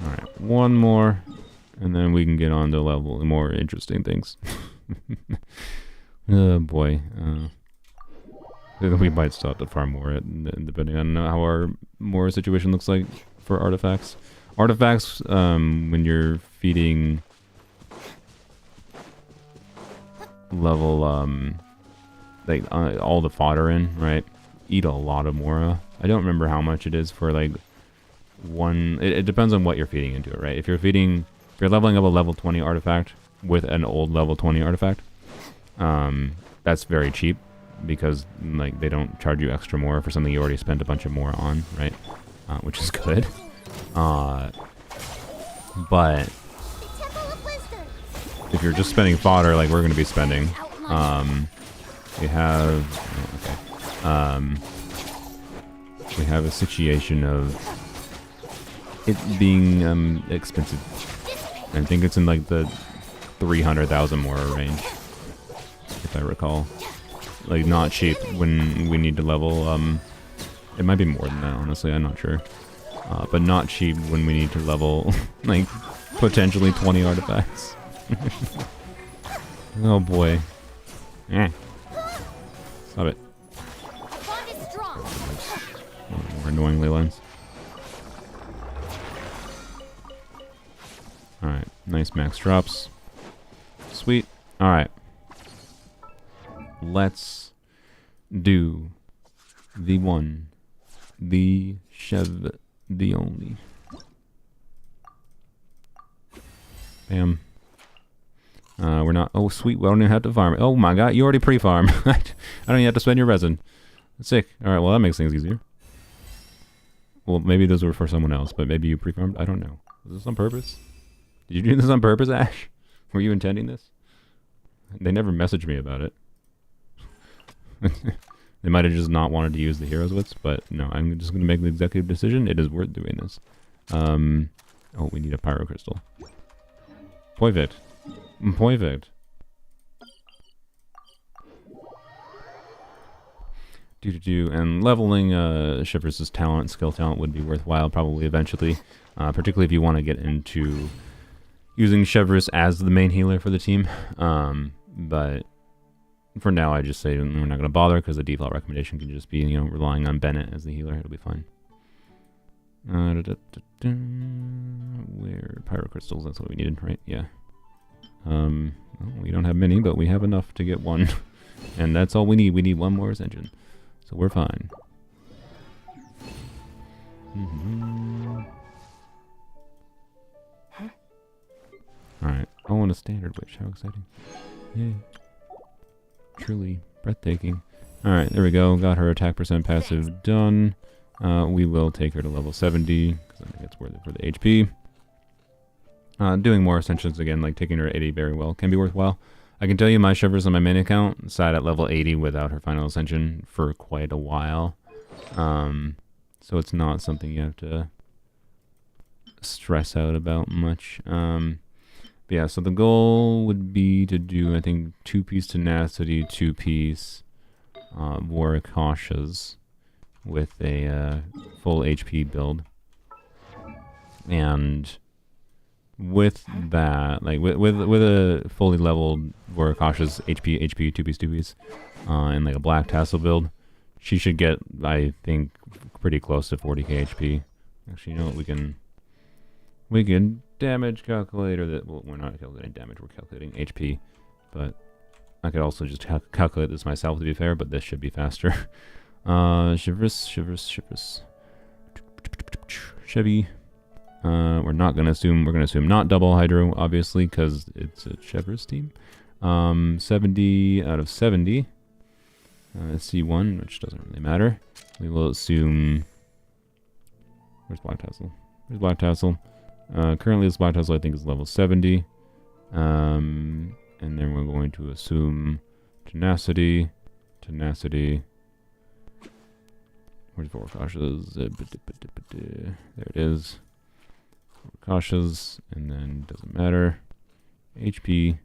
Alright, one more, and then we can get on to level more interesting things. Oh boy. We might stop to farm more, depending on how our more situation looks like for artifacts. Artifacts, when you're feeding level, like all the fodder in, right? Eat a lot of Mora. I don't remember how much it is for like one. It depends on what you're feeding into it, right? If you're leveling up a level 20 artifact with an old level 20 artifact, that's very cheap because like they don't charge you extra Mora for something you already spent a bunch of Mora on, right? Which is good. But if you're just spending fodder like we're going to be spending, we have we have a situation of it being expensive. I think it's in like the 300,000 Mora range, if I recall. Like not cheap when we need to level. It might be more than that, honestly. I'm not sure. But not cheap when we need to level, like, potentially 20 artifacts. Oh boy. Eh. Stop it. Bond is strong. More annoying ley lines. Alright, nice max drops. Sweet. Alright. Let's do the one, the Chev, the only. Bam. We're not. Oh, sweet. We don't even have to farm it. Oh my god, you already pre-farm. I don't even have to spend your resin. Sick. Alright, well, that makes things easier. Well, maybe those were for someone else, but maybe you pre-farmed. I don't know. Was this on purpose? Did you do this on purpose, Ash? Were you intending this? They never messaged me about it. They might have just not wanted to use the heroes wits, but no, I'm just going to make the executive decision. It is worth doing this. Oh, we need a pyro crystal. Perfect. Perfect. And leveling Shivers' talent, skill talent would be worthwhile probably eventually, particularly if you want to get into using Shivers as the main healer for the team. But for now, I just say we're not going to bother because the default recommendation can just be, you know, relying on Bennett as the healer. It'll be fine. Where pyro crystals? That's what we needed, right? Yeah. Well, we don't have many, but we have enough to get one And that's all we need. We need one more ascension. So we're fine. Alright. Oh, and a standard witch. How exciting. Yay. Truly breathtaking. Alright, there we go. Got her attack percent passive done. We will take her to level 70, because I think it's worth it for the HP. Doing more ascensions again, like taking her at 80 very well, can be worthwhile. I can tell you my Shivers on my main account sat at level 80 without her final ascension for quite a while. So it's not something you have to stress out about much. But yeah, so the goal would be to do, I think, 2-piece Tenacity, 2-piece Wriothesley with a full HP build. And with that, like with a fully leveled Wriothesley HP, 2-piece, 2-piece, and like a black tassel build, she should get, I think, pretty close to 40k HP. Actually, you know what, we can damage calculator that, well, we're not calculating damage, we're calculating HP, but I could also just calculate this myself to be fair, but this should be faster. Shivers. Chevy. We're gonna assume not double hydro, obviously, because it's a Shivers team. 70 out of 70. C1, which doesn't really matter. We will assume, where's Black Tassel? Currently this Black Tassel I think is level 70. And then we're going to assume Tenacity. Where's Wriothesley? There it is. Wriothesley, and then doesn't matter. HP.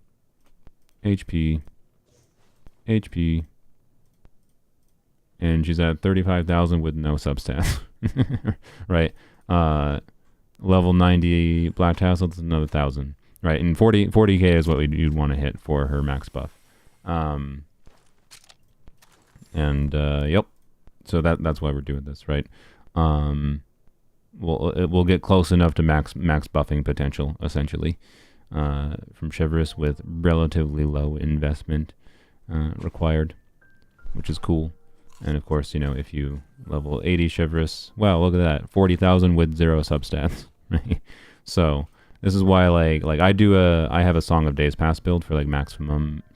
And she's at 35,000 with no substats. Right. Level 90 Black Tassel, that's another 1,000. Right, and 40k is what you'd want to hit for her max buff. Yep. So that's why we're doing this, right? We'll get close enough to max buffing potential, essentially, from Shivers with relatively low investment required, which is cool. And of course, you know, if you level 80 Shivers, wow, look at that, 40,000 with 0 substats, right? So this is why, like I have a Song of Days Past build for like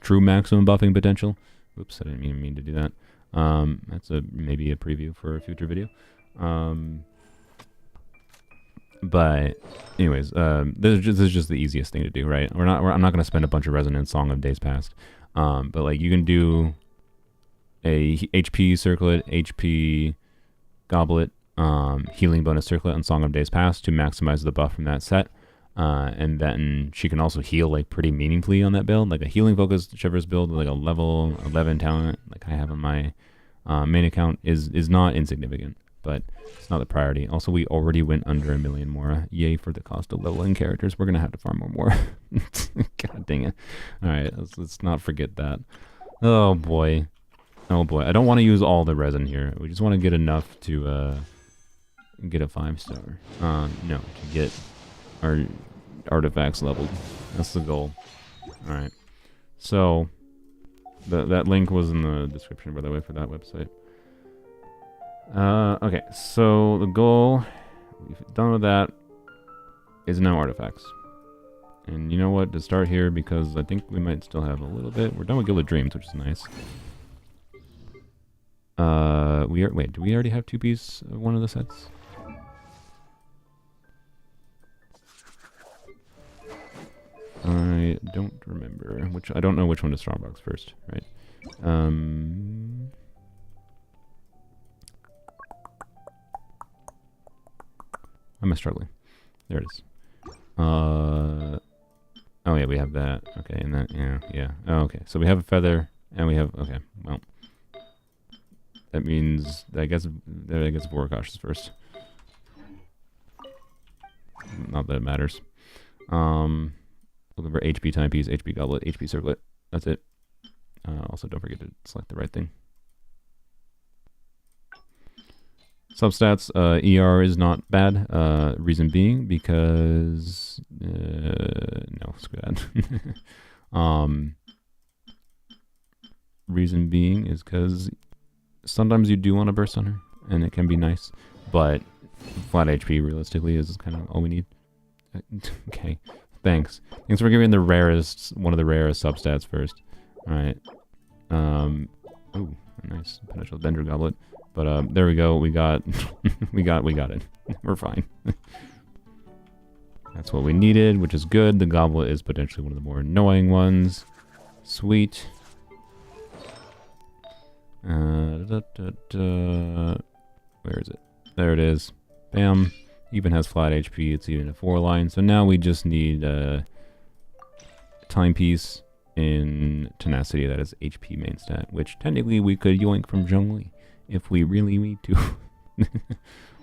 true maximum buffing potential. Oops, I didn't even mean to do that. That's maybe a preview for a future video. But anyways, this is just the easiest thing to do, right? I'm not gonna spend a bunch of resonance Song of Days Past. But like you can do a HP circlet, HP goblet, healing bonus circlet on Song of Days Past to maximize the buff from that set. And then she can also heal like pretty meaningfully on that build, like a healing focused Shivers build with like a level 11 talent, like I have on my main account, is not insignificant, but it's not the priority. Also, we already went under 1 million Mora. Yay for the cost of leveling characters. We're gonna have to farm more. God dang it! All right, let's not forget that. Oh boy. I don't want to use all the resin here. We just want to get enough to get a 5-star. No, to get our artifacts leveled. That's the goal. Alright. So, that link was in the description, by the way, for that website. Okay, so the goal, we've done with that, is now artifacts. And you know what, to start here, because I think we might still have a little bit. We're done with Guild of Dreams, which is nice. Wait, do we already have 2-piece of one of the sets? I don't remember I don't know which one to Strongbox first, right? Am I struggling? There it is. Oh yeah, we have that. Okay, and that, yeah. Oh, okay, so we have a feather, and we have, okay, well. That means, I guess Wriothesley first. Not that it matters. Looking for HP timepiece, HP goblet, HP circlet. That's it. Also, don't forget to select the right thing. Substats, ER is not bad. Reason being because no, screw that. reason being is because sometimes you do want to burst on her, and it can be nice, but flat HP realistically is kind of all we need. Okay, thanks. Thanks for giving the rarest, one of the rarest substats first. All right. Ooh, nice potential Dendro Goblet. But there we go. We got, we got it. We're fine. That's what we needed, which is good. The Goblet is potentially one of the more annoying ones. Sweet. Where is it? There it is. Bam. Even has flat HP. It's even a 4-line. So now we just need a timepiece in Tenacity. That is HP main stat, which technically we could yoink from Zhongli if we really need to.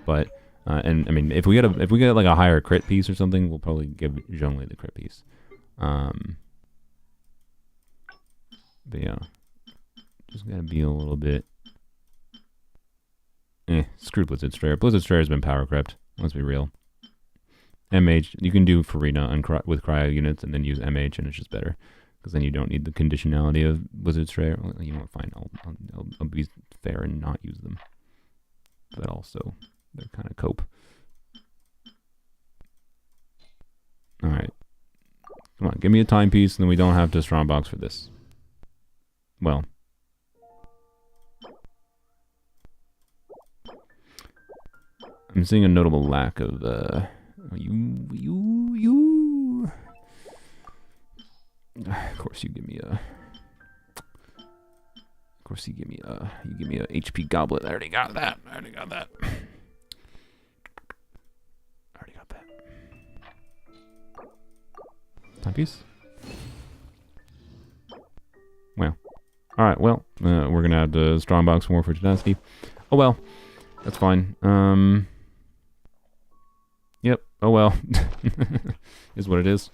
But and I mean, if we get like a higher crit piece or something, we'll probably give Zhongli the crit piece. But yeah, just gotta be a little bit. Screw Blizzard Strayer. Blizzard Strayer has been power crept. Let's be real. MH, you can do Farina with cryo units and then use MH, and it's just better because then you don't need the conditionality of Blizzard Strayer. You know what? Fine, I'll be fair and not use them. But also, they're kind of cope. All right, come on, give me a timepiece, and then we don't have to strongbox for this. Well. I'm seeing a notable lack of you. Of course, you give me a. Of course, you give me a HP goblet. I already got that. I already got that. Timepiece. Well, all right. Well, we're gonna have to strongbox more for tenacity. Oh well, that's fine. Yep. Oh well. Is what it is.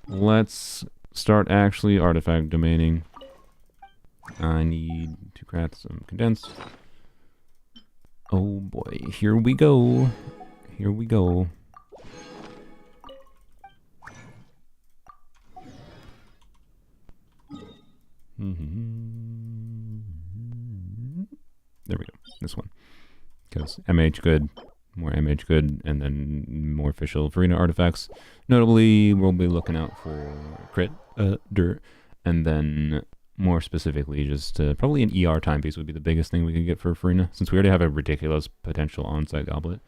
Let's start actually artifact domaining. I need to craft some condensed. Oh boy, here we go. Here we go. There we go. This one. Because MH good, more MH good, and then more official Farina artifacts. Notably, we'll be looking out for crit, dirt, and then more specifically, just probably an ER timepiece would be the biggest thing we could get for Farina. Since we already have a ridiculous potential on-site goblet,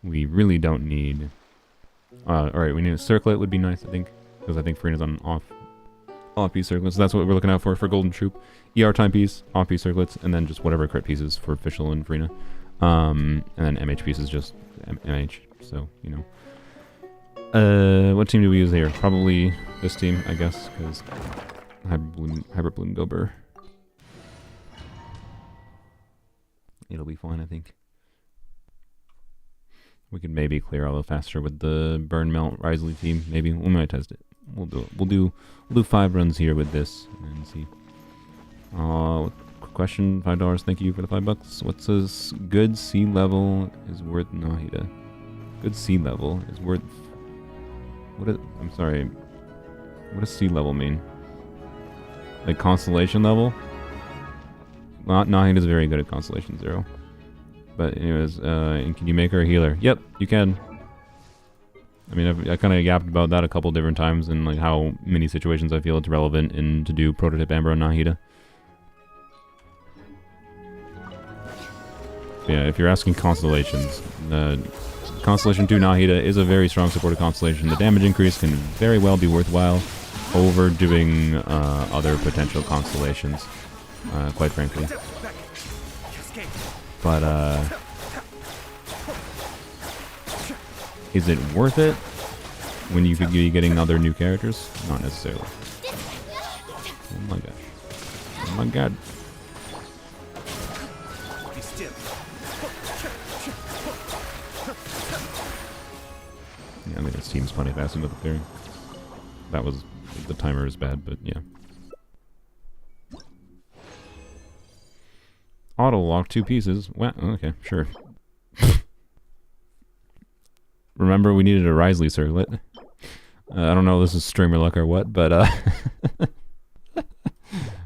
we really don't need... Alright, we need a circlet would be nice, I think, because I think Farina's on off-piece circlets. So that's what we're looking out for Golden Troop. ER timepiece, off-piece circlets, and then just whatever crit pieces for official and Farina. And then MH pieces, just MH, so, you know. What team do we use here? Probably this team, I guess, because Hyperbloom Gober. It'll be fine, I think. We could maybe clear a little faster with the Burn Melt Wriothesley team. Maybe we might test it. We'll do it. We'll do 5 runs here with this and see. Question, $5. Thank you for the $5. What's this? Good sea level is worth Nahida. Good sea level is worth. I'm sorry. What does sea level mean? Like constellation level? Nahida is very good at constellation 0. But anyways, and can you make her a healer? Yep, you can. I mean, I kind of yapped about that a couple different times and like how many situations I feel it's relevant in to do prototype Amber on Nahida. Yeah, if you're asking constellations, Constellation 2 Nahida is a very strong supported constellation. The damage increase can very well be worthwhile over doing other potential constellations, quite frankly. But, is it worth it when you could be getting other new characters? Not necessarily. Oh my gosh. Oh my god. Yeah, I mean, this team's plenty fast enough clearing. That was... the timer is bad, but yeah. Auto lock 2 pieces. Well, okay, sure. Remember, we needed a Wriothesley circlet. I don't know if this is streamer luck or what, but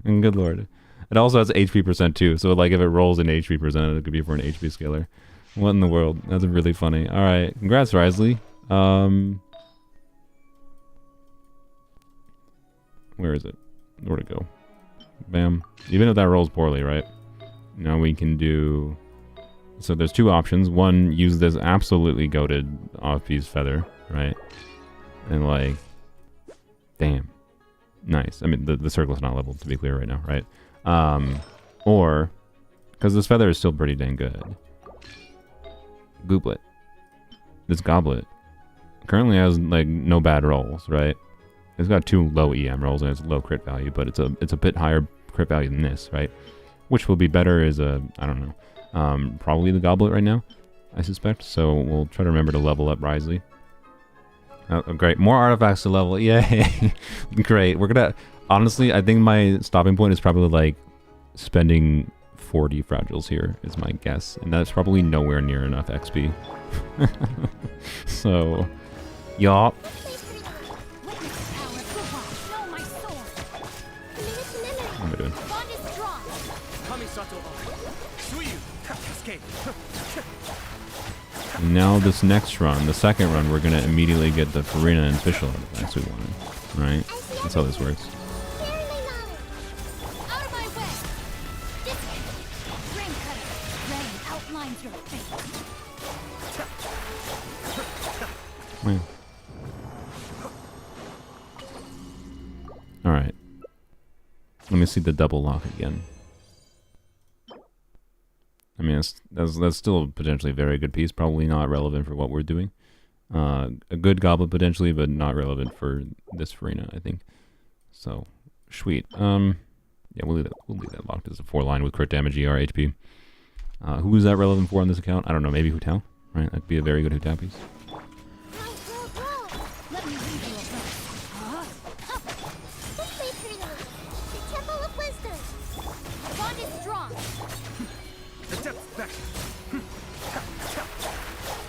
and good lord. It also has HP percent too, so like if it rolls in HP percent, it could be for an HP scaler. What in the world? That's really funny. All right, congrats, Wriothesley. Where is it? Where'd it go? Bam. Even if that rolls poorly, right? Now we can do... So there's two options. One, use this absolutely goated off-piece feather, right? And like... Damn. Nice. I mean, the circle's not leveled, to be clear right now, right? Or... Because this feather is still pretty dang good. Gooblet. This goblet currently has like no bad rolls, right? It's got 2 low EM rolls and it's low crit value, but it's a bit higher crit value than this, right? Which will be better is I don't know, probably the goblet right now, I suspect. So we'll try to remember to level up Wriothesley. Oh, great, more artifacts to level. Yay! Great. We're gonna honestly, I think my stopping point is probably like spending 40 fragiles here is my guess, and that's probably nowhere near enough XP. So, y'all. What am I doing? Now this next run, the second run, we're gonna immediately get the Farina and Fischl artifacts we wanted, right? That's how this works. Wow. Alright. Let me see the double lock again. I mean, that's still potentially a very good piece. Probably not relevant for what we're doing. A good goblet potentially, but not relevant for this Farina, I think. So, sweet. Yeah, we'll leave that locked as a 4-line with crit damage, ER, HP. Who is that relevant for on this account? I don't know. Maybe Hu Tao, right? That'd be a very good Hu Tao piece.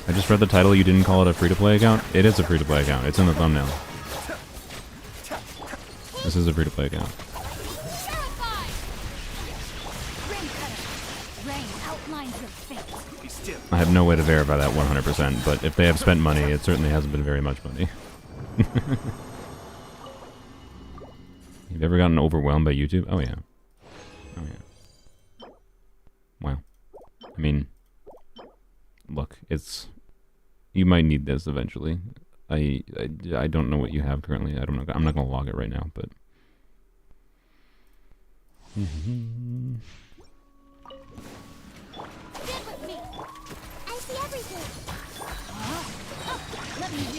I just read the title. You didn't call it a free-to-play account? It is a free-to-play account. It's in the thumbnail. This is a free-to-play account. I have no way to verify that 100%, but if they have spent money, it certainly hasn't been very much money. You've ever gotten overwhelmed by YouTube? Oh yeah. Oh yeah. Wow. I mean, look, it's... You might need this eventually. I don't know what you have currently. I don't know. I'm not gonna log it right now, but...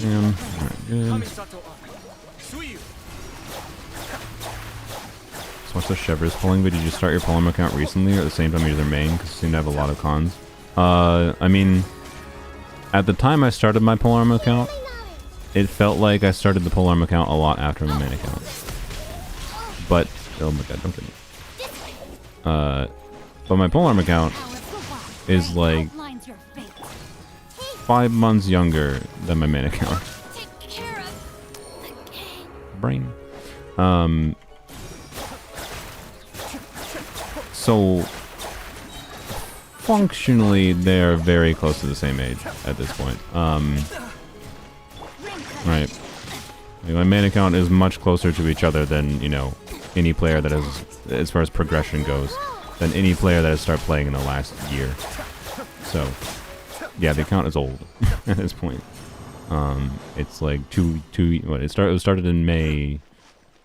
Alright, good. So what's the Chevrolet's pulling? But did you start your Polearm account recently or at the same time you use their main? Because you seem to have a lot of cons. I mean, at the time I started my Polearm account, it felt like I started the Polearm account a lot after my main account. But, oh my god, don't get me. But my Polearm account is like 5 months younger than my main account. Brain. So functionally they're very close to the same age at this point. Right. My main account is much closer to each other than, you know, any player that has, as far as progression goes, than any player that has started playing in the last year. So yeah, the account is old at this point. It's like it started in May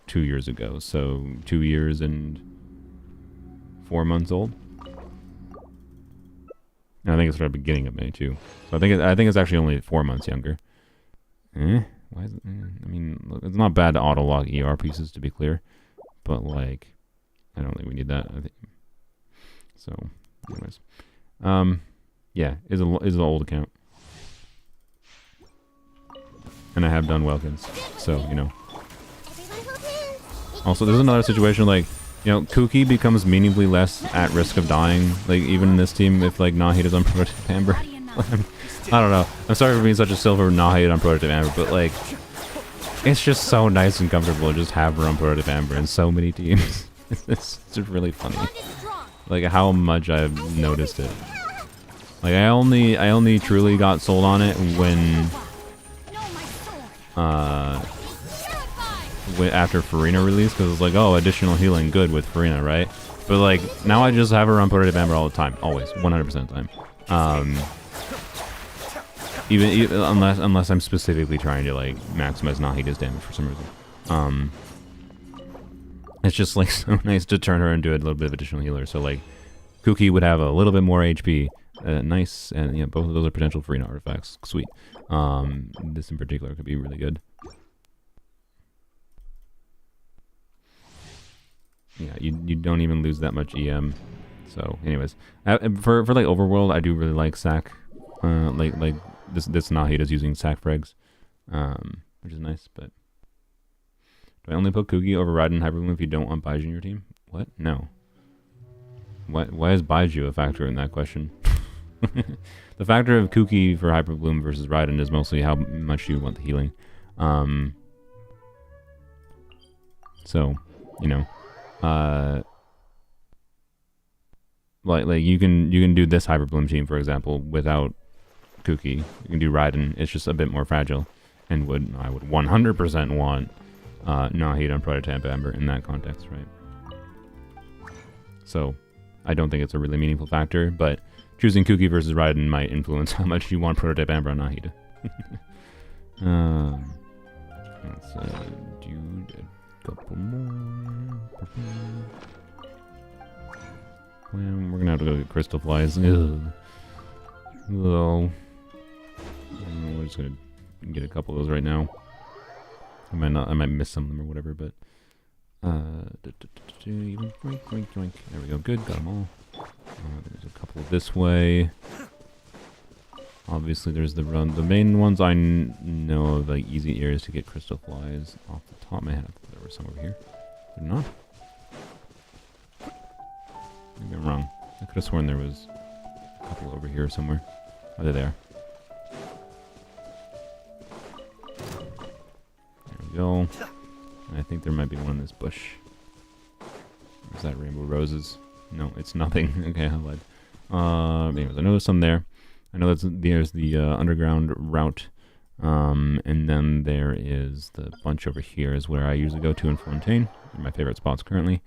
2 years ago, so 2 years and 4 months old. And I think it started beginning of May too. So I think it's actually only 4 months younger. Why is it? I mean, look, it's not bad to auto log ER pieces, to be clear, but like, I don't think we need that. I think so. Anyways, yeah, is an old account, and I have done Welkins, so you know. Also, there's another situation like, you know, Kuki becomes meaningfully less at risk of dying, like even in this team if like Nahid is unproductive Amber. I don't know. I'm sorry for being such a silver Nahid unproductive Amber, but like, it's just so nice and comfortable to just have her unproductive Amber in so many teams. It's just really funny. Bond is strong. Like how much I've noticed it. Like I only truly got sold on it when No, my sword. Purified. after Farina release, because it's like, oh, additional healing, good with Farina, right? But like now I just have her on Prototype Amber all the time, always, 100% of the time. Even unless I'm specifically trying to like maximize Nahida's damage for some reason. It's just like so nice to turn her into a little bit of additional healer. So like, Kuki would have a little bit more HP. Nice, and yeah, both of those are potential Farina artifacts. Sweet. This in particular could be really good. Yeah, you don't even lose that much EM. So, anyways, for like Overworld, I do really like Sack. Like this Nahida's using Sack frags, which is nice. But do I only put Kuki over Raiden and Hyperbloom if you don't want Baiju in your team? What? No. Why is Baiju a factor in that question? The factor of Kuki for Hyperbloom versus Raiden is mostly how much you want the healing. So, you know, like you can do this Hyperbloom team, for example, without Kuki. You can do Raiden. It's just a bit more fragile, and I would 100% want Nahida and Prototype Amber in that context, right? So, I don't think it's a really meaningful factor, but choosing Kuki versus Raiden might influence how much you want Prototype Amber on Nahida. Let's do a couple more. Well, we're gonna have to go get Crystal Flies. Ugh. Well, we're just gonna get a couple of those right now. I might miss some of them or whatever, but there we go. Good, got them all. There's a couple this way. Obviously, there's the main ones I know of, like easy areas to get Crystal Flies off the top of my head. There were some over here. They're not. Maybe I'm wrong. I could have sworn there was a couple over here somewhere. Oh, there they are. There we go. And I think there might be one in this bush. Is that Rainbow Roses? No, it's nothing. Okay, I lied. Anyways, I know there's some there. I know there's the underground route. And then there is the bunch over here is where I usually go to in Fontaine. They're my favorite spots currently.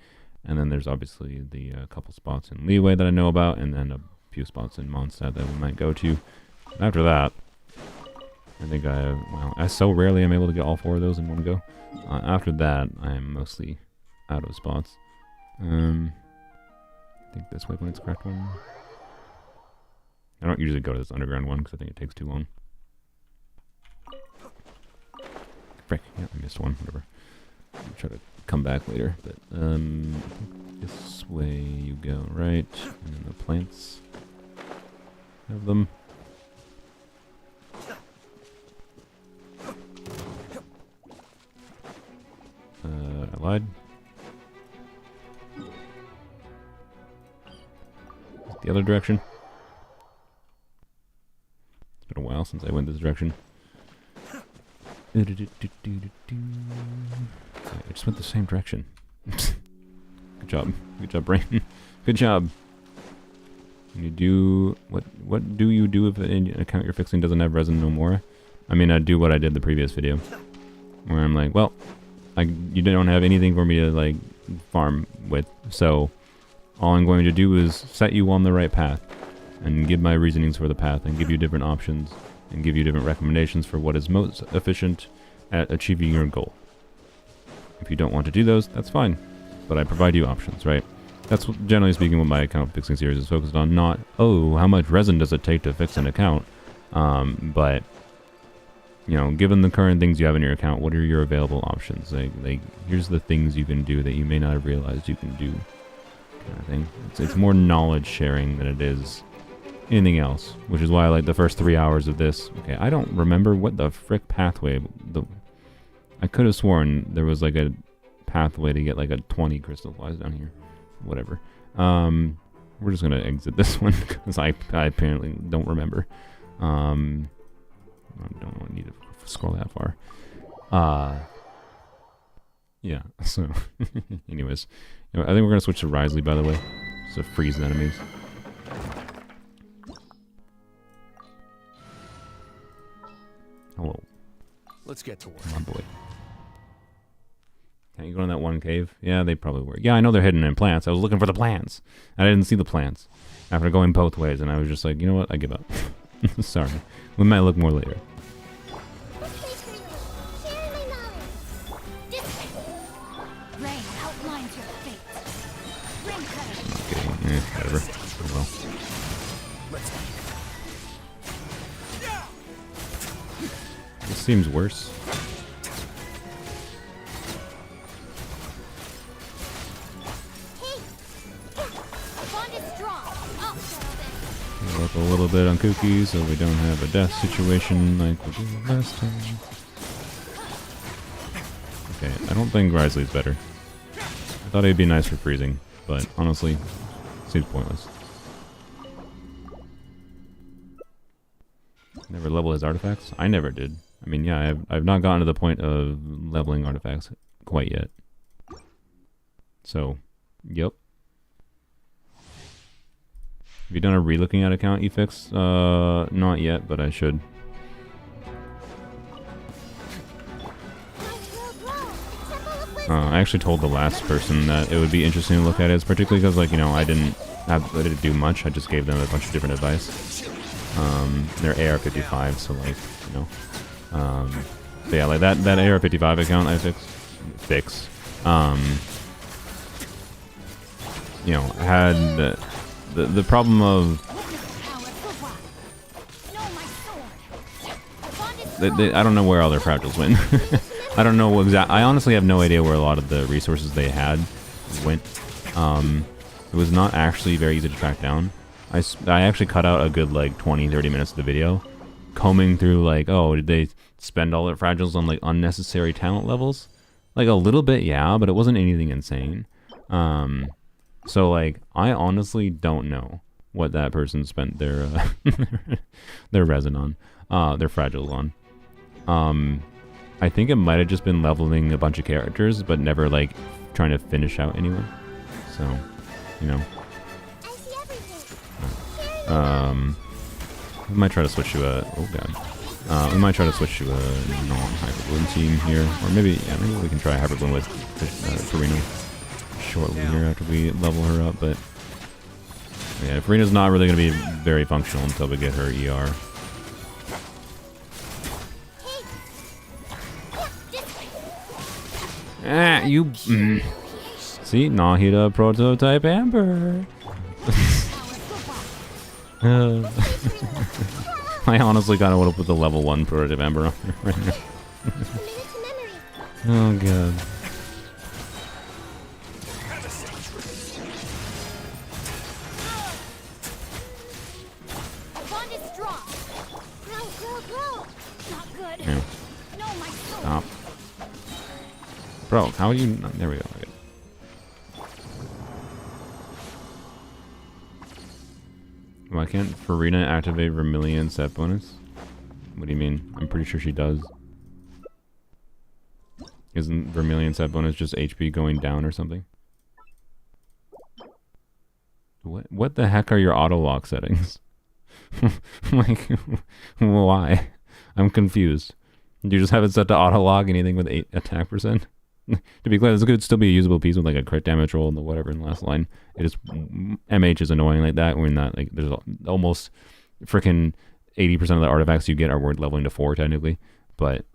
And then there's obviously the couple spots in Leeway that I know about, and then a few spots in Mondstadt that we might go to. After that, I think I so rarely am able to get all four of those in one go. After that, I am mostly out of spots. I think this waypoint's correct one. I don't usually go to this underground one because I think it takes too long. Frick, yeah, I missed one, whatever. I'll try to come back later, but I think this way you go, right? And then the plants have them. I lied. The other direction. It's been a while since I went this direction. I just went the same direction. Good job. Good job, brain. Good job. You do what do you do if an account you're fixing doesn't have resin no more? I mean, I do what I did the previous video, where I'm like, well, you don't have anything for me to like farm with, so all I'm going to do is set you on the right path and give my reasonings for the path and give you different options and give you different recommendations for what is most efficient at achieving your goal. If you don't want to do those, that's fine, but I provide you options, right? That's generally speaking what my account fixing series is focused on, not, oh, how much resin does it take to fix an account, but, you know, given the current things you have in your account, what are your available options? Like here's the things you can do that you may not have realized you can do, kind of thing. It's more knowledge sharing than it is anything else, which is why I like the first 3 hours of this. Okay, I don't remember what the frick pathway, I could have sworn there was like a pathway to get like a 20 crystal flies down here. Whatever. We're just gonna exit this one because I apparently don't remember. I don't need to scroll that far. Yeah, so, anyways. You know, I think we're going to switch to Wriothesley, by the way. So freeze the enemies. Hello. Let's get to work. My boy. Can you go in that one cave? Yeah, they probably were. Yeah, I know they're hidden in plants. I was looking for the plants. I didn't see the plants. After going both ways, and I was just like, you know what? I give up. Sorry. We might look more later. Rain outlines your fate. Ring cutter. Okay, whatever. Oh, well. This seems worse. Bond is strong. I'll settle this. We'll up a little bit on cookies so we don't have a death situation like we did last time. Okay, I don't think Wriothesley's better. I thought he'd be nice for freezing, but honestly, seems pointless. Never level his artifacts? I never did. I mean, yeah, I've not gotten to the point of leveling artifacts quite yet. So, yep. Have you done a relooking at account, eFix? Not yet, but I should. I actually told the last person that it would be interesting to look at it, particularly because, like, you know, I didn't do much. I just gave them a bunch of different advice. They're AR-55, so, like, you know. But yeah, like that AR-55 account I fixed. You know, had the problem of I don't know where all their fragiles went. I don't know I honestly have no idea where a lot of the resources they had went. It was not actually very easy to track down. I actually cut out a good like 20-30 minutes of the video combing through like, oh, did they spend all their fragiles on like unnecessary talent levels? Like a little bit, yeah, but it wasn't anything insane. So like I honestly don't know what that person spent their their resin on, their fragiles on. I think it might have just been leveling a bunch of characters, but never like trying to finish out anyone. So, you know. We might try to switch to a we might try to switch to a non-Hyperbloom team here, or maybe we can try Hyperbloom with Farina shortly here after we level her up. But yeah, Farina's not really going to be very functional until we get her ER. Ah, you. See, Nahida prototype Amber. I honestly kind of want to put the level 1 prototype Amber on here right now. Oh god. Yeah. Stop. Bro, how are you? There we go. Okay. Why can't Farina activate Vermilion set bonus? What do you mean? I'm pretty sure she does. Isn't Vermilion set bonus just HP going down or something? What the heck are your auto lock settings? Like, why? I'm confused. Do you just have it set to auto lock anything with 8 attack percent? To be clear, this could still be a usable piece with like a crit damage roll and the whatever in the last line. It is MH is annoying like that. We're not like there's almost freaking 80% of the artifacts you get are worth leveling to 4 technically, but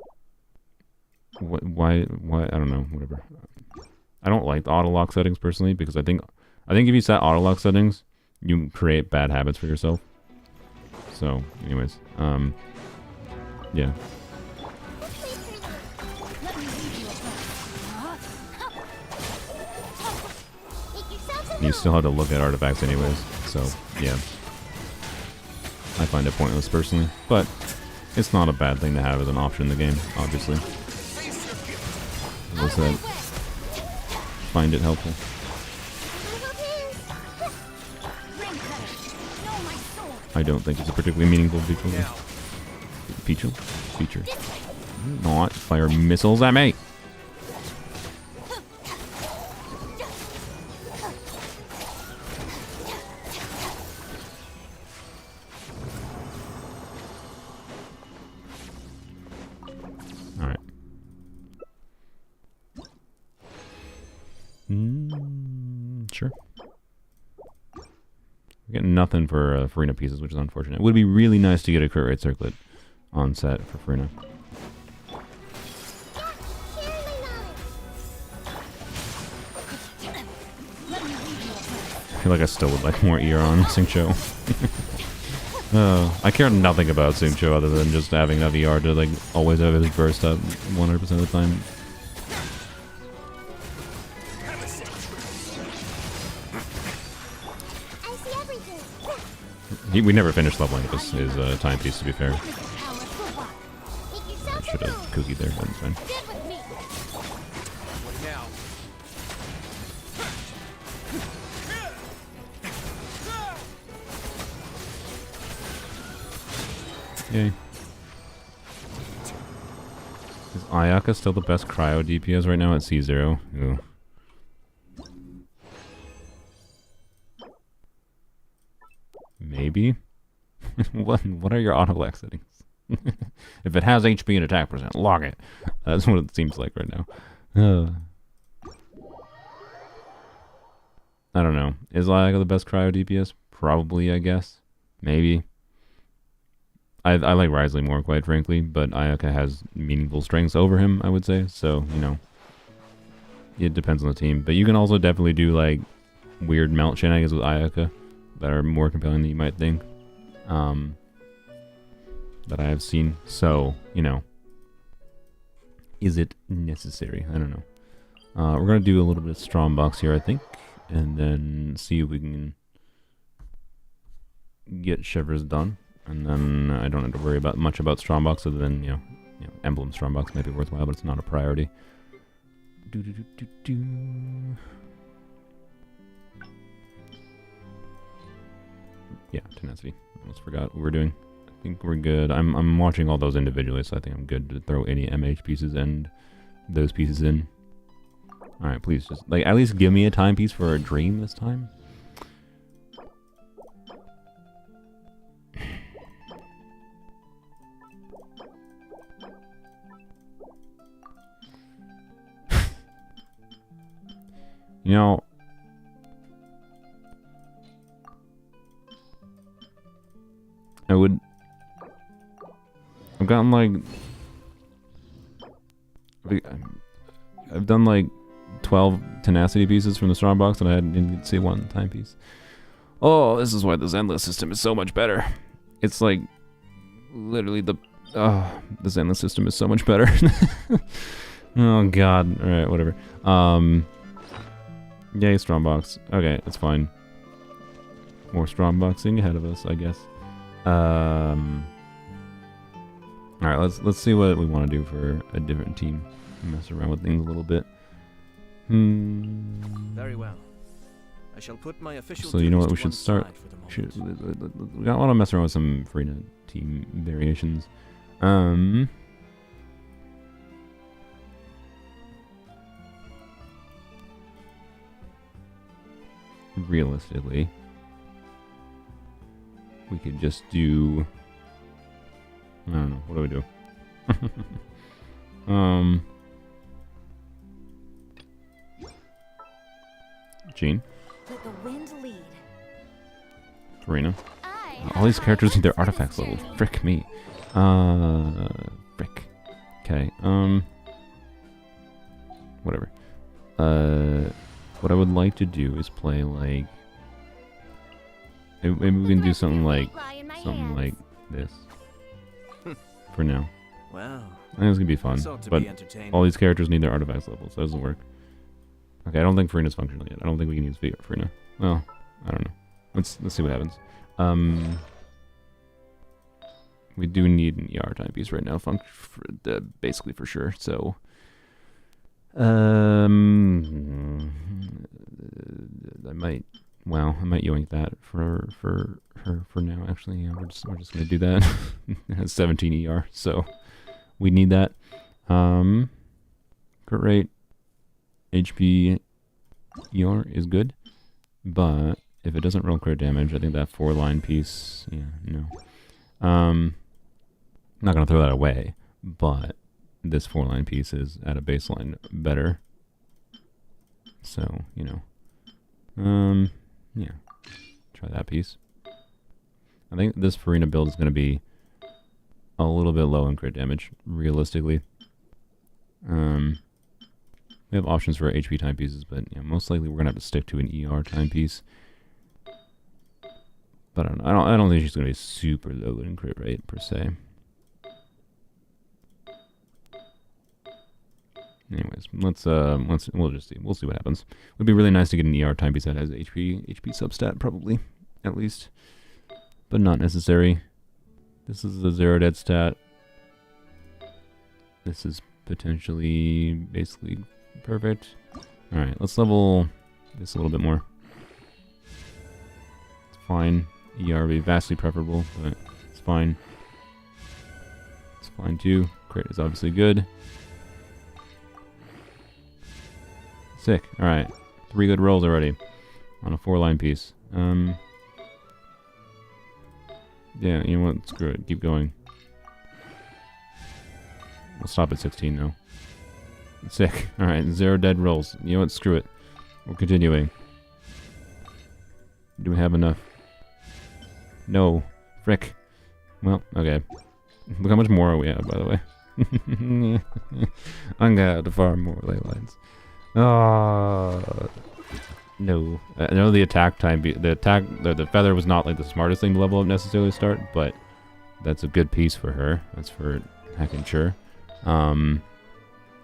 why I don't know, whatever. I don't like the auto lock settings personally because I think if you set auto lock settings, you create bad habits for yourself. So, anyways, yeah. You still have to look at artifacts anyways, so yeah. I find it pointless personally, but it's not a bad thing to have as an option in the game, obviously. As I said, find it helpful. I don't think it's a particularly meaningful feature. Not fire missiles at me! Sure. We get nothing for Farina pieces, which is unfortunate. It would be really nice to get a crit rate circlet on set for Farina. I feel like I still would like more ER on Xingqiu. I care nothing about Xingqiu other than just having enough ER to like always have his burst up 100% of the time. We never finished leveling up his timepiece, to be fair. I should have cookied there, but it's fine. Yay. Is Ayaka still the best cryo DPS right now at C0? Ooh. Maybe? What are your auto-lag settings? If it has HP and attack percent, lock it. That's what it seems like right now. I don't know. Is Ayaka the best cryo DPS? Probably, I guess. Maybe. I like Wriothesley more, quite frankly, but Ayaka has meaningful strengths over him, I would say. So, you know, it depends on the team. But you can also definitely do, like, weird melt shenanigans with Ayaka that are more compelling than you might think. That I have seen. So, you know, is it necessary? I don't know. We're going to do a little bit of Strombox here, I think, and then see if we can get Shivers done. And then I don't have to worry about much about Strombox other than, you know, Emblem Strombox might be worthwhile, but it's not a priority. Yeah, Tenacity. Almost forgot what we're doing. I think we're good. I'm watching all those individually, so I think I'm good to throw any MH pieces and those pieces in. Alright, please just, like, at least give me a timepiece for a dream this time. You know, I've gotten like, I've done like 12 tenacity pieces from the Strombox and I didn't see one timepiece. Oh, this is why this endless system is so much better. It's like, literally this endless system is so much better. Oh god, alright, whatever. Yay, Strombox. Okay, it's fine. More Stromboxing ahead of us, I guess. Alright, let's see what we want to do for a different team. Mess around with things a little bit. Very well. I shall put my official. So you know what we should start? We want to mess around with some Farina team variations. Realistically, we could just do, I don't know, what do we do? Jean, Let the wind lead. Farina. All these characters need their artifacts leveled. Frick me. Frick. Okay. Whatever. What I would like to do is play like, maybe we can do something like this for now. Wow. I think it's gonna be fun, but all these characters need their artifacts levels. So that doesn't work. Okay, I don't think Farina's functional yet. I don't think we can use Farina. Well, I don't know. Let's see what happens. We do need an ER timepiece right now, basically for sure. So. I might yoink that for her for now. Actually, yeah, we're just gonna do that. It has 17 ER, so we need that. Crit rate, HP, ER is good, but if it doesn't roll crit damage, I think that 4-line piece, yeah, no. I'm not gonna throw that away, but this 4-line piece is at a baseline better. So, you know. Yeah. Try that piece. I think this Farina build is going to be a little bit low in crit damage, realistically. We have options for HP timepieces, but yeah, most likely we're going to have to stick to an ER timepiece. But I don't think she's going to be super low in crit rate, per se. Anyways, we'll just see. We'll see what happens. It would be really nice to get an ER timepiece that has HP substat, probably, at least. But not necessary. This is the 0 dead stat. This is potentially basically perfect. Alright, let's level this a little bit more. It's fine. ER would be vastly preferable, but it's fine. It's fine too. Crit is obviously good. Sick. Alright. 3 good rolls already on a 4-line piece. Yeah, you know what? Screw it. Keep going. We'll stop at 16 though. Sick. Alright, 0 dead rolls. You know what? Screw it. We're continuing. Do we have enough? No. Frick. Well, okay. Look how much more we have, by the way. I'm gonna have to farm more ley lines. No. I know the attack time, the feather was not like the smartest thing to level up necessarily to start, but that's a good piece for her. That's for heckin' sure.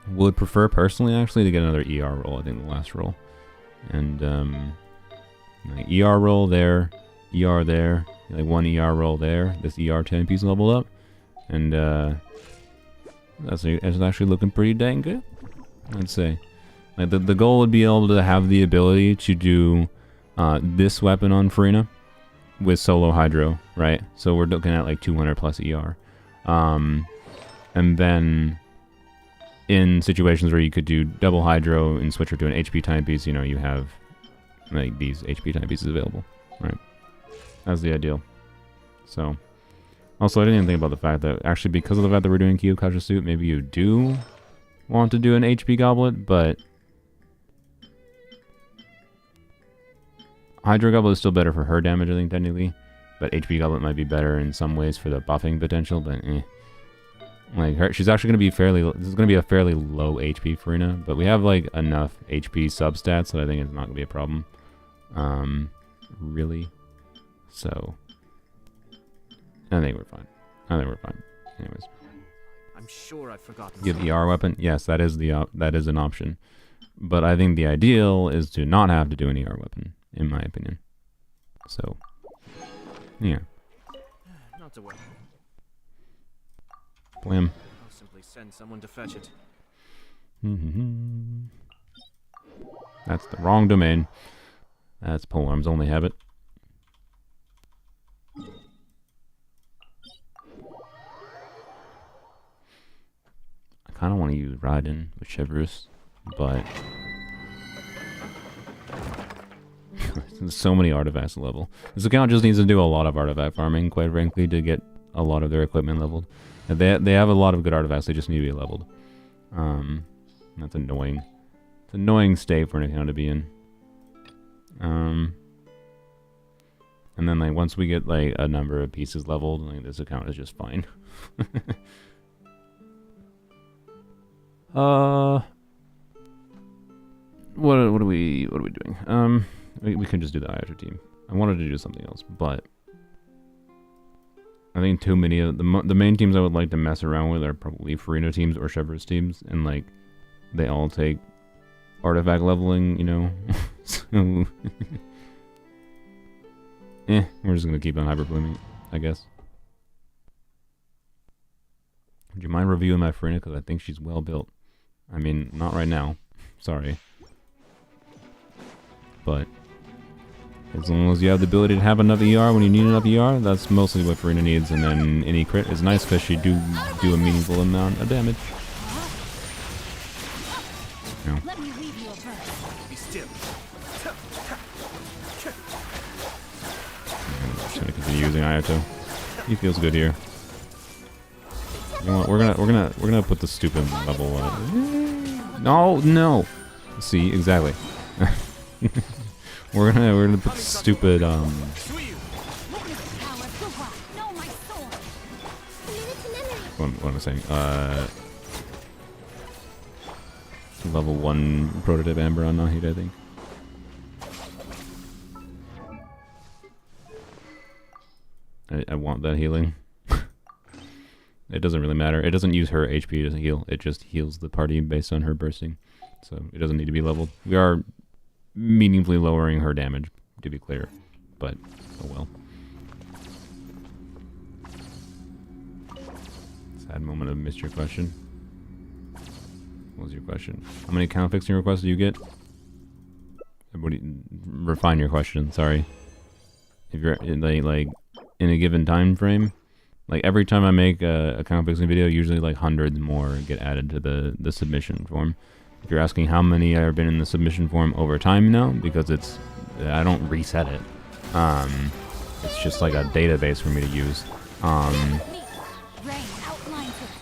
Would prefer personally actually to get another ER roll. I think the last roll, and like ER roll there, ER there, like 1 ER roll there. This ER 10 piece leveled up, and that's actually looking pretty dang good, I'd say. Like the goal would be able to have the ability to do this weapon on Farina with solo Hydro, right? So we're looking at like 200 plus ER. And then in situations where you could do double Hydro and switch her to an HP timepiece, you know, you have like these HP timepieces available, right? That's the ideal. So, also I didn't even think about the fact that actually because of the fact that we're doing Kyokasha suit, maybe you do want to do an HP goblet, but Hydro Goblet is still better for her damage, I think, technically. But HP Goblet might be better in some ways for the buffing potential, but Like, she's actually going to be this is going to be a fairly low HP Farina, but we have, like, enough HP substats that I think it's not going to be a problem. Really. So, I think we're fine. Anyways. I'm sure I've forgotten. Get the ER weapon? Yes, that is an option. But I think the ideal is to not have to do an ER weapon, in my opinion. So, yeah. Not to worry. Blam. I'll simply send someone to fetch it. That's the wrong domain. That's Polearm's only habit. I kind of want to use Raiden with Chivalrous, but there's so many artifacts to level. This account just needs to do a lot of artifact farming, quite frankly, to get a lot of their equipment leveled. They have a lot of good artifacts, they just need to be leveled. That's annoying. It's an annoying state for an account to be in. And then, like, once we get, like, a number of pieces leveled, like, this account is just fine. What are we doing? We can just do the Iota team. I wanted to do something else, but I think too many of the main teams I would like to mess around with are probably Farina teams or Chivalrous teams, and like they all take artifact leveling, you know. So we're just gonna keep on hyperblooming, I guess. Would you mind reviewing my Farina? Because I think she's well built. I mean, not right now. Sorry. But as long as you have the ability to have enough ER when you need enough ER, that's mostly what Farina needs. And then any crit is nice because she do a meaningful amount of damage. No. Let me read you a verse. Be still. I'm just gonna continue using Ayato. He feels good here. You know what? We're gonna put the stupid level. No. See, exactly. we're gonna put stupid Witness the power of the rock. No, my sword. what am I saying? Level 1 prototype Amber on Nahid, I think. I want that healing. It doesn't really matter. It doesn't use her HP to heal. It just heals the party based on her bursting. So it doesn't need to be leveled. We are meaningfully lowering her damage, to be clear. But, oh well. Sad moment of missed your question. What was your question? How many account fixing requests do you get? Refine your question, sorry. If you're in, like in a given time frame, like every time I make a account fixing video, usually like hundreds more get added to the submission form. If you're asking how many have been in the submission form over time now, because I don't reset it. It's just like a database for me to use.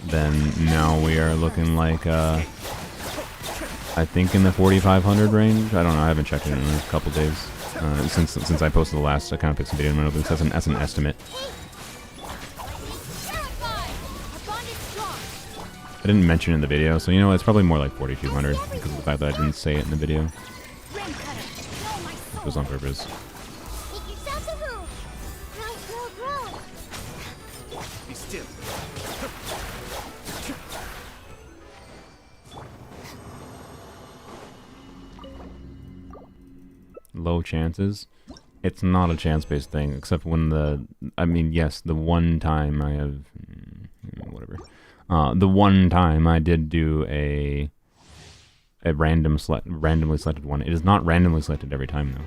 Then now we are looking like I think in the 4,500 range. I don't know. I haven't checked it in a couple days since I posted the last account fixing video. That's an estimate. I didn't mention it in the video, so you know it's probably more like 4,200 because of the fact that I didn't say it in the video. It was on purpose. Be still. Low chances. It's not a chance-based thing, except when I mean, yes, the one time I have... whatever. The one time I did do a randomly selected one. It is not randomly selected every time, though.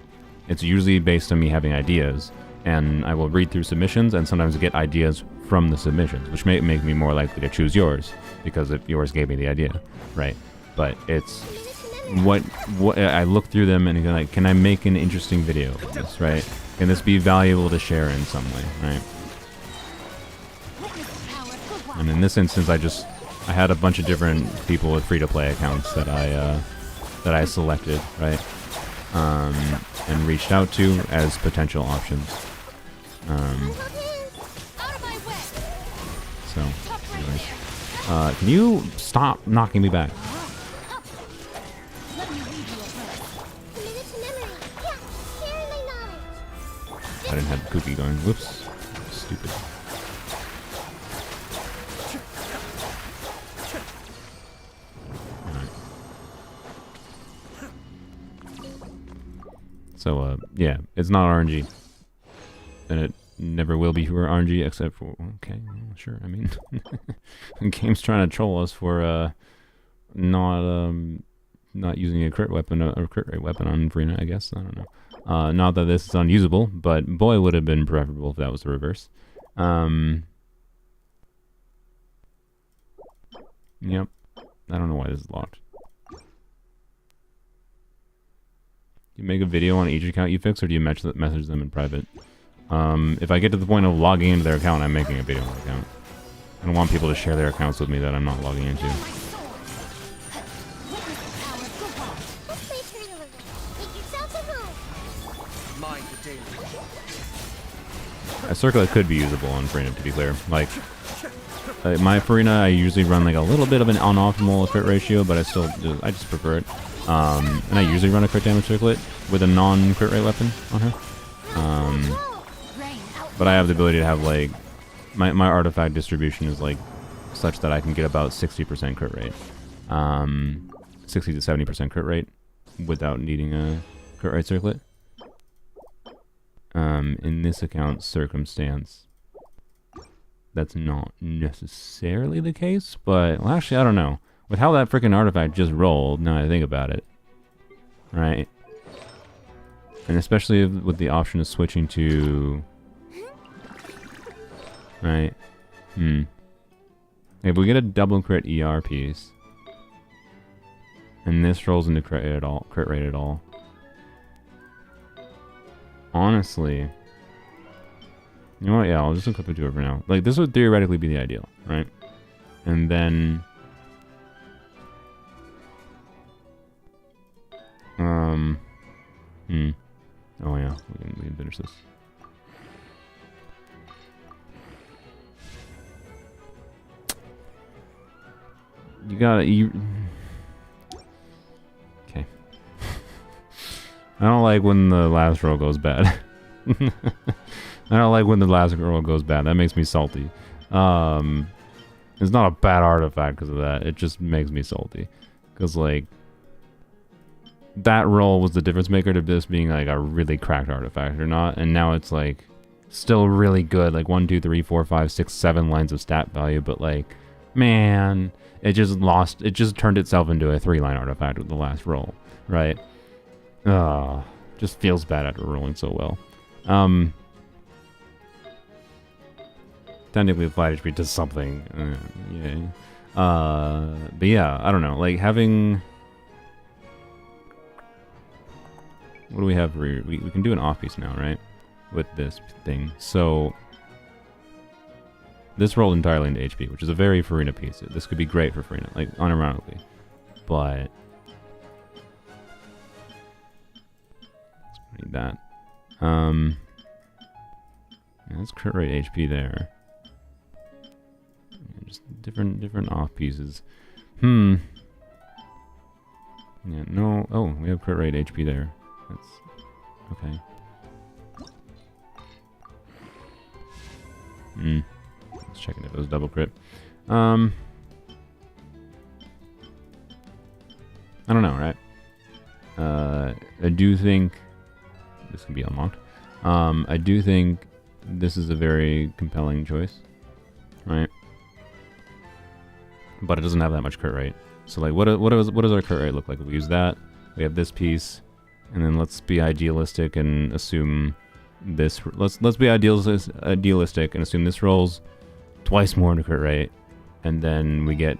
It's usually based on me having ideas, and I will read through submissions and sometimes get ideas from the submissions, which may make me more likely to choose yours, because if yours gave me the idea, right? But it's... What I look through them and go like, can I make an interesting video of this, right? Can this be valuable to share in some way, right? And in this instance, I had a bunch of different people with free-to-play accounts that I selected, right? And reached out to as potential options. So, anyways, can you stop knocking me back? I didn't have the cookie going. Whoops. Stupid. Alright. So, yeah, it's not RNG. And it never will be for RNG except for... Okay, well, sure, I mean... the game's trying to troll us for, not using a crit weapon, or crit rate weapon on Farina, I guess. I don't know. Not that this is unusable, but boy, would have been preferable if that was the reverse. Yep. I don't know why this is locked. You make a video on each account you fix, or do you message them in private? If I get to the point of logging into their account, I'm making a video on their account. I don't want people to share their accounts with me that I'm not logging into. A circlet could be usable on Farina, to be clear. Like, my Farina, I usually run like a little bit of an unoptimal crit ratio, but I just prefer it. And I usually run a crit damage circlet with a non-crit rate weapon on her. But I have the ability to have like, my artifact distribution is like such that I can get about 60% crit rate. 60 to 70% crit rate without needing a crit rate circlet. In this account circumstance, that's not necessarily the case, but, well, actually, I don't know. With how that freaking artifact just rolled, now I think about it, right? And especially with the option of switching to... Right? If we get a double crit ER piece, and this rolls into crit rate at all, honestly, you know what? Yeah, I'll just equip it to it for now. Like, this would theoretically be the ideal, right? And then, finish this. You gotta... Okay. I don't like when the last roll goes bad. I don't like when the last roll goes bad. That makes me salty. It's not a bad artifact because of that. It just makes me salty. Because, like, that roll was the difference maker to this being, like, a really cracked artifact or not. And now it's, like, still really good. Like, 1, 2, 3, 4, 5, 6, 7 lines of stat value. But, like, man, it just lost. It just turned itself into a 3-line artifact with the last roll. Right? Just feels bad after rolling so well. Technically, the flat HP does something. But yeah, I don't know. Like, having... What do we have? We can do an off piece now, right? With this thing. So, this rolled entirely into HP, which is a very Farina piece. This could be great for Farina, like, unironically. But... Need that. Yeah, that's crit rate HP there. Yeah, just different off pieces. Yeah, no. Oh, we have crit rate HP there. That's okay. Let's check if it was double crit. I don't know, right? I do think this can be unlocked. I do think this is a very compelling choice, right? But it doesn't have that much crit rate. So, like, what does our crit rate look like? We use that. We have this piece, and then let's be idealistic and assume this. Let's be idealistic and assume this rolls twice more into crit rate, and then we get,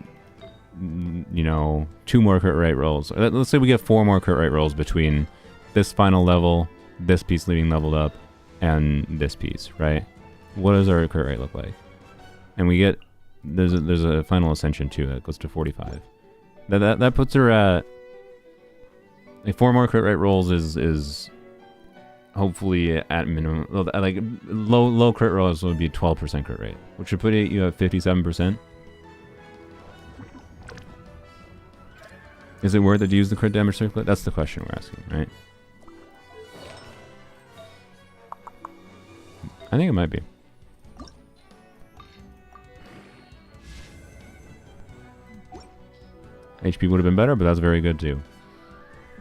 you know, 2 more crit rate rolls. Let's say we get 4 more crit rate rolls between this final level, this piece leaving leveled up, and this piece, right? What does our crit rate look like? And we get there's a final ascension too that goes to 45. That puts her at, like, 4 more crit rate rolls is hopefully at minimum, like, low crit rolls would be 12% crit rate, which would put you at 57%. Is it worth it to use the crit damage circlet? That's the question we're asking, right? I think it might be. HP would have been better, but that's very good too.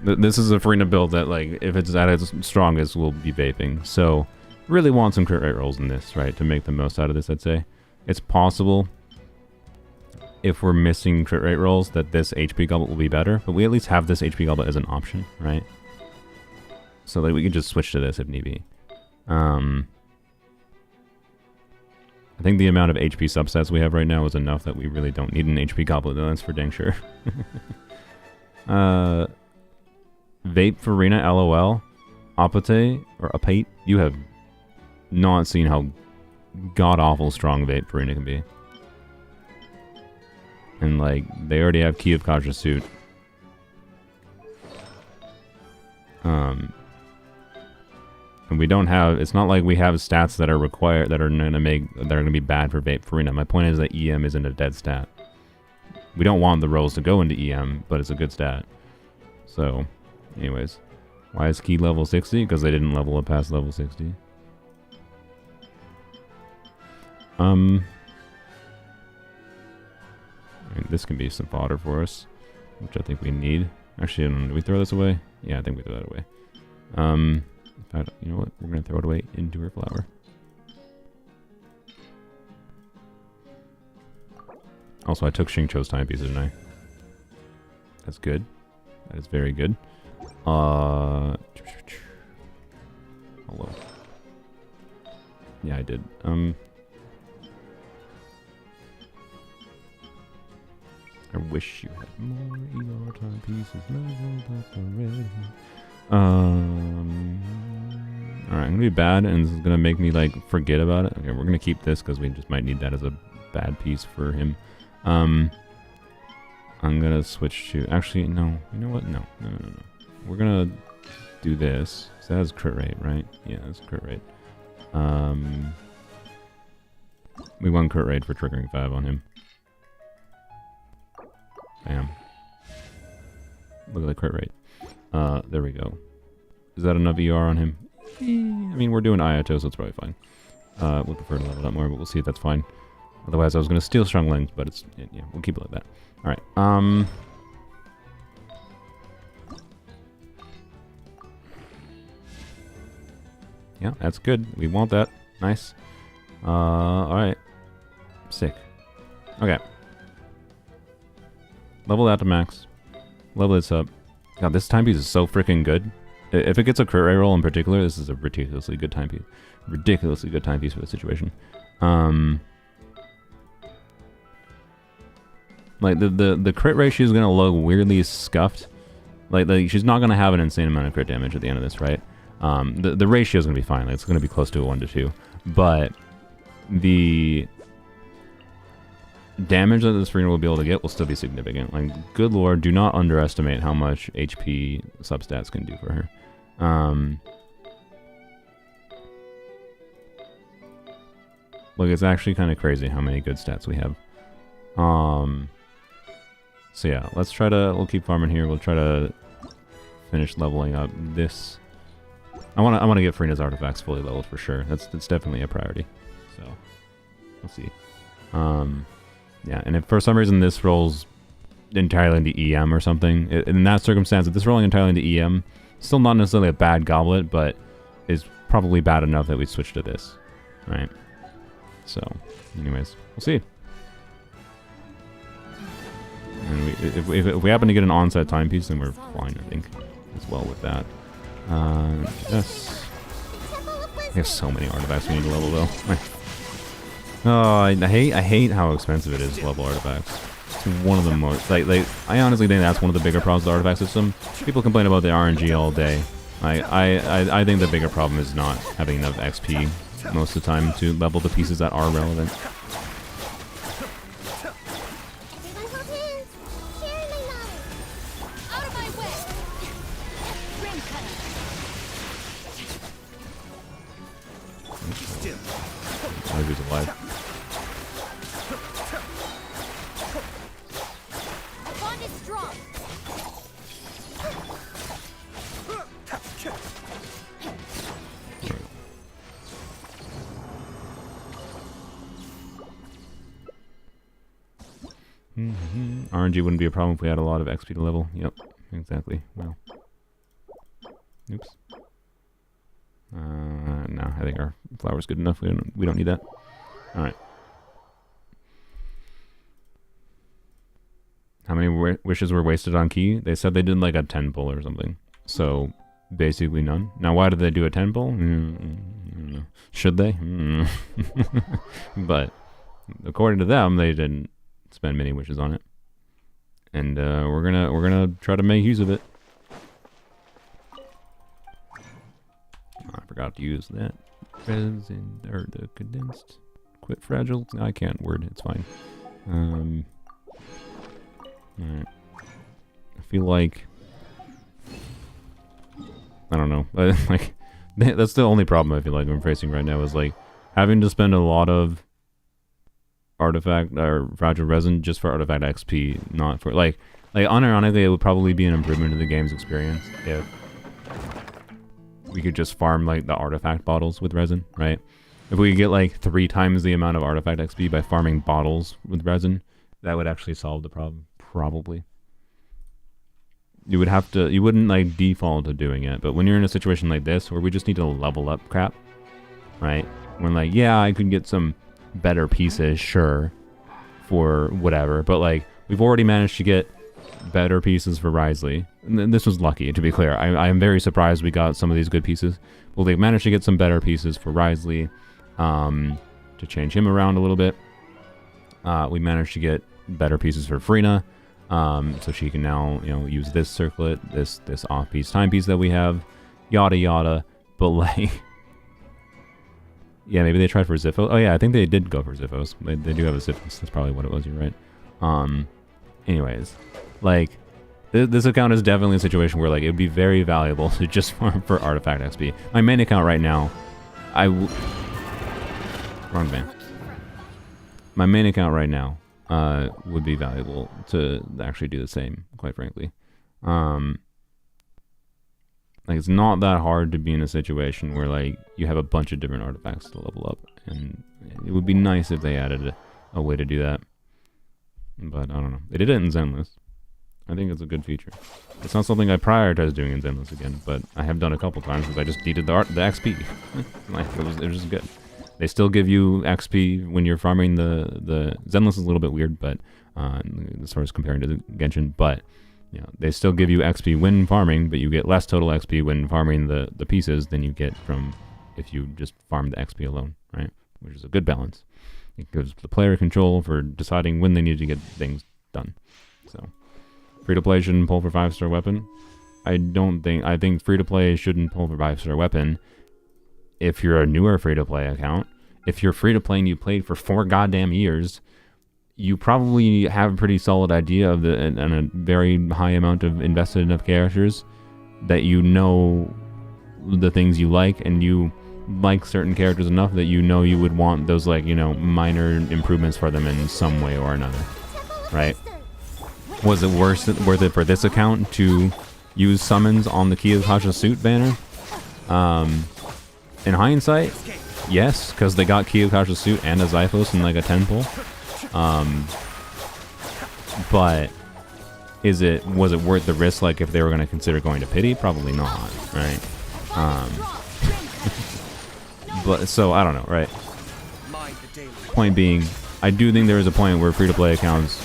This is a Farina build that, like, if it's at its strongest, will be vaping. So, really want some crit rate rolls in this, right, to make the most out of this, I'd say. It's possible, if we're missing crit rate rolls, that this HP goblet will be better, but we at least have this HP goblet as an option, right? So, like, we can just switch to this if need be. I think the amount of HP subsets we have right now is enough that we really don't need an HP goblet, though, that's for dang sure. Vape Farina, LOL. Apate, or Apate, you have not seen how god-awful strong Vape Farina can be. And, like, they already have Key of Kasha suit. And we don't have, it's not like we have stats that are required, that are gonna be bad for Vape Farina. My point is that EM isn't a dead stat. We don't want the rolls to go into EM, but it's a good stat. So, anyways. Why is Key level 60? Because they didn't level up past level 60. I mean, this can be some fodder for us, which I think we need. Actually, do we throw this away? Yeah, I think we throw that away. In fact, you know what? We're going to throw it away into her flower. Also, I took Xingqiu's timepiece, didn't I? That's good. That is very good. Hello. Yeah, I did. I wish you had more ER timepieces leveled up already. Alright, I'm gonna be bad, and this is gonna make me, like, forget about it. Okay, we're gonna keep this because we just might need that as a bad piece for him. I'm gonna switch to, actually, no, you know what? No. We're gonna do this. So So that's crit rate, right? Yeah, that's crit rate. We won crit rate for triggering 5 on him. Bam. Look at the crit rate. There we go. Is that enough ER on him? I mean, we're doing Ayato, so it's probably fine. We'll prefer to level that more, but we'll see if that's fine. Otherwise, I was going to steal Strong Limbs, but it's... yeah, we'll keep it like that. Alright, yeah, that's good. We want that. Nice. Alright. Sick. Okay. Level that to max. Level this up. God, this timepiece is so freaking good. If it gets a crit rate roll in particular, this is a ridiculously good timepiece. Ridiculously good timepiece for the situation. Like, the crit ratio is going to look weirdly scuffed. Like, she's not going to have an insane amount of crit damage at the end of this, right? The ratio is going to be fine. Like, it's going to be close to a 1 to 2. But the damage that this Freener will be able to get will still be significant. Like, good lord, do not underestimate how much HP substats can do for her. Look, it's actually kind of crazy how many good stats we have. So yeah, let's try to, we'll keep farming here. We'll try to finish leveling up this. I want to get Freena's artifacts fully leveled for sure. That's definitely a priority. So we'll see. Yeah, and if for some reason this rolls entirely into EM or something, in that circumstance, if this rolling entirely into EM, still not necessarily a bad goblet, but is probably bad enough that we switch to this, right? So, anyways, we'll see. And if we happen to get an onset timepiece, then we're fine, I think, as well with that. Yes. We have so many artifacts we need to level, though. Oh, I hate how expensive it is to level artifacts. It's one of the most... Like, I honestly think that's one of the bigger problems with the artifact system. People complain about the RNG all day. I think the bigger problem is not having enough XP most of the time to level the pieces that are relevant. He's alive. Bond is strong. RNG wouldn't be a problem if we had a lot of XP to level. Yep, exactly. Well, oops. No, I think our flower's good enough. We don't need that. All right. How many wishes were wasted on Key? They said they did like a 10 pull or something. So basically none. Now, why did they do a 10 pull? Should they? But according to them, they didn't spend many wishes on it, and we're gonna try to make use of it. I forgot to use that resin or the condensed. Quit fragile. I can't word. It's fine. Alright. I feel like I don't know. Like that's the only problem I feel like I'm facing right now is like having to spend a lot of artifact or fragile resin just for artifact XP, not for like unironically it would probably be an improvement to the game's experience if we could just farm like the artifact bottles with resin, right? If we could get like 3 times the amount of artifact XP by farming bottles with resin, that would actually solve the problem, probably. You wouldn't like default to doing it, but when you're in a situation like this where we just need to level up crap, right? When like, yeah, I could get some better pieces, sure, for whatever, but like we've already managed to get better pieces for Wriothesley. And this was lucky, to be clear. I am very surprised we got some of these good pieces. Well, they've managed to get some better pieces for Wriothesley, to change him around a little bit. We managed to get better pieces for Freena, so she can now, use this circlet, this off-piece timepiece that we have, yada yada. But like, yeah, maybe they tried for Ziphos. Oh yeah, I think they did go for Ziphos. They do have a Ziphos. That's probably what it was. You're right. Anyways, like, This account is definitely a situation where like it would be very valuable to just farm for artifact XP. My main account right now, wrong man. My main account right now would be valuable to actually do the same, quite frankly. Like it's not that hard to be in a situation where like you have a bunch of different artifacts to level up, and it would be nice if they added a way to do that. But I don't know. They did it in Zenless. I think it's a good feature. It's not something I prioritize doing in Zenless again, but I have done a couple times because I just needed the XP. Like it was just good. They still give you XP when you're farming the Zenless is a little bit weird, but as far as comparing to the Genshin, but you know, they still give you XP when farming, but you get less total XP when farming the pieces than you get from if you just farm the XP alone, right? Which is a good balance. It gives the player control for deciding when they need to get things done. So free-to-play shouldn't pull for 5-star weapon. I think free-to-play shouldn't pull for 5-star weapon if you're a newer free-to-play account. If you're free-to-play and you played for 4 goddamn years, you probably have a pretty solid idea of and a very high amount of invested enough characters that you know the things you like, and you like certain characters enough that you know you would want those, like, you know, minor improvements for them in some way or another, right? Was it worth it for this account to use summons on the Kiyokasha suit banner? In hindsight, yes, because they got Kiyokasha suit and a Zyphos and like a 10 pull. But was it worth the risk? Like if they were going to consider going to pity, probably not, right? But so I don't know, right? Point being, I do think there is a point where free-to-play accounts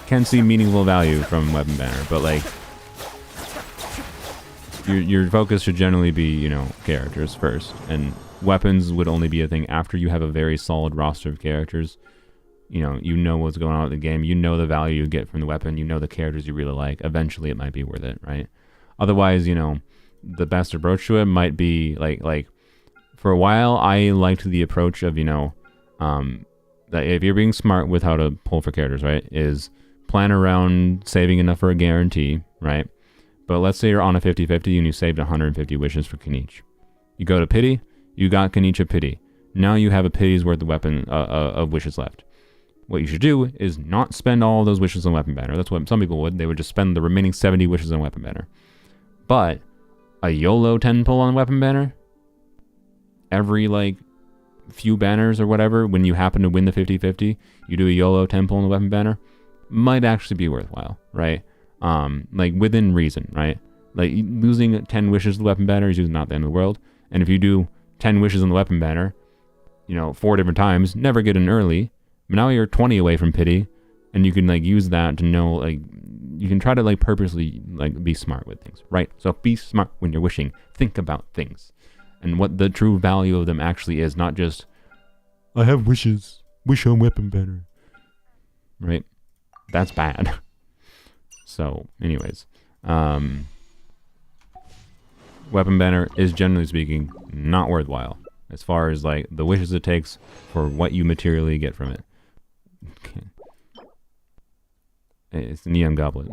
can see meaningful value from weapon banner, but like your focus should generally be, you know, characters first, and weapons would only be a thing after you have a very solid roster of characters. You know what's going on with the game, you know the value you get from the weapon, you know the characters you really like. Eventually it might be worth it, right? Otherwise, you know, the best approach to it might be like for a while I liked the approach of, you know, that if you're being smart with how to pull for characters, right, is plan around saving enough for a guarantee, right? But let's say you're on a 50-50 and you saved 150 wishes for Kenichi. You go to pity, you got Kenichi pity. Now you have a pity's worth of weapon of wishes left. What you should do is not spend all those wishes on weapon banner. That's what some people would. They would just spend the remaining 70 wishes on weapon banner. But a YOLO 10 pull on weapon banner, every like few banners or whatever, when you happen to win the 50-50, you do a YOLO 10 pull on the weapon banner, might actually be worthwhile, right? Like within reason, right? Like losing 10 wishes to the weapon banner is usually not the end of the world. And if you do 10 wishes on the weapon banner, you know, 4 different times, never get in early, but now you're 20 away from pity, and you can like use that to know, like, you can try to like purposely like be smart with things, right? So be smart when you're wishing. Think about things and what the true value of them actually is, not just I have wishes, wish on weapon banner, right? That's bad. So anyways, weapon banner is generally speaking not worthwhile as far as like the wishes it takes for what you materially get from it. Okay. It's the Neon Goblet.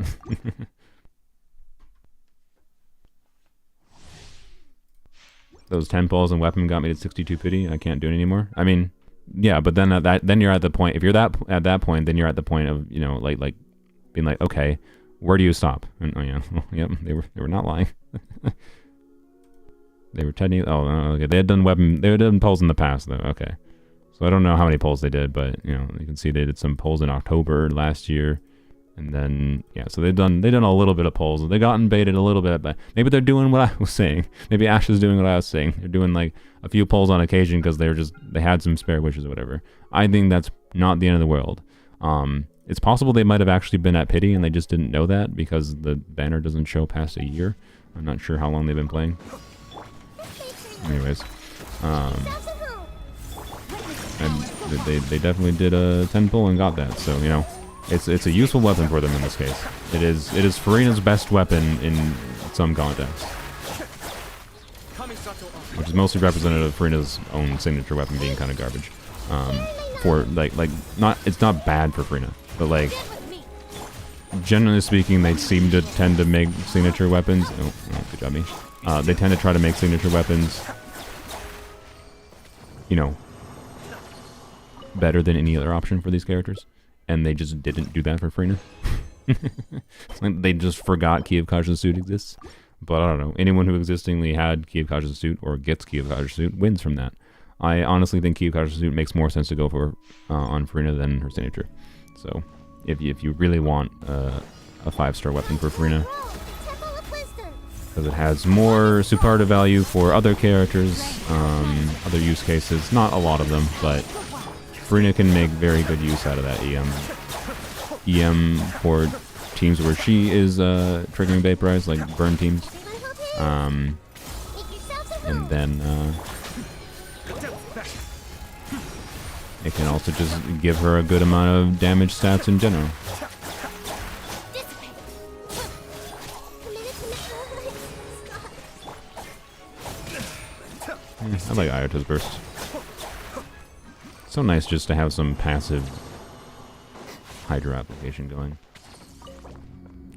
Those 10 pulls and weapon got me to 62 pity. I can't do it anymore. I mean, yeah, but then then you're at the point. If you're at that point, then you're at the point of, you know, like being like, okay, where do you stop? And oh yeah, yep, they were not lying. They were technically, oh okay, they had done pulls in the past though. Okay, so I don't know how many pulls they did, but you know, you can see they did some pulls in October last year. And then, yeah, so they've done a little bit of polls. They gotten baited a little bit, but maybe they're doing what I was saying. Maybe Ash is doing what I was saying. They're doing like a few polls on occasion because they had some spare wishes or whatever. I think that's not the end of the world. It's possible they might have actually been at pity and they just didn't know that because the banner doesn't show past a year. I'm not sure how long they've been playing. Anyways, and they definitely did a 10 pull and got that. So, you know, it's a useful weapon for them in this case. It is Furina's best weapon in some contexts, which is mostly representative of Furina's own signature weapon being kind of garbage. For like not, it's not bad for Furina, but like generally speaking, they seem to tend to make signature weapons. Oh, good job, me. They tend to try to make signature weapons, you know, better than any other option for these characters, and they just didn't do that for Frina. It's like they just forgot Key of Kaja's suit exists. But I don't know. Anyone who existingly had Key of Kaja's suit or gets Key of Kaja's suit wins from that. I honestly think Key of Kaja's suit makes more sense to go for on Frina than her signature. So if you really want a 5-star weapon for Frina, because it has more superlative value for other characters, other use cases. Not a lot of them, but Frina can make very good use out of that EM. EM for teams where she is triggering Vaporize, like burn teams. And then it can also just give her a good amount of damage stats in general. I like Aya's Burst. So nice just to have some passive Hydra application going.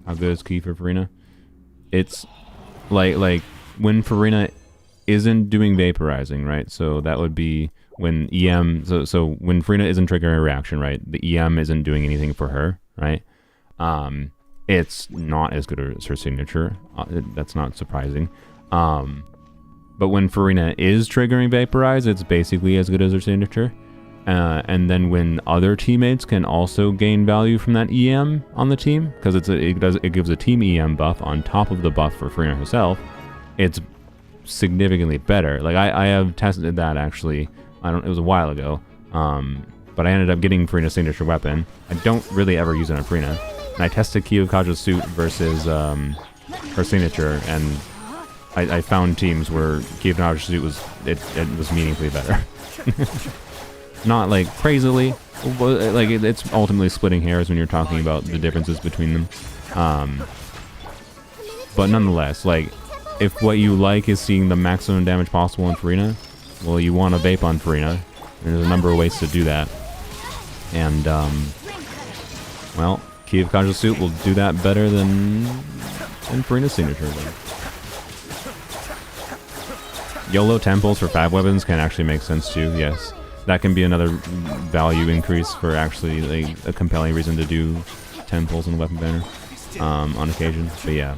How good is Key for Farina? It's like when Farina isn't doing vaporizing, right? So that would be when EM. So when Farina isn't triggering a reaction, right? The EM isn't doing anything for her, right? It's not as good as her signature. That's not surprising. But when Farina is triggering Vaporize, it's basically as good as her signature. And then when other teammates can also gain value from that EM on the team, because it gives a team EM buff on top of the buff for Farina herself, it's significantly better. Like I have tested that actually. It was a while ago. But I ended up getting Farina's signature weapon. I don't really ever use it on Farina. And I tested Kiyokaja's suit versus her signature, and I found teams where Kiyokaja's suit was meaningfully better. Not like crazily, like it's ultimately splitting hairs when you're talking about the differences between them. But nonetheless, like if what you like is seeing the maximum damage possible in Farina, well, you want to vape on Farina. There's a number of ways to do that. And, well, Key of Kaja's suit will do that better than Farina's signature. YOLO temples for fab weapons can actually make sense too, yes. That can be another value increase for actually like a compelling reason to do temples in the weapon banner on occasion. But yeah,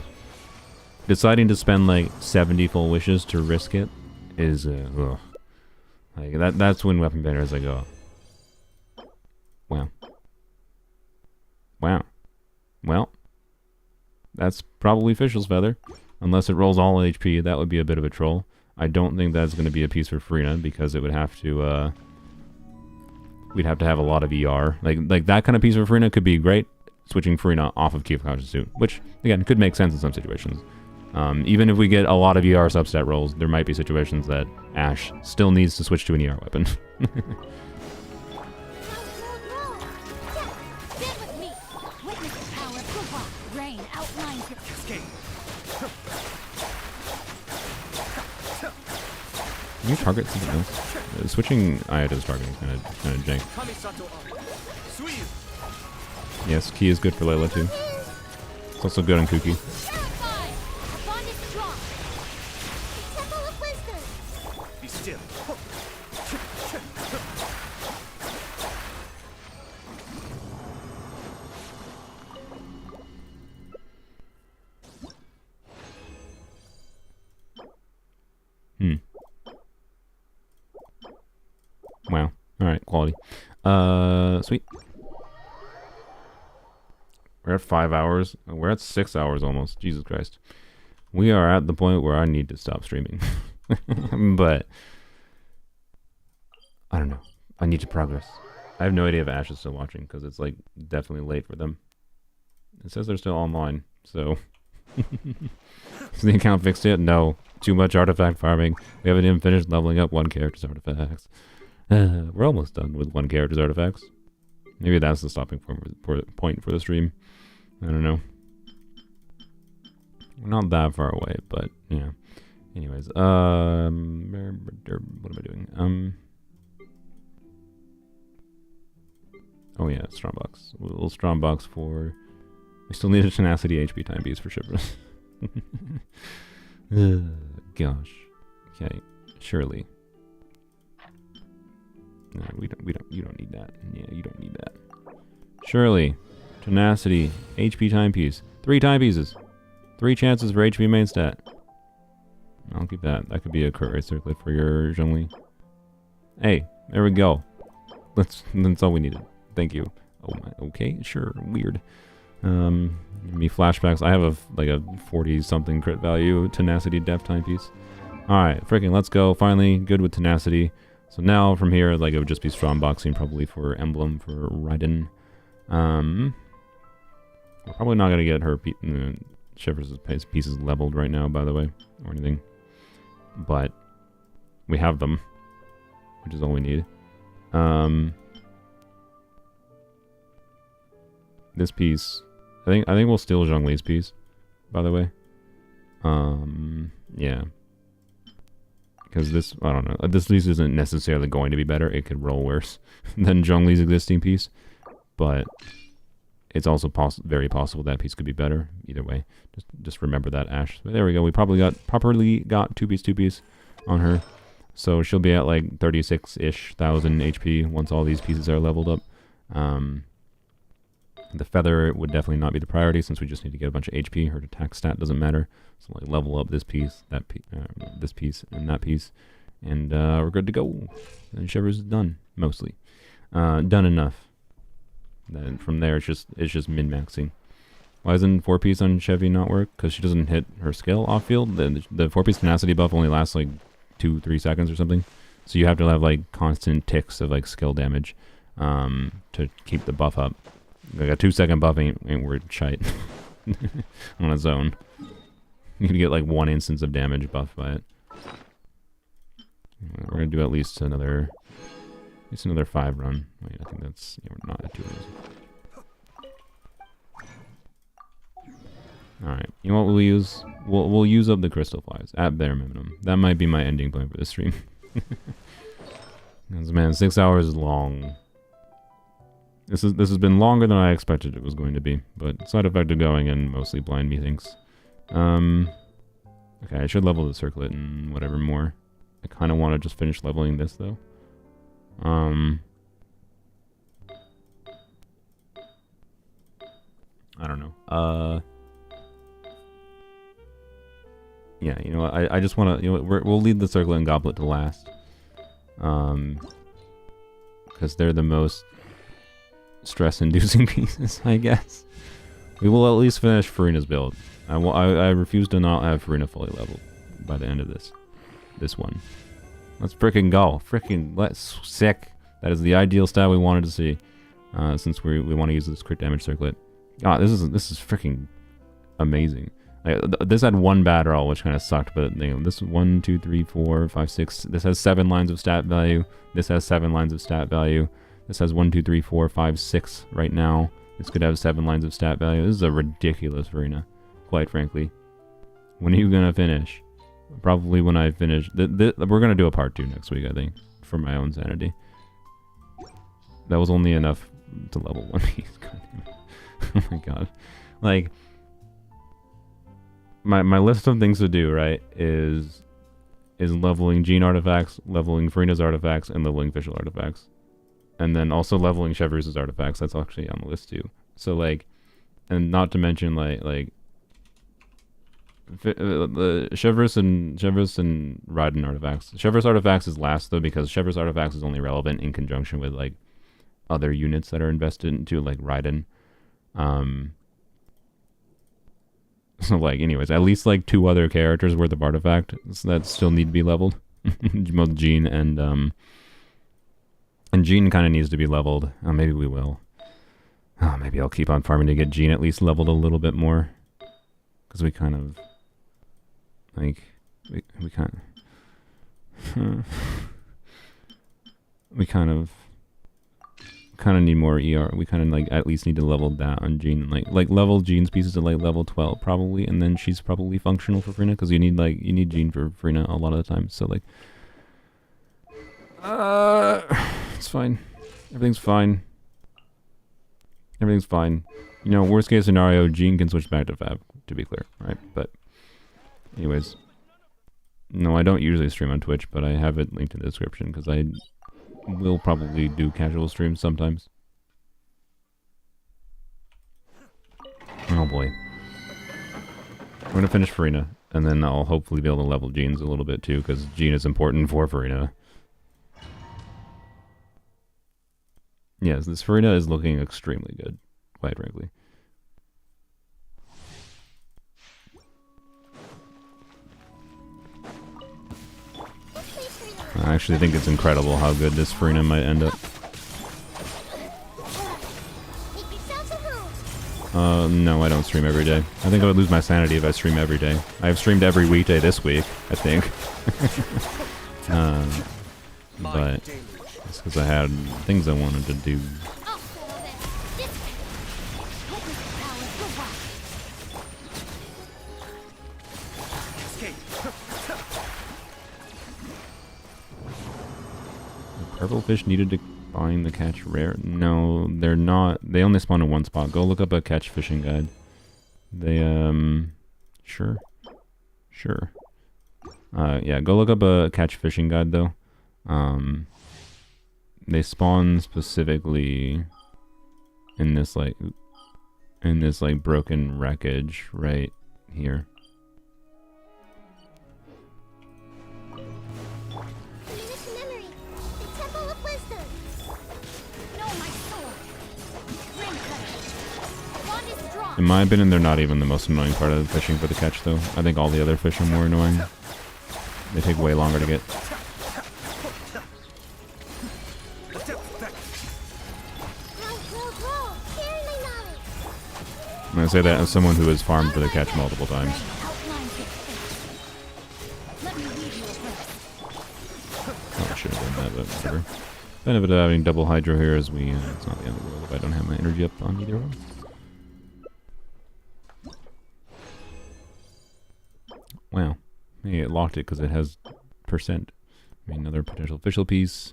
deciding to spend like 70 full wishes to risk it is like that's when weapon banner is like, oh, wow, well, that's probably Fischl's Feather, unless it rolls all HP. That would be a bit of a troll. I don't think that's going to be a piece for Farina because it would have to we'd have to have a lot of ER. Like that kind of piece for Farina could be great, switching Farina off of Kiyokaja's suit, which again could make sense in some situations. Even if we get a lot of ER substat rolls, there might be situations that Ash still needs to switch to an ER weapon. Can you target something else? Switching Aya's targeting is kind of jank. Yes, Key is good for Layla too. It's also good on Kuki. Be still. Wow. Alright, quality. Sweet. We're at 5 hours. We're at 6 hours almost. Jesus Christ. We are at the point where I need to stop streaming. But I don't know. I need to progress. I have no idea if Ash is still watching because it's like definitely late for them. It says they're still online, so is the account fixed yet? No. Too much artifact farming. We haven't even finished leveling up one character's artifacts. We're almost done with one character's artifacts. Maybe that's the stopping point for the stream. I don't know. We're not that far away, but yeah. Anyways, what am I doing? Oh yeah, strong box. A little strong box for We still need a tenacity HP timepiece for Shivers. Gosh. Okay, surely. No, you don't need that. Yeah, you don't need that. Surely. Tenacity. HP timepiece. 3 timepieces. 3 chances for HP main stat. I'll keep that. That could be a crit rate circlet for your Zhongli. Hey, there we go. That's all we needed. Thank you. Oh my, okay, sure, weird. Me flashbacks. I have a 40-something crit value tenacity def timepiece. Alright, freaking let's go. Finally, good with tenacity. So now from here, like, it would just be strong boxing probably for emblem for Raiden. We're probably not gonna get her Shivers' pieces leveled right now, by the way, or anything. But we have them, which is all we need. This piece, I think we'll steal Zhongli's piece, by the way. Yeah. Because this, I don't know, this piece isn't necessarily going to be better. It could roll worse than Zhongli's existing piece, but it's also very possible that piece could be better. Either way, just remember that, Ash. But there we go. We properly got 2-piece on her, so she'll be at like 36-ish thousand HP once all these pieces are leveled up. The feather would definitely not be the priority since we just need to get a bunch of HP. Her attack stat doesn't matter. So like level up this piece, this piece, and that piece, and we're good to go. And Shivers is done mostly, done enough. Then from there it's just min-maxing. Why doesn't 4-piece on Chevy not work? Because she doesn't hit her skill off field. The 4-piece tenacity buff only lasts like 2-3 seconds or something. So you have to have like constant ticks of like skill damage to keep the buff up. Like a 2-second buff ain't worth shite on its own. You can get like 1 instance of damage buffed by it. We're gonna do at least another 5 run. Wait, I think that's, yeah, we're not at 2 days. All right, you know what we'll use? We'll use up the crystal flies at bare minimum. That might be my ending point for this stream. Because man, 6 hours is long. This has been longer than I expected it was going to be, but side effect of going in mostly blind, methinks. Okay, I should level the circlet and whatever more. I kind of want to just finish leveling this though. I don't know. Yeah, you know what? I just want to, you know what, we'll leave the circlet and goblet to last. Because they're the most stress-inducing pieces, I guess. We will at least finish Furina's build. I refuse to not have Furina fully leveled by the end of this one. Let's frickin' go. Let's sick. That is the ideal stat we wanted to see. Since we want to use this crit damage circlet. Ah, this is freaking amazing. This had 1 bad roll, which kind of sucked, but you know, this 1, 2, 3, 4, 5, 6. This has 7 lines of stat value. This has 7 lines of stat value. This has 1, 2, 3, 4, 5, 6 right now. This could have 7 lines of stat value. This is a ridiculous Furina, quite frankly. When are you gonna finish? Probably when I finish. We're gonna do a part 2 next week, I think, for my own sanity. That was only enough to level 1 piece. Oh my god. Like, my list of things to do, right, is leveling Jean artifacts, leveling Furina's artifacts, and leveling Fischl artifacts. And then also leveling Chevreuse' artifacts. That's actually on the list too. So like, and not to mention like the Chevreuse and Raiden artifacts. Chevreuse artifacts is last though, because Chevreuse artifacts is only relevant in conjunction with like other units that are invested into, like Raiden. So like, anyways, at least like 2 other characters worth of artifacts that still need to be leveled. Both Jean and Jean kind of needs to be leveled. Maybe we will. Maybe I'll keep on farming to get Jean at least leveled a little bit more, because we kind of like we kind of need more ER. We kind of like at least need to level that on Jean, like level Jean's pieces to like level 12 probably, and then she's probably functional for Furina, because you need Jean for Furina a lot of the time. So like, it's fine. Everything's fine. You know, worst case scenario, Jean can switch back to Fab, to be clear, right? But, anyways. No, I don't usually stream on Twitch, but I have it linked in the description because I will probably do casual streams sometimes. Oh boy. I'm going to finish Farina, and then I'll hopefully be able to level Jean's a little bit too, because Jean is important for Farina. Yes, this Farina is looking extremely good, quite frankly. I actually think it's incredible how good this Farina might end up. No, I don't stream every day. I think I would lose my sanity if I stream every day. I've streamed every weekday this week, I think. But it's because I had things I wanted to do. Purple fish needed to find the catch rare? No, they're not. They only spawn in one spot. Go look up a catch fishing guide. They, sure. Sure. Yeah, go look up a catch fishing guide, though. They spawn specifically in this, like, broken wreckage right here. In my opinion, they're not even the most annoying part of the fishing for the catch, though. I think all the other fish are more annoying. They take way longer to get. I'm going to say that as someone who has farmed for the catch multiple times. Oh, I should have done that, but whatever. Benefit of having double hydro here is it's not the end of the world if I don't have my energy up on either one. Wow. Maybe it locked it because it has percent. I mean, another potential official piece.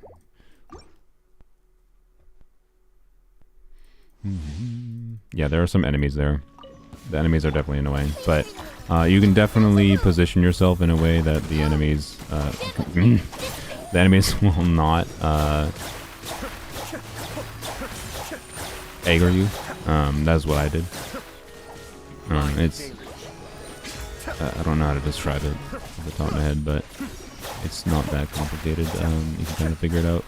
Yeah, there are some enemies there. The enemies are definitely annoying, but you can definitely position yourself in a way that the enemies the enemies will not aggro you. That's what I did. It's I don't know how to describe it off the top of my head, but it's not that complicated. You can kind of figure it out.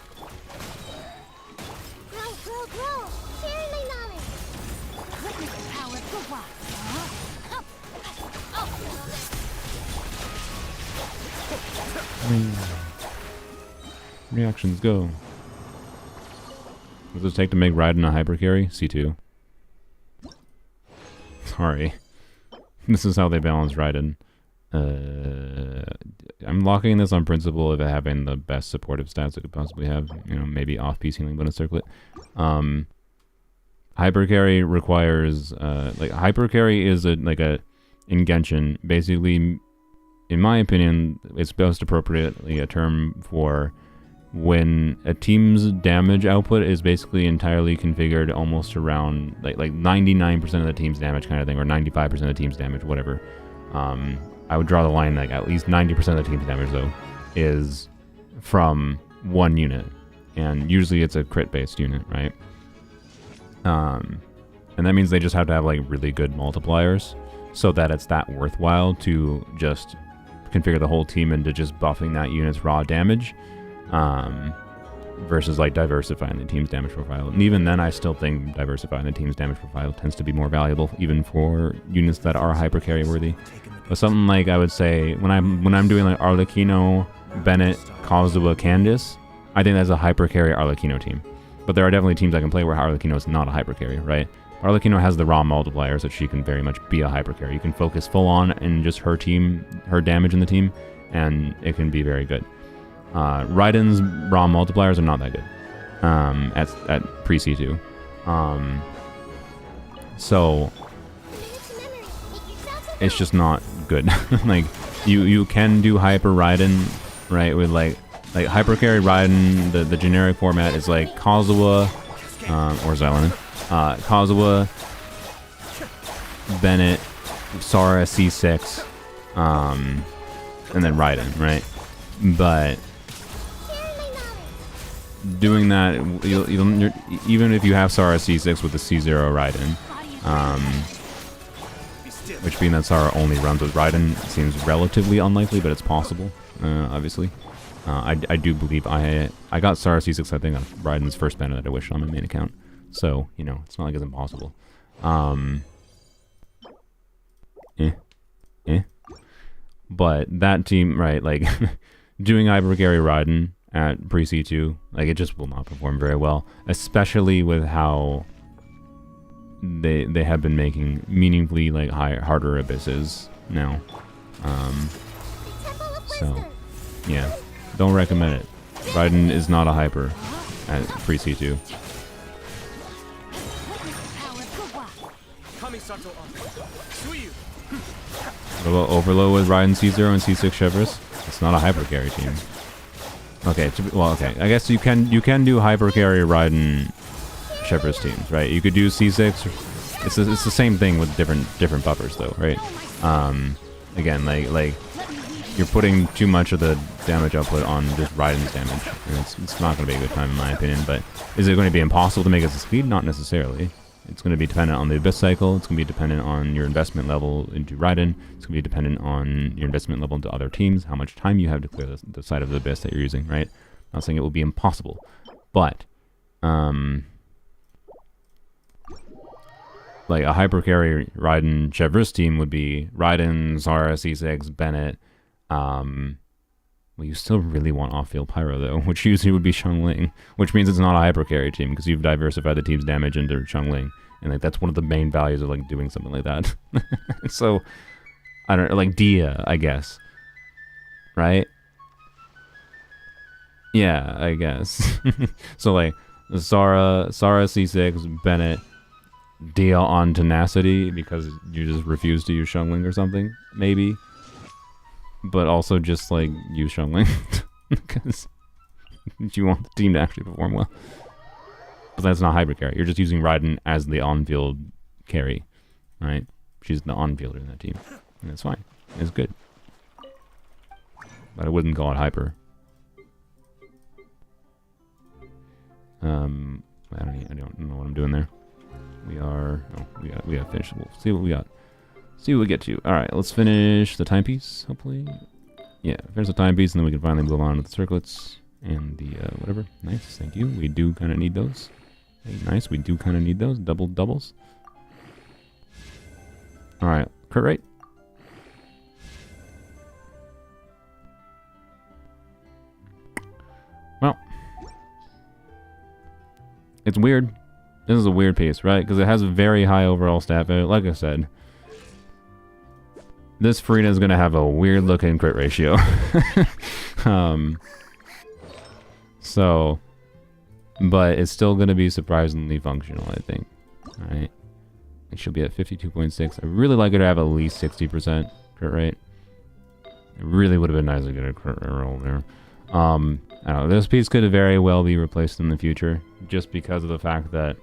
Reactions go. What does it take to make Raiden a hyper carry? C2. Sorry. This is how they balance Raiden. I'm locking this on principle of it having the best supportive stats it could possibly have. You know, maybe off-piece healing bonus circlet. Hyper carry requires hyper carry is in Genshin, basically, in my opinion, it's most appropriately a term for when a team's damage output is basically entirely configured almost around like 99% of the team's damage kind of thing, or 95% of the team's damage, whatever. I would draw the line like at least 90% of the team's damage though is from one unit, and usually it's a crit based unit, right? And that means they just have to have like really good multipliers so that it's that worthwhile to just configure the whole team into just buffing that unit's raw damage. Versus like diversifying the team's damage profile. And even then, I still think diversifying the team's damage profile tends to be more valuable, even for units that are hyper carry worthy. But something like, I would say, when I'm doing like Arlecchino, Bennett, Kazuha, Candice, I think that's a hyper carry Arlecchino team. But there are definitely teams I can play where Arlecchino is not a hyper carry, right? Arlecchino has the raw multipliers that she can very much be a hyper carry. You can focus full on in just her team, her damage in the team, and it can be very good. Raiden's raw multipliers are not that good at pre-C2. So it's just not good. Like you can do hyper Raiden, right, with like hyper carry Raiden. The generic format is like Kazuha or Xylan, Kazuha, Bennett, Sara C6, and then Raiden, right? But doing that, even if you have Sara C6 with the C0 Raiden, which being that Sara only runs with Raiden seems relatively unlikely, but it's possible, obviously. I do believe I got Sara C6, I think, on Raiden's first banner that I wished on my main account. So, you know, it's not like it's impossible. But that team, right, like, doing Hyper Carry Raiden at pre-C2, like, it just will not perform very well, especially with how they have been making meaningfully, like, harder abysses now. So, yeah, don't recommend it. Raiden is not a hyper at pre-C2. What about Overload with Raiden C0 and C6 Chevrolet? It's not a hyper carry team. Okay, well, okay. I guess you can do hyper carry Raiden Chevrolet teams, right? You could do C6. It's the same thing with different buffers, though, right? Again, like you're putting too much of the damage output on just Raiden's damage, and it's not going to be a good time in my opinion. But is it going to be impossible to make it succeed? Not necessarily. It's going to be dependent on the Abyss cycle. It's going to be dependent on your investment level into Raiden. It's going to be dependent on your investment level into other teams, how much time you have to clear the side of the Abyss that you're using, right? I'm not saying it will be impossible, but like a hyper carry Raiden Chevrolet team would be Raiden, Sara, C6, Bennett. Well, you still really want off-field Pyro though, which usually would be Xiangling, which means it's not a hyper carry team because you've diversified the team's damage into Xiangling, and like that's one of the main values of like doing something like that. So I don't know, like Dia, I guess, right? Yeah, I guess. So like Sara C6, Bennett, Dia on Tenacity because you just refuse to use Xiangling or something, maybe. But also just like use Xiangling because you want the team to actually perform well. But that's not hyper carry. You're just using Raiden as the on-field carry, right? She's the on-fielder in that team, and it's fine. It's good. But I wouldn't call it hyper. I don't know what I'm doing there. We got finished. We'll see what we got. See what we get to. Alright, let's finish the timepiece, hopefully. Yeah, finish the timepiece, and then we can finally move on to the circlets and the, whatever. Nice, thank you. We do kind of need those. Hey, nice, we do kind of need those. Doubles. Alright, crit rate. Well. It's weird. This is a weird piece, right? Because it has a very high overall stat value. Like I said, this Frida is going to have a weird looking crit ratio. So, but it's still going to be surprisingly functional, I think. Alright. It should be at 52.6. I really like her to have at least 60% crit rate. It really would have been nice to get a crit roll there. I don't know. This piece could very well be replaced in the future, just because of the fact that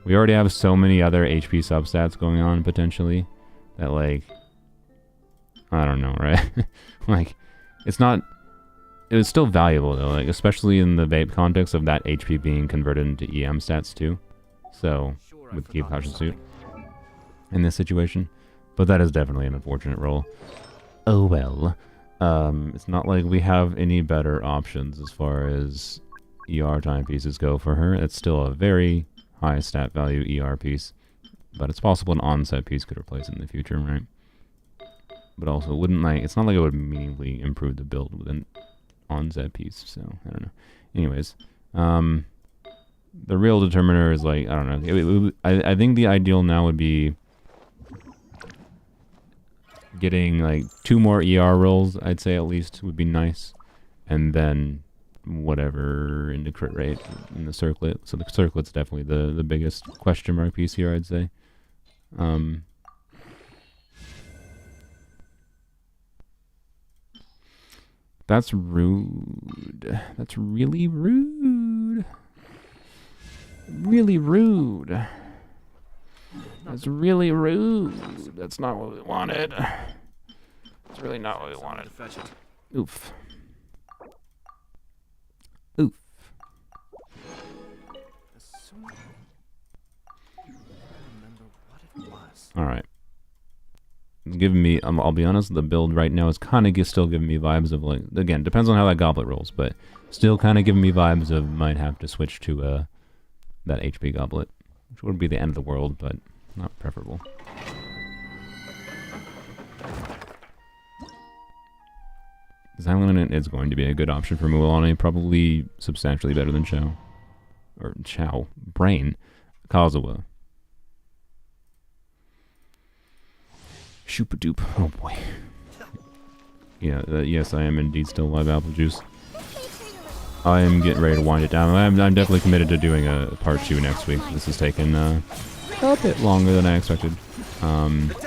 we already have so many other HP substats going on, potentially, that, like, I don't know, right? Like, it's still valuable, though, like, especially in the vape context of that HP being converted into EM stats, too. So, with Keep Caution Suit in this situation. But that is definitely an unfortunate roll. Oh, well. It's not like we have any better options as far as ER timepieces go for her. It's still a very high stat value ER piece, but it's possible an onset piece could replace it in the future, right? But also, it's not like it would meaningfully improve the build with an onset piece, so I don't know. Anyways, the real determiner is like, I don't know. I think the ideal now would be getting like 2 more ER rolls, I'd say at least, would be nice. And then whatever in the crit rate in the circlet. So the circlet's definitely the biggest question mark piece here, I'd say. That's rude. That's really rude. Really rude. That's really rude. That's not what we wanted. It's really not what we wanted. To fetch it. Oof. Oof. Assuming I remember what it was. All right. It's giving me. I'll be honest. The build right now is kind of still giving me vibes of like. Again, depends on how that goblet rolls, but still kind of giving me vibes of might have to switch to that HP goblet, which would be the end of the world, but not preferable. Xilinx is going to be a good option for Mualani, probably substantially better than Chao. Or Chao. Brain. Kazuha. Shoopadoop. Oh boy. Yeah, yes, I am indeed still live apple juice. I am getting ready to wind it down. I'm definitely committed to doing a part 2 next week. This has taken a bit longer than I expected. But,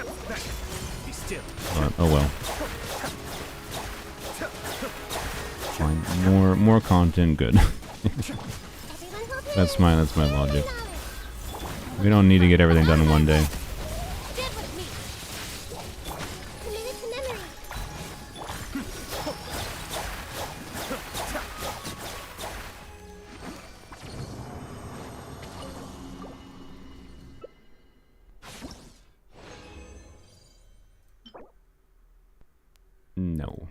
oh well. Fine. More content, good. That's my logic. We don't need to get everything done in one day. No.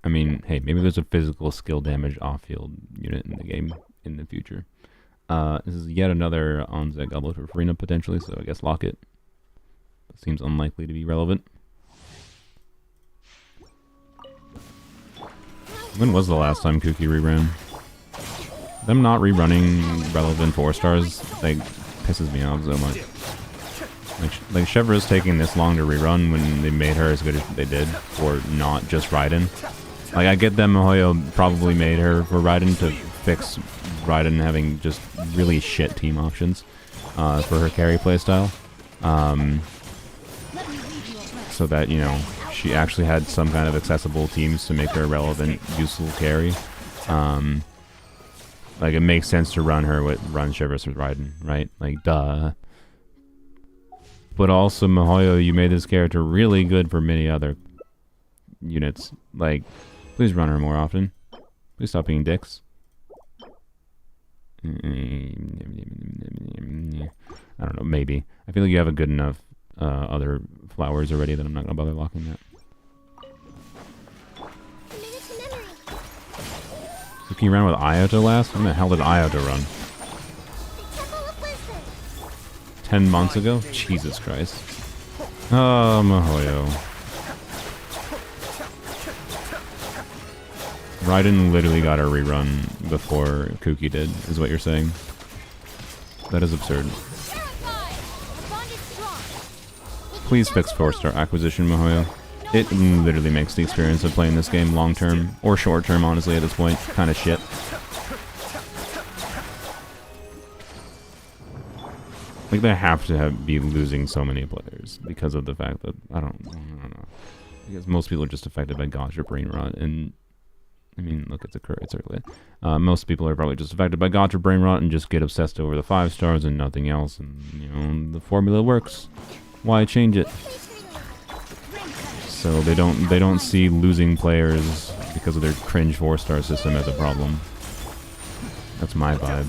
I mean, hey, maybe there's a physical skill damage off-field unit in the game in the future. This is yet another Onset Goblet for Farina, potentially, so I guess lock it. Seems unlikely to be relevant. When was the last time Kuki reran? Them not rerunning relevant 4-stars, like, pisses me off so much. Like Chevra's taking this long to rerun when they made her as good as they did for not just Raiden. Like, I get that Mihoyo probably made her for Raiden to fix Raiden having just really shit team options for her carry playstyle. So that, you know, she actually had some kind of accessible teams to make her a relevant, useful carry. Like, it makes sense to run her with Chevra's with Raiden, right? Like, duh. But also, Mihoyo, you made this character really good for many other units. Like, please run her more often. Please stop being dicks. I don't know, maybe. I feel like you have a good enough other flowers already that I'm not going to bother locking that. So can you run with Ioto last? When the hell did Ioto run? 10 months ago? Jesus Christ. Oh, Mihoyo. Raiden literally got a rerun before Kuki did, is what you're saying. That is absurd. Please fix 4-star acquisition, Mihoyo. It literally makes the experience of playing this game long-term, or short-term, honestly, at this point, kind of shit. Like, they have to be losing so many players because of the fact that, I don't know. Because most people are just affected by Gotcha Brain Rot, and, I mean, look, it's early. Most people are probably just affected by Gotcha Brain Rot and just get obsessed over the 5 stars and nothing else, and, you know, the formula works. Why change it? So they don't see losing players because of their cringe 4-star system as a problem. That's my vibe.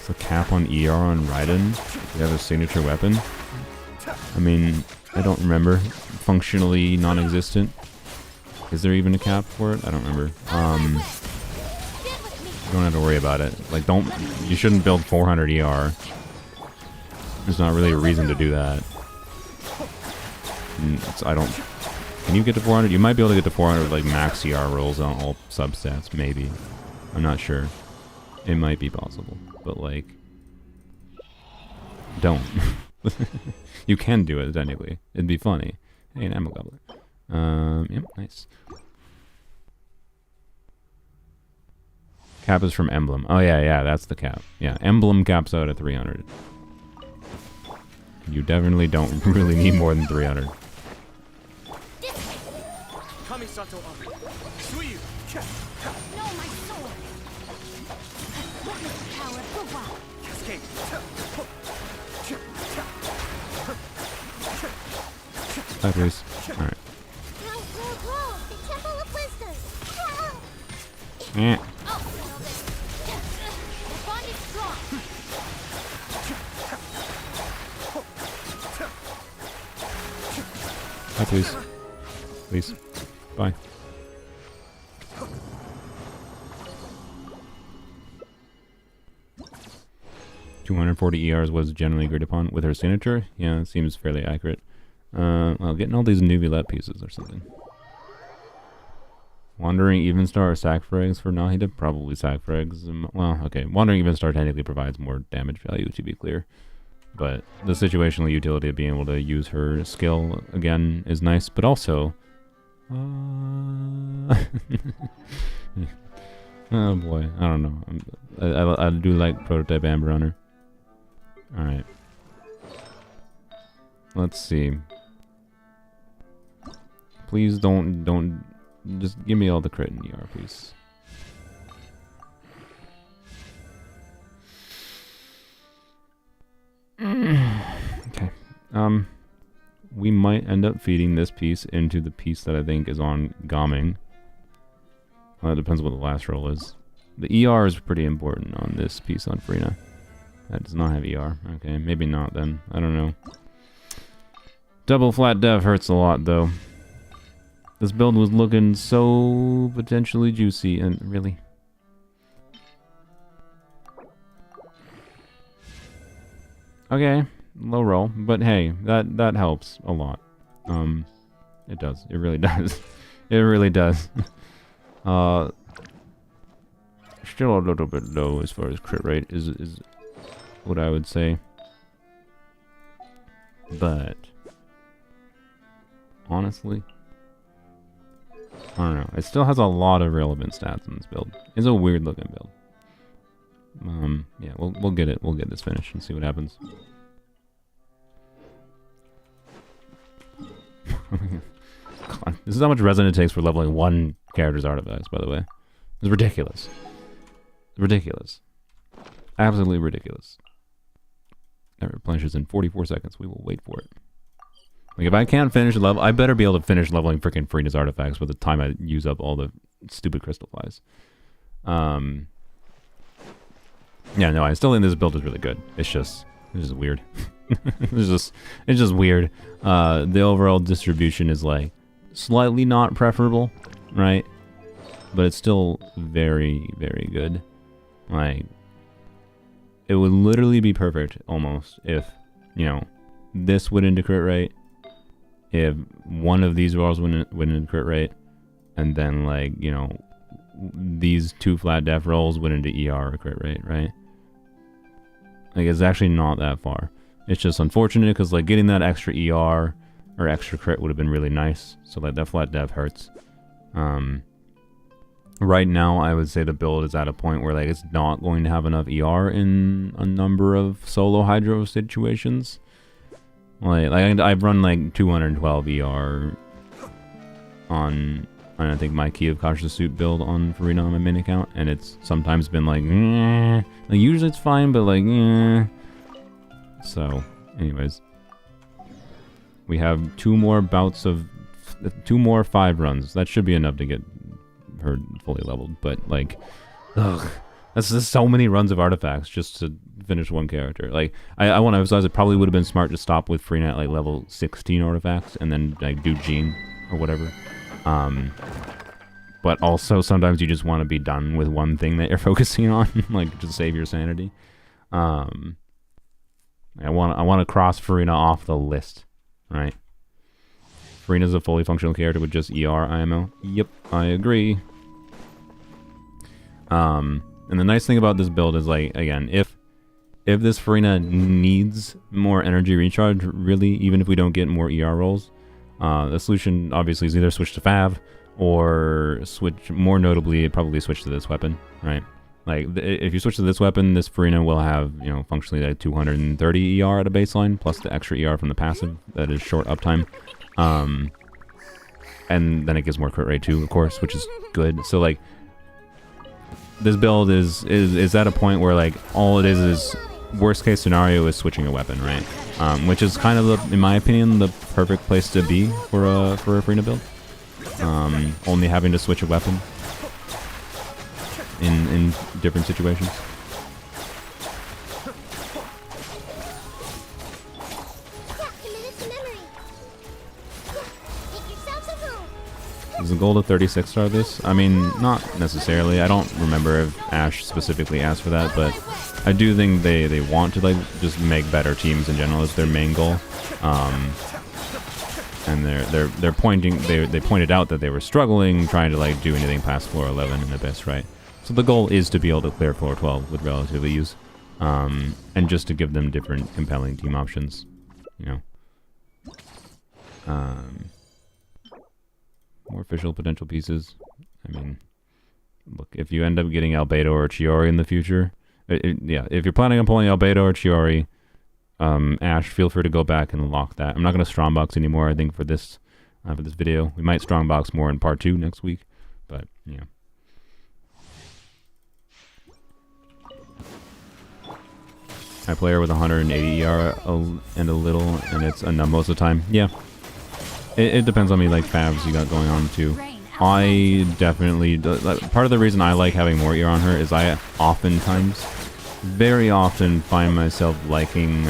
The cap on ER on Raiden? They have a signature weapon? I mean, I don't remember. Functionally non-existent. Is there even a cap for it? I don't remember. You don't have to worry about it. Like, you shouldn't build 400 ER. There's not really a reason to do that. Can you get to 400? You might be able to get to 400 with, like, max ER rolls on all substats, maybe. I'm not sure. It might be possible. But, like, don't. You can do it, technically. It'd be funny. Hey, an ammo goblet. Yep, nice. Cap is from Emblem. Oh, yeah, that's the cap. Yeah, Emblem caps out at 300. You definitely don't really need more than 300. Sideways. Alright. Grow, grow, grow. The Temple of Wisdom. Yeah. Oh, nailed it. The bond is strong. Hi, please. Please. Bye. $240 ERs was generally agreed upon with her signature. Yeah, it seems fairly accurate. Well, getting all these Nuvilet pieces or something. Wandering Evenstar or Sackfrags for Nahida? Probably Sackfrags. Well, okay. Wandering Evenstar technically provides more damage value, to be clear. But the situational utility of being able to use her skill again is nice, but also... oh boy, I don't know. I do like Prototype Amber on her. Alright. Let's see. Please don't... Just give me all the crit in ER, please. Okay. We might end up feeding this piece into the piece that I think is on Gaming. Well, it depends what the last roll is. The ER is pretty important on this piece on Farina. That does not have ER. Okay, maybe not then. I don't know. Double flat dev hurts a lot though. This build was looking so potentially juicy and really. Okay, low roll, but hey, that helps a lot. It does. It really does. It really does. Still a little bit low as far as crit rate is what I would say. But honestly, I don't know. It still has a lot of relevant stats in this build. It's a weird looking build. Yeah, we'll get it. We'll get this finished and see what happens. God, this is how much resin it takes for leveling one character's artifacts, by the way. It's ridiculous. Ridiculous. Absolutely ridiculous. That replenishes in 44 seconds. We will wait for it. Like, if I can't finish a level, I better be able to finish leveling freaking Farina's artifacts by the time I use up all the stupid crystal flies. Yeah, no, I still think this build is really good. It's just weird. it's just weird. The overall distribution is like slightly not preferable, right? But it's still very, very good. Like, it would literally be perfect almost if, you know, this went into crit rate, if one of these rolls went into crit rate, and then, like, you know, these two flat def rolls went into ER or crit rate, right? Like, it's actually not that far. It's just unfortunate because, like, getting that extra ER or extra crit would have been really nice. So, like, that flat def hurts. Right now, I would say the build is at a point where, like, it's not going to have enough ER in a number of solo hydro situations. Like I've run, like, 212 ER on I think my Key of Cautious Suit build on Farina on my main account, and it's sometimes been like, eh. Like, usually it's fine, but like, eh. So, anyways, we have two more 5 runs. That should be enough to get her fully leveled, but like, ugh, that's just so many runs of artifacts just to finish one character. Like, I want to emphasize, it probably would have been smart to stop with Farina at like level 16 artifacts and then like do Jean or whatever. But also sometimes you just want to be done with one thing that you're focusing on, like, to save your sanity. I want to cross Farina off the list, right? Farina's a fully functional character with just ER IMO. Yep, I agree. And the nice thing about this build is, like, again, if this Farina needs more energy recharge, really, even if we don't get more ER rolls, the solution obviously is either switch to Fav or switch, more notably, probably switch to this weapon, right? Like, if you switch to this weapon, this Farina will have, you know, functionally like 230 ER at a baseline, plus the extra ER from the passive that is short uptime. And then it gives more crit rate too, of course, which is good. So, like, this build is at a point where, like, all it is worst case scenario is switching a weapon, right? Which is kind of, in my opinion, the perfect place to be for a Frina build. Only having to switch a weapon in different situations. Is the goal to 36 star this? I mean, not necessarily. I don't remember if Ash specifically asked for that, but I do think they want to like just make better teams in general as their main goal. And they're pointing they pointed out that they were struggling trying to like do anything past floor 11 in Abyss, right? So the goal is to be able to clear floor 12 with relative ease, and just to give them different compelling team options, you know. More official potential pieces. I mean, look, if you end up getting Albedo or Chiori in the future, yeah, if you're planning on pulling Albedo or Chiori, Ash, feel free to go back and unlock that. I'm not going to strongbox anymore, I think, for this video. We might strongbox more in part 2 next week, but, yeah. I play her with 180 ER and a little, and it's enough most of the time. Yeah. It depends on me, like, favs you got going on, too. I definitely... part of the reason I like having more ER on her is I oftentimes, very often, find myself liking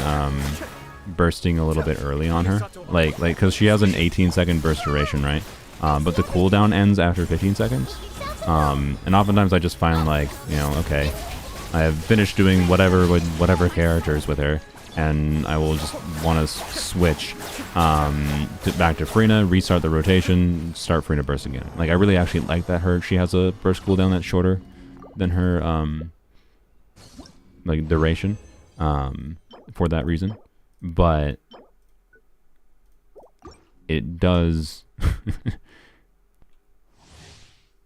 bursting a little bit early on her. Like, because she has an 18-second burst duration, right? But the cooldown ends after 15 seconds. And oftentimes I just find, like, you know, okay, I have finished doing whatever with whatever characters with her, and I will just want to switch back to Frina, restart the rotation, start Frina burst again. Like, I really actually like that she has a burst cooldown that's shorter than her like duration, for that reason. But it does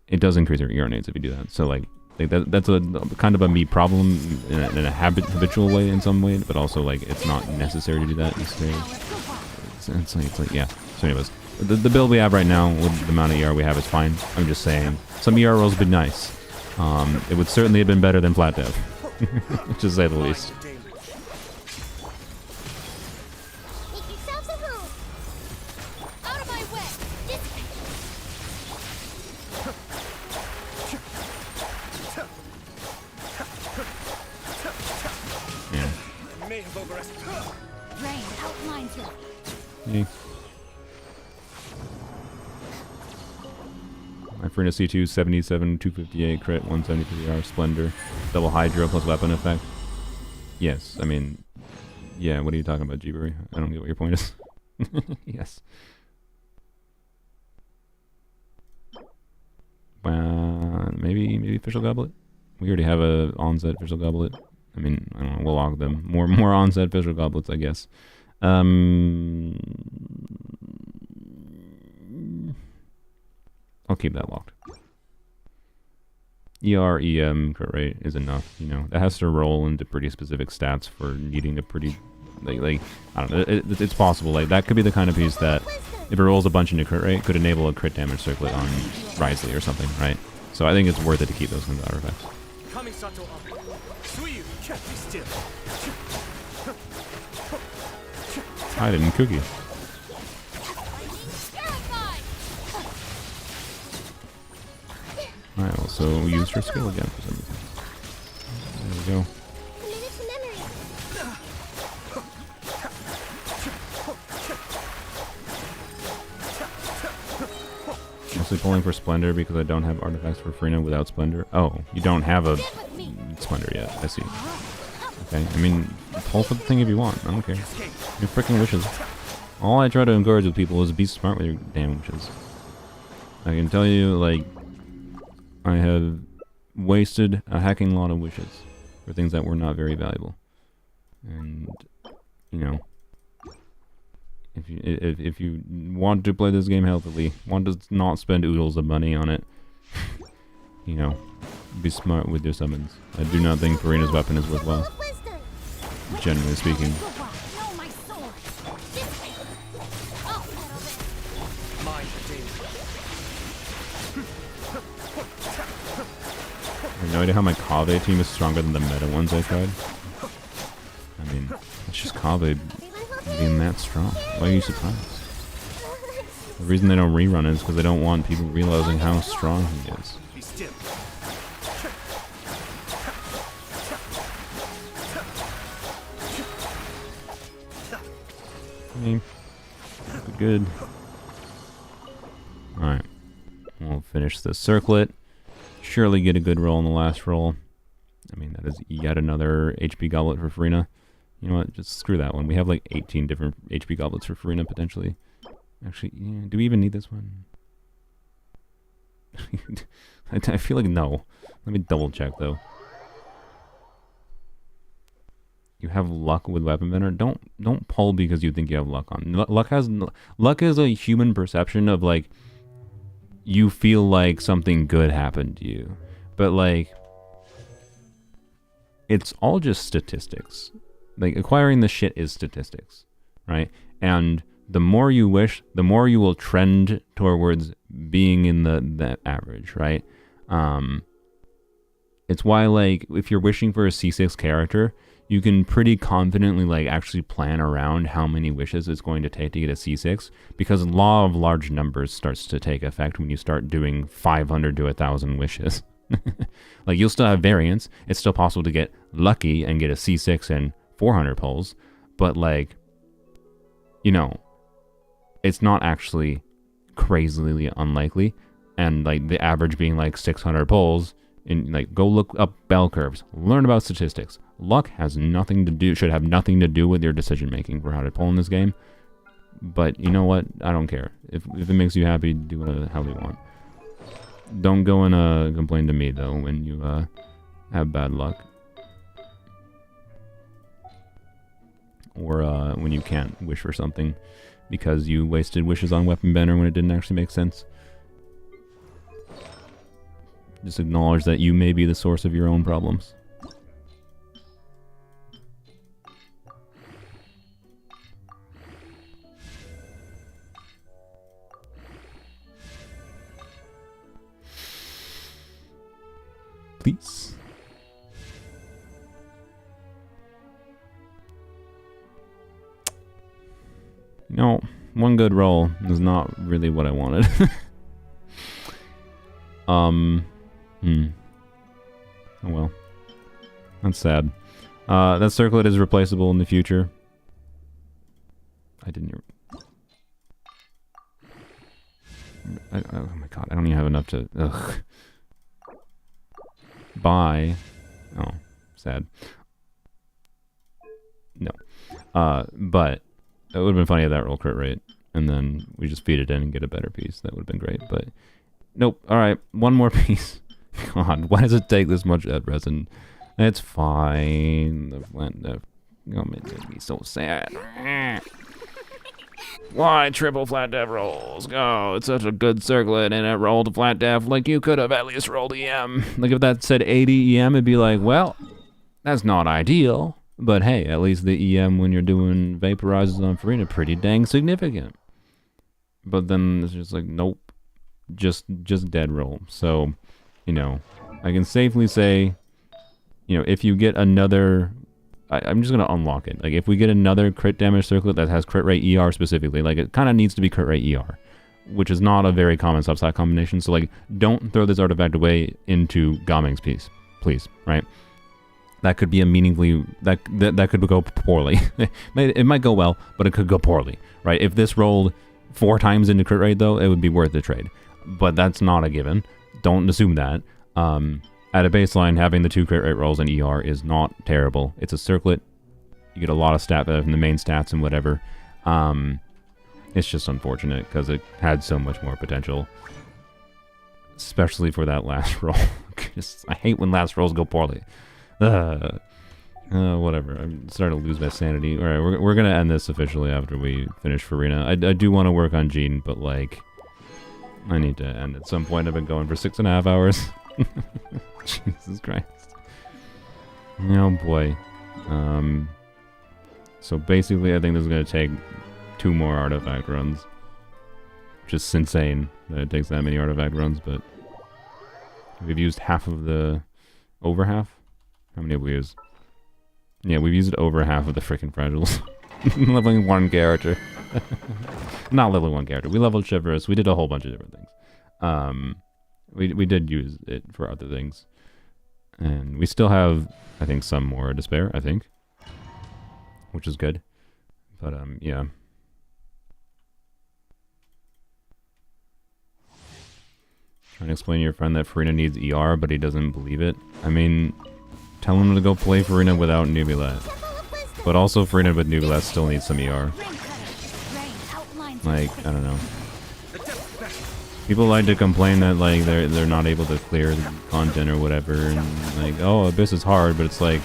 it does increase your ER nades if you do that. So like that's a kind of a me problem in a habitual way in some way, but also like it's not necessary to do that necessarily. It's like yeah. So anyways, the build we have right now with the amount of ER we have is fine. I'm just saying some ER rolls would be nice. It would certainly have been better than flat dev, to say the least. Yeah. My Frina C2 77 258 crit 173R Splendor double Hydro plus weapon effect. Yes, I mean, yeah. What are you talking about, Jeebery? I don't get what your point is. Yes. Maybe official goblet. We already have a onset official goblet. I mean, I don't know. We'll log them. More onset official goblets, I guess. I'll keep that locked. EM crit rate is enough, you know. That has to roll into pretty specific stats for needing a pretty, like I don't know. It's possible. Like that could be the kind of piece that, if it rolls a bunch into crit rate, could enable a crit damage circlet on Wriothesley or something, right? So I think it's worth it to keep those kinds of artifacts. I didn't cookie. Alright, well, so we used her skill again for some reason. There we go. Mostly pulling for Splendor because I don't have artifacts for Frina without Splendor. Oh, you don't have a Splendor yet. I see. Okay, I mean, pull for the thing if you want. I don't care. Your freaking wishes. All I try to encourage with people is be smart with your damn wishes. I can tell you, like, I have wasted a hacking lot of wishes for things that were not very valuable. And, you know, if you want to play this game healthily, want to not spend oodles of money on it, you know, be smart with your summons. I do not think Farina's weapon is worthwhile, generally speaking. I have no idea how my Kave team is stronger than the meta ones I tried. It's just Kaveh being that strong. Why are you surprised? The reason they don't rerun it is because they don't want people realizing how strong he is. Be still. Okay. Good. Alright. We'll finish the circlet. Surely get a good roll in the last roll. I mean, that is yet another HP goblet for Farina. You know what? Just screw that one. We have like 18 different HP goblets for Farina, potentially. Actually, yeah, do we even need this one? I feel like no. Let me double check, though. You have luck with Weapon Bender. Don't pull because you think you have luck on. Luck is a human perception of like you feel like something good happened to you, but like it's all just statistics. Like acquiring the shit is statistics, right? And the more you wish, the more you will trend towards being in the average, right? It's why like if you're wishing for a C6 character, you can pretty confidently like actually plan around how many wishes it's going to take to get a C6 because law of large numbers starts to take effect when you start doing 500 to 1,000 wishes. Like you'll still have variance. It's still possible to get lucky and get a C6 and 400 pulls, but like, you know, it's not actually crazily unlikely. And like the average being like 600 pulls, and like go look up bell curves, learn about statistics. Luck has nothing to do, should have nothing to do with your decision making for how to pull in this game. But you know what? I don't care. If it makes you happy, do whatever the hell you want. Don't go and complain to me though when you have bad luck. Or when you can't wish for something because you wasted wishes on Weapon Bender when it didn't actually make sense. Just acknowledge that you may be the source of your own problems. Please. You know, one good roll is not really what I wanted. Oh well. That's sad. That circlet is replaceable in the future. I didn't... oh my god, I don't even have enough to... Ugh. Buy... Oh, sad. No. But it would have been funny if that roll crit rate, and then we just feed it in and get a better piece. That would have been great, but... Nope. Alright, one more piece. God, why does it take this much ed resin? It's fine. The make me so sad. Why triple flat dev rolls? Oh, it's such a good circlet and it rolled a flat dev. Like you could have at least rolled EM. Like if that said 80 EM, it'd be like, well, that's not ideal. But hey, at least the EM when you're doing vaporizes on Farina pretty dang significant. But then it's just like, nope. Just dead roll. So, you know, I can safely say, you know, if you get another, I'm just going to unlock it. Like, if we get another crit damage circlet that has crit rate ER specifically, like, it kind of needs to be crit rate ER, which is not a very common substat combination. So, like, don't throw this artifact away into Gaming's piece, please, right? That could be a meaningfully, that could go poorly. It might go well, but it could go poorly, right? If this rolled 4 times into crit rate, though, it would be worth the trade. But that's not a given. Don't assume that. At a baseline, having the 2 crit rate rolls in ER is not terrible. It's a circlet. You get a lot of stat from the main stats and whatever. It's just unfortunate because it had so much more potential. Especially for that last roll. I hate when last rolls go poorly. Whatever. I'm starting to lose my sanity. Alright, we're going to end this officially after we finish Farina. I do want to work on Jean, but like... I need to end at some point. I've been going for 6.5 hours. Jesus Christ. Oh boy. So basically I think this is going to take 2 more artifact runs. Which is insane that it takes that many artifact runs, but... We've used half of the... Over half? How many have we used? Yeah, we've used over half of the freaking fragiles. Leveling one character. Not leveling one character. We leveled Chivalrous. We did a whole bunch of different things. We did use it for other things. And we still have, I think, some more to spare, I think. Which is good. But, yeah. Trying to explain to your friend that Farina needs ER, but he doesn't believe it. I mean, tell him to go play Farina without Nubilet. But also Farina with Nubilet still needs some ER. Like, I don't know. People like to complain that like they're not able to clear the content or whatever, and like, oh, Abyss is hard, but it's like,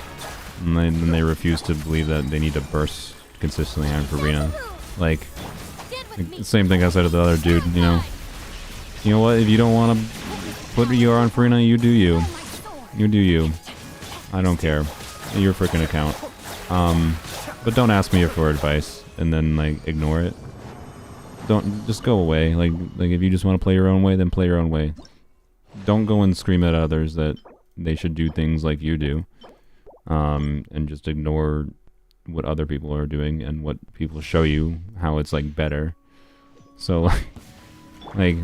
and then they refuse to believe that they need to burst consistently on Farina. Like, same thing I said to the other dude, you know. You know what? If you don't want to put ER on Farina, you do you. You do you. I don't care. Your freaking account. But don't ask me for advice and then like ignore it. Don't just go away. Like if you just want to play your own way, then play your own way. Don't go and scream at others that they should do things like you do. And just ignore what other people are doing and what people show you how it's like better. So like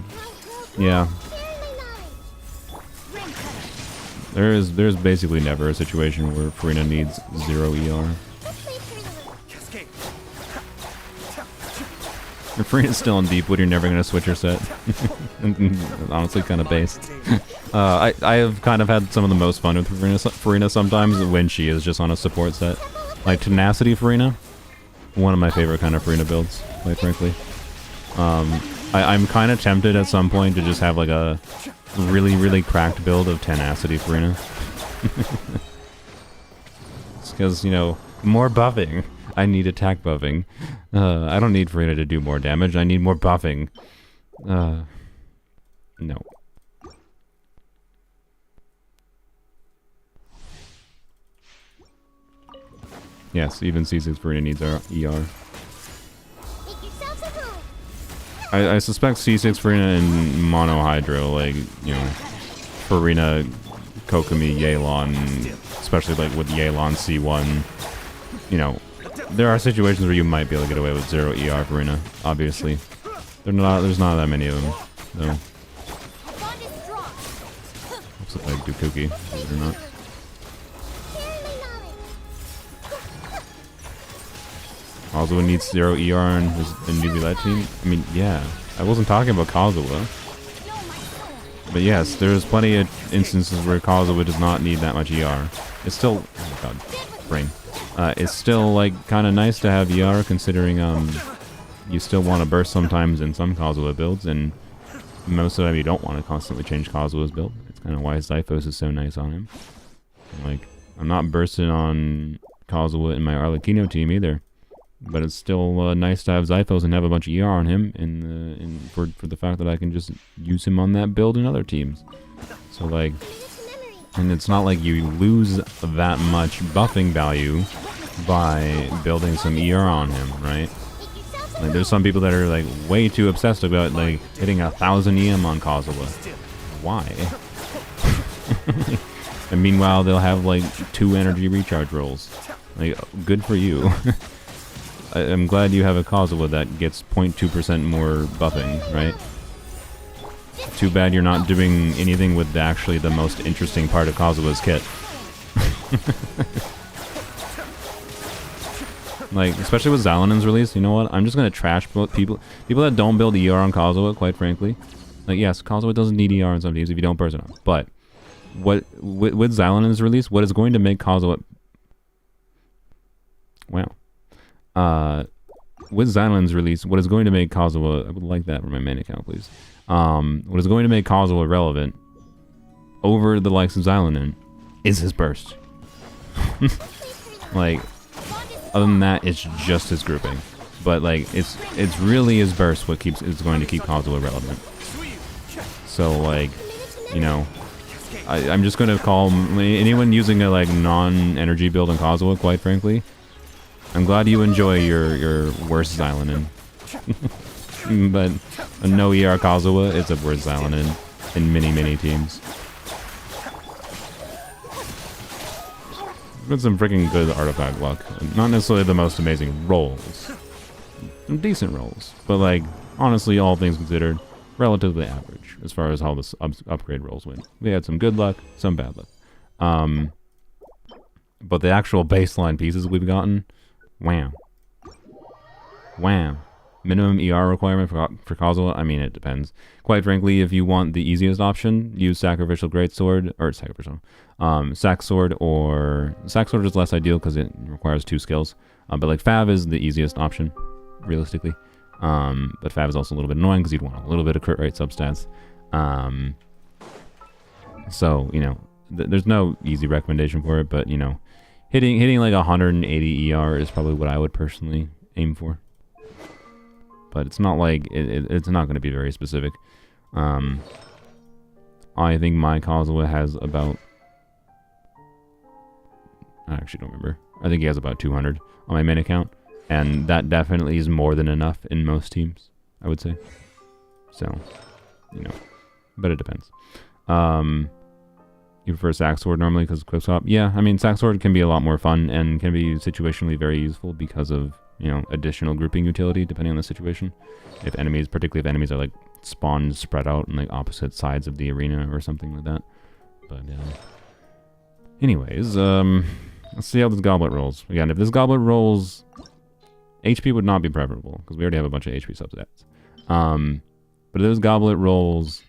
yeah. There's basically never a situation where Farina needs 0 ER. If Farina's still in Deepwood, you're never gonna switch her set. Honestly, kind of based. I have kind of had some of the most fun with Farina sometimes when she is just on a support set. Like Tenacity Farina, one of my favorite kind of Farina builds, quite frankly. I'm kind of tempted at some point to just have like a really cracked build of Tenacity Farina. It's because, you know, more buffing. I need attack buffing. I don't need Farina to do more damage. I need more buffing. No. Yes, even C6 Farina needs our ER. I suspect C6 Farina and Mono Hydro, like, you know, Farina, Kokomi, Yelan, especially like with Yelan C1, you know, there are situations where you might be able to get away with 0 ER Farina, obviously. There's not that many of them, though. Looks like Dukuki, believe it or not. Kazuha needs 0 ER in his Nubilet team? I mean, yeah. I wasn't talking about Kazuha. But yes, there's plenty of instances where Kazuha does not need that much ER. It's still... Oh my god. Brain. It's still, like, kind of nice to have ER, considering, you still want to burst sometimes in some Kazuha builds, and most of the time you don't want to constantly change Kazuha's build. It's kind of why Zyphos is so nice on him. And, like, I'm not bursting on Kazuha in my Arlecchino team either. But it's still nice to have Zyphos and have a bunch of ER on him for the fact that I can just use him on that build in other teams. So like, and it's not like you lose that much buffing value by building some ER on him, right? Like there's some people that are like way too obsessed about like hitting 1000 EM on Kazuha. Why? And meanwhile they'll have like 2 energy recharge rolls. Like, good for you. I'm glad you have a Kazuha that gets 0.2% more buffing, right? Too bad you're not doing anything with actually the most interesting part of Kazuha's kit. Like, especially with Xalanen's release, you know what? I'm just gonna trash people that don't build ER on Kazuha, quite frankly. Like, yes, Kazuha doesn't need ER in some teams if you don't burst it on. But, with Xalanen's release, what is going to make Kazuha... Wow. With Xylan's release, what is going to make Kazuha... I would like that for my main account, please. What is going to make Kazuha relevant over the likes of Xylanen is his burst. Like, other than that, it's just his grouping. But, like, it's really his burst what is going to keep Kazuha relevant. So, like, you know... I'm just going to call anyone using a, like, non-energy build on Kazuha, quite frankly... I'm glad you enjoy your worst Xylanen. But a no ER Kazuha is a worse Xylanen in many teams. With some freaking good artifact luck. Not necessarily the most amazing rolls. Some decent rolls. But like, honestly, all things considered, relatively average as far as how this upgrade rolls went. We had some good luck, some bad luck. But the actual baseline pieces we've gotten, wham. Wham. Minimum ER requirement for Kazuha? I mean, it depends. Quite frankly, if you want the easiest option, use Sacrificial Greatsword, or Sacrificial, Sac Sword, or... Sac Sword is less ideal because it requires 2 skills. But like, Fav is the easiest option, realistically. But Fav is also a little bit annoying because you'd want a little bit of crit rate substats. So, you know, there's no easy recommendation for it, but, you know, hitting like 180 ER is probably what I would personally aim for. But it's not like, it's not going to be very specific. I think my Kazuha has about... I actually don't remember. I think he has about 200 on my main account. And that definitely is more than enough in most teams, I would say. So, you know, but it depends. You prefer Sac Sword normally because quick swap? Yeah, I mean, Sac Sword can be a lot more fun and can be situationally very useful because of, you know, additional grouping utility depending on the situation. If enemies, particularly if enemies are like spawned spread out on like opposite sides of the arena or something like that. But anyways, let's see how this goblet rolls. Again, if this goblet rolls, HP would not be preferable because we already have a bunch of HP substats. But if this goblet rolls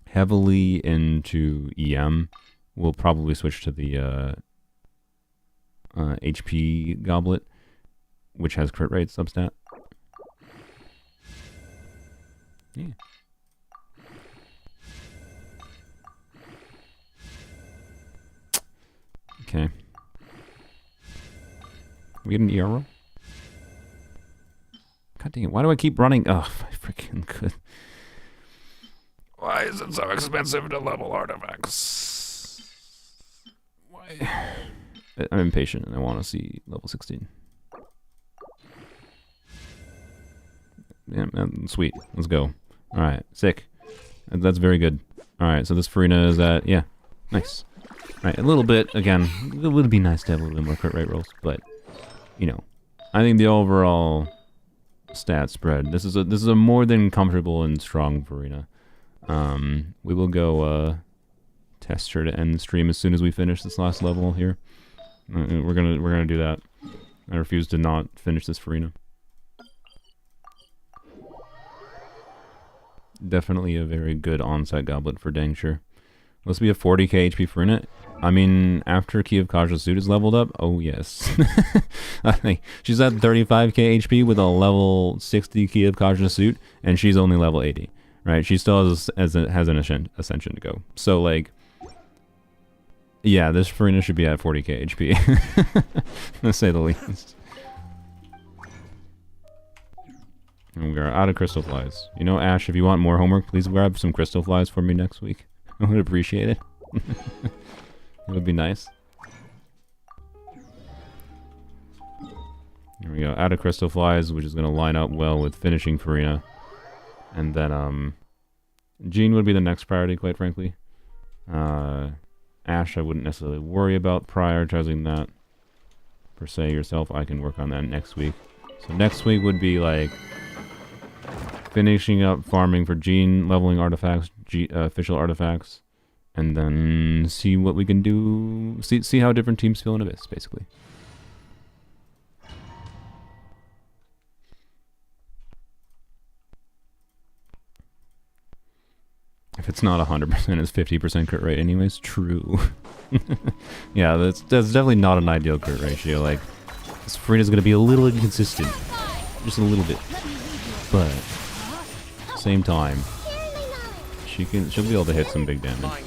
heavily into EM, we'll probably switch to the HP goblet, which has crit rate substat. Yeah. Okay. We get an ER roll? God dang it, why do I keep running? Oh, I freaking could. Why is it so expensive to level artifacts? Why? I'm impatient and I want to see level 16. Yeah, sweet. Let's go. Alright, sick. That's very good. Alright, so this Farina is at, yeah, nice. Alright, a little bit, again, it would be nice to have a little bit more crit rate rolls, but, you know, I think the overall stat spread, this is a more than comfortable and strong Farina. We will go, test her to end the stream as soon as we finish this last level here. We're gonna do that. I refuse to not finish this Farina. Definitely a very good on-site goblet for dang sure. Let's be a 40k HP Farina. I mean, after Key of Kaja's suit is leveled up, oh yes. I think she's at 35k HP with a level 60 Key of Kaja suit, and she's only level 80. Right? She still has an ascension to go. So like, yeah, this Farina should be at 40k HP, to say the least. And we are out of crystal flies. You know, Ash, if you want more homework, please grab some crystal flies for me next week. I would appreciate it. It would be nice. Here we go. Out of crystal flies, which is going to line up well with finishing Farina. And then, Jean would be the next priority, quite frankly. Ash, I wouldn't necessarily worry about prioritizing that, per se, yourself. I can work on that next week. So next week would be, like, finishing up farming for Jean, leveling artifacts, official artifacts, and then see what we can do, see how different teams feel in Abyss, basically. If it's not 100%, it's 50% crit rate anyways. True. Yeah, that's definitely not an ideal crit ratio. Like, this Farina's gonna be a little inconsistent. Just a little bit. But, same time, she'll be able to hit some big damage.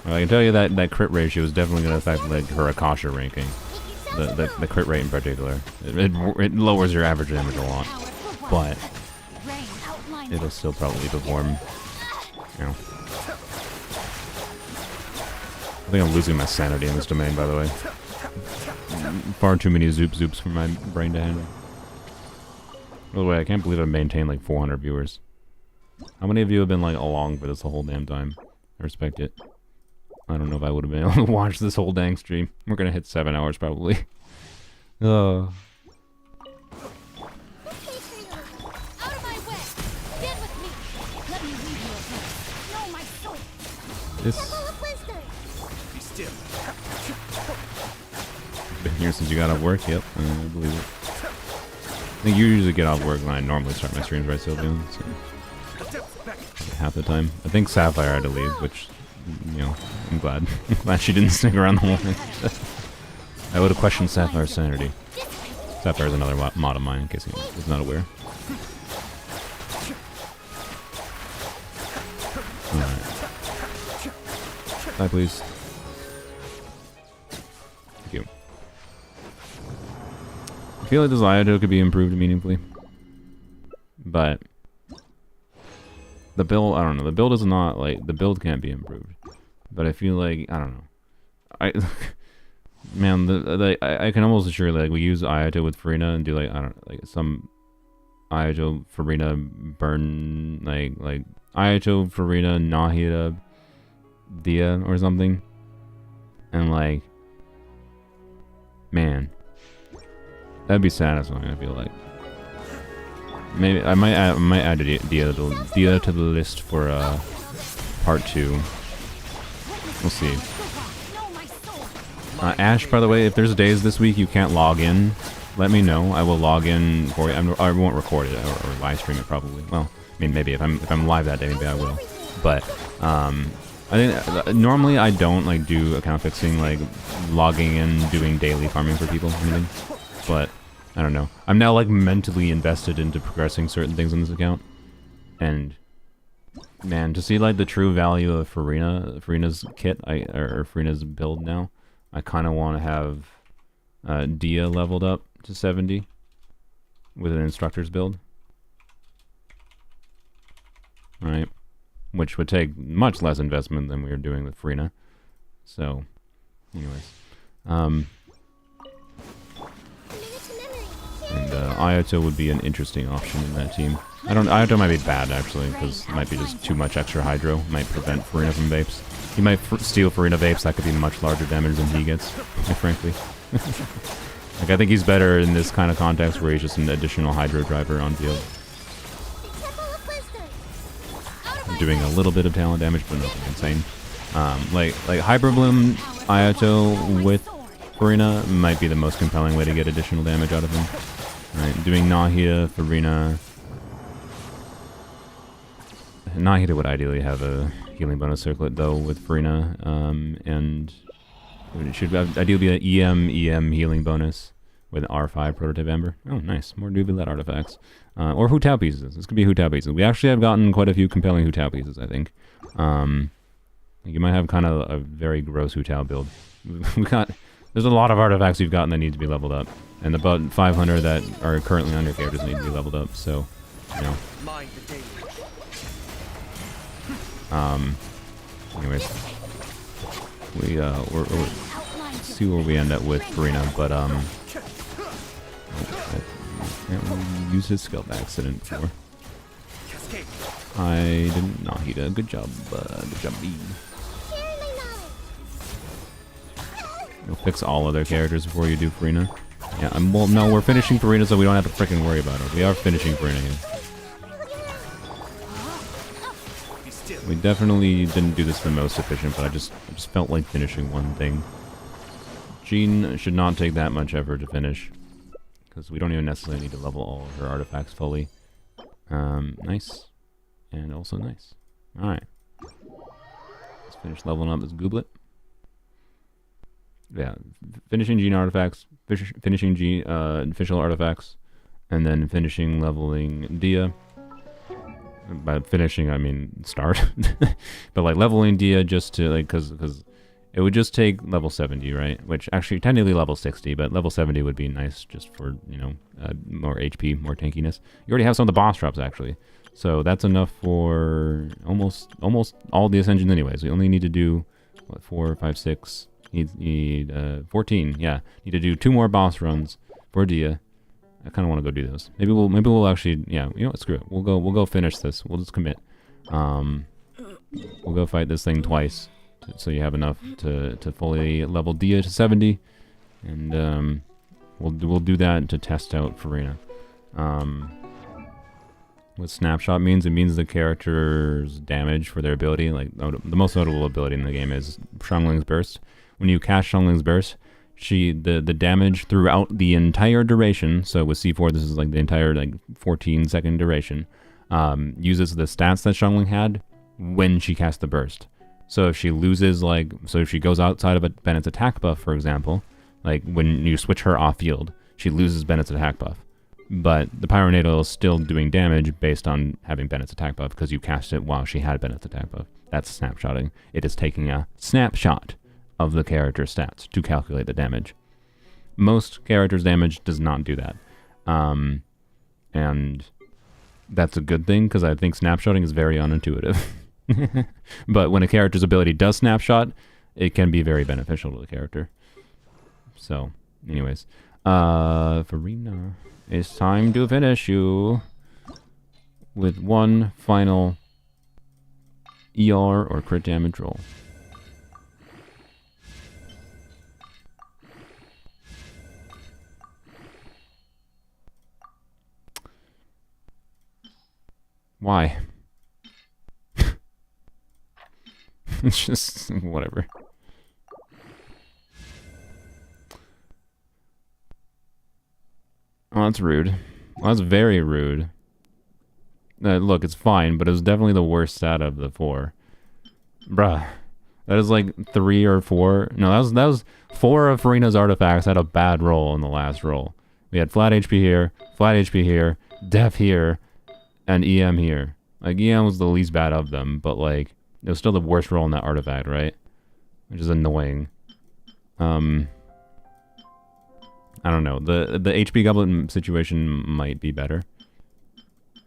Well, I can tell you that crit ratio is definitely going to affect like her Akasha ranking. The crit rate in particular. It lowers your average damage a lot. But it'll still probably perform, you know. I think I'm losing my sanity in this domain, by the way. Far too many zoops for my brain to handle. By the way, I can't believe I maintained like 400 viewers. How many of you have been like along for this the whole damn time? I respect it. I don't know if I would have been able to watch this whole dang stream. We're gonna hit 7 hours probably. Okay, Trina. Out of my way. Get with me. Let me lead you a bit. No, my sword. This Temple of Wisdom. Be still. been here since you got off work. Yep, I believe it. I think you usually get off work when I normally start my streams, right, Sylvian? So half the time. I think Sapphire had to leave, which, you know, I'm glad. I'm glad she didn't stick around the whole thing. I would have questioned Sapphire's sanity. Sapphire's another mod of mine, in case he was not aware. Alright. Bye, please. Thank you. I feel like this Iato could be improved meaningfully. But the build, I don't know. The build is not, like, the build can't be improved. But I feel like, I don't know. Man, I can almost assure, like, we use Iato with Farina and do, like, I don't know, like, some Iato, Farina, burn, like, Iato, Farina, Nahida, Dia, or something. And, like, man, that'd be satisfying, I feel like. Maybe, I might add Dia to the list for, part 2. We'll see. Ash, by the way, if there's days this week you can't log in, let me know. I will log in for you. I won't record it or live stream it probably. Well, I mean, maybe if I'm live that day, maybe I will. But I think normally I don't like do account fixing, like logging in, doing daily farming for people, or anything. But I don't know. I'm now like mentally invested into progressing certain things on this account, and man, to see like the true value of Farina's kit, or Farina's build now. I kind of want to have Dia leveled up to 70 with an instructor's build. Right? Which would take much less investment than we were doing with Farina. So, anyways. And Iato would be an interesting option in that team. Iato might be bad, actually, because it might be just too much extra hydro. Might prevent Farina from vapes. He might steal Farina vapes. That could be much larger damage than he gets, quite frankly. Like, I think he's better in this kind of context where he's just an additional hydro driver on field. Doing a little bit of talent damage, but nothing insane. Like Hyperbloom Iato with Farina might be the most compelling way to get additional damage out of him. Right, doing Nahida, Farina. Nahida would ideally have a healing bonus circlet though with Farina, and it should ideally be an EM healing bonus with an R5 prototype Amber. Oh, nice. More Nubilet artifacts. Or Hu Tao pieces. This could be Hu Tao pieces. We actually have gotten quite a few compelling Hu Tao pieces, I think. You might have kind of a very gross Hu Tao build. There's a lot of artifacts we've gotten that need to be leveled up. And about 500 that are currently under characters need to be leveled up, so, you know. Anyways. We'll see where we end up with Farina, but, apparently used his skill by accident before. I didn't Nahida. Good job, B. You'll fix all other characters before you do Farina. Yeah, well, no, we're finishing Farina, so we don't have to frickin' worry about it. We are finishing Farina here. We definitely didn't do this the most efficient, but I just felt like finishing one thing. Jean should not take that much effort to finish, because we don't even necessarily need to level all of her artifacts fully. Nice. And also nice. Alright. Let's finish leveling up this gooblet. Yeah, finishing Jean artifacts, finishing Jean official artifacts, and then finishing leveling Dia. By finishing, I mean start. But like leveling Dia just to like, because it would just take level 70, right? Which actually technically level 60, but level 70 would be nice just for, you know, more HP, more tankiness. You already have some of the boss drops actually, so that's enough for almost all the ascensions anyways. We only need to do what, 4, 5, 6. Need 14. Yeah, need to do 2 more boss runs for Dia, I kind of want to go do those. Maybe we'll actually, yeah, you know what, screw it. We'll go finish this. We'll just commit. We'll go fight this thing twice, so you have enough to fully level Dia to 70, and we'll do that to test out Farina. What snapshot means, it means the character's damage for their ability. Like the most notable ability in the game is Xiangling's Burst. When you cast Xiangling's Burst, the damage throughout the entire duration. So with C4, this is like the entire 14-second duration. Uses the stats that Xiangling had when she casts the burst. So if she loses, so if she goes outside of Bennett's attack buff, for example, like when you switch her off field, she loses Bennett's attack buff. But the Pyronadal is still doing damage based on having Bennett's attack buff because you cast it while she had Bennett's attack buff. That's snapshotting. It is taking a snapshot of the character's stats to calculate the damage. Most characters' damage does not do that. And that's a good thing because I think snapshotting is very unintuitive. But when a character's ability does snapshot, it can be very beneficial to the character. So, anyways. Farina, it's time to finish you with one final ER or crit damage roll. Why? It's just whatever. Oh, that's rude. Well, that's very rude. Look, it's fine, but it was definitely the worst stat of the 4. Bruh. That is like 3 or 4. No, that was 4 of Farina's artifacts had a bad roll in the last roll. We had flat HP here, def here, and EM here. Like, EM was the least bad of them, but like, it was still the worst roll in that artifact, right? Which is annoying. I don't know. The HP goblet situation might be better.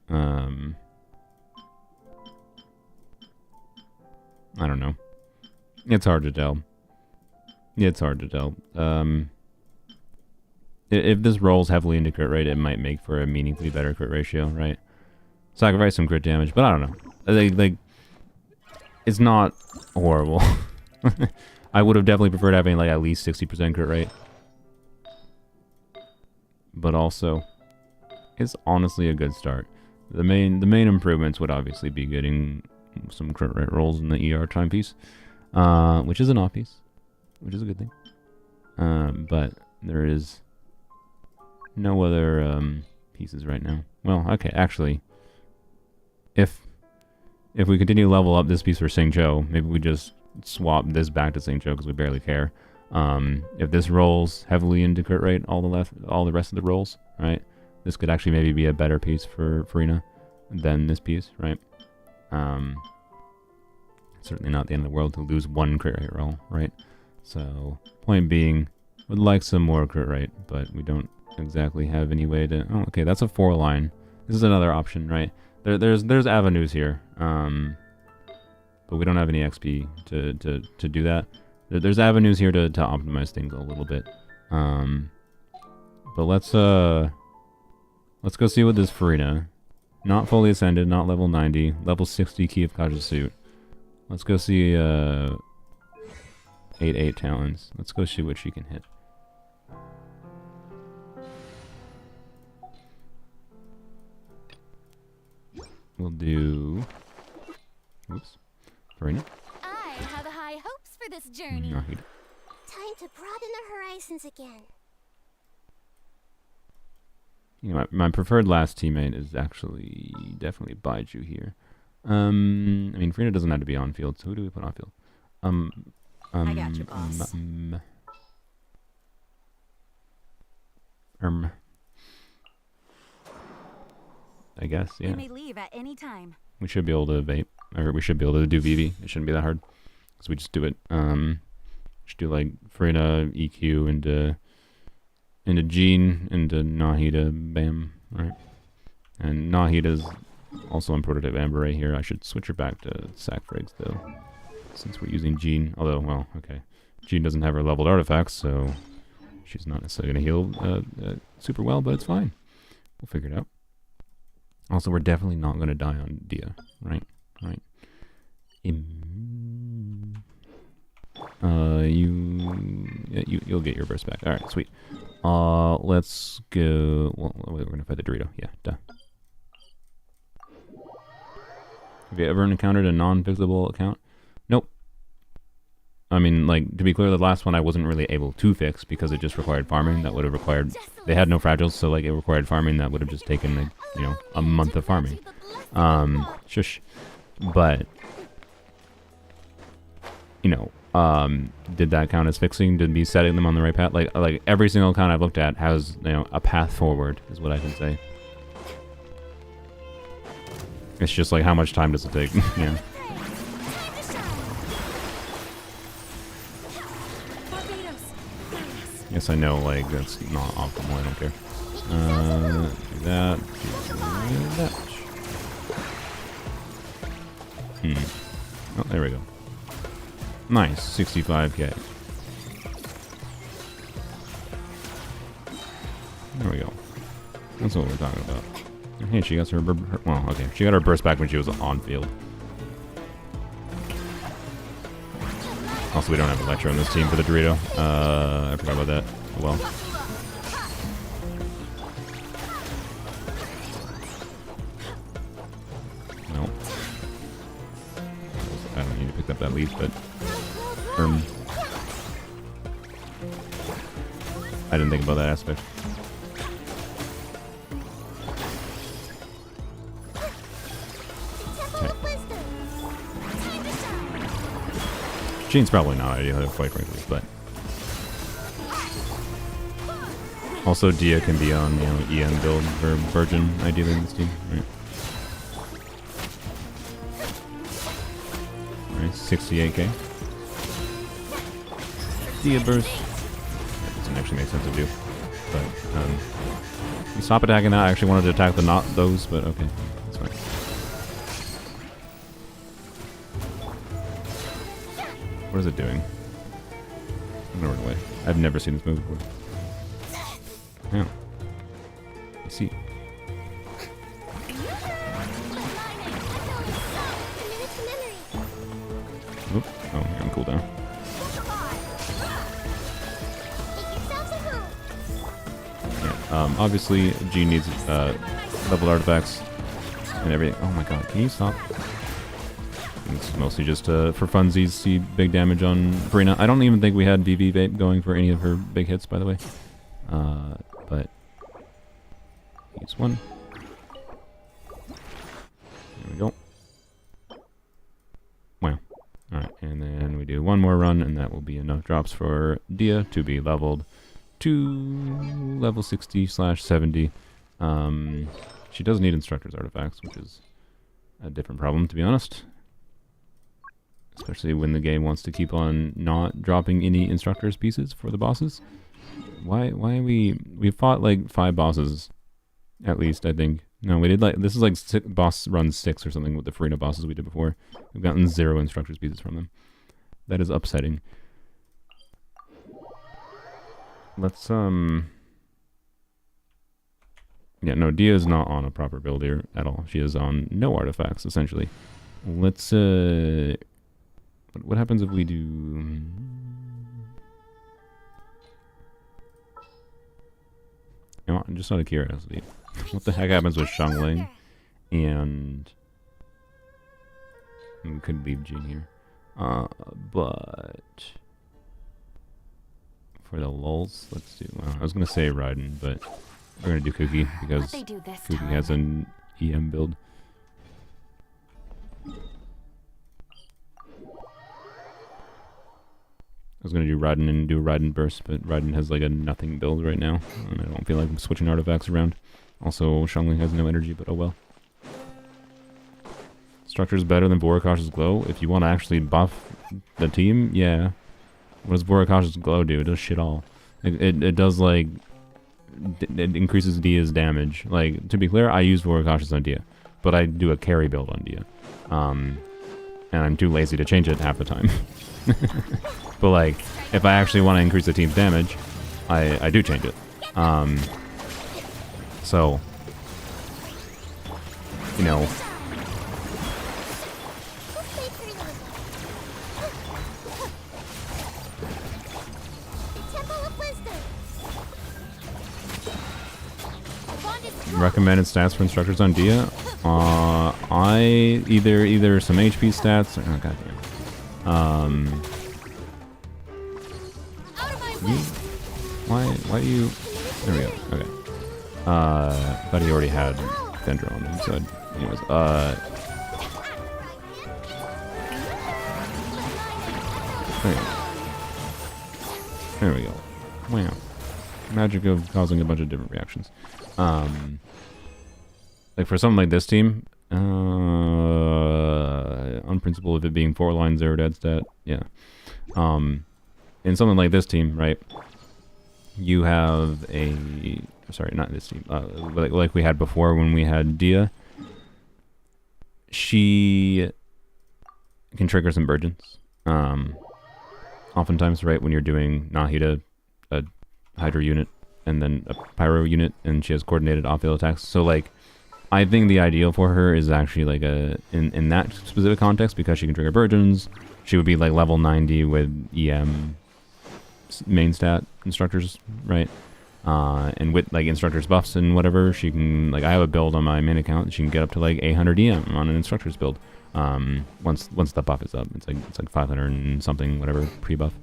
I don't know. It's hard to tell. It's hard to tell. If this rolls heavily into crit rate, it might make for a meaningfully better crit ratio, right? Sacrifice some crit damage, but I don't know. Like, it's not horrible. I would have definitely preferred having like at least 60% crit rate. But also, it's honestly a good start. The main improvements would obviously be getting some crit rate rolls in the ER timepiece, which is an off piece, which is a good thing. But there is no other pieces right now. Well, okay, actually, if we continue to level up this piece for Xingqiu, maybe we just swap this back to Xingqiu because we barely care. If this rolls heavily into crit rate, all the rest of the rolls, right? This could actually maybe be a better piece for Farina than this piece, right? Certainly not the end of the world to lose one crit rate roll, right? So, point being, would like some more crit rate, but we don't exactly have any way to... Oh, okay, that's a 4 line. This is another option, right? There's avenues here, but we don't have any XP to do that. There's avenues here to optimize things a little bit. But let's go see what this Farina. Not fully ascended, not level 90, level 60 key of Kaja suit. Let's go see 8 talents. Let's go see what she can hit. We'll do... Oops. Farina. I have high hopes for this journey. Nahida. Time to broaden the horizons again. You know, my preferred last teammate is actually definitely Baiju here. I mean, Farina doesn't have to be on field, so who do we put on field? I got you, boss. I guess, yeah. You may leave at any time. We should be able to vape, or we should be able to do VV. It shouldn't be that hard, so we just do it. Just do like Farina EQ into Jean into Nahida, bam, right? And Nahida's also on prototype Amber right here. I should switch her back to Sacrigs though, since we're using Jean. Although, well, okay, Jean doesn't have her leveled artifacts, so she's not necessarily gonna heal super well, but it's fine. We'll figure it out. Also, we're definitely not going to die on Dia, right? Right. You'll get your burst back. All right, sweet. Let's go. Well, wait, we're gonna fight the Dorito. Yeah, duh. Have you ever encountered a non-fixable account? Nope. I mean, like, to be clear, the last one I wasn't really able to fix because it just required farming. That would have required... They had no fragiles, so, like, it required farming. That would have just taken, like, you know, a month of farming. Shush. But, you know, did that count as fixing? Did me setting them on the right path? Like every single account I've looked at has, you know, a path forward, is what I can say. It's just like, how much time does it take? Yeah. Yes, I know, like, that's not optimal, I don't care. Do that, do that. Oh, there we go. Nice, 65k. There we go. That's what we're talking about. Hey, she got her well, okay. She got her burst back when she was on field. Also, we don't have a lecture on this team for the Dorito. I forgot about that. Oh, well. No. I don't need to pick up that leaf, but... I didn't think about that aspect. Jane's probably not ideal, quite frankly, but also Dia can be on, you know, EM build for Virgin, ideally in this team, right? Alright, 68k. Dia burst. That doesn't actually make sense to do, but you stop attacking that. I actually wanted to attack the not those, but okay, that's fine. What is it doing? I'm gonna run away. I've never seen this move before. Yeah. I see. Oop. Oh, you're on cooldown. Yeah. Obviously, G needs leveled artifacts and everything. Oh my god, can you stop? It's mostly just for funsies, see big damage on Farina. I don't even think we had VV Vape going for any of her big hits, by the way. But use one. There we go. Wow. Alright, and then we do one more run, and that will be enough drops for Dia to be leveled to level 60/70. She does need Instructor's Artifacts, which is a different problem, to be honest. Especially when the game wants to keep on not dropping any Instructor's pieces for the bosses. Why we fought like 5 bosses, at least, I think. No, we did like, this is like boss run 6 or something with the Farina bosses we did before. We've gotten 0 Instructor's pieces from them. That is upsetting. Let's, yeah, no, Dia is not on a proper build here at all. She is on no artifacts, essentially. Let's, what happens if we do... You know, just out of curiosity, what the heck happens with Xiangling? And we could leave Jean here. But for the lulz, let's do... Well, I was going to say Raiden, but we're going to do Cookie because Cookie has an EM build. I was going to do Raiden and do a Raiden burst, but Raiden has like a nothing build right now, and I don't feel like I'm switching artifacts around. Also, Xiangling has no energy, but oh well. Structure's better than Vorakaash's Glow. If you want to actually buff the team, yeah. What does Vorakaash's Glow do? It does shit all. It does like... It increases Dia's damage. Like, to be clear, I use Vorakaash's on Dia, but I do a carry build on Dia. And I'm too lazy to change it half the time. But like, if I actually want to increase the team's damage, I do change it. So, you know, Temple of Wisdom. Bond is strong. recommended stats for instructors on Dia. I either some HP stats. Or, oh goddamn. Out of my way. Why do you? There we go. Okay. But he already had Dendro on him. So, anyways, there we go. Wow. Magic of causing a bunch of different reactions. Like for something like this team, on principle of it being 4 lines 0 dead stat, yeah. In something like this team, right? You have a sorry, not this team. Like we had before when we had Dia. She can trigger some Burgeons. Oftentimes, right, when you're doing Nahida, a Hydra unit, and then a Pyro unit, and she has coordinated off-field attacks. So, like, I think the ideal for her is actually, like, in that specific context, because she can trigger Burgeons, she would be, like, level 90 with EM main stat instructors, right? And with, like, instructors buffs and whatever, she can, like, I have a build on my main account, she can get up to, like, 800 EM on an instructor's build. Once the buff is up, it's like 500 and something, whatever, pre-buff.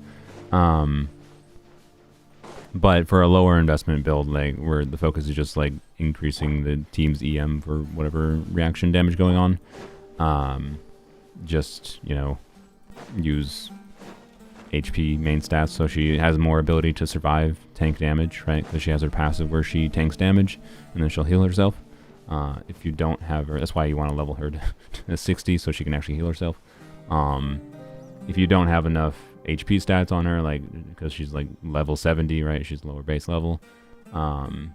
But for a lower investment build, like where the focus is just like increasing the team's EM for whatever reaction damage going on, just, you know, use HP main stats so she has more ability to survive tank damage, right? Because she has her passive where she tanks damage and then she'll heal herself. If you don't have her, that's why you want to level her to 60 so she can actually heal herself. If you don't have enough HP stats on her, like, because she's like level 70, right? She's lower base level, and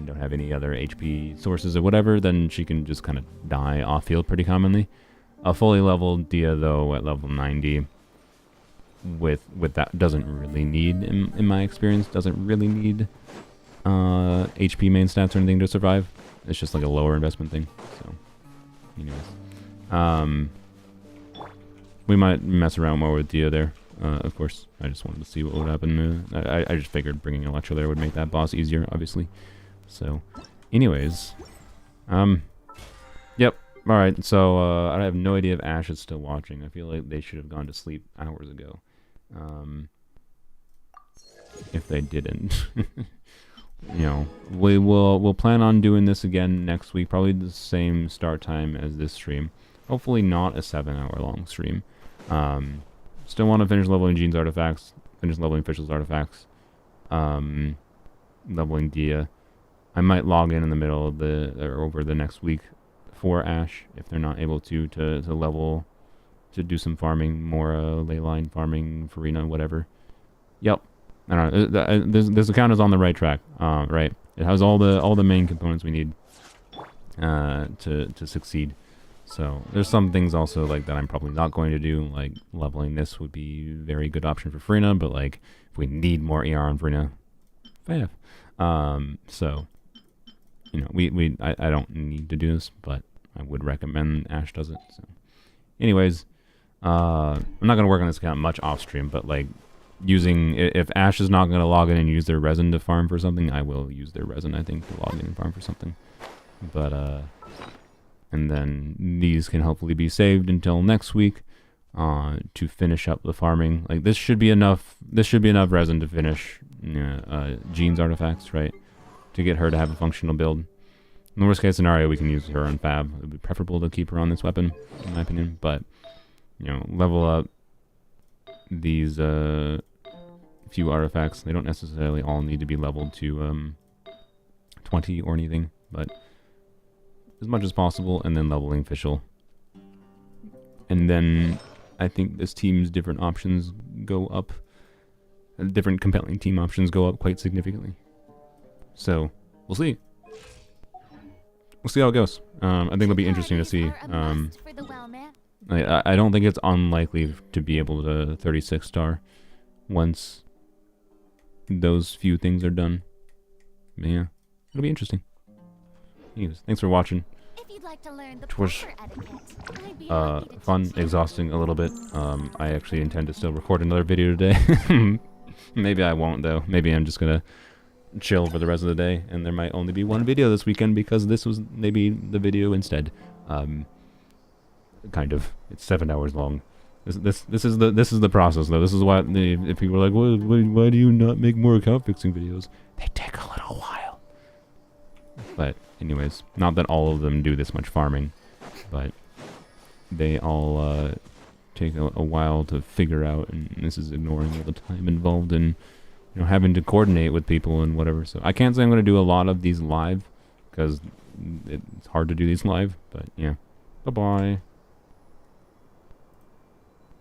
don't have any other HP sources or whatever, then she can just kind of die off field pretty commonly. A fully leveled Dia, though, at level 90, with that, doesn't really need, in my experience, doesn't really need HP main stats or anything to survive. It's just like a lower investment thing. So, anyways, we might mess around more with Dia there. Of course, I just wanted to see what would happen. I just figured bringing Electro there would make that boss easier, obviously. So, anyways, yep. All right. So I have no idea if Ash is still watching. I feel like they should have gone to sleep hours ago. If they didn't. You know, we'll plan on doing this again next week, probably the same start time as this stream. Hopefully not a 7-hour long stream. Still want to finish leveling Jean's artifacts, finish leveling Fischl's artifacts, leveling Dia. I might log in the middle of or over the next week for Ash if they're not able to level, to do some farming, more leyline farming, Farina, whatever. Yep. I don't know. This account is on the right track. Right. It has all the main components we need to succeed. So there's some things also like that I'm probably not going to do. Like leveling this would be a very good option for Farina, but like if we need more ER on Farina, fair. So you know, I don't need to do this, but I would recommend Ash does it. So, anyways, I'm not gonna work on this account much off stream, but like, if Ash is not going to log in and use their resin to farm for something, I will use their resin, I think, to log in and farm for something. But, and then these can hopefully be saved until next week, to finish up the farming. Like, this should be enough resin to finish, Jean's artifacts, right? To get her to have a functional build. In the worst case scenario, we can use her on Fab. It would be preferable to keep her on this weapon, in my opinion. But, you know, level up these, few artifacts. They don't necessarily all need to be leveled to 20 or anything, but as much as possible, and then leveling Fischl. And then I think this team's different options go up. Different compelling team options go up quite significantly. So we'll see. We'll see how it goes. I think it'll be interesting to see. I don't think it's unlikely to be able to 36 star once those few things are done. But yeah, it'll be interesting. Anyways, thanks for watching. If you'd like to learn the Which was, proper etiquette, I'd be happy to fun, teach you. exhausting a little bit. I actually intend to still record another video today. Maybe I won't though. Maybe I'm just gonna chill for the rest of the day, and there might only be one video this weekend because this was maybe the video instead. Kind of. It's 7 hours long. This is the process though. This is why if people are like, why do you not make more account fixing videos? They take a little while. But anyways, not that all of them do this much farming, but they all take a while to figure out, and this is ignoring all the time involved in, you know, having to coordinate with people and whatever. So I can't say I'm going to do a lot of these live because it's hard to do these live, but yeah. Bye-bye.